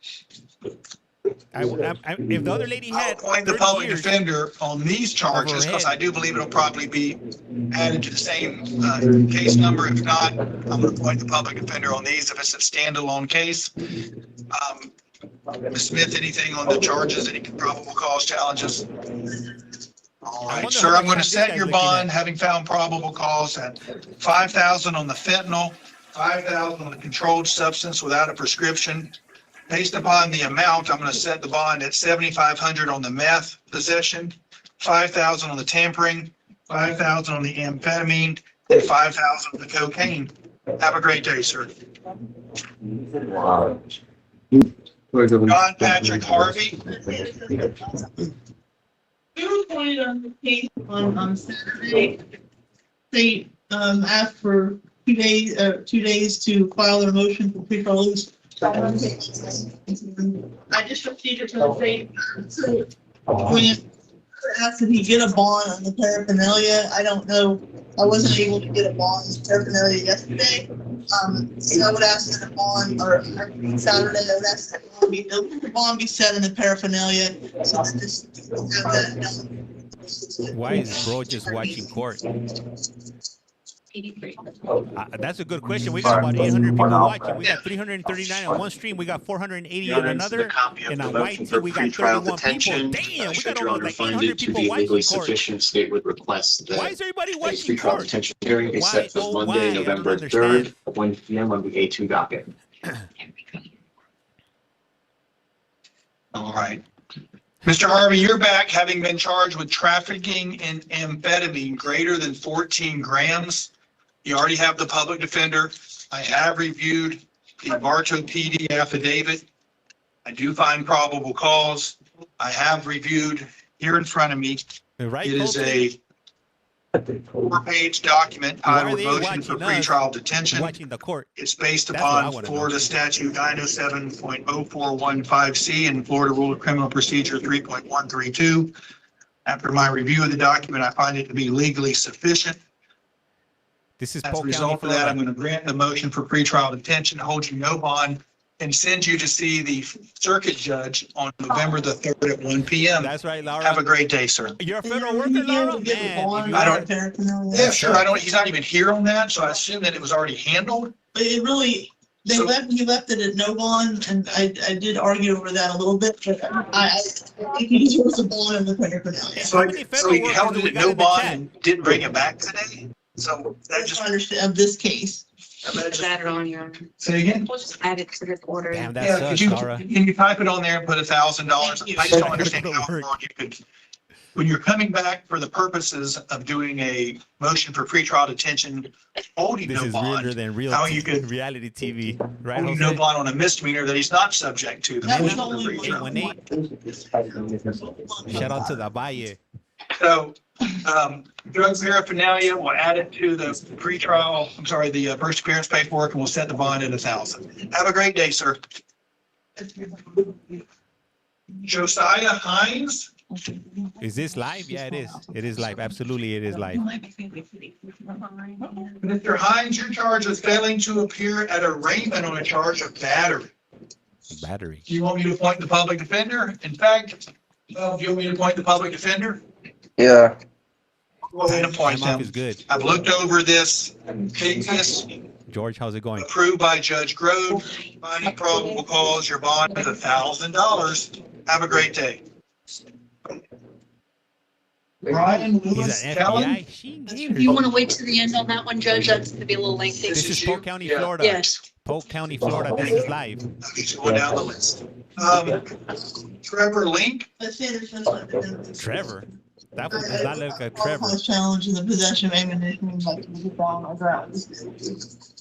Speaker 1: If the other lady had
Speaker 2: appoint the public defender on these charges, because I do believe it'll probably be added to the same case number. If not, I'm going to appoint the public defender on these if it's a standalone case. Ms. Smith, anything on the charges, any probable cause challenges? All right, sir, I'm going to set your bond, having found probable cause at $5,000 on the fentanyl, $5,000 on the controlled substance without a prescription. Based upon the amount, I'm going to set the bond at $7,500 on the meth possession, $5,000 on the tampering, $5,000 on the amphetamine, and $5,000 on the cocaine. Have a great day, sir. John Patrick Harvey.
Speaker 9: We were appointed on the case on Saturday. They asked for 2 days to file their motion for pretrial release. I just received it from the state. When it asked if he get a bond on the paraphernalia, I don't know. I wasn't able to get a bond on the paraphernalia yesterday. So I would ask that a bond, or Saturday, I would ask that the bond be set in the paraphernalia. So that this,
Speaker 1: Why is bro just watching court? That's a good question. We got about 800 people watching. We got 339 on one stream. We got 480 on another. And on YT, we got 31 people. Damn, we got over like 800 people watching court.
Speaker 17: Sufficient, state would request that
Speaker 1: why is everybody watching
Speaker 17: pretrial
Speaker 1: court?
Speaker 17: detention hearing be set for Monday, November 3rd, 1 p.m. on the A2 docket.
Speaker 2: All right. Mr. Harvey, you're back, having been charged with trafficking in amphetamine greater than 14 grams. You already have the public defender. I have reviewed the Bartow PD affidavit. I do find probable cause. I have reviewed here in front of me.
Speaker 1: Right,
Speaker 2: it is a 4-page document titled Motion for Pretrial Detention.
Speaker 1: Watching the court.
Speaker 2: It's based upon Florida Statute 907.0415C and Florida Rule of Criminal Procedure 3.132. After my review of the document, I find it to be legally sufficient.
Speaker 1: This is
Speaker 2: as a result of that, I'm going to grant the motion for pretrial detention, hold you no bond, and send you to see the circuit judge on November the 3rd at 1 p.m.
Speaker 1: That's right, Laura.
Speaker 2: Have a great day, sir.
Speaker 1: You're a federal worker, Laura? Man,
Speaker 2: I don't. Yeah, sure. I don't. He's not even here on that, so I assume that it was already handled.
Speaker 9: But it really, he left it at no bond, and I did argue over that a little bit, but I think he deserves a bond in the paraphernalia.
Speaker 2: So he held it at no bond and didn't bring it back today? So
Speaker 9: I just understand of this case.
Speaker 13: Just add it on your.
Speaker 2: Say again?
Speaker 13: We'll just add it to the order.
Speaker 1: Damn,
Speaker 2: Yeah,
Speaker 1: that
Speaker 2: could
Speaker 1: sucks,
Speaker 2: you,
Speaker 1: Laura.
Speaker 2: can you type it on there and put $1,000? I just don't understand how you could, when you're coming back for the purposes of doing a motion for pretrial detention, holding
Speaker 1: This
Speaker 2: no
Speaker 1: is
Speaker 2: bond,
Speaker 1: weirder than real
Speaker 2: how you could
Speaker 1: reality TV, right?
Speaker 2: holding
Speaker 1: Jose?
Speaker 2: no bond on a misdemeanor that he's not subject to. The motion for pretrial.
Speaker 1: 818. Shout out to the Valle.
Speaker 2: So, drug paraphernalia, we'll add it to the pretrial, I'm sorry, the first appearance paperwork, and we'll set the bond at $1,000. Have a great day, sir. Josiah Hines.
Speaker 1: Is this live? Yeah, it is. It is live. Absolutely, it is live.
Speaker 2: Mr. Hines, you're charged with failing to appear at arraignment on a charge of battery.
Speaker 1: Battery.
Speaker 2: Do you want me to appoint the public defender? In fact, do you want me to appoint the public defender?
Speaker 7: Yeah.
Speaker 2: Go ahead and appoint
Speaker 1: Time off
Speaker 2: him.
Speaker 1: is good.
Speaker 2: I've looked over this case,
Speaker 1: George, how's it going?
Speaker 2: approved by Judge Grove, finding probable cause, your bond is $1,000. Have a great day. Brian Lewis
Speaker 1: He's an
Speaker 2: Kellen.
Speaker 1: FBI. She
Speaker 13: If you want to wait to the end on that one, Judge, that's going to be a little lengthy.
Speaker 1: This is Polk County, Florida.
Speaker 13: Yes.
Speaker 1: Polk County, Florida. This is live.
Speaker 2: Going down the list. Trevor Link.
Speaker 1: Trevor. That one does not look like Trevor.
Speaker 9: Challenge in the possession of ammunition like the wrong grounds.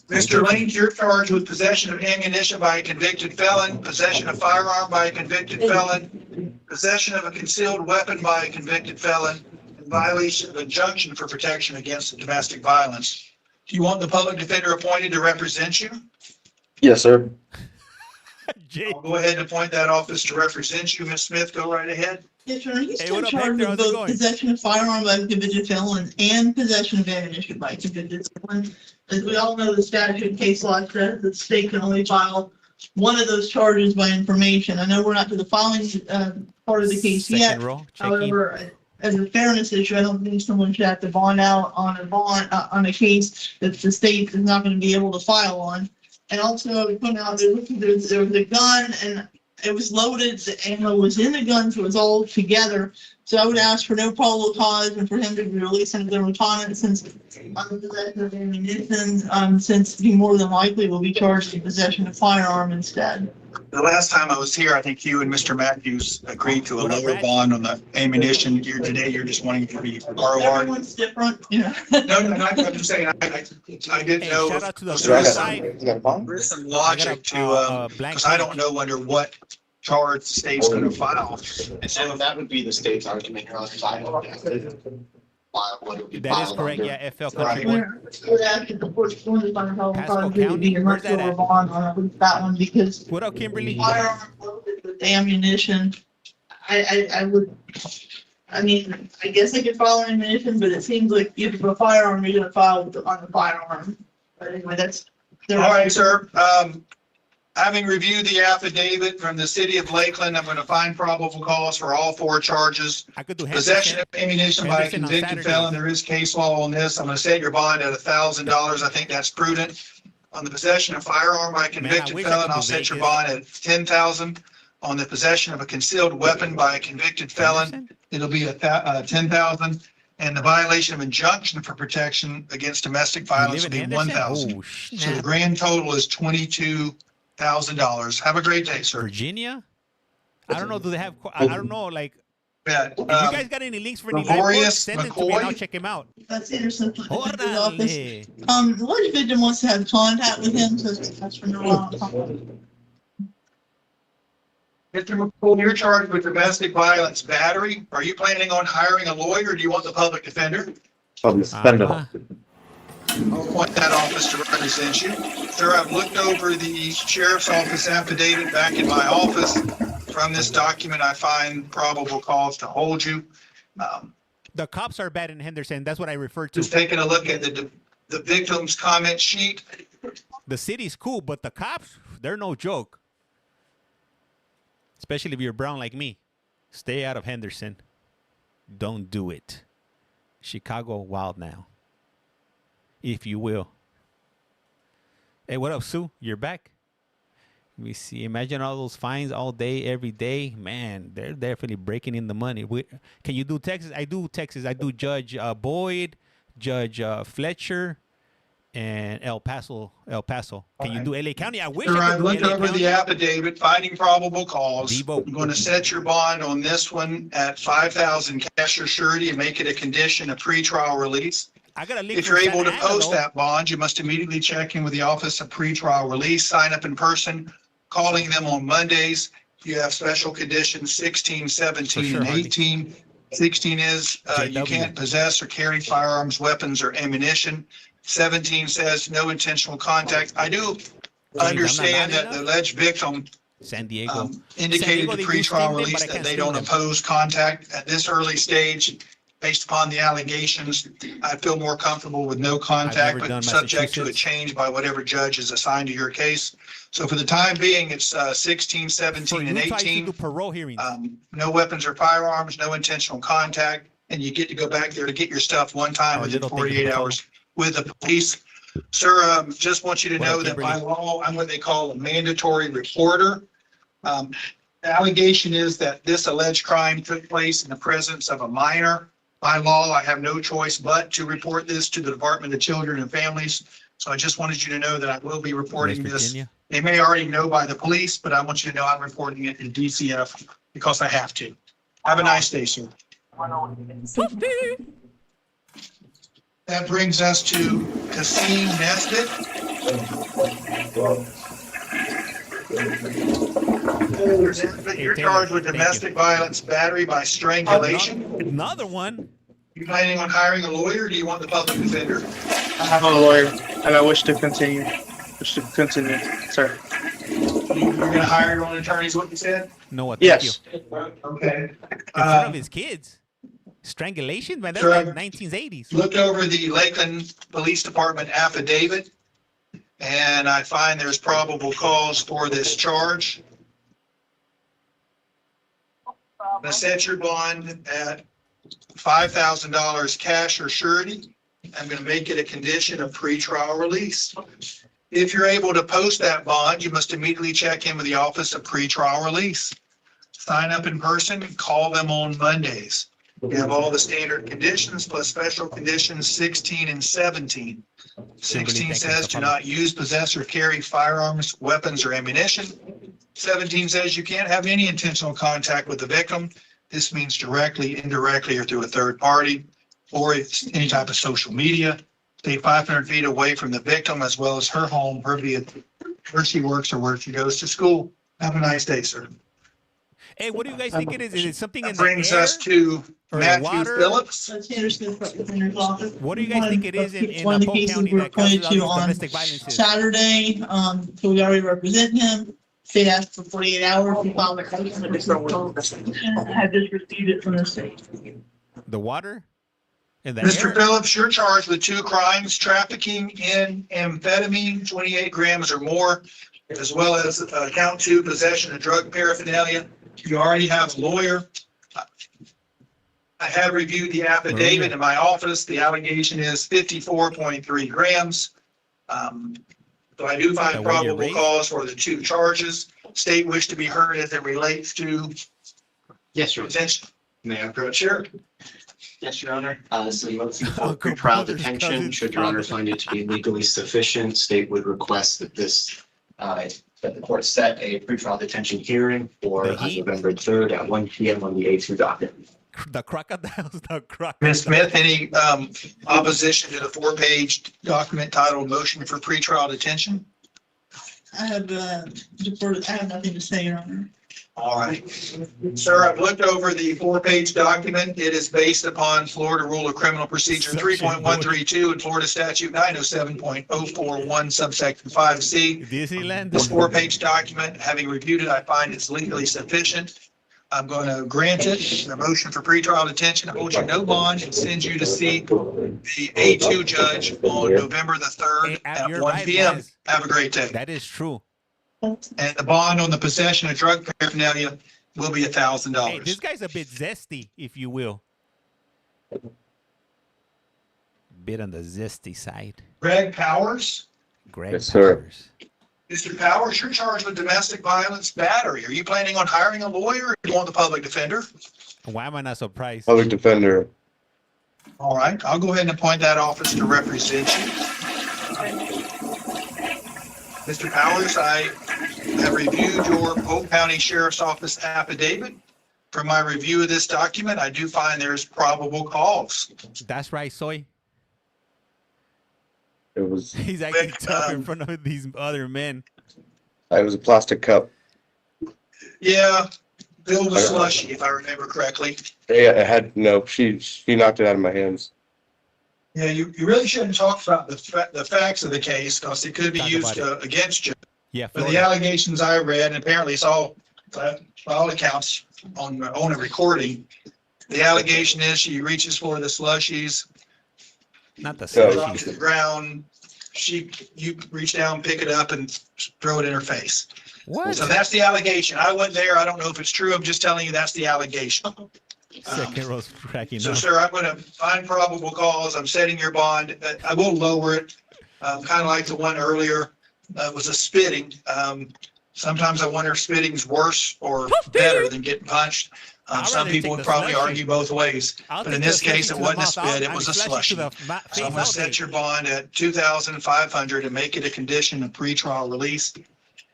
Speaker 2: Mr. Link, you're charged with possession of ammunition by a convicted felon, possession of firearm by a convicted felon, possession of a concealed weapon by a convicted felon, and violation of injunction for protection against domestic violence. Do you want the public defender appointed to represent you?
Speaker 7: Yes, sir.
Speaker 2: I'll go ahead and appoint that office to represent you. Ms. Smith, go right ahead.
Speaker 9: Yes, sir. He's
Speaker 1: Hey,
Speaker 9: still
Speaker 1: what up,
Speaker 9: charged
Speaker 1: Hector?
Speaker 9: with
Speaker 1: How's it
Speaker 9: both
Speaker 1: going?
Speaker 9: possession of firearm by a convicted felon and possession of ammunition by a convicted felon. As we all know, the statute case law says that the state can only file one of those charges by information. I know we're not to the filing part of the case yet.
Speaker 1: Second row. Checking.
Speaker 9: However, as a fairness issue, I don't think someone should have to bond out on a case that the state is not going to be able to file on. And also, we put out there was a gun and it was loaded. The ammo was in the gun, so it was all together. So I would ask for no probable cause and for him to be released into the retirement since under possession of ammunition, since he more than likely will be charged in possession of firearm instead.
Speaker 2: The last time I was here, I think you and Mr. Matthews agreed to a lower bond on the ammunition. Today, you're just wanting to be ROR.
Speaker 9: Everyone's different, you know.
Speaker 2: No, I'm just saying, I didn't know.
Speaker 1: Shout out to the
Speaker 2: There's some logic to, because I don't know under what charge the state's gonna file.
Speaker 17: And so that would be the state's argument on file.
Speaker 1: That is correct, yeah, FL Country
Speaker 2: Right.
Speaker 1: Board.
Speaker 9: I would ask if the court's going to find a probable
Speaker 1: Pasco
Speaker 9: cause, it would be a
Speaker 1: County,
Speaker 9: much
Speaker 1: where's that
Speaker 9: lower
Speaker 1: at?
Speaker 9: bond on at least that one because
Speaker 1: What up, Kimberly?
Speaker 9: firearm loaded with ammunition, I would, I mean, I guess I could file ammunition, but it seems like if a firearm, you're gonna file on the firearm. But anyway, that's.
Speaker 2: All right, sir. Having reviewed the affidavit from the city of Lakeland, I'm gonna find probable cause for all 4 charges.
Speaker 1: I could do
Speaker 2: Possession of ammunition by a
Speaker 1: Henderson on
Speaker 2: convicted
Speaker 1: Saturday.
Speaker 2: felon, there is case law on this. I'm gonna set your bond at $1,000. I think that's prudent. On the possession of firearm by a convicted
Speaker 1: wish I
Speaker 2: felon,
Speaker 1: could
Speaker 2: I'll
Speaker 1: do
Speaker 2: set your
Speaker 1: Vegas.
Speaker 2: bond at $10,000. On the possession of a concealed weapon by a convicted felon, it'll be $10,000. And the violation of injunction for protection against domestic violence will
Speaker 1: live
Speaker 2: be
Speaker 1: in Henderson?
Speaker 2: $1,000.
Speaker 1: Oh,
Speaker 2: So the
Speaker 1: snap.
Speaker 2: grand total is $22,000. Have a great day, sir.
Speaker 1: Virginia? I don't know, do they have, I don't know, like,
Speaker 2: Yeah,
Speaker 1: if you guys got any links for any live
Speaker 2: Laborious
Speaker 1: books, send it to me and I'll
Speaker 2: McCoy.
Speaker 1: check him out.
Speaker 9: That's Anderson.
Speaker 1: Órale.
Speaker 9: Office. The alleged victim wants to have contact with him, so that's for no.
Speaker 2: Mr. McCool, you're charged with domestic violence battery. Are you planning on hiring a lawyer or do you want the public defender?
Speaker 1: Uh-huh.
Speaker 2: I'll appoint that office to represent you. Sir, I've looked over the sheriff's office affidavit back in my office. From this document, I find probable cause to hold you.
Speaker 1: The cops are bad in Henderson, that's what I refer to.
Speaker 2: Just taking a look at the victim's comment sheet.
Speaker 1: The city's cool, but the cops, they're no joke. Especially if you're brown like me. Stay out of Henderson. Don't do it. Chicago wild now. If you will. Hey, what up, Sue? You're back? Let me see. Imagine all those fines all day, every day. Man, they're definitely breaking in the money. Can you do Texas? I do Texas. I do Judge Boyd, Judge Fletcher, and El Paso. Can you do LA County? I wish
Speaker 2: Sir,
Speaker 1: I
Speaker 2: I've
Speaker 1: could
Speaker 2: looked
Speaker 1: do LA
Speaker 2: over
Speaker 1: County.
Speaker 2: the affidavit, finding probable cause.
Speaker 1: Debo.
Speaker 2: I'm going to set your bond on this one at 5,000 cash or surety and make it a condition of pretrial release.
Speaker 1: I got a link
Speaker 2: If you're
Speaker 1: from
Speaker 2: able to
Speaker 1: Santa Ana,
Speaker 2: post
Speaker 1: though.
Speaker 2: that bond, you must immediately check in with the Office of Pretrial Release, sign up in person, calling them on Mondays. You have special conditions 16, 17,
Speaker 1: sure,
Speaker 2: and
Speaker 1: Harley.
Speaker 2: 18. 16 is you
Speaker 1: JW.
Speaker 2: can't possess or carry firearms, weapons, or ammunition. 17 says no intentional contact. I do understand
Speaker 1: loud
Speaker 2: that the alleged victim
Speaker 1: San Diego.
Speaker 2: indicated
Speaker 1: San
Speaker 2: to
Speaker 1: Diego, they do
Speaker 2: pretrial
Speaker 1: sting them,
Speaker 2: release
Speaker 1: but I
Speaker 2: that
Speaker 1: can't
Speaker 2: they
Speaker 1: sting
Speaker 2: don't
Speaker 1: them.
Speaker 2: oppose contact at this early stage. Based upon the allegations, I feel more comfortable with no contact,
Speaker 1: never done
Speaker 2: but subject to a
Speaker 1: Massachusetts.
Speaker 2: change by whatever judge is assigned to your case. So for the time being, it's 16, 17, and
Speaker 1: Utah, you
Speaker 2: 18.
Speaker 1: do parole hearings.
Speaker 2: No weapons or firearms, no intentional contact, and you get to go back there to get your stuff one time within
Speaker 1: little thing in the
Speaker 2: 48
Speaker 1: phone.
Speaker 2: hours with the police. Sir, just want you to
Speaker 1: What
Speaker 2: know
Speaker 1: up,
Speaker 2: that by
Speaker 1: Kimberly?
Speaker 2: law, I'm what they call a mandatory reporter. The allegation is that this alleged crime took place in the presence of a minor. By law, I have no choice but to report this to the Department of Children and Families. So I just wanted you to know that I will be reporting
Speaker 1: West
Speaker 2: this.
Speaker 1: Virginia.
Speaker 2: They may already know by the police, but I want you to know I'm reporting it to DCF because I have to. Have a nice day, sir. That brings us to Kasim Nesbitt. You're charged with domestic violence battery by strangulation.
Speaker 1: Another one.
Speaker 2: You planning on hiring a lawyer or do you want the public defender?
Speaker 14: I have a lawyer and I wish to continue. Sir.
Speaker 2: You're gonna hire your own attorney is what you said?
Speaker 1: No, what?
Speaker 14: Yes.
Speaker 2: Okay.
Speaker 1: In front of his kids. Strangulation? Man, that's
Speaker 2: Sure.
Speaker 1: like 1980s.
Speaker 2: Looked over the Lakeland Police Department affidavit, and I find there's probable cause for this charge. I'm gonna set your bond at $5,000 cash or surety. I'm gonna make it a condition of pretrial release. If you're able to post that bond, you must immediately check in with the Office of Pretrial Release. Sign up in person, call them on Mondays. You have all the standard conditions plus special conditions 16 and 17. 16 says do not use, possess, or carry firearms, weapons, or ammunition. 17 says you can't have any intentional contact with the victim. This means directly, indirectly, or through a third party, or it's any type of social media. Stay 500 feet away from the victim as well as her home, her vehicle, where she works or where she goes to school. Have a nice day, sir.
Speaker 1: Hey, what do you guys think it is? Is it something in
Speaker 2: That
Speaker 1: the
Speaker 2: brings
Speaker 1: air
Speaker 2: us to
Speaker 1: or
Speaker 2: Matthew
Speaker 1: water?
Speaker 2: Phillips.
Speaker 9: That's Henderson Defender's Office.
Speaker 1: What do you guys think it is in
Speaker 9: One of the
Speaker 1: Polk
Speaker 9: cases
Speaker 1: County
Speaker 9: were
Speaker 1: that causes
Speaker 9: pointed
Speaker 1: all
Speaker 9: to
Speaker 1: these
Speaker 9: on
Speaker 1: domestic violences?
Speaker 9: Saturday, so we already represent him. State asked for 48 hours. We filed a case for I have just received it from the state.
Speaker 1: The water? In the
Speaker 2: Mr.
Speaker 1: air?
Speaker 2: Phillips, you're charged with 2 crimes, trafficking in amphetamine, 28 grams or more, as well as count 2, possession of drug paraphernalia. You already have a lawyer. I have reviewed the affidavit in my office. The allegation is 54.3 grams. So I do find probable cause for the 2 charges. State wish to be heard as it relates to
Speaker 17: Yes, Your Honor.
Speaker 2: detention.
Speaker 17: May I approach here? Yes, Your Honor. So motion for pretrial detention, should Your Honor find it to be legally sufficient, state would request that that the court set a pretrial detention hearing for November 3rd at 1 p.m. on the A2 docket.
Speaker 1: The crocodiles, the crocodiles.
Speaker 2: Ms. Smith, any opposition to the 4-page document titled Motion for Pretrial Detention?
Speaker 9: I have deferred, I have nothing to say, Your Honor.
Speaker 2: All right. Sir, I've looked over the 4-page document. It is based upon Florida Rule of Criminal Procedure 3.132 and Florida Statute 907.041 subsection 5C.
Speaker 1: Disneyland.
Speaker 2: This 4-page document, having reviewed it, I find it's legally sufficient. I'm going to grant it, the motion for pretrial detention, hold you no bond, and send you to see the A2 judge on November the 3rd at
Speaker 1: you're
Speaker 2: 1
Speaker 1: right,
Speaker 2: p.m.
Speaker 1: man.
Speaker 2: Have a great day.
Speaker 1: That is true.
Speaker 2: And the bond on the possession of drug paraphernalia will be $1,000.
Speaker 1: Hey, this guy's a bit zesty, if you will. Bit on the zesty side.
Speaker 2: Greg Powers.
Speaker 1: Greg
Speaker 7: Yes, sir.
Speaker 1: Powers.
Speaker 2: Mr. Powers, you're charged with domestic violence battery. Are you planning on hiring a lawyer or do you want the public defender?
Speaker 1: Why am I not surprised?
Speaker 7: Public defender.
Speaker 2: All right, I'll go ahead and appoint that office to represent you. Mr. Powers, I have reviewed your Polk County Sheriff's Office affidavit. From my review of this document, I do find there's probable cause.
Speaker 1: That's right, Soy.
Speaker 7: It was.
Speaker 1: He's acting tough in front of these other men.
Speaker 7: It was a plastic cup.
Speaker 2: Yeah, filled with slushy, if I remember correctly.
Speaker 7: Yeah, it had no. She knocked it out of my hands.
Speaker 2: Yeah, you really shouldn't talk about the facts of the case because it could be used against you.
Speaker 1: Yeah,
Speaker 2: But the allegations I read, and apparently it's all, by all accounts, on a recording. The allegation is she reaches for the slushies,
Speaker 1: not the
Speaker 2: drops to the ground. You reach down, pick it up, and throw it in her face.
Speaker 1: What?
Speaker 2: So that's the allegation. I wasn't there. I don't know if it's true. I'm just telling you that's the allegation.
Speaker 1: Second row's cracking
Speaker 2: So,
Speaker 1: up.
Speaker 2: sir, I'm going to find probable cause. I'm setting your bond. I will lower it, kind of like the one earlier. Was a spitting. Sometimes I wonder if spitting's worse or better than getting punched. Some people would probably argue both ways. But in this case, it wasn't a spit, it was a slushy. So I'm going to set your bond at $2,500 and make it a condition of pretrial release.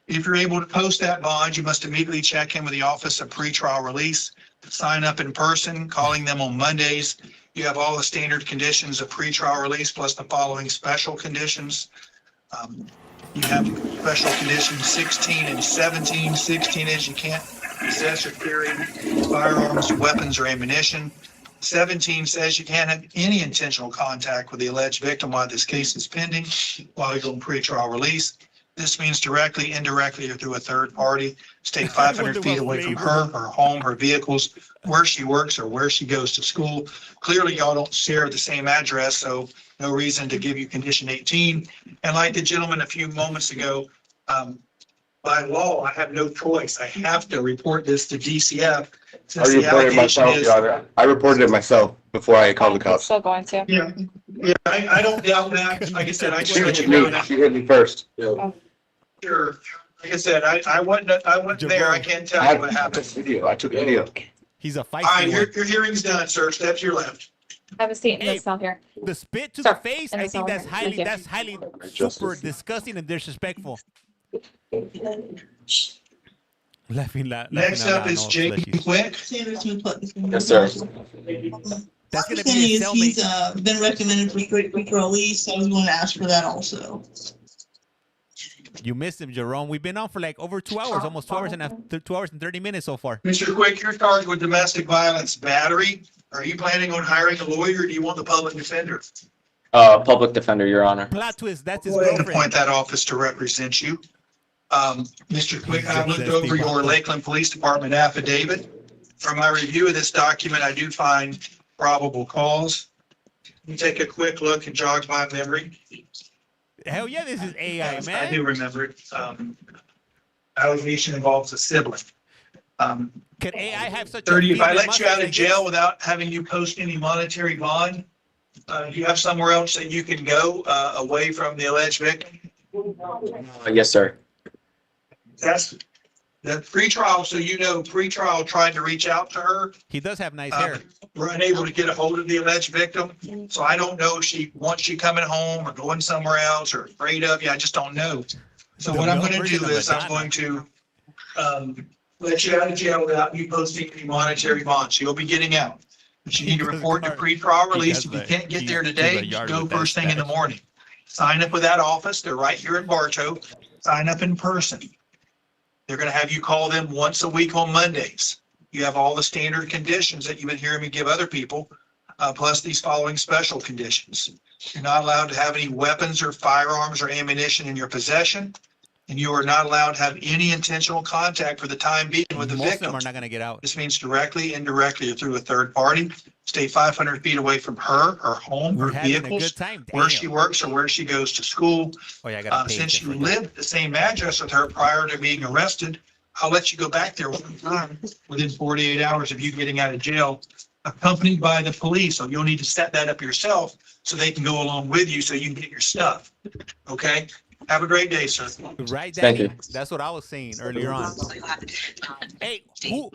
Speaker 2: If you're able to post that bond, you must immediately check in with the Office of Pretrial Release. Sign up in person, calling them on Mondays. You have all the standard conditions of pretrial release plus the following special conditions. You have special conditions 16 and 17. 16 is you can't possess or carry firearms, weapons, or ammunition. 17 says you can't have any intentional contact with the alleged victim while this case is pending, while you're on pretrial release. This means directly, indirectly, or through a third party. Stay 500 feet away from her home, her vehicles, where she works or where she goes to school. Clearly, y'all don't share the same address, so no reason to give you condition 18. And like the gentleman a few moments ago, by law, I have no choice. I have to report this to DCF. Since
Speaker 7: I
Speaker 2: the
Speaker 7: reported it
Speaker 2: allegation
Speaker 7: myself,
Speaker 2: is,
Speaker 7: Your Honor. I reported it myself before I called the cops.
Speaker 18: Still going to.
Speaker 2: yeah, I don't doubt that. Like I said, I just
Speaker 7: She
Speaker 2: let
Speaker 7: hit
Speaker 2: you know
Speaker 7: me.
Speaker 2: that.
Speaker 7: She hit me first.
Speaker 2: Sure. Like I said, I wasn't there. I can't tell you what
Speaker 7: I
Speaker 2: happened.
Speaker 7: took video.
Speaker 1: He's a feisty
Speaker 2: All right,
Speaker 1: one.
Speaker 2: your hearing's done, sir. Step to your left.
Speaker 18: Have a seat in
Speaker 1: Hey,
Speaker 18: the cell here.
Speaker 1: The spit to
Speaker 18: Sir,
Speaker 1: the face,
Speaker 18: and
Speaker 1: I
Speaker 18: it's
Speaker 1: think
Speaker 18: all
Speaker 1: that's
Speaker 18: here.
Speaker 1: highly,
Speaker 18: Thank you.
Speaker 1: super disgusting and disrespectful. Laughing
Speaker 2: Next
Speaker 1: out
Speaker 2: up
Speaker 1: loud,
Speaker 2: is
Speaker 1: no,
Speaker 2: Jake
Speaker 1: fleshy.
Speaker 2: Quick.
Speaker 7: Yes, sir.
Speaker 1: That's gonna
Speaker 9: Thing
Speaker 1: be a
Speaker 9: is, he's
Speaker 1: cellmate.
Speaker 9: been recommended for quick release. So I was going to ask for that also.
Speaker 1: You missed him, Jerome. We've been on for like over 2 hours, almost 2 hours and 2 hours and 30 minutes so far.
Speaker 2: Mr. Quick, you're charged with domestic violence battery. Are you planning on hiring a lawyer or do you want the public defender?
Speaker 7: Public defender, Your Honor.
Speaker 1: Plot twist, that's his
Speaker 2: Go ahead and
Speaker 1: girlfriend.
Speaker 2: appoint that office to represent you. Mr. Quick, I looked over your Lakeland Police Department affidavit. From my review of this document, I do find probable cause. You take a quick look and jog my memory.
Speaker 1: Hell yeah, this is AI,
Speaker 2: I
Speaker 1: man.
Speaker 2: do remember it. Allegation involves a sibling.
Speaker 1: Can AI have such
Speaker 2: 30,
Speaker 1: a
Speaker 2: if I
Speaker 1: female
Speaker 2: let you out of
Speaker 1: mustache
Speaker 2: jail without having you post any monetary bond, do you have somewhere else that you can go away from the alleged victim?
Speaker 7: Yes, sir.
Speaker 2: That's the pretrial, so you know, pretrial tried to reach out to her.
Speaker 1: He does have nice hair.
Speaker 2: We're unable to get a hold of the alleged victim. So I don't know if she wants you coming home or going somewhere else or afraid of you. I just don't know. So what I'm going to do is I'm going to let you out of jail without you posting any monetary bonds. You'll be getting out. But you need to report to pretrial release. If you can't get there today, go first thing in the morning. Sign up with that office. They're right here in Bartow. Sign up in person. They're going to have you call them once a week on Mondays. You have all the standard conditions that you've been hearing me give other people, plus these following special conditions. You're not allowed to have any weapons or firearms or ammunition in your possession, and you are not allowed to have any intentional contact for the time being with the
Speaker 1: Most of
Speaker 2: victim.
Speaker 1: them are not going to get out.
Speaker 2: This means directly, indirectly, or through a third party. Stay 500 feet away from her home, her
Speaker 1: We're having a
Speaker 2: vehicles,
Speaker 1: good time.
Speaker 2: where
Speaker 1: Damn.
Speaker 2: she works or where she goes to school.
Speaker 1: Oh, yeah, I got to pay
Speaker 2: Since you
Speaker 1: for that.
Speaker 2: lived at the same address with her prior to being arrested, I'll let you go back there one time within 48 hours of you getting out of jail, accompanied by the police. So you'll need to set that up yourself so they can go along with you so you can get your stuff. Okay? Have a great day, sir.
Speaker 1: Right,
Speaker 7: Thank
Speaker 1: Danny?
Speaker 7: you.
Speaker 1: That's what I was saying earlier on. Hey, who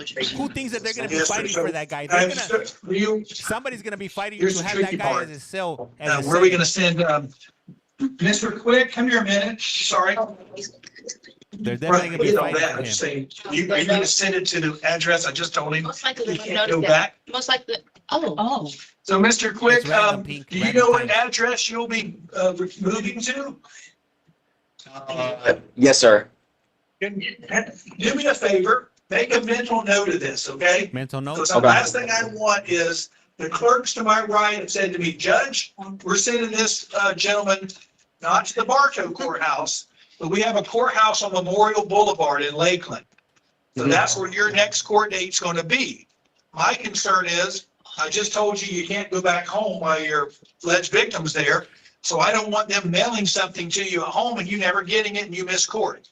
Speaker 1: thinks that they're going to be
Speaker 2: Yes, sir.
Speaker 1: fighting
Speaker 2: So,
Speaker 1: for that guy? They're gonna,
Speaker 2: you,
Speaker 1: somebody's going to be fighting
Speaker 2: Here's
Speaker 1: to
Speaker 2: the
Speaker 1: have that
Speaker 2: tricky
Speaker 1: guy
Speaker 2: part.
Speaker 1: as his cell. As a
Speaker 2: where are we
Speaker 1: cell.
Speaker 2: going to send, Mr. Quick, come here a minute. Sorry.
Speaker 1: They're definitely going to be
Speaker 2: Forget all
Speaker 1: fighting
Speaker 2: that.
Speaker 1: for
Speaker 2: I'm
Speaker 1: him.
Speaker 2: saying, you going to send it to the address I just told him?
Speaker 4: Most likely
Speaker 2: You
Speaker 4: they would
Speaker 2: can't
Speaker 4: notice
Speaker 2: go
Speaker 4: that.
Speaker 2: back.
Speaker 4: Most likely, oh.
Speaker 2: So, Mr. Quick,
Speaker 1: It's random, Pink,
Speaker 2: do you
Speaker 1: random
Speaker 2: know what
Speaker 1: time.
Speaker 2: address you'll be moving to?
Speaker 7: Yes, sir.
Speaker 2: Do me a favor, make a mental note of this, okay?
Speaker 1: Mental note.
Speaker 2: Because the last thing I want is the clerks to my right have said to me, Judge, we're sending this gentleman not to the Bartow courthouse, but we have a courthouse on Memorial Boulevard in Lakeland. So that's where your next court date's going to be. My concern is, I just told you you can't go back home while your alleged victim's there. So I don't want them mailing something to you at home and you never getting it and you miss court.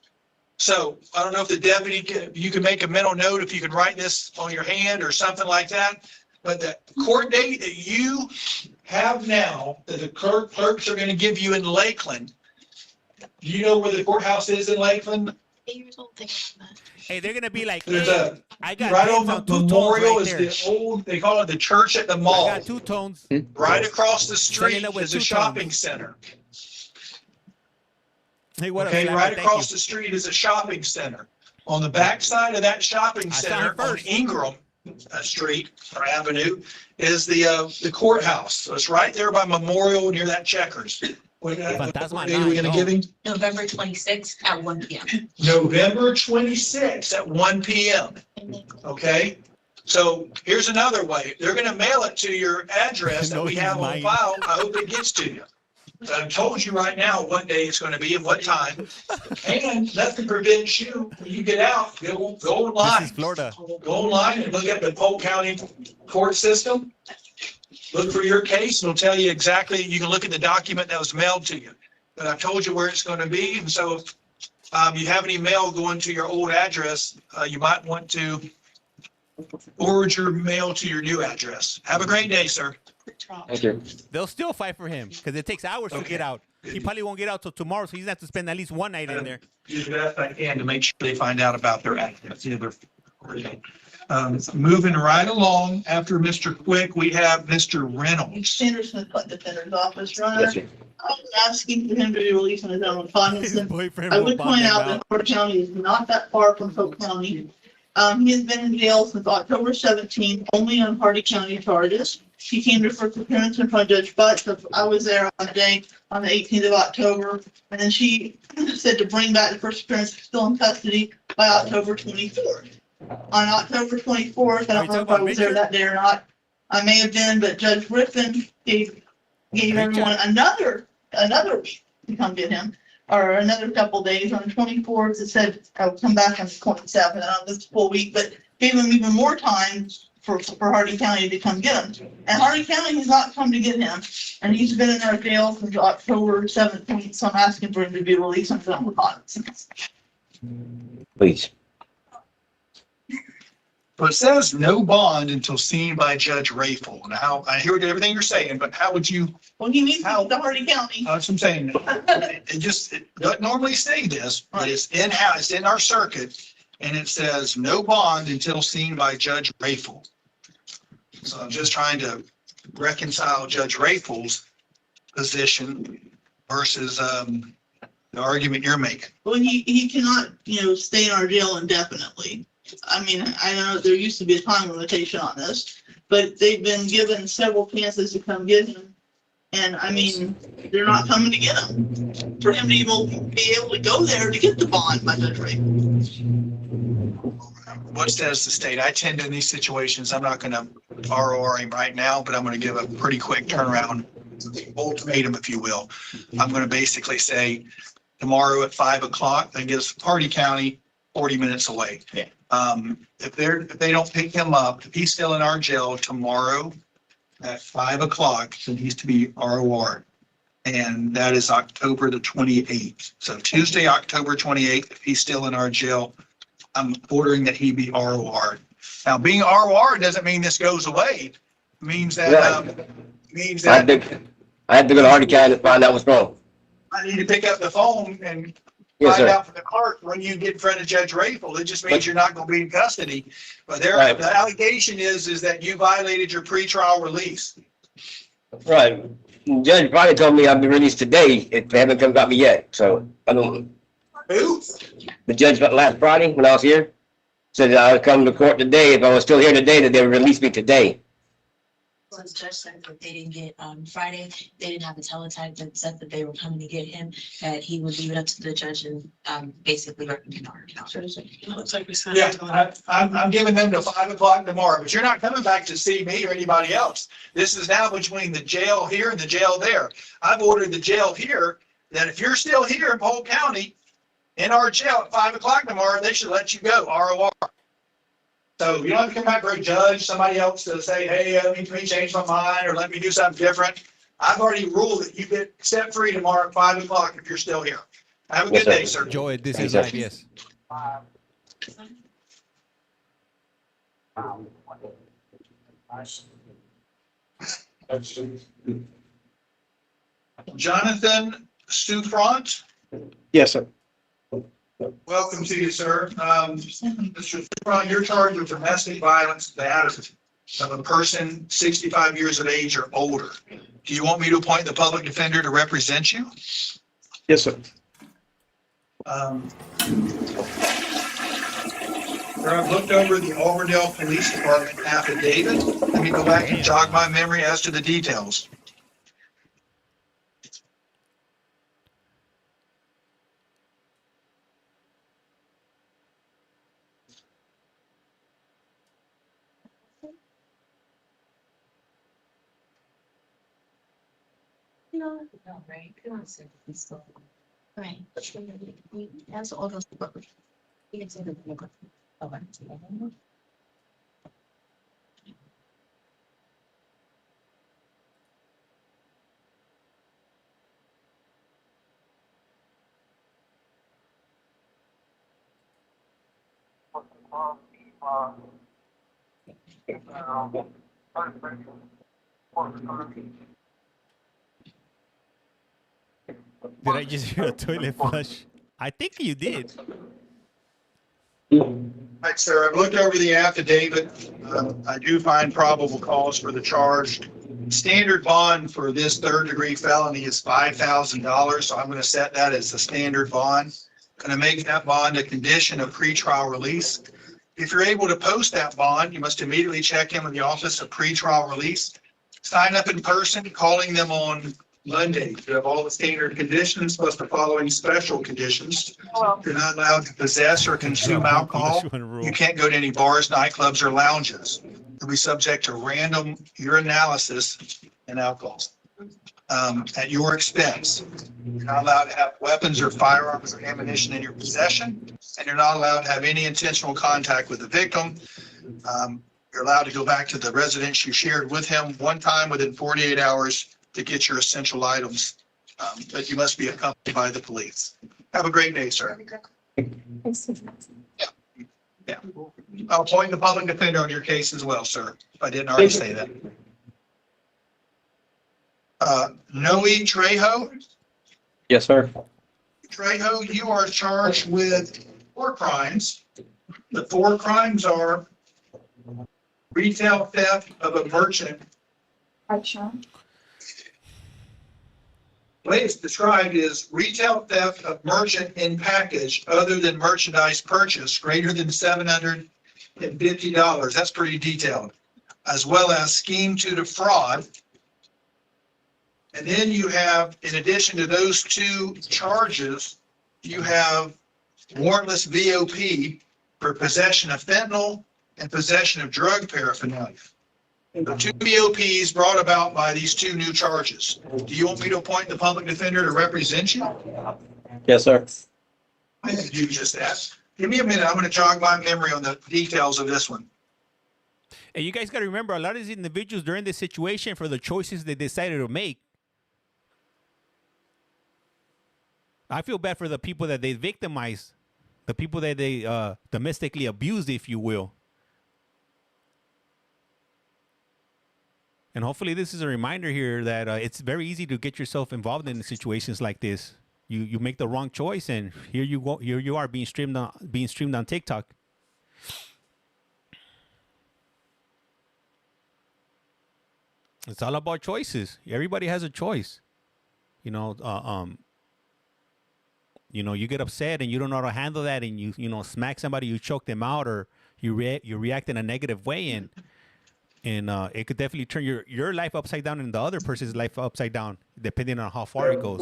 Speaker 2: So I don't know if the deputy, you can make a mental note, if you can write this on your hand or something like that. But the court date that you have now, that the clerks are going to give you in Lakeland, do you know where the courthouse is in Lakeland?
Speaker 4: 8 years old thinking about that.
Speaker 1: Hey, they're going to be like,
Speaker 2: There's
Speaker 1: hey, I got
Speaker 2: right
Speaker 1: dibs
Speaker 2: on
Speaker 1: two-tones
Speaker 2: Memorial
Speaker 1: right
Speaker 2: is
Speaker 1: there.
Speaker 2: the old, they call it the church at the
Speaker 1: I
Speaker 2: mall.
Speaker 1: got two-tones.
Speaker 2: Right across the
Speaker 1: Setting
Speaker 2: street
Speaker 1: up with
Speaker 2: is a
Speaker 1: two-tones.
Speaker 2: shopping center.
Speaker 1: Hey, what up,
Speaker 2: Okay,
Speaker 1: Slapper?
Speaker 2: right
Speaker 1: Thank
Speaker 2: across
Speaker 1: you.
Speaker 2: the street is a shopping center. On the back side of that shopping
Speaker 1: I saw
Speaker 2: center
Speaker 1: him
Speaker 2: on
Speaker 1: first.
Speaker 2: Ingram Street or Avenue is the courthouse. So it's right there by Memorial near that Checkers. What
Speaker 1: Fantasma
Speaker 2: date are we gonna
Speaker 1: nine,
Speaker 2: give him?
Speaker 13: November 26th at 1 p.m.
Speaker 2: November 26th at 1 p.m. Okay? So here's another way. They're gonna mail it to your address that
Speaker 1: No,
Speaker 2: we
Speaker 1: he's
Speaker 2: have on
Speaker 1: lying.
Speaker 2: file. I hope it gets to you. So I've told you right now what day it's gonna be and what time. And nothing prevents you, when you get out, go
Speaker 1: This
Speaker 2: online.
Speaker 1: is Florida.
Speaker 2: Go online and look at the Polk County court system. Look for your case, and it'll tell you exactly, you can look at the document that was mailed to you. But I've told you where it's gonna be, and so if you have any mail going to your old address, you might want to forward your mail to your new address. Have a great day, sir.
Speaker 7: Thank you.
Speaker 1: They'll still fight for him because it takes hours to
Speaker 2: Okay.
Speaker 1: get out. He probably won't get out till tomorrow, so he's going to have to spend at least one night in there.
Speaker 2: Do the best I can to make sure they find out about their address, either Moving right along, after Mr. Quick, we have Mr. Reynolds.
Speaker 9: Sanderson Defender's Office, Your Honor.
Speaker 15: Yes, sir.
Speaker 9: I was asking for him to be released on his own recognizance.
Speaker 1: Boyfriend
Speaker 9: I
Speaker 1: will
Speaker 9: would
Speaker 1: bond
Speaker 9: point
Speaker 1: them
Speaker 9: out that Porter County is not that far from Polk County. He has been in jail since October 17th, only on Hardy County charges. He came to first appearance in front of Judge Butts. I was there on the day, on the 18th of October. And then she said to bring back the first appearance still in custody by October 24th. On October 24th, I don't know if I was there that day or not. I may have been, but Judge Griffin gave everyone another week to come get him, or another couple days. On the 24th, it said I would come back on the 27th. I don't know if it's a full week, but gave him even more time for Hardy County to come get him. And Hardy County has not come to get him, and he's been in their jail since October 17th, so I'm asking for him to be released on his own recognizance.
Speaker 15: Please.
Speaker 2: But it says no bond until seen by Judge Rayful. Now, I hear everything you're saying, but how would you?
Speaker 9: Well, he needs to go to Hardy County.
Speaker 2: That's what I'm saying. It doesn't normally say this, but it's in-house, it's in our circuit, and it says no bond until seen by Judge Rayful. So I'm just trying to reconcile Judge Rayful's position versus the argument you're making.
Speaker 9: Well, he cannot, stay in our jail indefinitely. I mean, I know there used to be a time limitation on this, but they've been given several chances to come get him. And I mean, they're not coming to get him. For him to even be able to go there to get the bond by Judge Rayful.
Speaker 2: What says the state? I tend to, in these situations, I'm not going to ROR him right now, but I'm going to give a pretty quick turnaround ultimatum, if you will. I'm going to basically say tomorrow at 5 o'clock, that gives Hardy County 40 minutes away.
Speaker 9: Yeah.
Speaker 2: If they don't pick him up, if he's still in our jail tomorrow at 5 o'clock, then he's to be ROR. And that is October the 28th. So Tuesday, October 28th, if he's still in our jail, I'm ordering that he be ROR. Now, being ROR doesn't mean this goes away. It means that,
Speaker 15: I had to go to Hardy County to find out what's wrong.
Speaker 2: I need to pick up the phone and
Speaker 15: Yes,
Speaker 2: find
Speaker 15: sir.
Speaker 2: out from the clerk when you get in front of Judge Rayful. It just means
Speaker 15: But-
Speaker 2: you're not going to be in custody. But
Speaker 15: Right.
Speaker 2: the allegation is that you violated your pretrial release.
Speaker 15: Right. Judge probably told me I'd be released today if they haven't come got me yet. So I don't.
Speaker 2: Who?
Speaker 15: The judge last Friday when I was here said that I would come to court today. If I was still here today, that they would release me today.
Speaker 13: So the judge said that they didn't get, Friday, they didn't have a teletype that said that they were coming to get him, that he would leave it up to the judge and, basically recommend our account.
Speaker 14: Looks like we sent
Speaker 2: Yeah,
Speaker 14: it to him.
Speaker 2: I'm giving them to 5 o'clock tomorrow, but you're not coming back to see me or anybody else. This is now between the jail here and the jail there. I've ordered the jail here that if you're still here in Polk County in our jail at 5 o'clock tomorrow, they should let you go, ROR. So you don't have to come back for a judge, somebody else to say, hey, let me change my mind or let me do something different. I've already ruled that you get set free tomorrow at 5 o'clock if you're still here. Have a good day, sir.
Speaker 1: Joey, this
Speaker 15: Yes,
Speaker 1: is
Speaker 15: sir.
Speaker 1: live, yes.
Speaker 2: Jonathan Souffrant,
Speaker 15: Yes, sir.
Speaker 2: welcome to you, sir. Mr. Souffrant, you're charged with domestic violence battery of a person 65 years of age or older. Do you want me to appoint the public defender to represent you?
Speaker 15: Yes, sir.
Speaker 2: Sir, I've looked over the Auburndale Police Department affidavit. Let me go back and jog my memory as to the details.
Speaker 13: No, right? Right. That's all those. You can say that. Okay.
Speaker 1: Did I just hear a toilet flush? I think you did.
Speaker 2: Right, sir, I've looked over the affidavit. I do find probable cause for the charge. Standard bond for this third-degree felony is $5,000, so I'm going to set that as the standard bond. Going to make that bond a condition of pretrial release. If you're able to post that bond, you must immediately check in with the Office of Pretrial Release. Sign up in person, calling them on Monday. You have all the standard conditions plus the following special conditions. You're not allowed to possess or consume alcohol. You can't go to any bars, nightclubs, or lounges. You'll be subject to random urinalysis and alcohol at your expense. You're not allowed to have weapons or firearms or ammunition in your possession, and you're not allowed to have any intentional contact with the victim. You're allowed to go back to the residence you shared with him one time within 48 hours to get your essential items, but you must be accompanied by the police. Have a great day, sir. Yeah. I'll appoint the public defender on your case as well, sir, if I didn't already say that. Noe Trejo.
Speaker 7: Yes, sir.
Speaker 2: Trejo, you are charged with 4 crimes. The 4 crimes are retail theft of a merchant. The way it's described is retail theft of merchant in package other than merchandise purchase greater than $750. That's pretty detailed. As well as scheme to defraud. And then you have, in addition to those 2 charges, you have warrantless VOP for possession of fentanyl and possession of drug paraphernalia. The 2 BOPs brought about by these 2 new charges. Do you want me to appoint the public defender to represent you?
Speaker 7: Yes, sir.
Speaker 2: I did you just ask. Give me a minute. I'm going to jog my memory on the details of this one.
Speaker 1: And you guys got to remember, a lot of these individuals during this situation, for the choices they decided to make, I feel bad for the people that they victimized, the people that they domestically abused, if you will. And hopefully this is a reminder here that it's very easy to get yourself involved in situations like this. You make the wrong choice, and here you go. Here you are being streamed on TikTok. It's all about choices. Everybody has a choice. You know, you get upset and you don't know how to handle that, and you smack somebody, you choke them out, or you react in a negative way, and it could definitely turn your life upside down and the other person's life upside down, depending on how far it goes.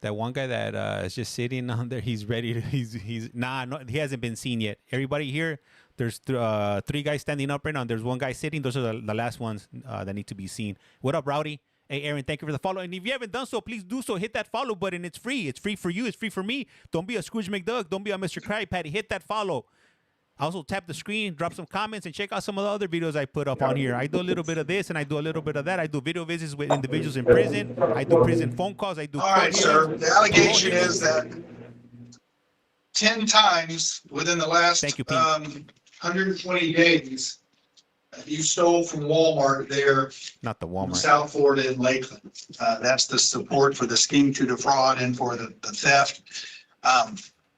Speaker 1: That one guy that is just sitting on there, he's ready to, he hasn't been seen yet. Everybody here, there's 3 guys standing up right now, and there's 1 guy sitting. Those are the last ones that need to be seen. What up, Rowdy? Hey, Aaron, thank you for the follow. And if you haven't done so, please do so. Hit that follow button. It's free. It's free for you. It's free for me. Don't be a Scrooge McDuck. Don't be a Mr. Krabby Patty. Hit that follow. Also, tap the screen, drop some comments, and check out some of the other videos I put up on here. I do a little bit of this, and I do a little bit of that. I do video visits with individuals in prison. I do prison phone calls. I do.
Speaker 2: All right, sir. The allegation is that 10 times within the last 120 days, you stole from Walmart there.
Speaker 1: Not the Walmart.
Speaker 2: In South Florida in Lakeland. That's the support for the scheme to defraud and for the theft.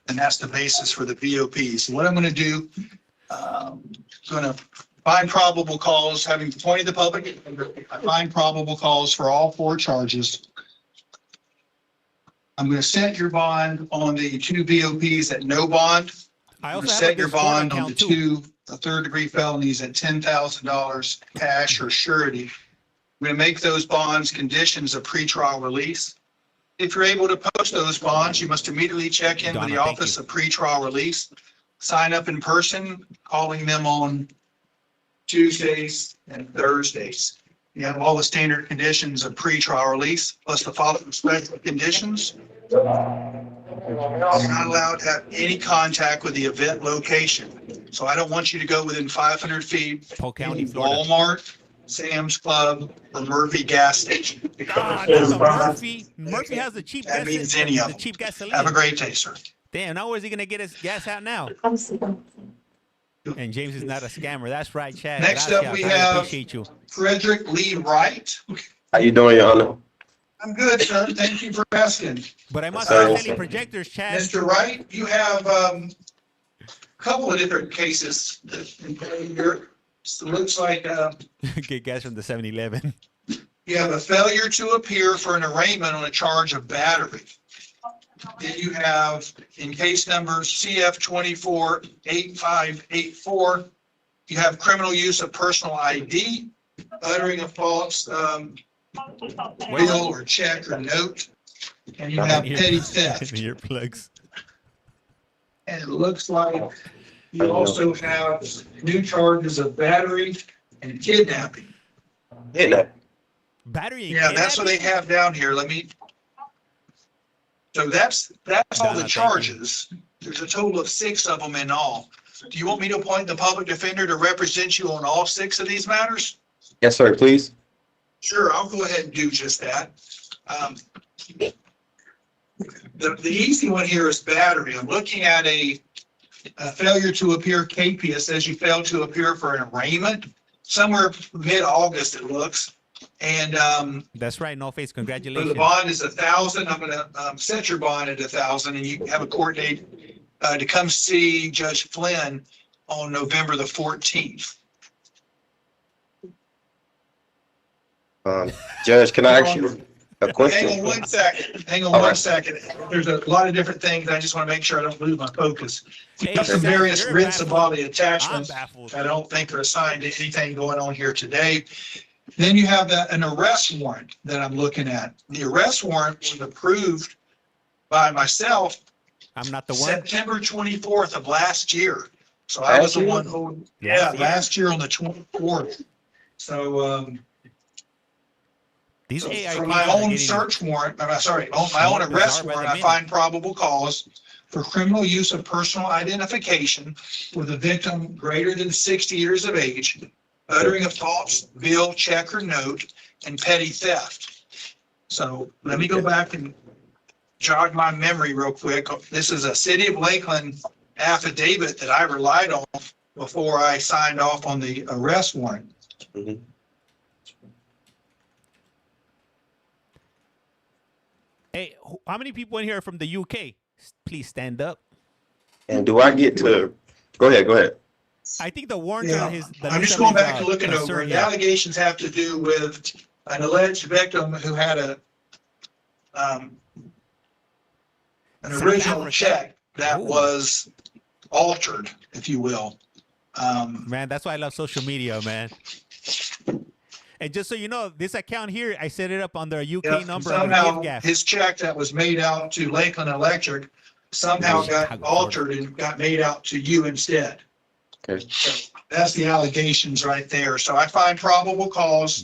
Speaker 2: And that's the basis for the VOP. So what I'm going to do, I'm going to find probable cause, having appointed the public, I find probable cause for all 4 charges. I'm going to set your bond on the 2 VOPs at no bond.
Speaker 1: I
Speaker 2: I'm
Speaker 1: also
Speaker 2: going to
Speaker 1: have
Speaker 2: set
Speaker 1: a
Speaker 2: your
Speaker 1: Discord
Speaker 2: bond on the
Speaker 1: account, too.
Speaker 2: 2 third-degree felonies at $10,000 cash or surety. I'm going to make those bonds conditions of pretrial release. If you're able to post those bonds, you must immediately check in with the Office of Pretrial Release. Sign up in person, calling them on Tuesdays and Thursdays. You have all the standard conditions of pretrial release, plus the following special conditions. You're not allowed to have any contact with the event location. So I don't want you to go within 500 feet of Walmart, Sam's Club, or Murphy gas station.
Speaker 1: Murphy has the cheap gas.
Speaker 2: That means any of them.
Speaker 1: The cheap gasoline.
Speaker 2: Have a great day, sir.
Speaker 1: Damn, now where's he gonna get his gas out now? And James is not a scammer. That's right, Chad.
Speaker 2: Next up, we have
Speaker 1: appreciate you.
Speaker 2: Frederick Lee Wright.
Speaker 7: How you doing, Your Honor?
Speaker 2: I'm good, sir. Thank you for asking.
Speaker 1: But I must
Speaker 15: Sorry.
Speaker 1: have selling projectors, Chad.
Speaker 2: Mr. Wright, you have a couple of different cases in play here. So it looks like
Speaker 1: Get gas from the 7-Eleven.
Speaker 2: you have a failure to appear for an arraignment on a charge of battery. Then you have, in case number CF 248584, you have criminal use of personal ID, uttering a false bill or check or note, and you have petty theft.
Speaker 1: Earplugs.
Speaker 2: And it looks like you also have new charges of battery and kidnapping.
Speaker 1: Battery.
Speaker 2: Yeah, that's what they have down here. So that's all the charges. There's a total of 6 of them in all. Do you want me to appoint the public defender to represent you on all 6 of these matters?
Speaker 15: Yes, sir, please.
Speaker 2: Sure, I'll go ahead and do just that. The easy one here is battery. I'm looking at a failure to appear KP. It says you failed to appear for an arraignment somewhere mid-August, it looks. And
Speaker 1: that's right. No face.
Speaker 2: the
Speaker 1: Congratulations.
Speaker 2: bond is $1,000. I'm going to set your bond at $1,000, and you have a court date to come see Judge Flynn on November the 14th.
Speaker 15: Judge, can I ask you a question?
Speaker 2: Hang on one second. There's a lot of different things. I just want to make sure I don't lose my focus. We have some various writs of body attachments that I don't think are assigned to anything going on here today. Then you have an arrest warrant that I'm looking at. The arrest warrant was approved by myself.
Speaker 1: I'm not the one.
Speaker 2: September 24th of last year. So I was the one who, last year on the 24th. So,
Speaker 1: These AI
Speaker 2: for my own search warrant, on my own arrest warrant, I find probable cause for criminal use of personal identification with a victim greater than 60 years of age, uttering a false bill, check, or note, and petty theft. So let me go back and jog my memory real quick. This is a City of Lakeland affidavit that I relied on before I signed off on the arrest warrant.
Speaker 15: Mhm.
Speaker 1: Hey, how many people in here are from the UK? Please stand up.
Speaker 15: And do I get to, go ahead.
Speaker 1: I think the warrant
Speaker 2: Yeah,
Speaker 1: is.
Speaker 2: I'm just going back and looking over. The allegations have to do with an alleged victim who had an original check that was altered, if you will.
Speaker 1: Man, that's why I love social media, man. And just so you know, this account here, I set it up under a UK number.
Speaker 2: Somehow his check that was made out to Lakeland Electric somehow got altered and got made out to you instead.
Speaker 15: Okay.
Speaker 2: So that's the allegations right there. So I find probable cause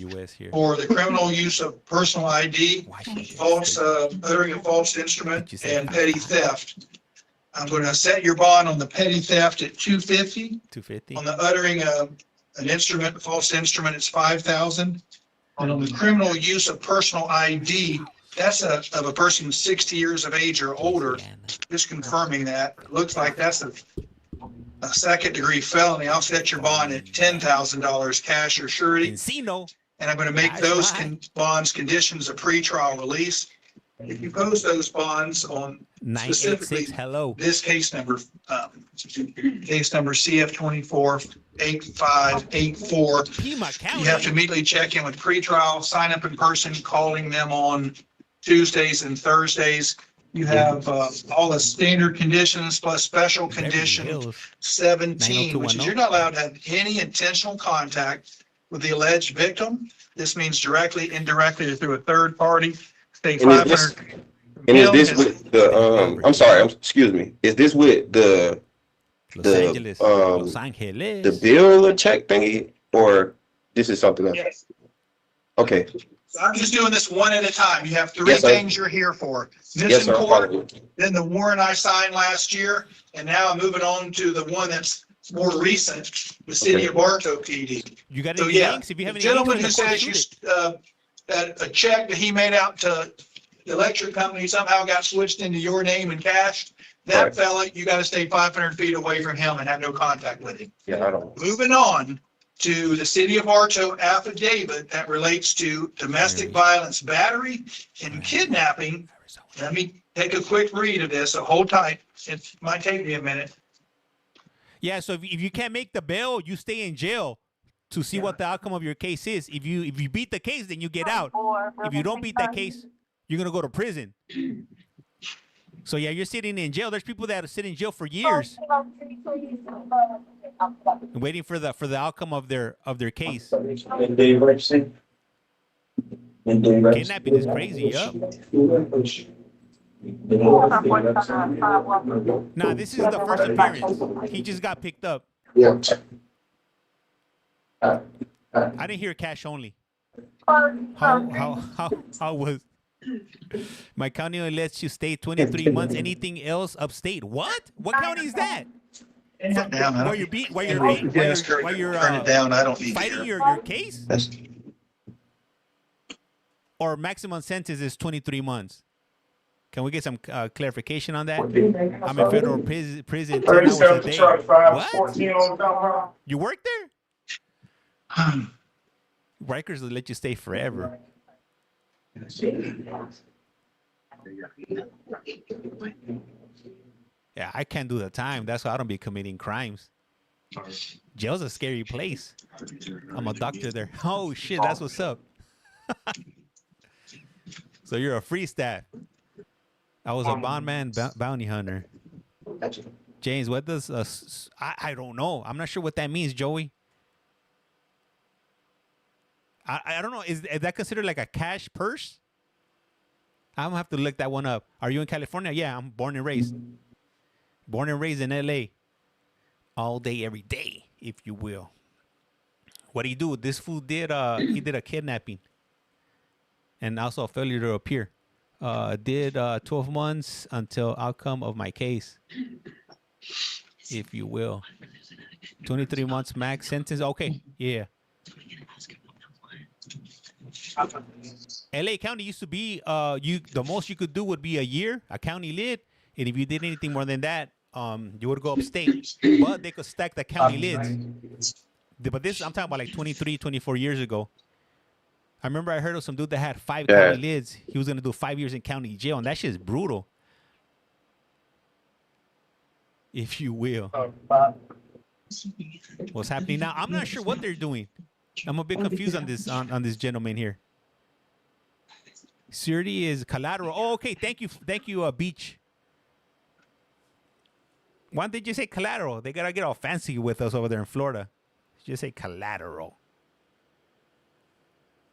Speaker 2: for the criminal use of personal ID, false, uttering a false instrument, and petty theft. I'm going to set your bond on the petty theft at $250.
Speaker 1: $250.
Speaker 2: On the uttering an instrument, a false instrument, it's $5,000. And on the criminal use of personal ID, that's of a person 60 years of age or older. Just confirming that. It looks like that's a second-degree felony. I'll set your bond at $10,000 cash or surety. And I'm going to make those bonds conditions of pretrial release. If you post those bonds on specifically this case number CF 248584, you have to immediately check in with pretrial, sign up in person, calling them on Tuesdays and Thursdays. You have all the standard conditions plus special condition 17, which is you're not allowed to have any intentional contact with the alleged victim. This means directly, indirectly, or through a third party. Say 500.
Speaker 15: And is this with the, I'm sorry, excuse me. Is this with the bill or check thingy, or this is something else?
Speaker 2: Yes.
Speaker 15: Okay.
Speaker 2: So I'm just doing this one at a time. You have three things you're here for. This in court, then the warrant I signed last year, and now I'm moving on to the one that's more recent, the City of Bartow PD.
Speaker 1: You got
Speaker 2: So
Speaker 1: any
Speaker 2: yeah,
Speaker 1: links? If you have
Speaker 2: the
Speaker 1: any
Speaker 2: gentleman who
Speaker 1: links,
Speaker 2: says that a check that he made out to the electric company somehow got switched into your name and cashed, that fella, you got to stay 500 feet away from him and have no contact with him.
Speaker 15: Yeah, I don't.
Speaker 2: Moving on, to the City of Arto affidavit that relates to domestic violence, battery, and kidnapping. Let me take a quick read of this, so hold tight. It might take me a minute.
Speaker 1: Yeah, so if you can't make the bail, you stay in jail to see what the outcome of your case is. If you beat the case, then you get out. If you don't beat that case, you're gonna go to prison. So yeah, you're sitting in jail. There's people that sit in jail for years, waiting for the outcome of their case. Kidnapping is crazy, yup. Nah, this is the first appearance. He just got picked up.
Speaker 5: Yeah.
Speaker 1: I didn't hear cash only. How was my county only lets you stay 23 months? Anything else upstate? What county is that? While you're fighting your case? Or maximum sentence is 23 months? Can we get some clarification on that? I'm in federal prison 10 hours a day. What? You work there? Rikers will let you stay forever. Yeah, I can't do the time. That's why I don't be committing crimes. Jail's a scary place. I'm a doctor there. Oh shit, that's what's up. So you're a free staff. I was a bondman bounty hunter. James, what does I don't know. I'm not sure what that means, Joey. I don't know. Is that considered like a cash purse? I'm gonna have to look that one up. Are you in California? Yeah, I'm born and raised. Born and raised in LA. All day, every day, if you will. What do you do? This fool did he did a kidnapping. And also a failure to appear. Did 12 months until outcome of my case. If you will. 23 months max sentence. Okay, yeah. LA County used to be the most you could do would be a year, a county lid, and if you did anything more than that, you would go upstate. But they could stack the county lids. But this I'm talking about like 23, 24 years ago. I remember I heard of some dude that had 5 county lids. He was gonna do 5 years in county jail, and that shit is brutal. If you will. What's happening now? I'm not sure what they're doing. I'm a bit confused on this gentleman here. Security is collateral. Oh, okay. Thank you, Beach. Why did you say collateral? They gotta get all fancy with us over there in Florida. Just say collateral.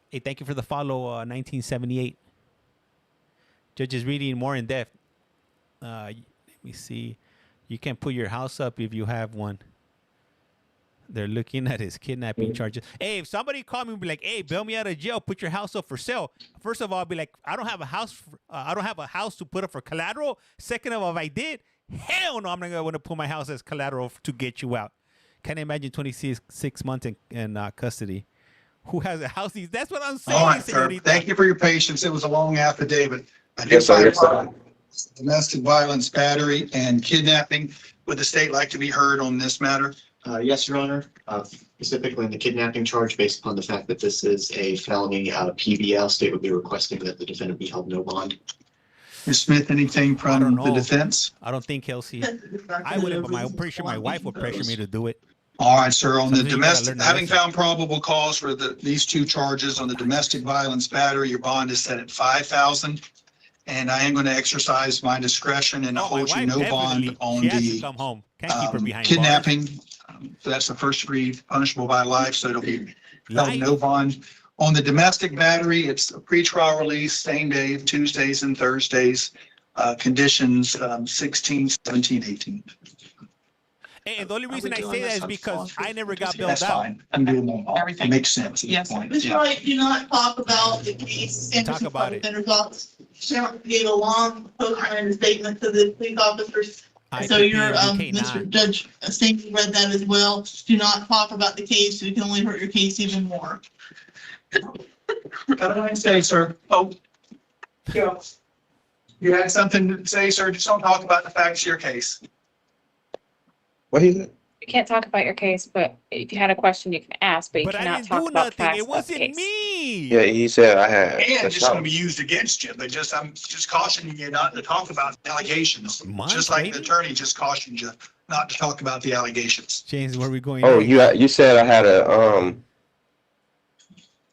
Speaker 1: Hey, thank you for the follow, 1978. Judge is reading more in depth. Let me see. You can put your house up if you have one. They're looking at his kidnapping charges. Hey, if somebody called me and be like, "Hey, bail me out of jail, put your house up for sale." First of all, I'll be like, "I don't have a house. I don't have a house to put up for collateral." Second of all, if I did, hell no, I'm not gonna want to put my house as collateral to get you out. Can't imagine 26 months in custody. Who has a house? That's what I'm saying.
Speaker 2: All right, sir. Thank you for your patience. It was a long affidavit. I did find domestic violence, battery, and kidnapping. Would the state like to be heard on this matter?
Speaker 17: Yes, Your Honor. Specifically in the kidnapping charge, based upon the fact that this is a felony PBL, state would be requesting that the defendant be held no bond.
Speaker 2: Ms. Smith, anything from the defense?
Speaker 1: I don't think, Kelsey. I wouldn't, but I'm pretty sure my wife would pressure me to do it.
Speaker 2: All right, sir. On the domestic, having found probable cause for these 2 charges on the domestic violence battery, your bond is set at $5,000. And I am going to exercise my discretion and hold you no bond on the kidnapping. So that's the first degree punishable by life. So it'll be held no bond. On the domestic battery, it's a pretrial release, same day, Tuesdays and Thursdays, conditions 16, 17, 18.
Speaker 1: And the only reason I say that is because I never got bailed out.
Speaker 2: That's fine. I'm doing them all. Everything makes sense.
Speaker 9: Yes. Mr. Wright, do not talk about the case.
Speaker 1: Talk about it.
Speaker 9: Defender's office. Sheriff gave a long post-mortem statement to the police officers. So your Mr. Judge Stanky read that as well. Do not talk about the case. You can only hurt your case even more.
Speaker 2: Have a nice day, sir. Oh, yeah. You had something to say, sir? Just don't talk about the facts of your case.
Speaker 5: What is it?
Speaker 18: You can't talk about your case, but if you had a question, you can ask, but you
Speaker 1: But I
Speaker 18: cannot
Speaker 1: didn't
Speaker 18: talk
Speaker 1: do
Speaker 18: about
Speaker 1: nothing.
Speaker 18: facts
Speaker 1: It
Speaker 18: about the
Speaker 1: wasn't
Speaker 18: case.
Speaker 1: me.
Speaker 8: Yeah, he said I had.
Speaker 2: And
Speaker 8: that's
Speaker 2: it's going
Speaker 8: how-
Speaker 2: to be used against you, but I'm just cautioning you not to talk about allegations. Just like the attorney just cautioned you not to talk about the allegations.
Speaker 1: James, where are we going?
Speaker 8: Oh,
Speaker 1: next?
Speaker 8: you said I had a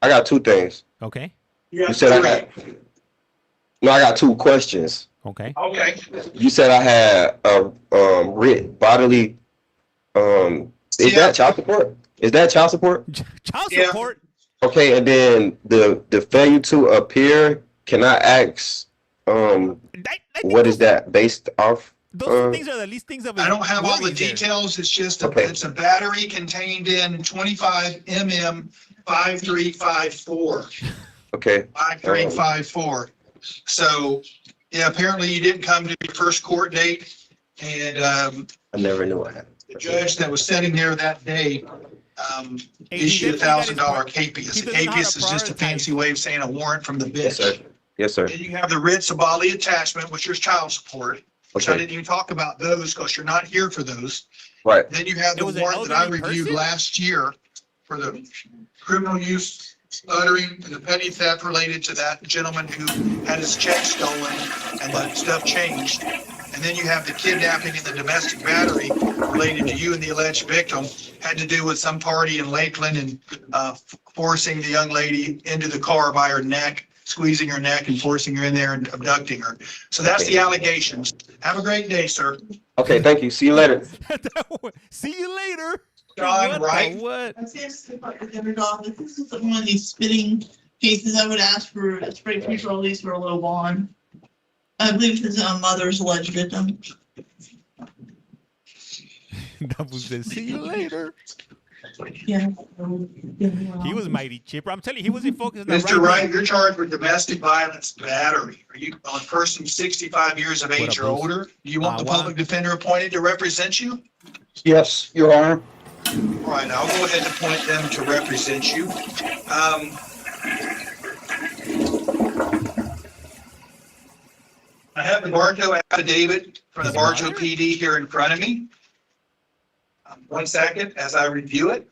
Speaker 8: I got two things.
Speaker 1: Okay.
Speaker 8: You said I had. No, I got two questions.
Speaker 1: Okay.
Speaker 2: Okay.
Speaker 8: You said I had a writ bodily. Is that child support? Is that child support?
Speaker 1: Child support.
Speaker 8: Okay, and then the failure to appear. Can I ask? What is that based off?
Speaker 1: Those things are the least things of it.
Speaker 2: I don't have all the details. It's just it's a battery contained in 25 mm 5354.
Speaker 8: Okay.
Speaker 2: 5354. So, yeah, apparently you didn't come to your first court date, and
Speaker 8: I never knew what happened.
Speaker 2: the judge that was sitting there that day issued a $1,000 capias. A capias is just a fancy way of saying a warrant from the bench.
Speaker 8: Yes, sir. Yes, sir.
Speaker 2: Then you have the writs of bodily attachment, which is child support, which I
Speaker 8: Okay.
Speaker 2: didn't even talk about those because you're not here for those.
Speaker 8: Right.
Speaker 2: Then you have the warrant that I reviewed last year for the criminal use, uttering, and the petty theft related to that gentleman who had his check stolen and the stuff changed. And then you have the kidnapping and the domestic battery related to you and the alleged victim, had to do with some party in Lakeland and forcing the young lady into the car by her neck, squeezing her neck and forcing her in there and abducting her. So that's the allegations. Have a great day, sir.
Speaker 8: Okay, thank you. See you later.
Speaker 1: See you later.
Speaker 2: John, right?
Speaker 1: What?
Speaker 9: I see it's if this is one of these spitting cases, I would ask for a straight pre-trial release for a little bond. I believe his mother's alleged victim.
Speaker 1: That was it. See you later.
Speaker 9: Yeah.
Speaker 1: He was mighty chipper. I'm telling you, he wasn't focused on the
Speaker 2: Mr.
Speaker 1: right
Speaker 2: Wright,
Speaker 1: thing.
Speaker 2: you're charged with domestic violence battery. Are you on a person 65 years of age or
Speaker 8: up, Bruce?
Speaker 2: older? Do you want the public defender appointed to represent you?
Speaker 8: Yes, Your Honor.
Speaker 2: All right, I'll go ahead and appoint them to represent you. I have the Bartow affidavit from the Bartow PD here in front of me. 1 second as I review it.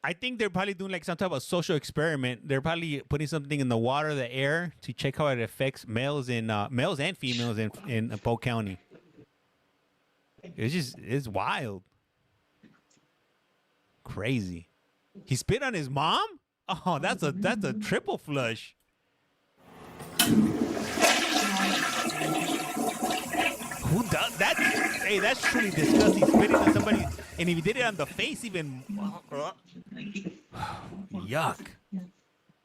Speaker 1: I think they're probably doing like some type of social experiment. They're probably putting something in the water, the air, to check how it affects males and females in Polk County. It's wild, crazy. He spit on his mom. Oh, that's a triple flush. Who does that? Hey, that's truly disgusting. Spitting on somebody, and if he did it on the face, even yuck.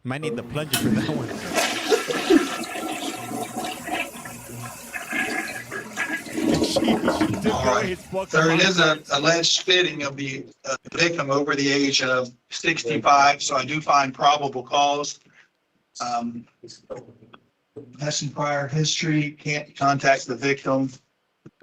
Speaker 1: Might need the plunger for that one.
Speaker 2: All right. There is an alleged spitting of the victim over the age of 65, so I do find probable cause. Has some prior history, can't contact the victim.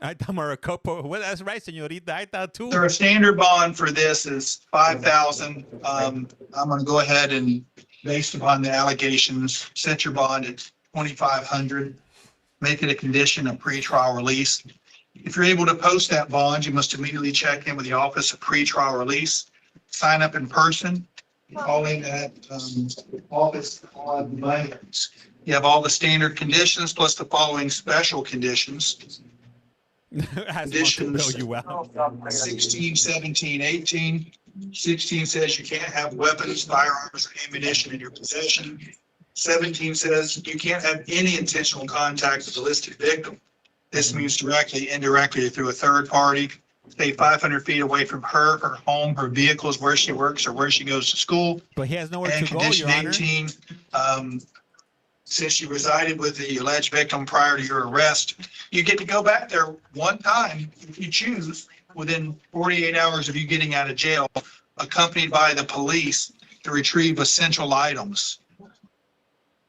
Speaker 1: I thought Maricopa. Well, that's right, señorita. I thought too.
Speaker 2: Their standard bond for this is $5,000. I'm going to go ahead and, based upon the allegations, set your bond at $2,500. Make it a condition of pretrial release. If you're able to post that bond, you must immediately check in with the Office of Pretrial Release, sign up in person, call in that office on Mondays. You have all the standard conditions plus the following special conditions. Conditions 16, 17, 18. 16 says you can't have weapons, firearms, or ammunition in your possession. 17 says you can't have any intentional contact with the listed victim. This means directly, indirectly, or through a third party. Stay 500 feet away from her home, her vehicles, where she works, or where she goes to school.
Speaker 1: But he has nowhere
Speaker 2: And
Speaker 1: to go,
Speaker 2: condition
Speaker 1: Your Honor.
Speaker 2: 18, since you resided with the alleged victim prior to your arrest, you get to go back there one time if you choose within 48 hours of you getting out of jail, accompanied by the police to retrieve essential items.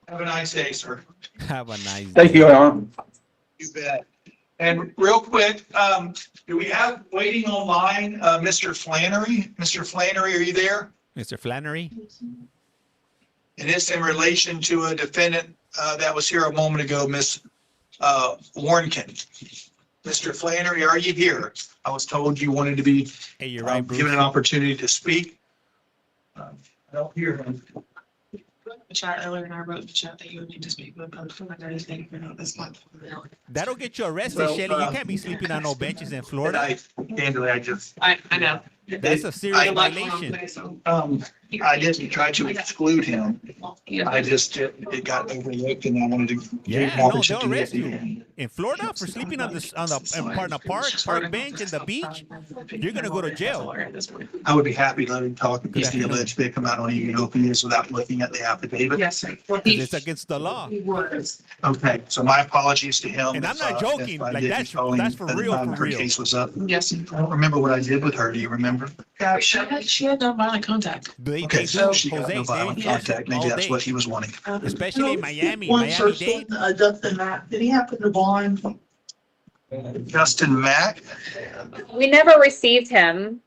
Speaker 2: Have a nice day, sir.
Speaker 1: Have a nice day.
Speaker 8: Thank you, Your Honor.
Speaker 2: You bet. And real quick, do we have waiting online, Mr. Flannery? Mr. Flannery, are you there?
Speaker 1: Mr. Flannery?
Speaker 2: And it's in relation to a defendant that was here a moment ago, Miss Warnken. Mr. Flannery, are you here? I was told you wanted to be
Speaker 1: Hey, you're right, Bruce.
Speaker 2: given an opportunity to speak. I don't hear him.
Speaker 14: The chat earlier, and I wrote in the chat that you would need to speak with public comment or anything, you know, that's not.
Speaker 1: That'll get you arrested,
Speaker 2: Well,
Speaker 1: Shelly. You can't be sleeping on no benches in
Speaker 2: And
Speaker 1: Florida.
Speaker 2: candidly,
Speaker 14: I know.
Speaker 1: That's a serious violation.
Speaker 2: I didn't try to exclude him. I just, it got overlooked and I wanted to. give
Speaker 1: Yeah,
Speaker 2: him
Speaker 1: no, they'll
Speaker 2: opportunity
Speaker 1: arrest
Speaker 2: at the
Speaker 1: you.
Speaker 2: end.
Speaker 1: In Florida for sleeping on the park bench in the beach, you're gonna go to jail.
Speaker 2: I would be happy to let him talk against the alleged victim. I don't even know if he is without looking at the affidavit.
Speaker 14: Yes, sir. Well,
Speaker 1: 'Cause it's against the law.
Speaker 14: he was.
Speaker 2: Okay, so my apologies to him.
Speaker 1: And I'm not
Speaker 2: if,
Speaker 1: joking,
Speaker 2: if I
Speaker 1: like,
Speaker 2: didn't
Speaker 1: that's
Speaker 2: call him
Speaker 1: for
Speaker 2: at the
Speaker 1: real,
Speaker 2: time
Speaker 1: for
Speaker 2: her
Speaker 1: real.
Speaker 2: Case was up.
Speaker 14: Yes.
Speaker 2: I don't remember what I did with her. Do you remember?
Speaker 14: She had no violent contact.
Speaker 1: They
Speaker 2: Okay,
Speaker 1: do,
Speaker 2: so she got
Speaker 1: Jose,
Speaker 2: no violent
Speaker 1: they-
Speaker 2: contact. Maybe
Speaker 1: all
Speaker 2: that's
Speaker 1: day.
Speaker 2: what he was wanting.
Speaker 1: Especially in Miami,
Speaker 9: One
Speaker 1: Miami
Speaker 9: person,
Speaker 1: Dade.
Speaker 9: Dustin Mack, did he happen to bond?
Speaker 2: Justin Mack,
Speaker 18: We never received him,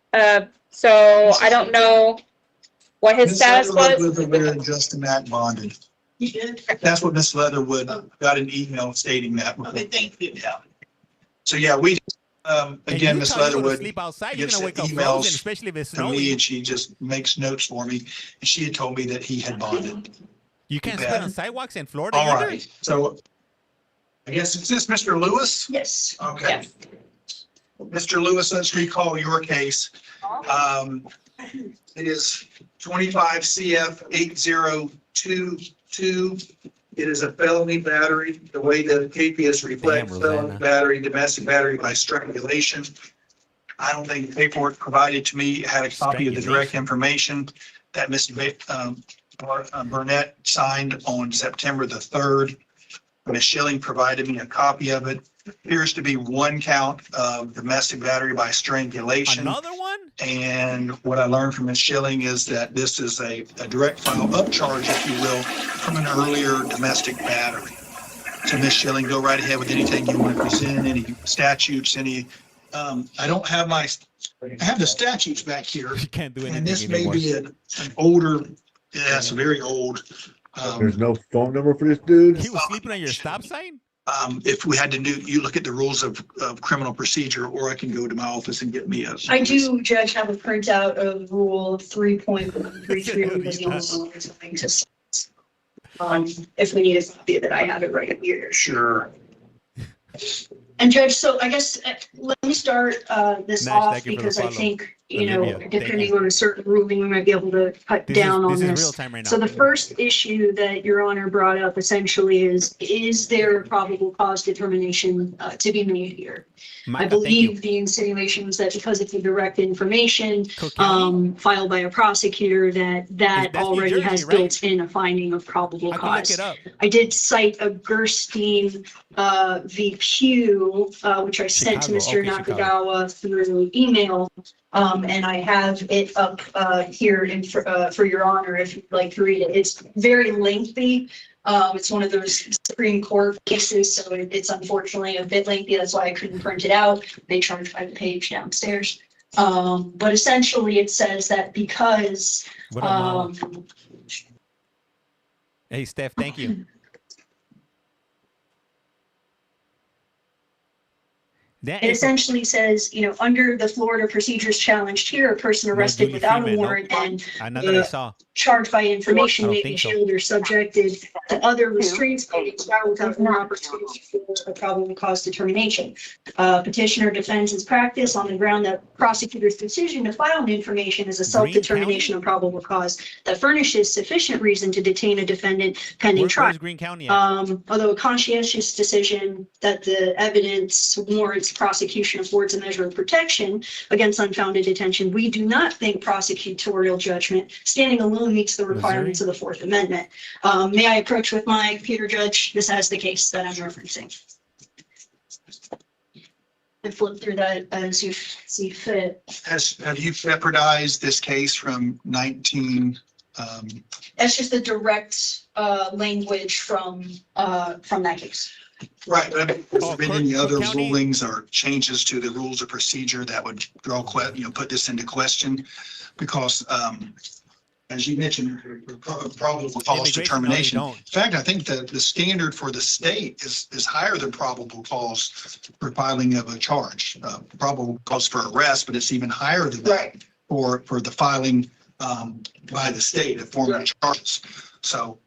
Speaker 18: so I don't know what his
Speaker 2: Ms.
Speaker 18: status
Speaker 2: Leatherwood
Speaker 18: was.
Speaker 2: was aware that Justin Mack bonded.
Speaker 9: He did?
Speaker 2: That's what Ms. Leatherwood got an email stating that.
Speaker 9: Okay, thank you.
Speaker 2: Yeah. So yeah, we,
Speaker 1: And
Speaker 2: again,
Speaker 1: you
Speaker 2: Ms.
Speaker 1: tell you to
Speaker 2: Leatherwood
Speaker 1: sleep outside, you're
Speaker 2: gets
Speaker 1: gonna wake up
Speaker 2: emails
Speaker 1: frozen, especially if it's
Speaker 2: to me
Speaker 1: snowing.
Speaker 2: and she just makes notes for me. And she had told me that he had bonded.
Speaker 1: You can't
Speaker 2: Yeah.
Speaker 1: sleep on sidewalks in Florida
Speaker 2: All
Speaker 1: either?
Speaker 2: right, so I guess, is this Mr. Lewis?
Speaker 9: Yes.
Speaker 2: Okay. Mr. Lewis, let's recall your case. It is 25 CF 8022. It is a felony battery, the way that KPS reflects
Speaker 1: Damn,
Speaker 2: felony
Speaker 1: Rosanna.
Speaker 2: battery, domestic battery by strangulation. I don't think the paperwork provided to me had a copy of the direct information that Ms. Burnett signed on September the 3rd. Ms. Schilling provided me a copy of it. Appears to be one count of domestic battery by strangulation.
Speaker 1: Another one?
Speaker 2: And what I learned from Ms. Schilling is that this is a direct file upcharge, if you will, from an earlier domestic battery. So Ms. Schilling, go right ahead with anything you want to present, any statutes, any, I don't have I have the statutes back here.
Speaker 1: You can't do
Speaker 2: And this
Speaker 1: anything
Speaker 2: may
Speaker 1: anymore.
Speaker 2: be an older, yeah, it's very old.
Speaker 12: There's no phone number for this dude?
Speaker 1: He was sleeping on your stop sign?
Speaker 2: If we had to do, you look at the rules of criminal procedure, or I can go to my office and get me a.
Speaker 11: I do, Judge, have a printout of Rule 3.133 because the only one is something to. If we need a copy of it, I have it right here.
Speaker 2: Sure.
Speaker 11: And Judge, so I guess let me start this
Speaker 1: Nash,
Speaker 11: off
Speaker 1: thank you for the
Speaker 11: because I
Speaker 1: follow.
Speaker 11: think,
Speaker 1: Olivia, thank
Speaker 11: depending
Speaker 1: you.
Speaker 11: on a certain ruling, we might be able to cut down on
Speaker 1: This is
Speaker 11: this.
Speaker 1: real time right now.
Speaker 11: So the first issue that Your Honor brought up essentially is there a probable cause determination to be made here? I
Speaker 1: Micah, thank
Speaker 11: believe
Speaker 1: you.
Speaker 11: the insinuation was that because it's a direct information
Speaker 1: Cook County?
Speaker 11: filed by a prosecutor, that
Speaker 1: That's New
Speaker 11: already
Speaker 1: Jersey,
Speaker 11: has
Speaker 1: right?
Speaker 11: built in a finding of probable
Speaker 1: I can look
Speaker 11: cause.
Speaker 1: it up.
Speaker 11: I did cite a Gerstein v. Pew, which I sent to
Speaker 1: Chicago,
Speaker 11: Mr.
Speaker 1: okay,
Speaker 11: Nakagawa through email. And I have it up here for Your Honor if you'd like to read it. It's very lengthy. It's one of those Supreme Court cases, so it's unfortunately a bit lengthy. That's why I couldn't print it out. They charge by the page downstairs. But essentially it says that because
Speaker 1: What up, Mama? Hey, Steph, thank you. That
Speaker 11: it
Speaker 1: is
Speaker 11: essentially says, under the Florida procedures challenged here, a person arrested
Speaker 1: Julie
Speaker 11: without a
Speaker 1: Freeman,
Speaker 11: warrant and
Speaker 1: another I saw.
Speaker 11: charged by information
Speaker 1: I don't
Speaker 11: may be
Speaker 1: think so.
Speaker 11: held or subjected to other restraints without an opportunity for a probable cause determination. Petitioner defends his practice on the ground that prosecutor's decision to file an information is a self-determination of probable cause that furnishes sufficient reason to detain a defendant pending trial.
Speaker 1: Where's Greene County at?
Speaker 11: Although a conscientious decision that the evidence warrants prosecution affords a measure of protection against unfounded detention, we do not think prosecutorial judgment standing alone meets the requirements of the Fourth Amendment. May I approach with my computer, Judge? This has the case that I'm referencing. And flip through that as you see fit.
Speaker 2: Have you jeopardized this case from 19?
Speaker 11: That's just the direct language from that case.
Speaker 2: Right, but has there been any other rulings or changes to the rules of procedure that would put this into question? Because as you mentioned, probable cause
Speaker 1: Immigration, no, they
Speaker 2: determination. In
Speaker 1: don't.
Speaker 2: fact, I think that the standard for the state is higher than probable cause for filing of a charge. Probable cause for arrest, but it's even higher than that for the filing by the state of formal charges. So,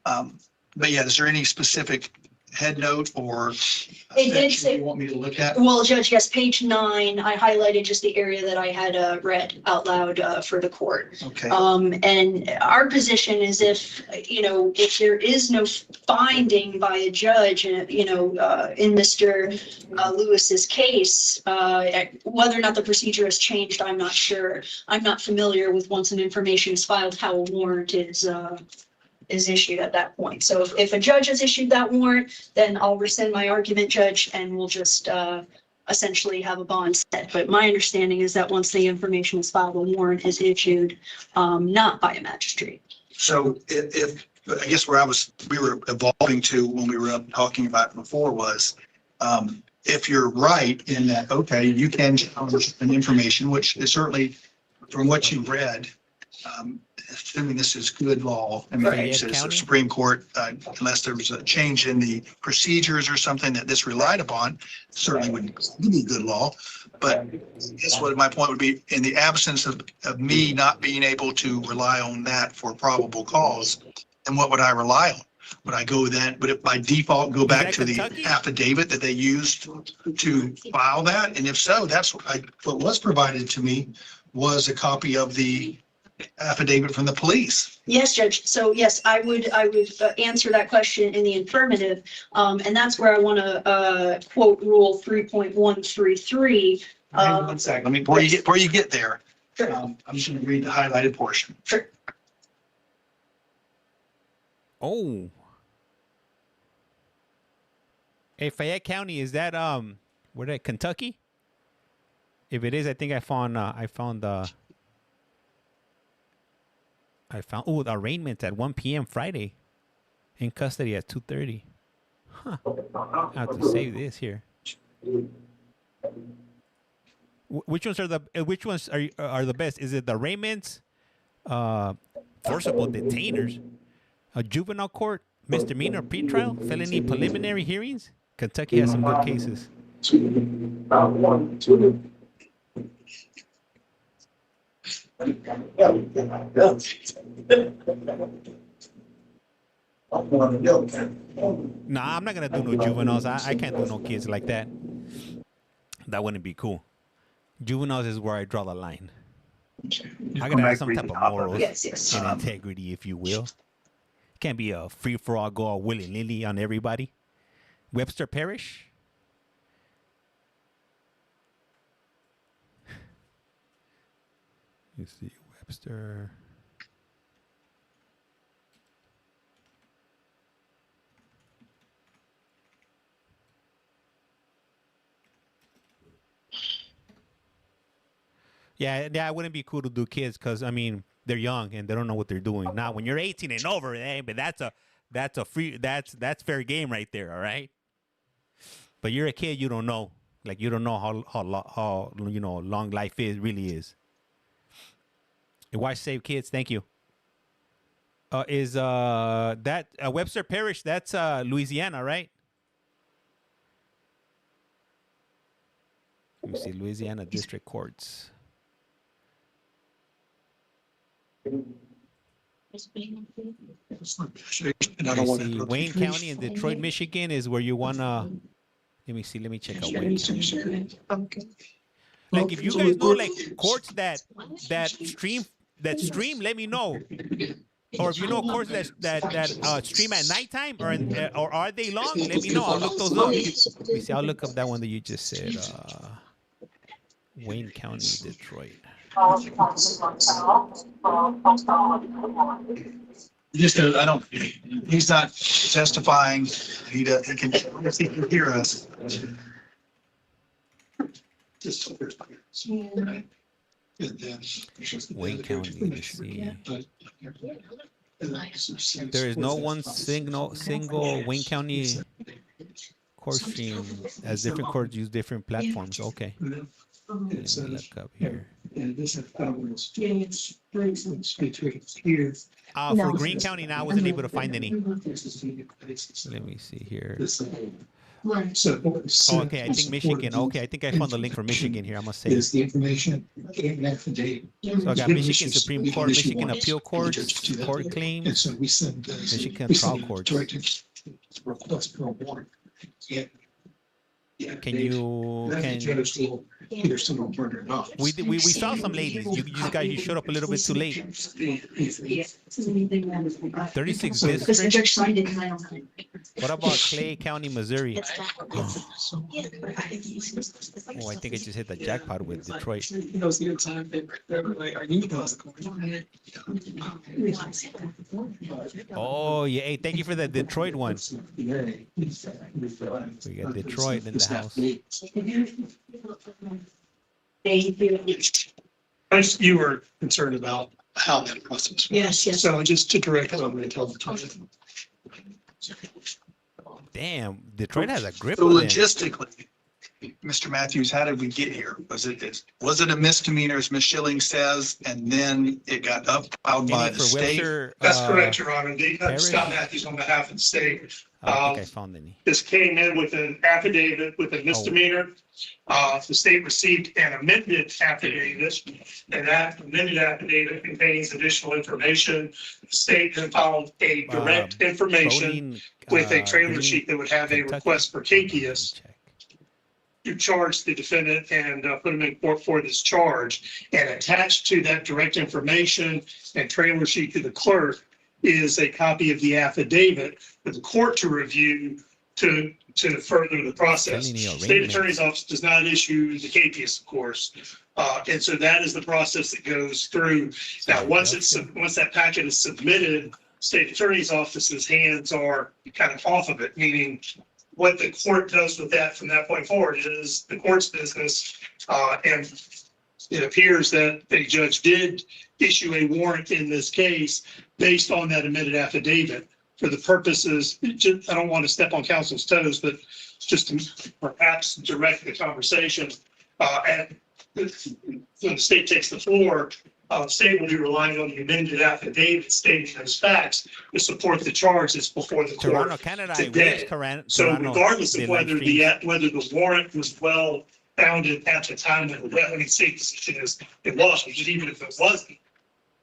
Speaker 2: but yeah, is there any specific head note or
Speaker 11: It did
Speaker 2: section
Speaker 11: say-
Speaker 2: you want me to look at?
Speaker 11: Well, Judge, yes, page 9, I highlighted just the area that I had read out loud for the court.
Speaker 2: Okay.
Speaker 11: And our position is if there is no finding by a judge, in Mr. Lewis's case, whether or not the procedure has changed, I'm not sure. I'm not familiar with once an information is filed, how a warrant is issued at that point. So if a judge has issued that warrant, then I'll rescind my argument, Judge, and we'll just essentially have a bond set. But my understanding is that once the information is filed, a warrant is issued, not by a magistrate.
Speaker 2: So if I guess where we were evolving to when we were up talking about it before was, if you're right in that, okay, you can challenge an information, which is certainly from what you read, assuming this is good law, I mean, it says the Supreme Court, unless there was a change in the procedures or something that this relied upon, certainly would be good law. But that's what my point would be, in the absence of me not being able to rely on that for probable cause, then what would I rely on? Would I go then, would it by default go back to the affidavit that they used to file that? And if so, that's what was provided to me was a copy of the affidavit from the police.
Speaker 11: Yes, Judge. So yes, I would answer that question in the affirmative. And that's where I want to quote Rule 3.133.
Speaker 2: Hang on one second. Let me, before you get there, I'm just going to read the highlighted portion.
Speaker 11: Sure.
Speaker 1: Oh. Hey, Fayette County, is that where that Kentucky? If it is, I think I found the arraignment at 1 p.m. Friday. In custody at 2:30. Huh. I have to save this here. Which ones are the best? Is it the arraignments, forcible detainers, a juvenile court, misdemeanor pretrial, felony preliminary hearings? Kentucky has some good cases. Nah, I'm not gonna do no juveniles. I can't do no kids like that. That wouldn't be cool. Juveniles is where I draw the line. I gotta have some type of morals and integrity, if you will. Can't be a free for all, go all willy nilly on everybody. Webster Parish. Let's see, Webster. Yeah, it wouldn't be cool to do kids because I mean they're young and they don't know what they're doing. Now, when you're 18 and over, but that's fair game right there. All right. But you're a kid, you don't know. Like you don't know how long life really is. Why save kids? Thank you. Is that Webster Parish? That's Louisiana, right? Let me see, Louisiana District Courts. I see Wayne County in Detroit, Michigan is where you wanna. Let me see. Let me check out Wayne County. Like if you guys know like courts that stream, let me know. Or if you know courts that stream at nighttime or are they long? Let me know. I'll look those up. Let me see. I'll look up that one that you just said. Wayne County, Detroit.
Speaker 2: He's not testifying. He can hear us.
Speaker 1: Wayne County, let's see. There is no one single Wayne County court stream, as different courts use different platforms. Okay. Let me look up here.
Speaker 5: And this is here.
Speaker 1: For Greene County now, I wasn't able to find any. Let me see here.
Speaker 5: Right. So.
Speaker 1: Okay, I think Michigan. Okay, I think I found the link for Michigan here. I must say.
Speaker 5: Is the information affidavit.
Speaker 1: So I got Michigan Supreme Court, Michigan Appeal Court, Court Claims,
Speaker 5: And so we send.
Speaker 1: Michigan Trial Court.
Speaker 5: Request for a warrant. Yeah. Yeah.
Speaker 1: Can you?
Speaker 5: Either someone burn it off.
Speaker 1: We saw some ladies. You guys, you showed up a little bit too late. 36 district. What about Clay County, Missouri? Oh, I think I just hit the jackpot with Detroit. Oh yeah, hey, thank you for that Detroit one. We got Detroit in the house.
Speaker 5: You were concerned about how that process works.
Speaker 9: Yes, yes.
Speaker 5: So just to direct it, I'm going to tell the time.
Speaker 1: Damn, Detroit has a grip
Speaker 2: So
Speaker 1: on it.
Speaker 2: logistically, Mr. Matthews, how did we get here? Was it a misdemeanor, as Ms. Schilling says, and then it got upheld by the state?
Speaker 5: That's correct, Your Honor.
Speaker 1: Parish?
Speaker 5: Scott Matthews on behalf of the state.
Speaker 1: I think I found any.
Speaker 5: This came in with an affidavit with a misdemeanor. The state received an amended affidavit, and that amended affidavit contains additional information. The state then filed a direct information with a trailer sheet that would have a request for capias to charge the defendant and put him in court for this charge. And attached to that direct information and trailer sheet to the clerk is a copy of the affidavit for the court to review to further the process. State Attorney's Office does not issue the capias, of course. And so that is the process that goes through. Now, once that packet is submitted, State Attorney's Office's hands are kind of off of it, meaning what the court does with that from that point forward is the court's business. And it appears that a judge did issue a warrant in this case based on that amended affidavit for the purposes, I don't want to step on counsel's toes, but just to perhaps direct the conversation. And when the state takes the floor, the state will be relying on the amended affidavit stating those facts to support the charge that's before the court
Speaker 1: Toronto, Canada.
Speaker 5: today. So regardless of whether the warrant was well founded at the time that the state position is it was, but even if it wasn't,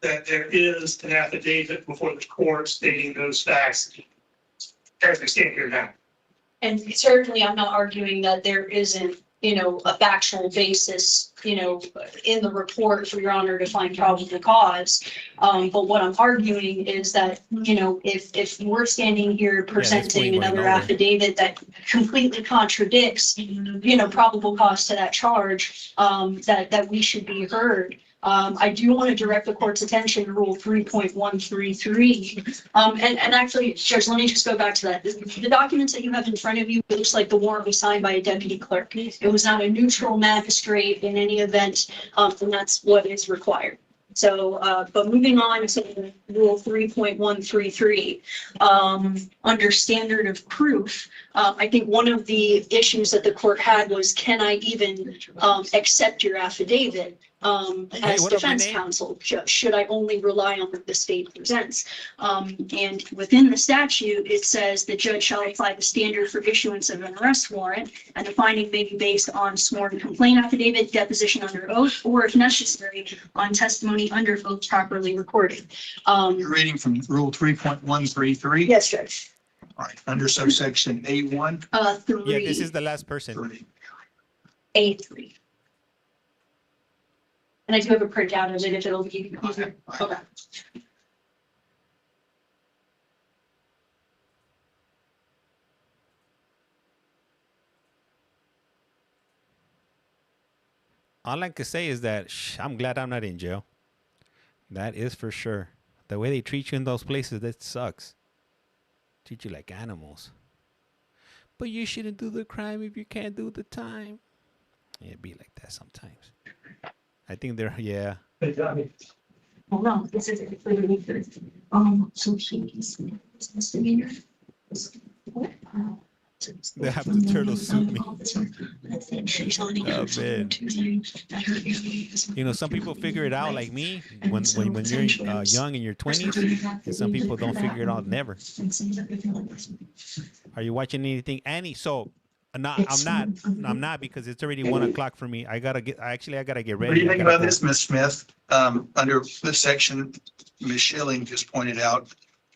Speaker 5: that there is an affidavit before the court stating those facts as we stand here now.
Speaker 11: And certainly I'm not arguing that there isn't, a factual basis, in the report for Your Honor to find probable cause. But what I'm arguing is that, if we're standing here presenting another affidavit that completely contradicts, probable cause to that charge, that we should be heard. I do want to direct the court's attention to Rule 3.133. And actually, Judge, let me just go back to that. The documents that you have in front of you, it looks like the warrant was signed by a deputy clerk. It was not a neutral magistrate in any event, and that's what is required. So, but moving on to Rule 3.133, under standard of proof, I think one of the issues that the court had was, can I even accept your affidavit? As defense counsel, should I only rely on what the state presents? And within the statute, it says the judge shall apply the standard for issuance of an arrest warrant, and the finding may be based on sworn complaint affidavit, deposition under oath, or if necessary, on testimony under oath properly recorded.
Speaker 2: You're reading from Rule 3.133?
Speaker 11: Yes, Judge.
Speaker 2: All right, under subsection A1?
Speaker 1: Yeah, this is the last person.
Speaker 11: A3. And I do have a printout of it if it'll be easier. Okay.
Speaker 1: All I can say is that I'm glad I'm not in jail. That is for sure. The way they treat you in those places, that sucks. Treat you like animals. But you shouldn't do the crime if you can't do the time. It'd be like that sometimes. I think they're, yeah.
Speaker 11: Well, no, this is it. So he's misdemeanor. So
Speaker 1: They have to turtle suit me. Oh, man. You know, some people figure it out like me when you're young in your 20s, and some people don't figure it out never. Are you watching anything, Annie? So, I'm not because it's already 1 o'clock for me. I gotta get ready.
Speaker 2: What do you think about this, Ms. Smith? Under this section, Ms. Schilling just pointed out,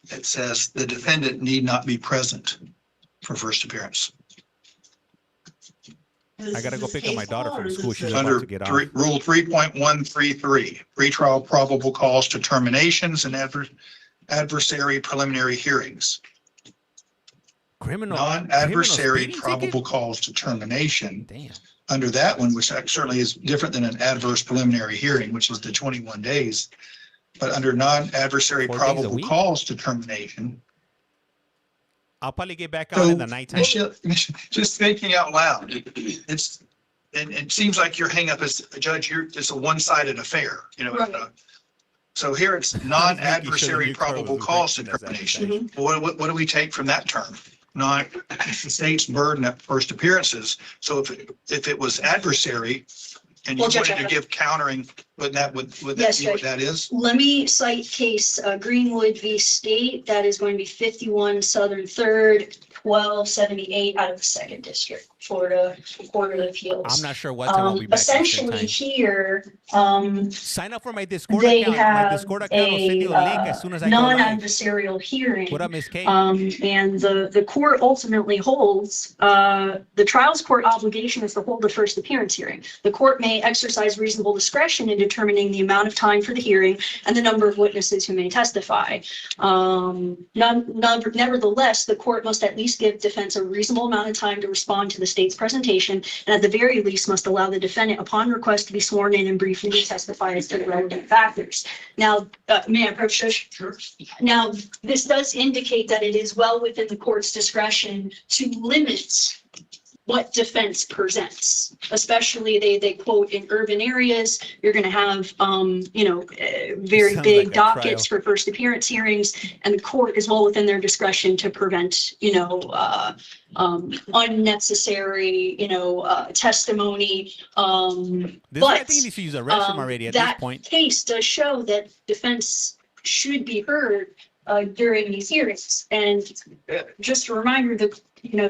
Speaker 2: it says the defendant need not be present for first appearance.
Speaker 1: I gotta go pick up my daughter from school. She's
Speaker 2: Under
Speaker 1: about to get off.
Speaker 2: Rule 3.133, pretrial probable cause determinations and adversary preliminary hearings. Non-adversary probable cause determination.
Speaker 1: Damn.
Speaker 2: Under that one, which certainly is different than an adverse preliminary hearing, which is the 21 days. But under non-adversary
Speaker 1: 4 days a
Speaker 2: probable
Speaker 1: week?
Speaker 2: cause determination,
Speaker 1: I'll probably get back on in the nighttime.
Speaker 2: just thinking out loud, and it seems like your hang up as a judge, it's a one-sided affair, you know.
Speaker 11: Right.
Speaker 2: So here it's non-adversary probable cause determination. What do we take from that term? The state's burden at first appearances. So if it was adversary and you wanted to give countering, would that be what that is?
Speaker 11: Let me cite case Greenwood v. State. That is going to be 51 Southern 3rd, 1278 out of the 2nd District, Florida Court of Appeals.
Speaker 1: I'm not sure what time I'll be back.
Speaker 11: Essentially here,
Speaker 1: sign up for my Discord
Speaker 11: they
Speaker 1: account.
Speaker 11: have
Speaker 1: My Discord account will send you a link as soon as I go live.
Speaker 11: non-adversarial hearing.
Speaker 1: What up, Ms. K?
Speaker 11: And the court ultimately holds, the trials court obligation is to hold the first appearance hearing. The court may exercise reasonable discretion in determining the amount of time for the hearing and the number of witnesses who may testify. Nevertheless, the court must at least give defense a reasonable amount of time to respond to the state's presentation, and at the very least must allow the defendant upon request to be sworn in and briefly testify as to the relevant factors. Now, may I approach this? Sure. Now, this does indicate that it is well within the court's discretion to limit what defense presents, especially they quote in urban areas, you're going to have, very big
Speaker 1: like
Speaker 11: dockets for first appearance hearings, and the court is well within their discretion to prevent, unnecessary, testimony.
Speaker 1: This guy, I think he needs to use a restroom already at this point.
Speaker 11: That case does show that defense should be heard during these hearings. And just a reminder that,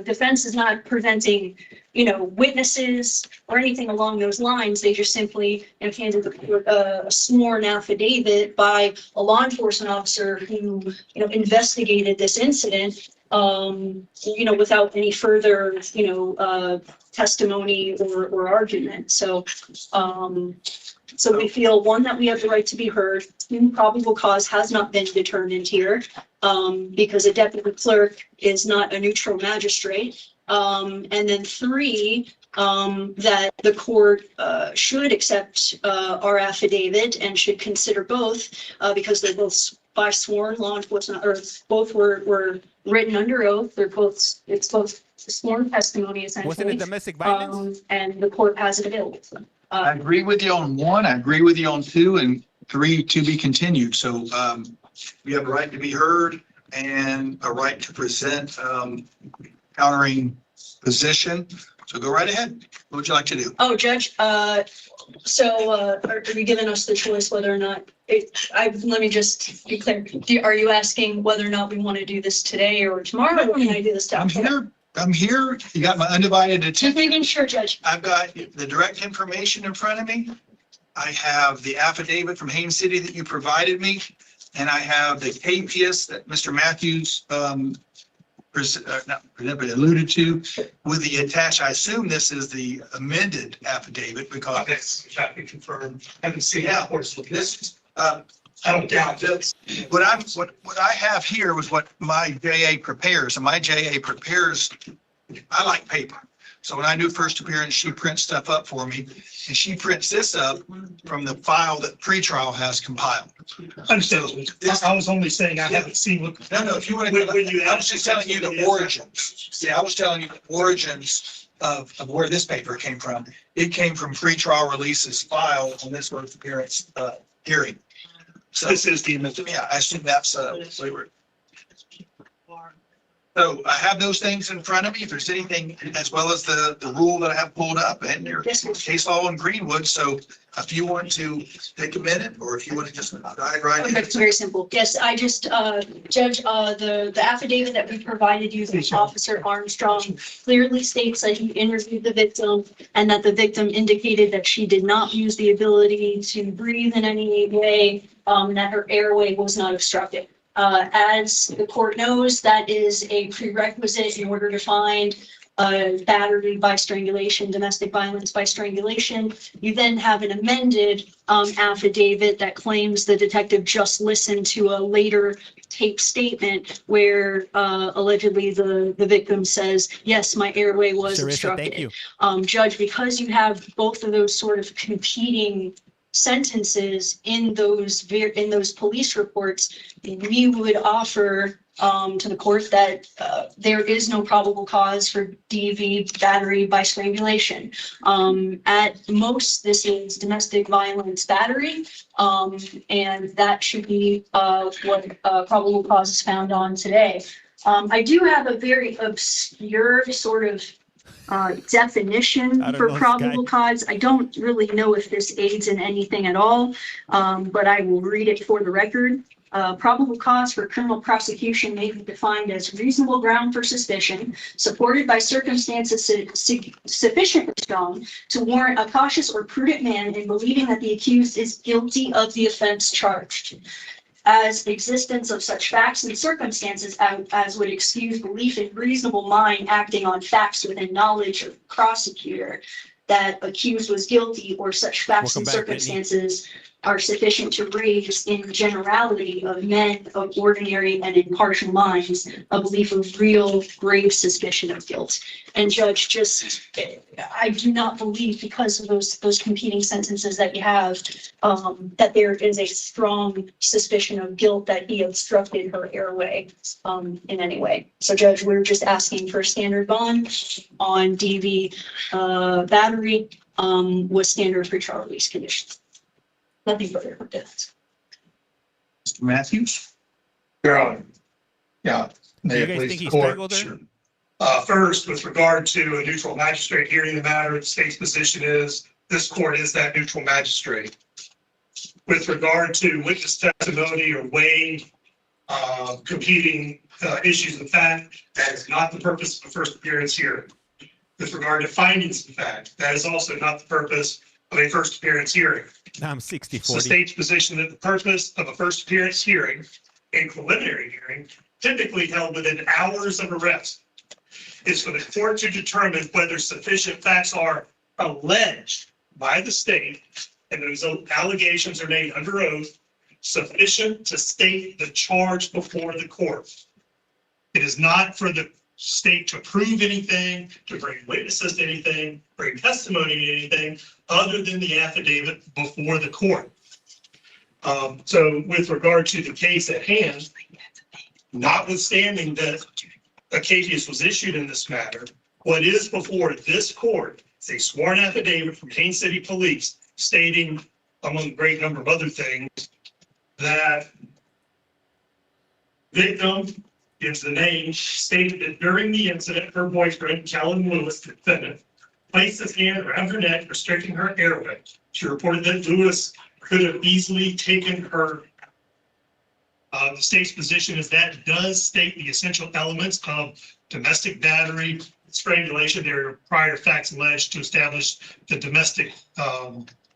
Speaker 11: defense is not preventing, witnesses or anything along those lines. They just simply handed a sworn affidavit by a law enforcement officer who, investigated this incident, without any further, testimony or argument. So we feel, one, that we have the right to be heard. 2, probable cause has not been determined here, because a deputy clerk is not a neutral magistrate. And then 3, that the court should accept our affidavit and should consider both, because they're both by sworn law enforcement, or both were written under oath. It's both sworn testimony, essentially.
Speaker 1: Wasn't it domestic violence?
Speaker 11: And the court has it available to them.
Speaker 2: I agree with you on 1. I agree with you on 2, and 3 to be continued. So we have a right to be heard and a right to present countering position. So go right ahead. What would you like to do?
Speaker 11: Oh, Judge, are you giving us the choice whether or not, let me just be clear. Are you asking whether or not we want to do this today or tomorrow, or can I do this tomorrow?
Speaker 2: I'm here. You got my undivided attention.
Speaker 11: Just making sure, Judge.
Speaker 2: I've got the direct information in front of me. I have the affidavit from Haines City that you provided me, and I have the KPS that Mr. Matthews alluded to with the attached. I assume this is the amended affidavit because it's confirmed. I haven't seen that. This I don't doubt this. What I have here was what my JA prepares, and my JA prepares. I like paper. So when I do first appearance, she prints stuff up for me, and she prints this up from the file that pretrial has compiled.
Speaker 10: Understand. I was only saying I haven't seen what.
Speaker 2: No, if you want to, I was just telling you the origins. See, I was telling you the origins of where this paper came from. It came from pretrial releases file on this first appearance hearing. So
Speaker 10: this is the amendment.
Speaker 2: Yeah, I assume that's So I have those things in front of me. If there's anything, as well as the rule that I have pulled up and your case law in Greenwood. So if you want to take a minute, or if you want to just dive right in.
Speaker 11: Okay, it's very simple. Yes, I just, Judge, the affidavit that we provided you from Officer Armstrong clearly states that he interviewed the victim and that the victim indicated that she did not use the ability to breathe in any way, that her airway was not obstructed. As the court knows, that is a prerequisite in order to find battery by strangulation, domestic violence by strangulation. You then have an amended affidavit that claims the detective just listened to a later tape statement where allegedly the victim says, yes, my airway was
Speaker 1: Sarissa,
Speaker 11: obstructed.
Speaker 1: thank you.
Speaker 11: Judge, because you have both of those sort of competing sentences in those police reports, we would offer to the court that there is no probable cause for DV battery by strangulation. At most, this is domestic violence battery, and that should be what probable cause is found on today. I do have a very obscure sort of definition for probable cause. I don't really know if this aids in anything at all, but I will read it for the record. Probable cause for criminal prosecution may be defined as reasonable ground for suspicion, supported by circumstances sufficiently strong to warrant a cautious or prudent man in believing that the accused is guilty of the offense charged. As existence of such facts and circumstances as would excuse belief in reasonable mind acting on facts within knowledge of the prosecutor that accused was guilty, or such facts and circumstances are sufficient to raise in generality of men of ordinary and impartial minds a belief of real grave suspicion of guilt. And Judge, just I do not believe, because of those competing sentences that you have, that there is a strong suspicion of guilt that he obstructed her airway in any way. So Judge, we're just asking for a standard bond on DV battery with standard pretrial release conditions. Nothing further from that.
Speaker 2: Mr. Matthews?
Speaker 10: Your Honor. Yeah.
Speaker 1: Do you guys think he's strangled her?
Speaker 10: First, with regard to a neutral magistrate hearing the matter, the state's position is this court is that neutral magistrate. With regard to witness testimony or weighing competing issues of fact, that is not the purpose of a first appearance hearing. With regard to findings of fact, that is also not the purpose of a first appearance hearing.
Speaker 1: I'm 60-40.
Speaker 10: It's the state's position that the purpose of a first appearance hearing, a preliminary hearing, typically held within hours of arrest, is for the court to determine whether sufficient facts are alleged by the state, and those allegations are made under oath, sufficient to state the charge before the court. It is not for the state to prove anything, to bring witnesses to anything, bring testimony to anything other than the affidavit before the court. So with regard to the case at hand, notwithstanding that a caseus was issued in this matter, what is before this court is a sworn affidavit from Kane City Police stating, among a great number of other things, that victim gives the name, stated that during the incident, her boyfriend, Callan Lewis, the defendant, placed his hand around her neck, restricting her airway. She reported that Lewis could have easily taken her. The state's position is that does state the essential elements of domestic battery, strangulation. There are prior facts alleged to establish the domestic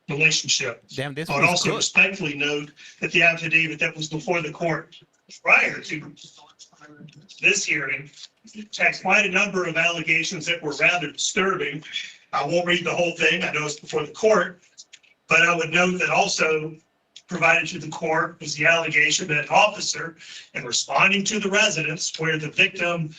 Speaker 10: relationship.
Speaker 1: Damn, this
Speaker 10: I would
Speaker 1: was
Speaker 10: also
Speaker 1: good.
Speaker 10: respectfully note that the affidavit that was before the court prior to this hearing had quite a number of allegations that were rather disturbing. I won't read the whole thing. I know it's before the court, but I would note that also provided to the court was the allegation that an officer, in responding to the residence where the victim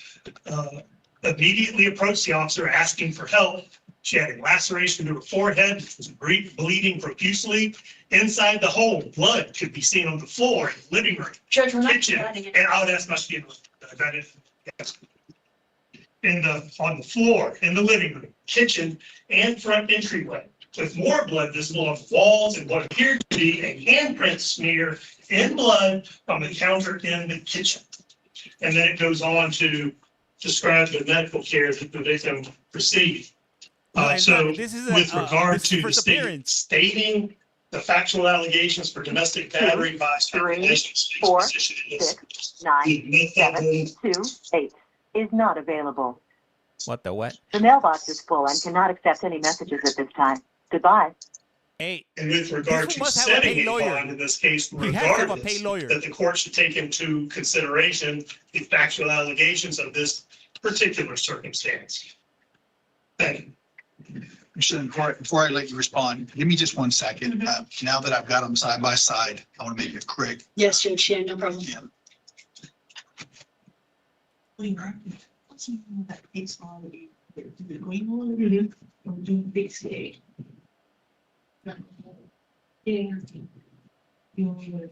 Speaker 10: immediately approached the officer asking for help, she had a laceration to her forehead, was bleeding profusely. Inside the home, blood could be seen on the floor in the living room,
Speaker 11: Judge, we're not
Speaker 10: kitchen,
Speaker 11: letting it.
Speaker 10: and that's must be on the floor, in the living room, kitchen, and front entryway, with more blood visible on the walls and what appeared to be a handprint smear in blood on the counter in the kitchen. And then it goes on to describe the medical care that the victim received.
Speaker 1: No,
Speaker 10: So
Speaker 1: this is
Speaker 10: with regard
Speaker 1: this is
Speaker 10: to the
Speaker 1: first
Speaker 10: state
Speaker 1: appearance.
Speaker 10: stating the factual allegations for domestic battery by strangulation.
Speaker 3: 4, 6, 9, 7, 2, 8 is not available.
Speaker 1: What the what?
Speaker 3: The mailbox is full and cannot accept any messages at this time. Goodbye.
Speaker 1: Hey,
Speaker 10: And with regard
Speaker 1: This
Speaker 10: to
Speaker 1: must have a paid
Speaker 10: setting a
Speaker 1: lawyer.
Speaker 10: bond in this case,
Speaker 1: He has to have a
Speaker 10: regardless,
Speaker 1: paid lawyer.
Speaker 10: that the court should take into consideration the factual allegations of this particular circumstance. Thank you.
Speaker 2: Before I let you respond, give me just 1 second. Now that I've got them side by side, I want to make it quick.
Speaker 11: Yes, Judge, yeah, no problem.
Speaker 2: Yeah.
Speaker 9: That case law, the green one, or do big state? Yeah. You only would,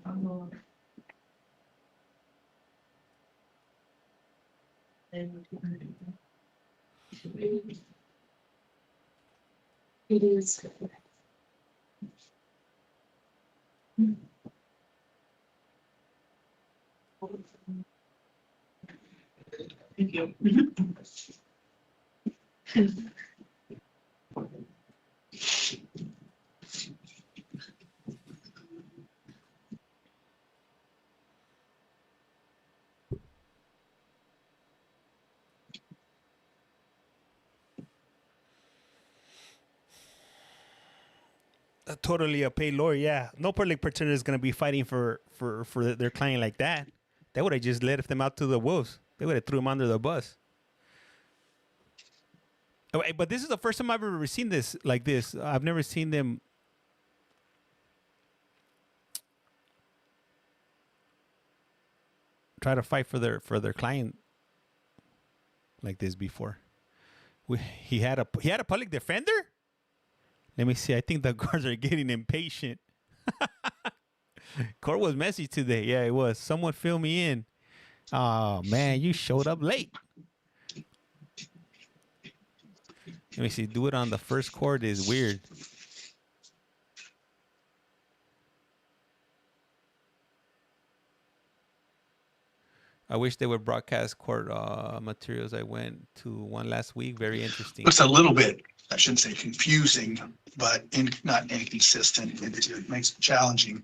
Speaker 11: It is.
Speaker 9: Thank you.
Speaker 1: Totally a paid lawyer. Yeah, no public pretender is gonna be fighting for their client like that. They would have just let them out to the wolves. They would have threw him under the bus. Oh, but this is the first time I've ever seen this like this. I've never seen them try to fight for their client like this before. He had a public defender. Let me see. I think the guards are getting impatient. Court was messy today. Yeah, it was. Someone fill me in. Oh man, you showed up late. Let me see. Do it on the first court is weird. I wish they would broadcast court materials. I went to one last week. Very interesting.
Speaker 2: Looks a little bit, I shouldn't say confusing, but not inconsistent. It makes it challenging.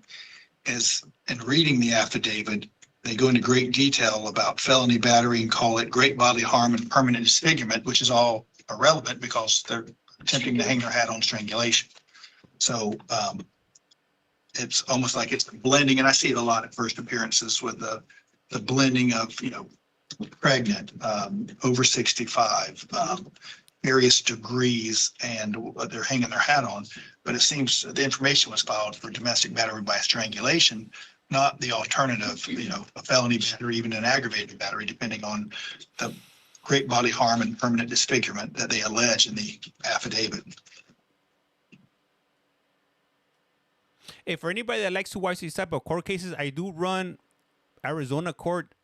Speaker 2: As in reading the affidavit, they go into great detail about felony battery and call it great bodily harm and permanent disfigurement, which is all irrelevant because they're attempting to hang their hat on strangulation. So it's almost like it's blending, and I see it a lot at first appearances with the blending of, pregnant, over 65, various degrees, and they're hanging their hat on. But it seems the information was filed for domestic battery by strangulation, not the alternative, a felony battery, even an aggravated battery, depending on the great bodily harm and permanent disfigurement that they allege in the affidavit.
Speaker 1: Hey, for anybody that likes to watch these type of court cases, I do run Arizona court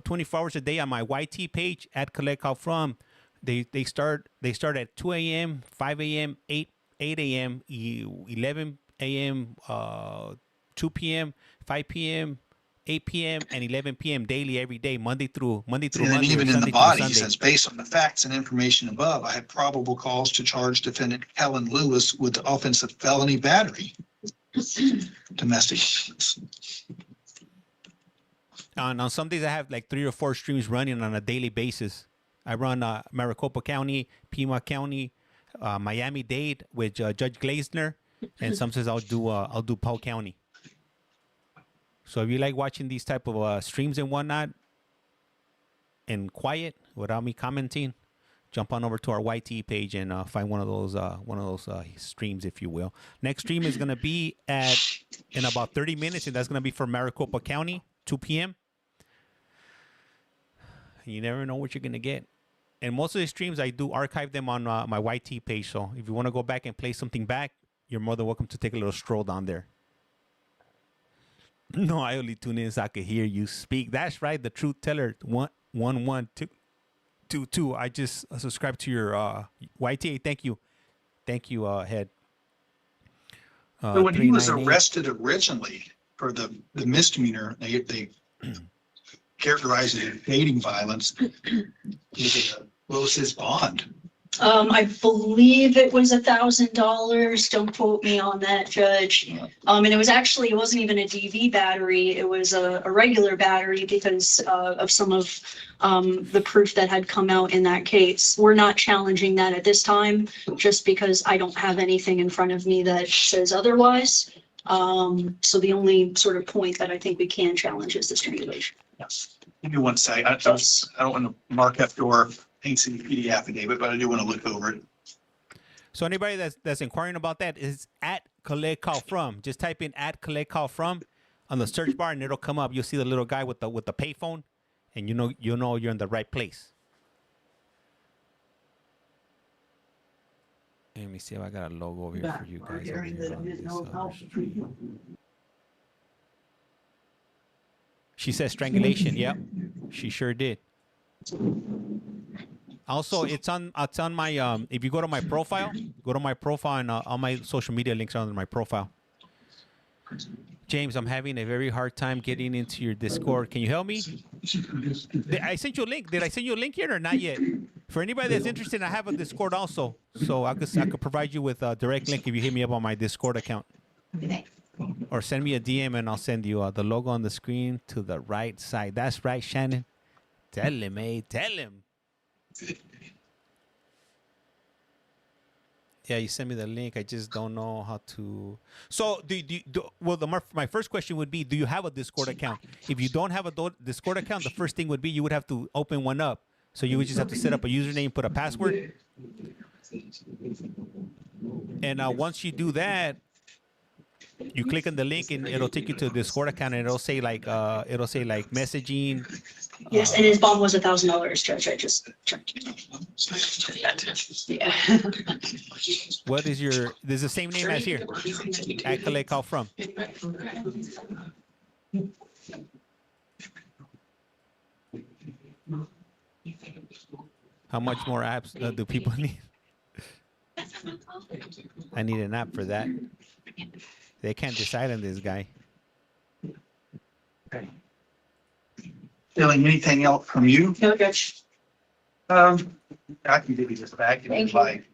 Speaker 1: 24 hours a day on my YT page at Collect Call From. They start at 2 a.m., 5 a.m., 8 a.m., 11 a.m., 2 p.m., 5 p.m., 8 p.m., and 11 p.m. daily every day, Monday through Monday.
Speaker 2: And even in the body, he says, based on the facts and information above, I have probable cause to charge defendant Helen Lewis with the offense of felony battery. Domestic.
Speaker 1: On some days, I have like 3 or 4 streams running on a daily basis. I run Maricopa County, Pima County, Miami-Dade with Judge Glazner, and sometimes I'll do Powell County. So if you like watching these type of streams and whatnot, and quiet without me commenting, jump on over to our YT page and find one of those streams, if you will. Next stream is gonna be in about 30 minutes, and that's gonna be for Maricopa County, 2 p.m. You never know what you're gonna get. And most of the streams, I do archive them on my YT page. So if you want to go back and play something back, you're more than welcome to take a little stroll down there. No, I only tune in so I could hear you speak. That's right. The Truth Teller 11222. I just subscribed to your YT. Thank you, Head.
Speaker 2: So when he was arrested originally for the misdemeanor, they characterized as dating violence. What was his bond?
Speaker 11: I believe it was $1,000. Don't quote me on that, Judge. And it wasn't even a DV battery. It was a regular battery because of some of the proof that had come out in that case. We're not challenging that at this time, just because I don't have anything in front of me that says otherwise. So the only sort of point that I think we can challenge is the strangulation.
Speaker 2: Yes. Give me 1 second. I don't want to mark up your Haines City PD affidavit, but I do want to look over it.
Speaker 1: So anybody that's inquiring about that is at collect call from. Just type in at collect call from on the search bar and it'll come up. You'll see the little guy with the payphone, and you know you're in the right place. Let me see if I got a logo over here for you guys. Over here on this, she says strangulation. Yep, she sure did. Also, it's on my if you go to my profile, and all my social media links are under my profile. James, I'm having a very hard time getting into your Discord. Can you help me? I sent you a link. Did I send you a link yet or not yet? For anybody that's interested, I have a Discord also, so I could provide you with a direct link if you hit me up on my Discord account, or send me a DM and I'll send you the logo on the screen to the right side. That's right, Shannon. Tell him, tell him. Yeah, you sent me the link. I just don't know how to. So, my first question would be, do you have a Discord account? If you don't have a Discord account, the first thing would be you would have to open one up. So you would just have to set up a username, put a password. And once you do that, you click on the link and it'll take you to a Discord account, and it'll say like messaging.
Speaker 11: Yes, and his bond was $1,000, Judge. I just checked. Yeah.
Speaker 1: What is your? There's the same name as here. At collect call from. How much more apps do people need? I need an app for that. They can't decide on this guy.
Speaker 2: Okay. Feeling anything else from you?
Speaker 11: No, Judge.
Speaker 2: I can give you this back if you'd like.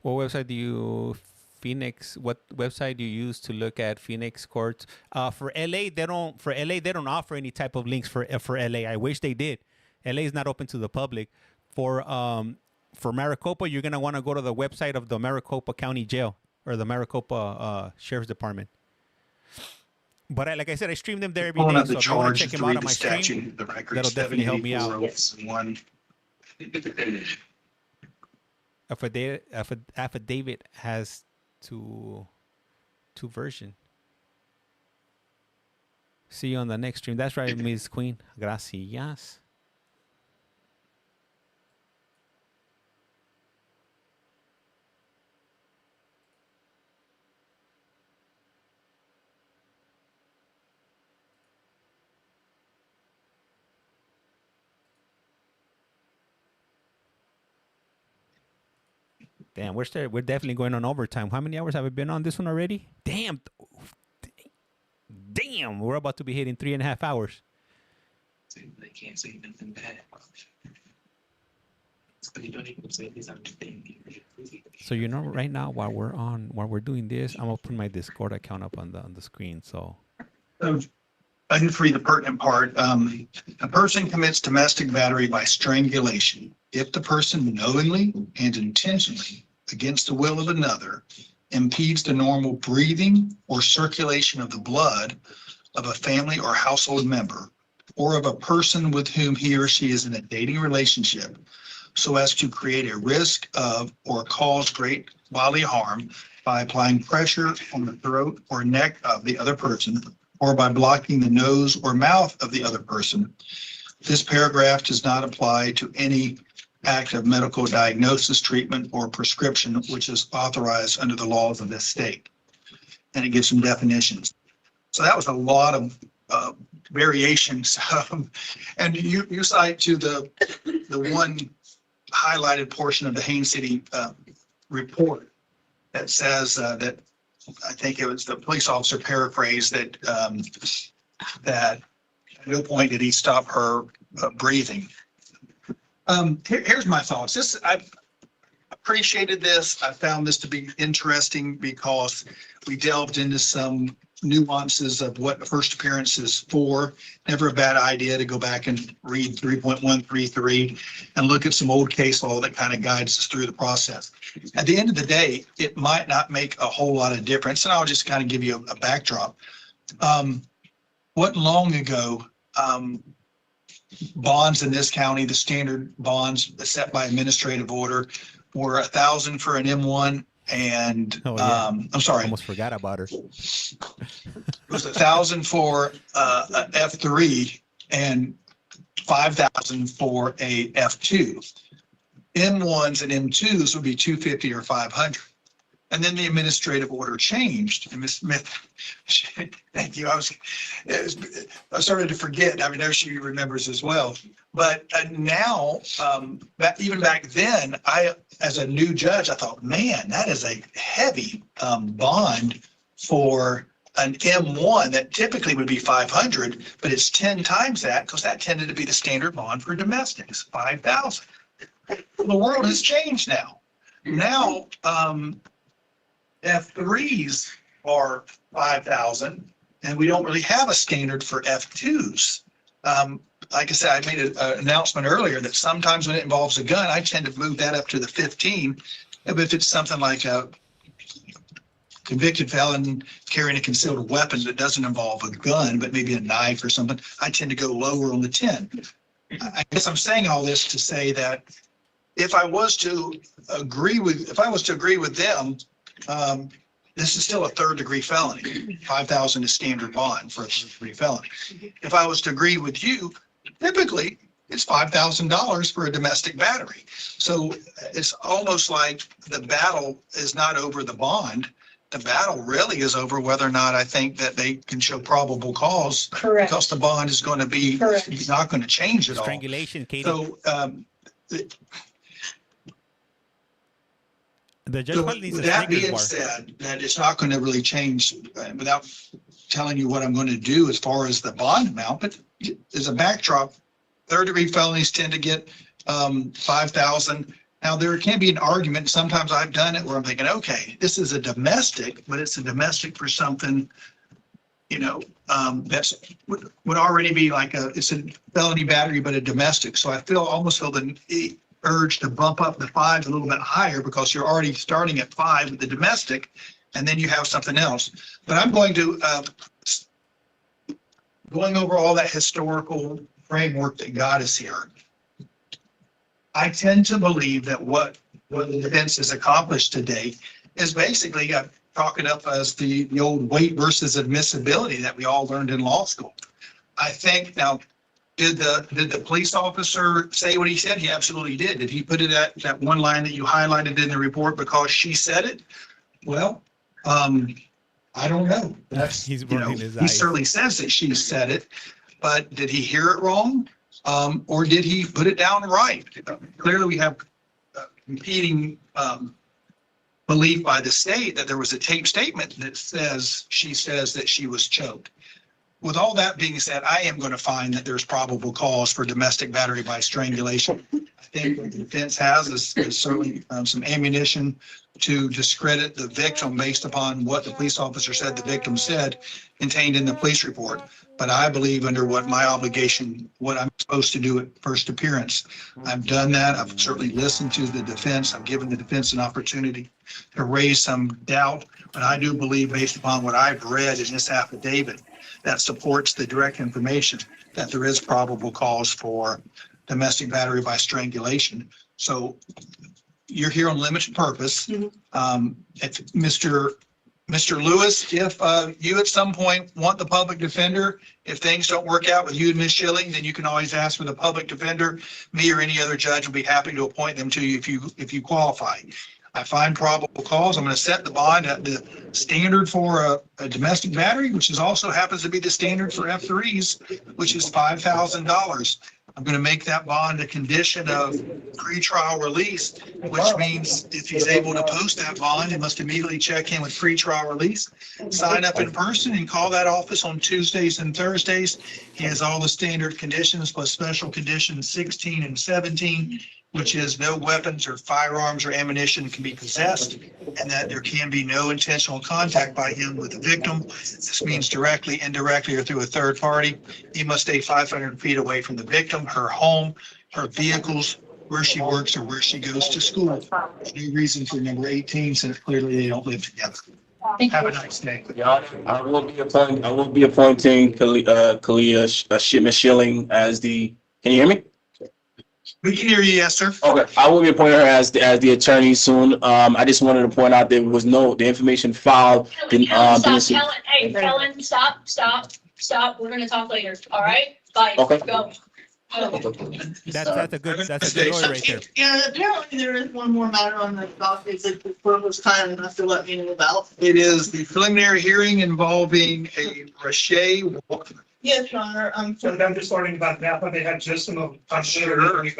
Speaker 1: What website do you What website do you use to look at Phoenix courts? For LA, they don't offer any type of links for LA. I wish they did. LA is not open to the public. For Maricopa, you're gonna want to go to the website of the Maricopa County Jail or the Maricopa Sheriff's Department. But like I said, I stream them there every day. So if you want to check them out on my stream, that'll definitely help me out.
Speaker 2: Yes.
Speaker 1: Affidavit has two versions. See you on the next stream. That's right, Ms. Queen. Gracias. Damn, we're definitely going on overtime. How many hours have we been on this one already? Damn, we're about to be hitting 3.5 hours.
Speaker 14: They can't say nothing bad.
Speaker 1: So right now while we're doing this, I'm gonna put my Discord account up on the screen. So
Speaker 2: I can read the pertinent part. A person commits domestic battery by strangulation if the person knowingly and intentionally, against the will of another, impedes the normal breathing or circulation of the blood of a family or household member, or of a person with whom he or she is in a dating relationship, so as to create a risk of or cause great bodily harm by applying pressure on the throat or neck of the other person, or by blocking the nose or mouth of the other person. This paragraph does not apply to any act of medical diagnosis, treatment, or prescription which is authorized under the laws of this state. And it gives some definitions. So that was a lot of variations. And you cite to the one highlighted portion of the Haines City report that says that, I think it was the police officer paraphrase that, that at no point did he stop her breathing. Here's my thoughts. I appreciated this. I found this to be interesting because we delved into some nuances of what a first appearance is for. Never a bad idea to go back and read 3.133 and look at some old case law that kind of guides us through the process. At the end of the day, it might not make a whole lot of difference, and I'll just kind of give you a backdrop. What long ago, bonds in this county, the standard bonds set by administrative order, were 1,000 for an M1 and I'm sorry,
Speaker 1: almost forgot about her.
Speaker 2: It was 1,000 for a F3 and 5,000 for a F2. M1s and M2s would be 250 or 500. And then the administrative order changed. And Ms. Smith, thank you. I started to forget. I mean, I know she remembers as well. But now, even back then, as a new judge, I thought, man, that is a heavy bond for an M1 that typically would be 500, but it's 10 times that because that tended to be the standard bond for domestics, 5,000. The world has changed now. Now, F3s are 5,000, and we don't really have a standard for F2s. Like I said, I made an announcement earlier that sometimes when it involves a gun, I tend to move that up to the 15. If it's something like a convicted felon carrying a concealed weapon that doesn't involve a gun, but maybe a knife or something, I tend to go lower on the 10. I guess I'm saying all this to say that if I was to agree with them, this is still a third-degree felony. 5,000 is standard bond for a third-degree felony. If I was to agree with you, typically it's $5,000 for a domestic battery. So it's almost like the battle is not over the bond. The battle really is over whether or not I think that they can show probable cause.
Speaker 11: Correct.
Speaker 2: Because the bond is going to be not going to change at all.
Speaker 1: Strangulation, Katie.
Speaker 2: So
Speaker 1: the judge probably needs
Speaker 2: with
Speaker 1: a
Speaker 2: that
Speaker 1: Snickers
Speaker 2: being
Speaker 1: bar.
Speaker 2: said, that it's not going to really change without telling you what I'm going to do as far as the bond amount. But as a backdrop, third-degree felonies tend to get 5,000. Now, there can be an argument. Sometimes I've done it where I'm thinking, okay, this is a domestic, but it's a domestic for something, that's would already be like it's a felony battery, but a domestic. So I almost feel the urge to bump up the 5 a little bit higher because you're already starting at 5 with the domestic, and then you have something else. But I'm going to going over all that historical framework that got us here. I tend to believe that what the defense has accomplished today is basically chalk it up as the old weight versus admissibility that we all learned in law school. I think now, did the police officer say what he said? He absolutely did. Did he put it at that one line that you highlighted in the report because she said it? Well, I don't know. That's
Speaker 1: He's rolling his
Speaker 2: he
Speaker 1: eyes.
Speaker 2: certainly says that she said it, but did he hear it wrong? Or did he put it down right? Clearly, we have competing belief by the state that there was a tape statement that she says that she was choked. With all that being said, I am going to find that there's probable cause for domestic battery by strangulation. I think what the defense has is certainly some ammunition to discredit the victim based upon what the police officer said the victim said contained in the police report. But I believe under what my obligation, what I'm supposed to do at first appearance. I've done that. I've certainly listened to the defense. I've given the defense an opportunity to raise some doubt. But I do believe based upon what I've read in this affidavit that supports the direct information that there is probable cause for domestic battery by strangulation. So you're here on limited purpose. If Mr. Lewis, if you at some point want the public defender, if things don't work out with you and Ms. Schilling, then you can always ask for the public defender. Me or any other judge will be happy to appoint them to you if you qualify. I find probable cause. I'm going to set the bond at the standard for a domestic battery, which also happens to be the standard for F3s, which is $5,000. I'm going to make that bond a condition of pretrial release, which means if he's able to post that bond, he must immediately check in with pretrial release, sign up in person and call that office on Tuesdays and Thursdays. He has all the standard conditions plus special conditions 16 and 17, which is no weapons or firearms or ammunition can be possessed, and that there can be no intentional contact by him with the victim. This means directly, indirectly, or through a third party. He must stay 500 feet away from the victim, her home, her vehicles, where she works or where she goes to school. There's no reason for number 18, since clearly they don't live together. Have a nice day.
Speaker 7: I will be appointing Kalia Shipman Schilling as the, can you hear me?
Speaker 2: We can hear you, yes, sir.
Speaker 7: Okay, I will be appointing her as the attorney soon. I just wanted to point out there was the information filed.
Speaker 11: Kellen, stop. We're gonna talk later, all right? Bye.
Speaker 7: Okay.
Speaker 11: Go.
Speaker 1: That's a good lawyer right there.
Speaker 9: Yeah, apparently there is one more matter on the docket that the court was kind enough to let me know about.
Speaker 2: It is the preliminary hearing involving a Rache Walker.
Speaker 9: Yes, Your Honor,
Speaker 10: So I'm just learning about that, but they had just a moment. I'm sure.
Speaker 2: That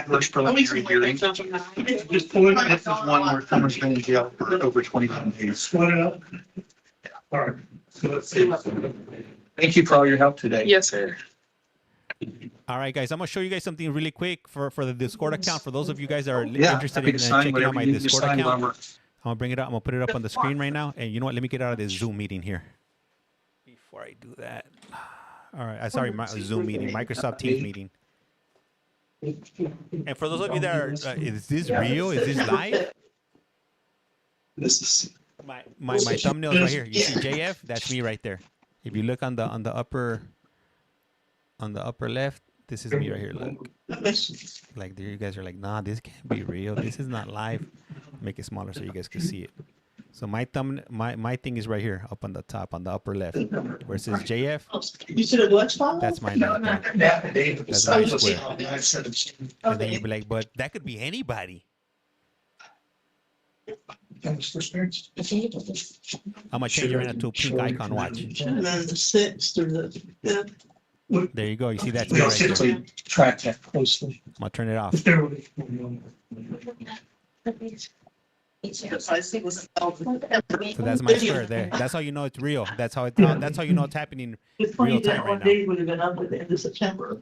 Speaker 2: first preliminary hearing. Just pull it, this is one where someone's been in jail for over 25 days.
Speaker 10: Split it up. All right. So let's see.
Speaker 2: Thank you for all your help today.
Speaker 14: Yes, sir.
Speaker 1: All right, guys, I'm gonna show you guys something really quick for the Discord account. For those of you guys that are
Speaker 2: Yeah,
Speaker 1: interested
Speaker 2: happy
Speaker 1: in
Speaker 2: to sign
Speaker 1: checking out
Speaker 2: whatever
Speaker 1: my
Speaker 2: you need to
Speaker 1: Discord
Speaker 2: sign
Speaker 1: account,
Speaker 2: while
Speaker 1: I'm gonna bring it up. I'm gonna put it up on the screen right now. And you know what? Let me get out of this Zoom meeting here. Before I do that. All right, sorry, my Zoom meeting, Microsoft Teams meeting. And for those of you that are, is this real? Is this live?
Speaker 2: This is
Speaker 1: My thumbnail is right here. You see JF? That's me right there. If you look on the upper left, this is me right here. Look. Like there, you guys are like, nah, this can't be real. This is not live. Make it smaller so you guys can see it. So my thing is right here, up on the top, on the upper left, where it says JF.
Speaker 9: You said a what spot?
Speaker 1: That's my name. That's my square. And then you'd be like, but that could be anybody. I'm gonna change it right now to a pink icon. Watch.
Speaker 9: And then the 6th or the 5th.
Speaker 1: There you go. You see that's me right there.
Speaker 10: Track that closely.
Speaker 1: I'm gonna turn it off. So that's my square there. That's how you know it's real. That's how you know it's happening
Speaker 9: It's funny
Speaker 1: real time
Speaker 9: that
Speaker 1: right
Speaker 9: one
Speaker 1: now.
Speaker 9: day would have been up at the end of September.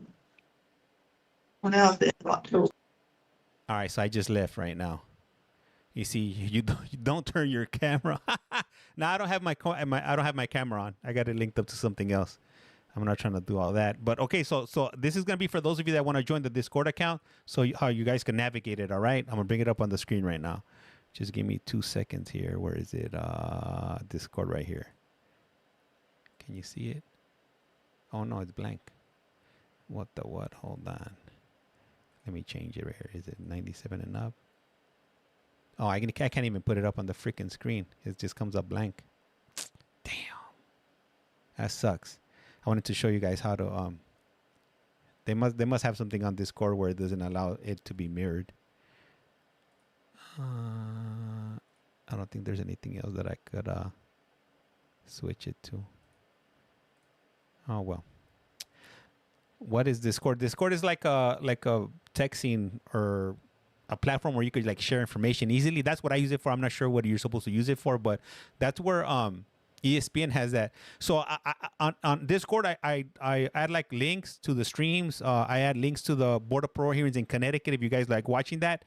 Speaker 9: Well, now at the end of October.
Speaker 1: All right, so I just left right now. You see, you don't turn your camera. Now I don't have my camera on. I got it linked up to something else. I'm not trying to do all that. But okay, so this is gonna be for those of you that want to join the Discord account, so how you guys can navigate it. All right, I'm gonna bring it up on the screen right now. Just give me 2 seconds here. Where is it? Discord right here. Can you see it? Oh no, it's blank. What the what? Hold on. Let me change it right here. Is it 97 and up? Oh, I can't even put it up on the freaking screen. It just comes up blank. Damn. That sucks. I wanted to show you guys how to they must have something on Discord where it doesn't allow it to be mirrored. I don't think there's anything else that I could switch it to. Oh well. What is Discord? Discord is like a texting or a platform where you could like share information easily. That's what I use it for. I'm not sure what you're supposed to use it for, but that's where ESPN has that. So on Discord, I add like links to the streams. I add links to the Board of Parole hearings in Connecticut. If you guys like watching that,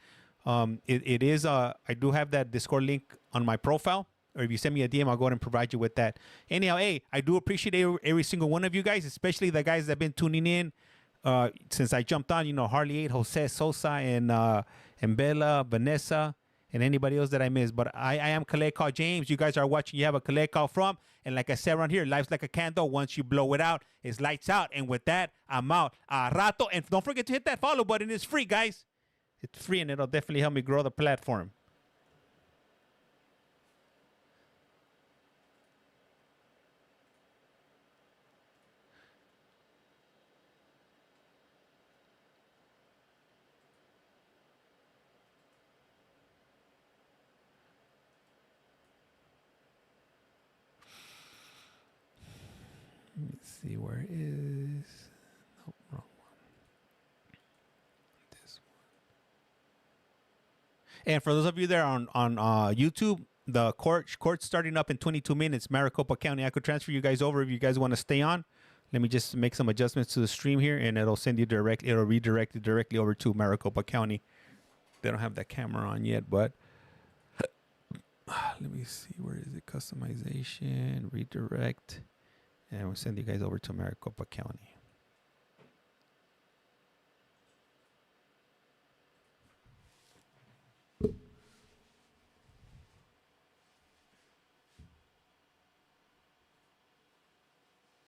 Speaker 1: it is I do have that Discord link on my profile. Or if you send me a DM, I'll go ahead and provide you with that. Anyhow, hey, I do appreciate every single one of you guys, especially the guys that have been tuning in since I jumped on. You know, Harley 8, Jose Sosa, and Bella, Vanessa, and anybody else that I missed. But I am Khaled Call James. You guys are watching. You have a Khaled Call from. And like I said around here, life's like a candle. Once you blow it out, it's lights out. And with that, I'm out. A rato. And don't forget to hit that follow button. It's free, guys. It's free, and it'll definitely help me grow the platform. Let me see where it is. Nope, wrong one. This one. And for those of you there on YouTube, the court's starting up in 22 minutes. Maricopa County. I could transfer you guys over if you guys want to stay on. Let me just make some adjustments to the stream here, and it'll send you directly. It'll redirect you directly over to Maricopa County. They don't have that camera on yet, but let me see, where is it? Customization, redirect, and we'll send you guys over to Maricopa County.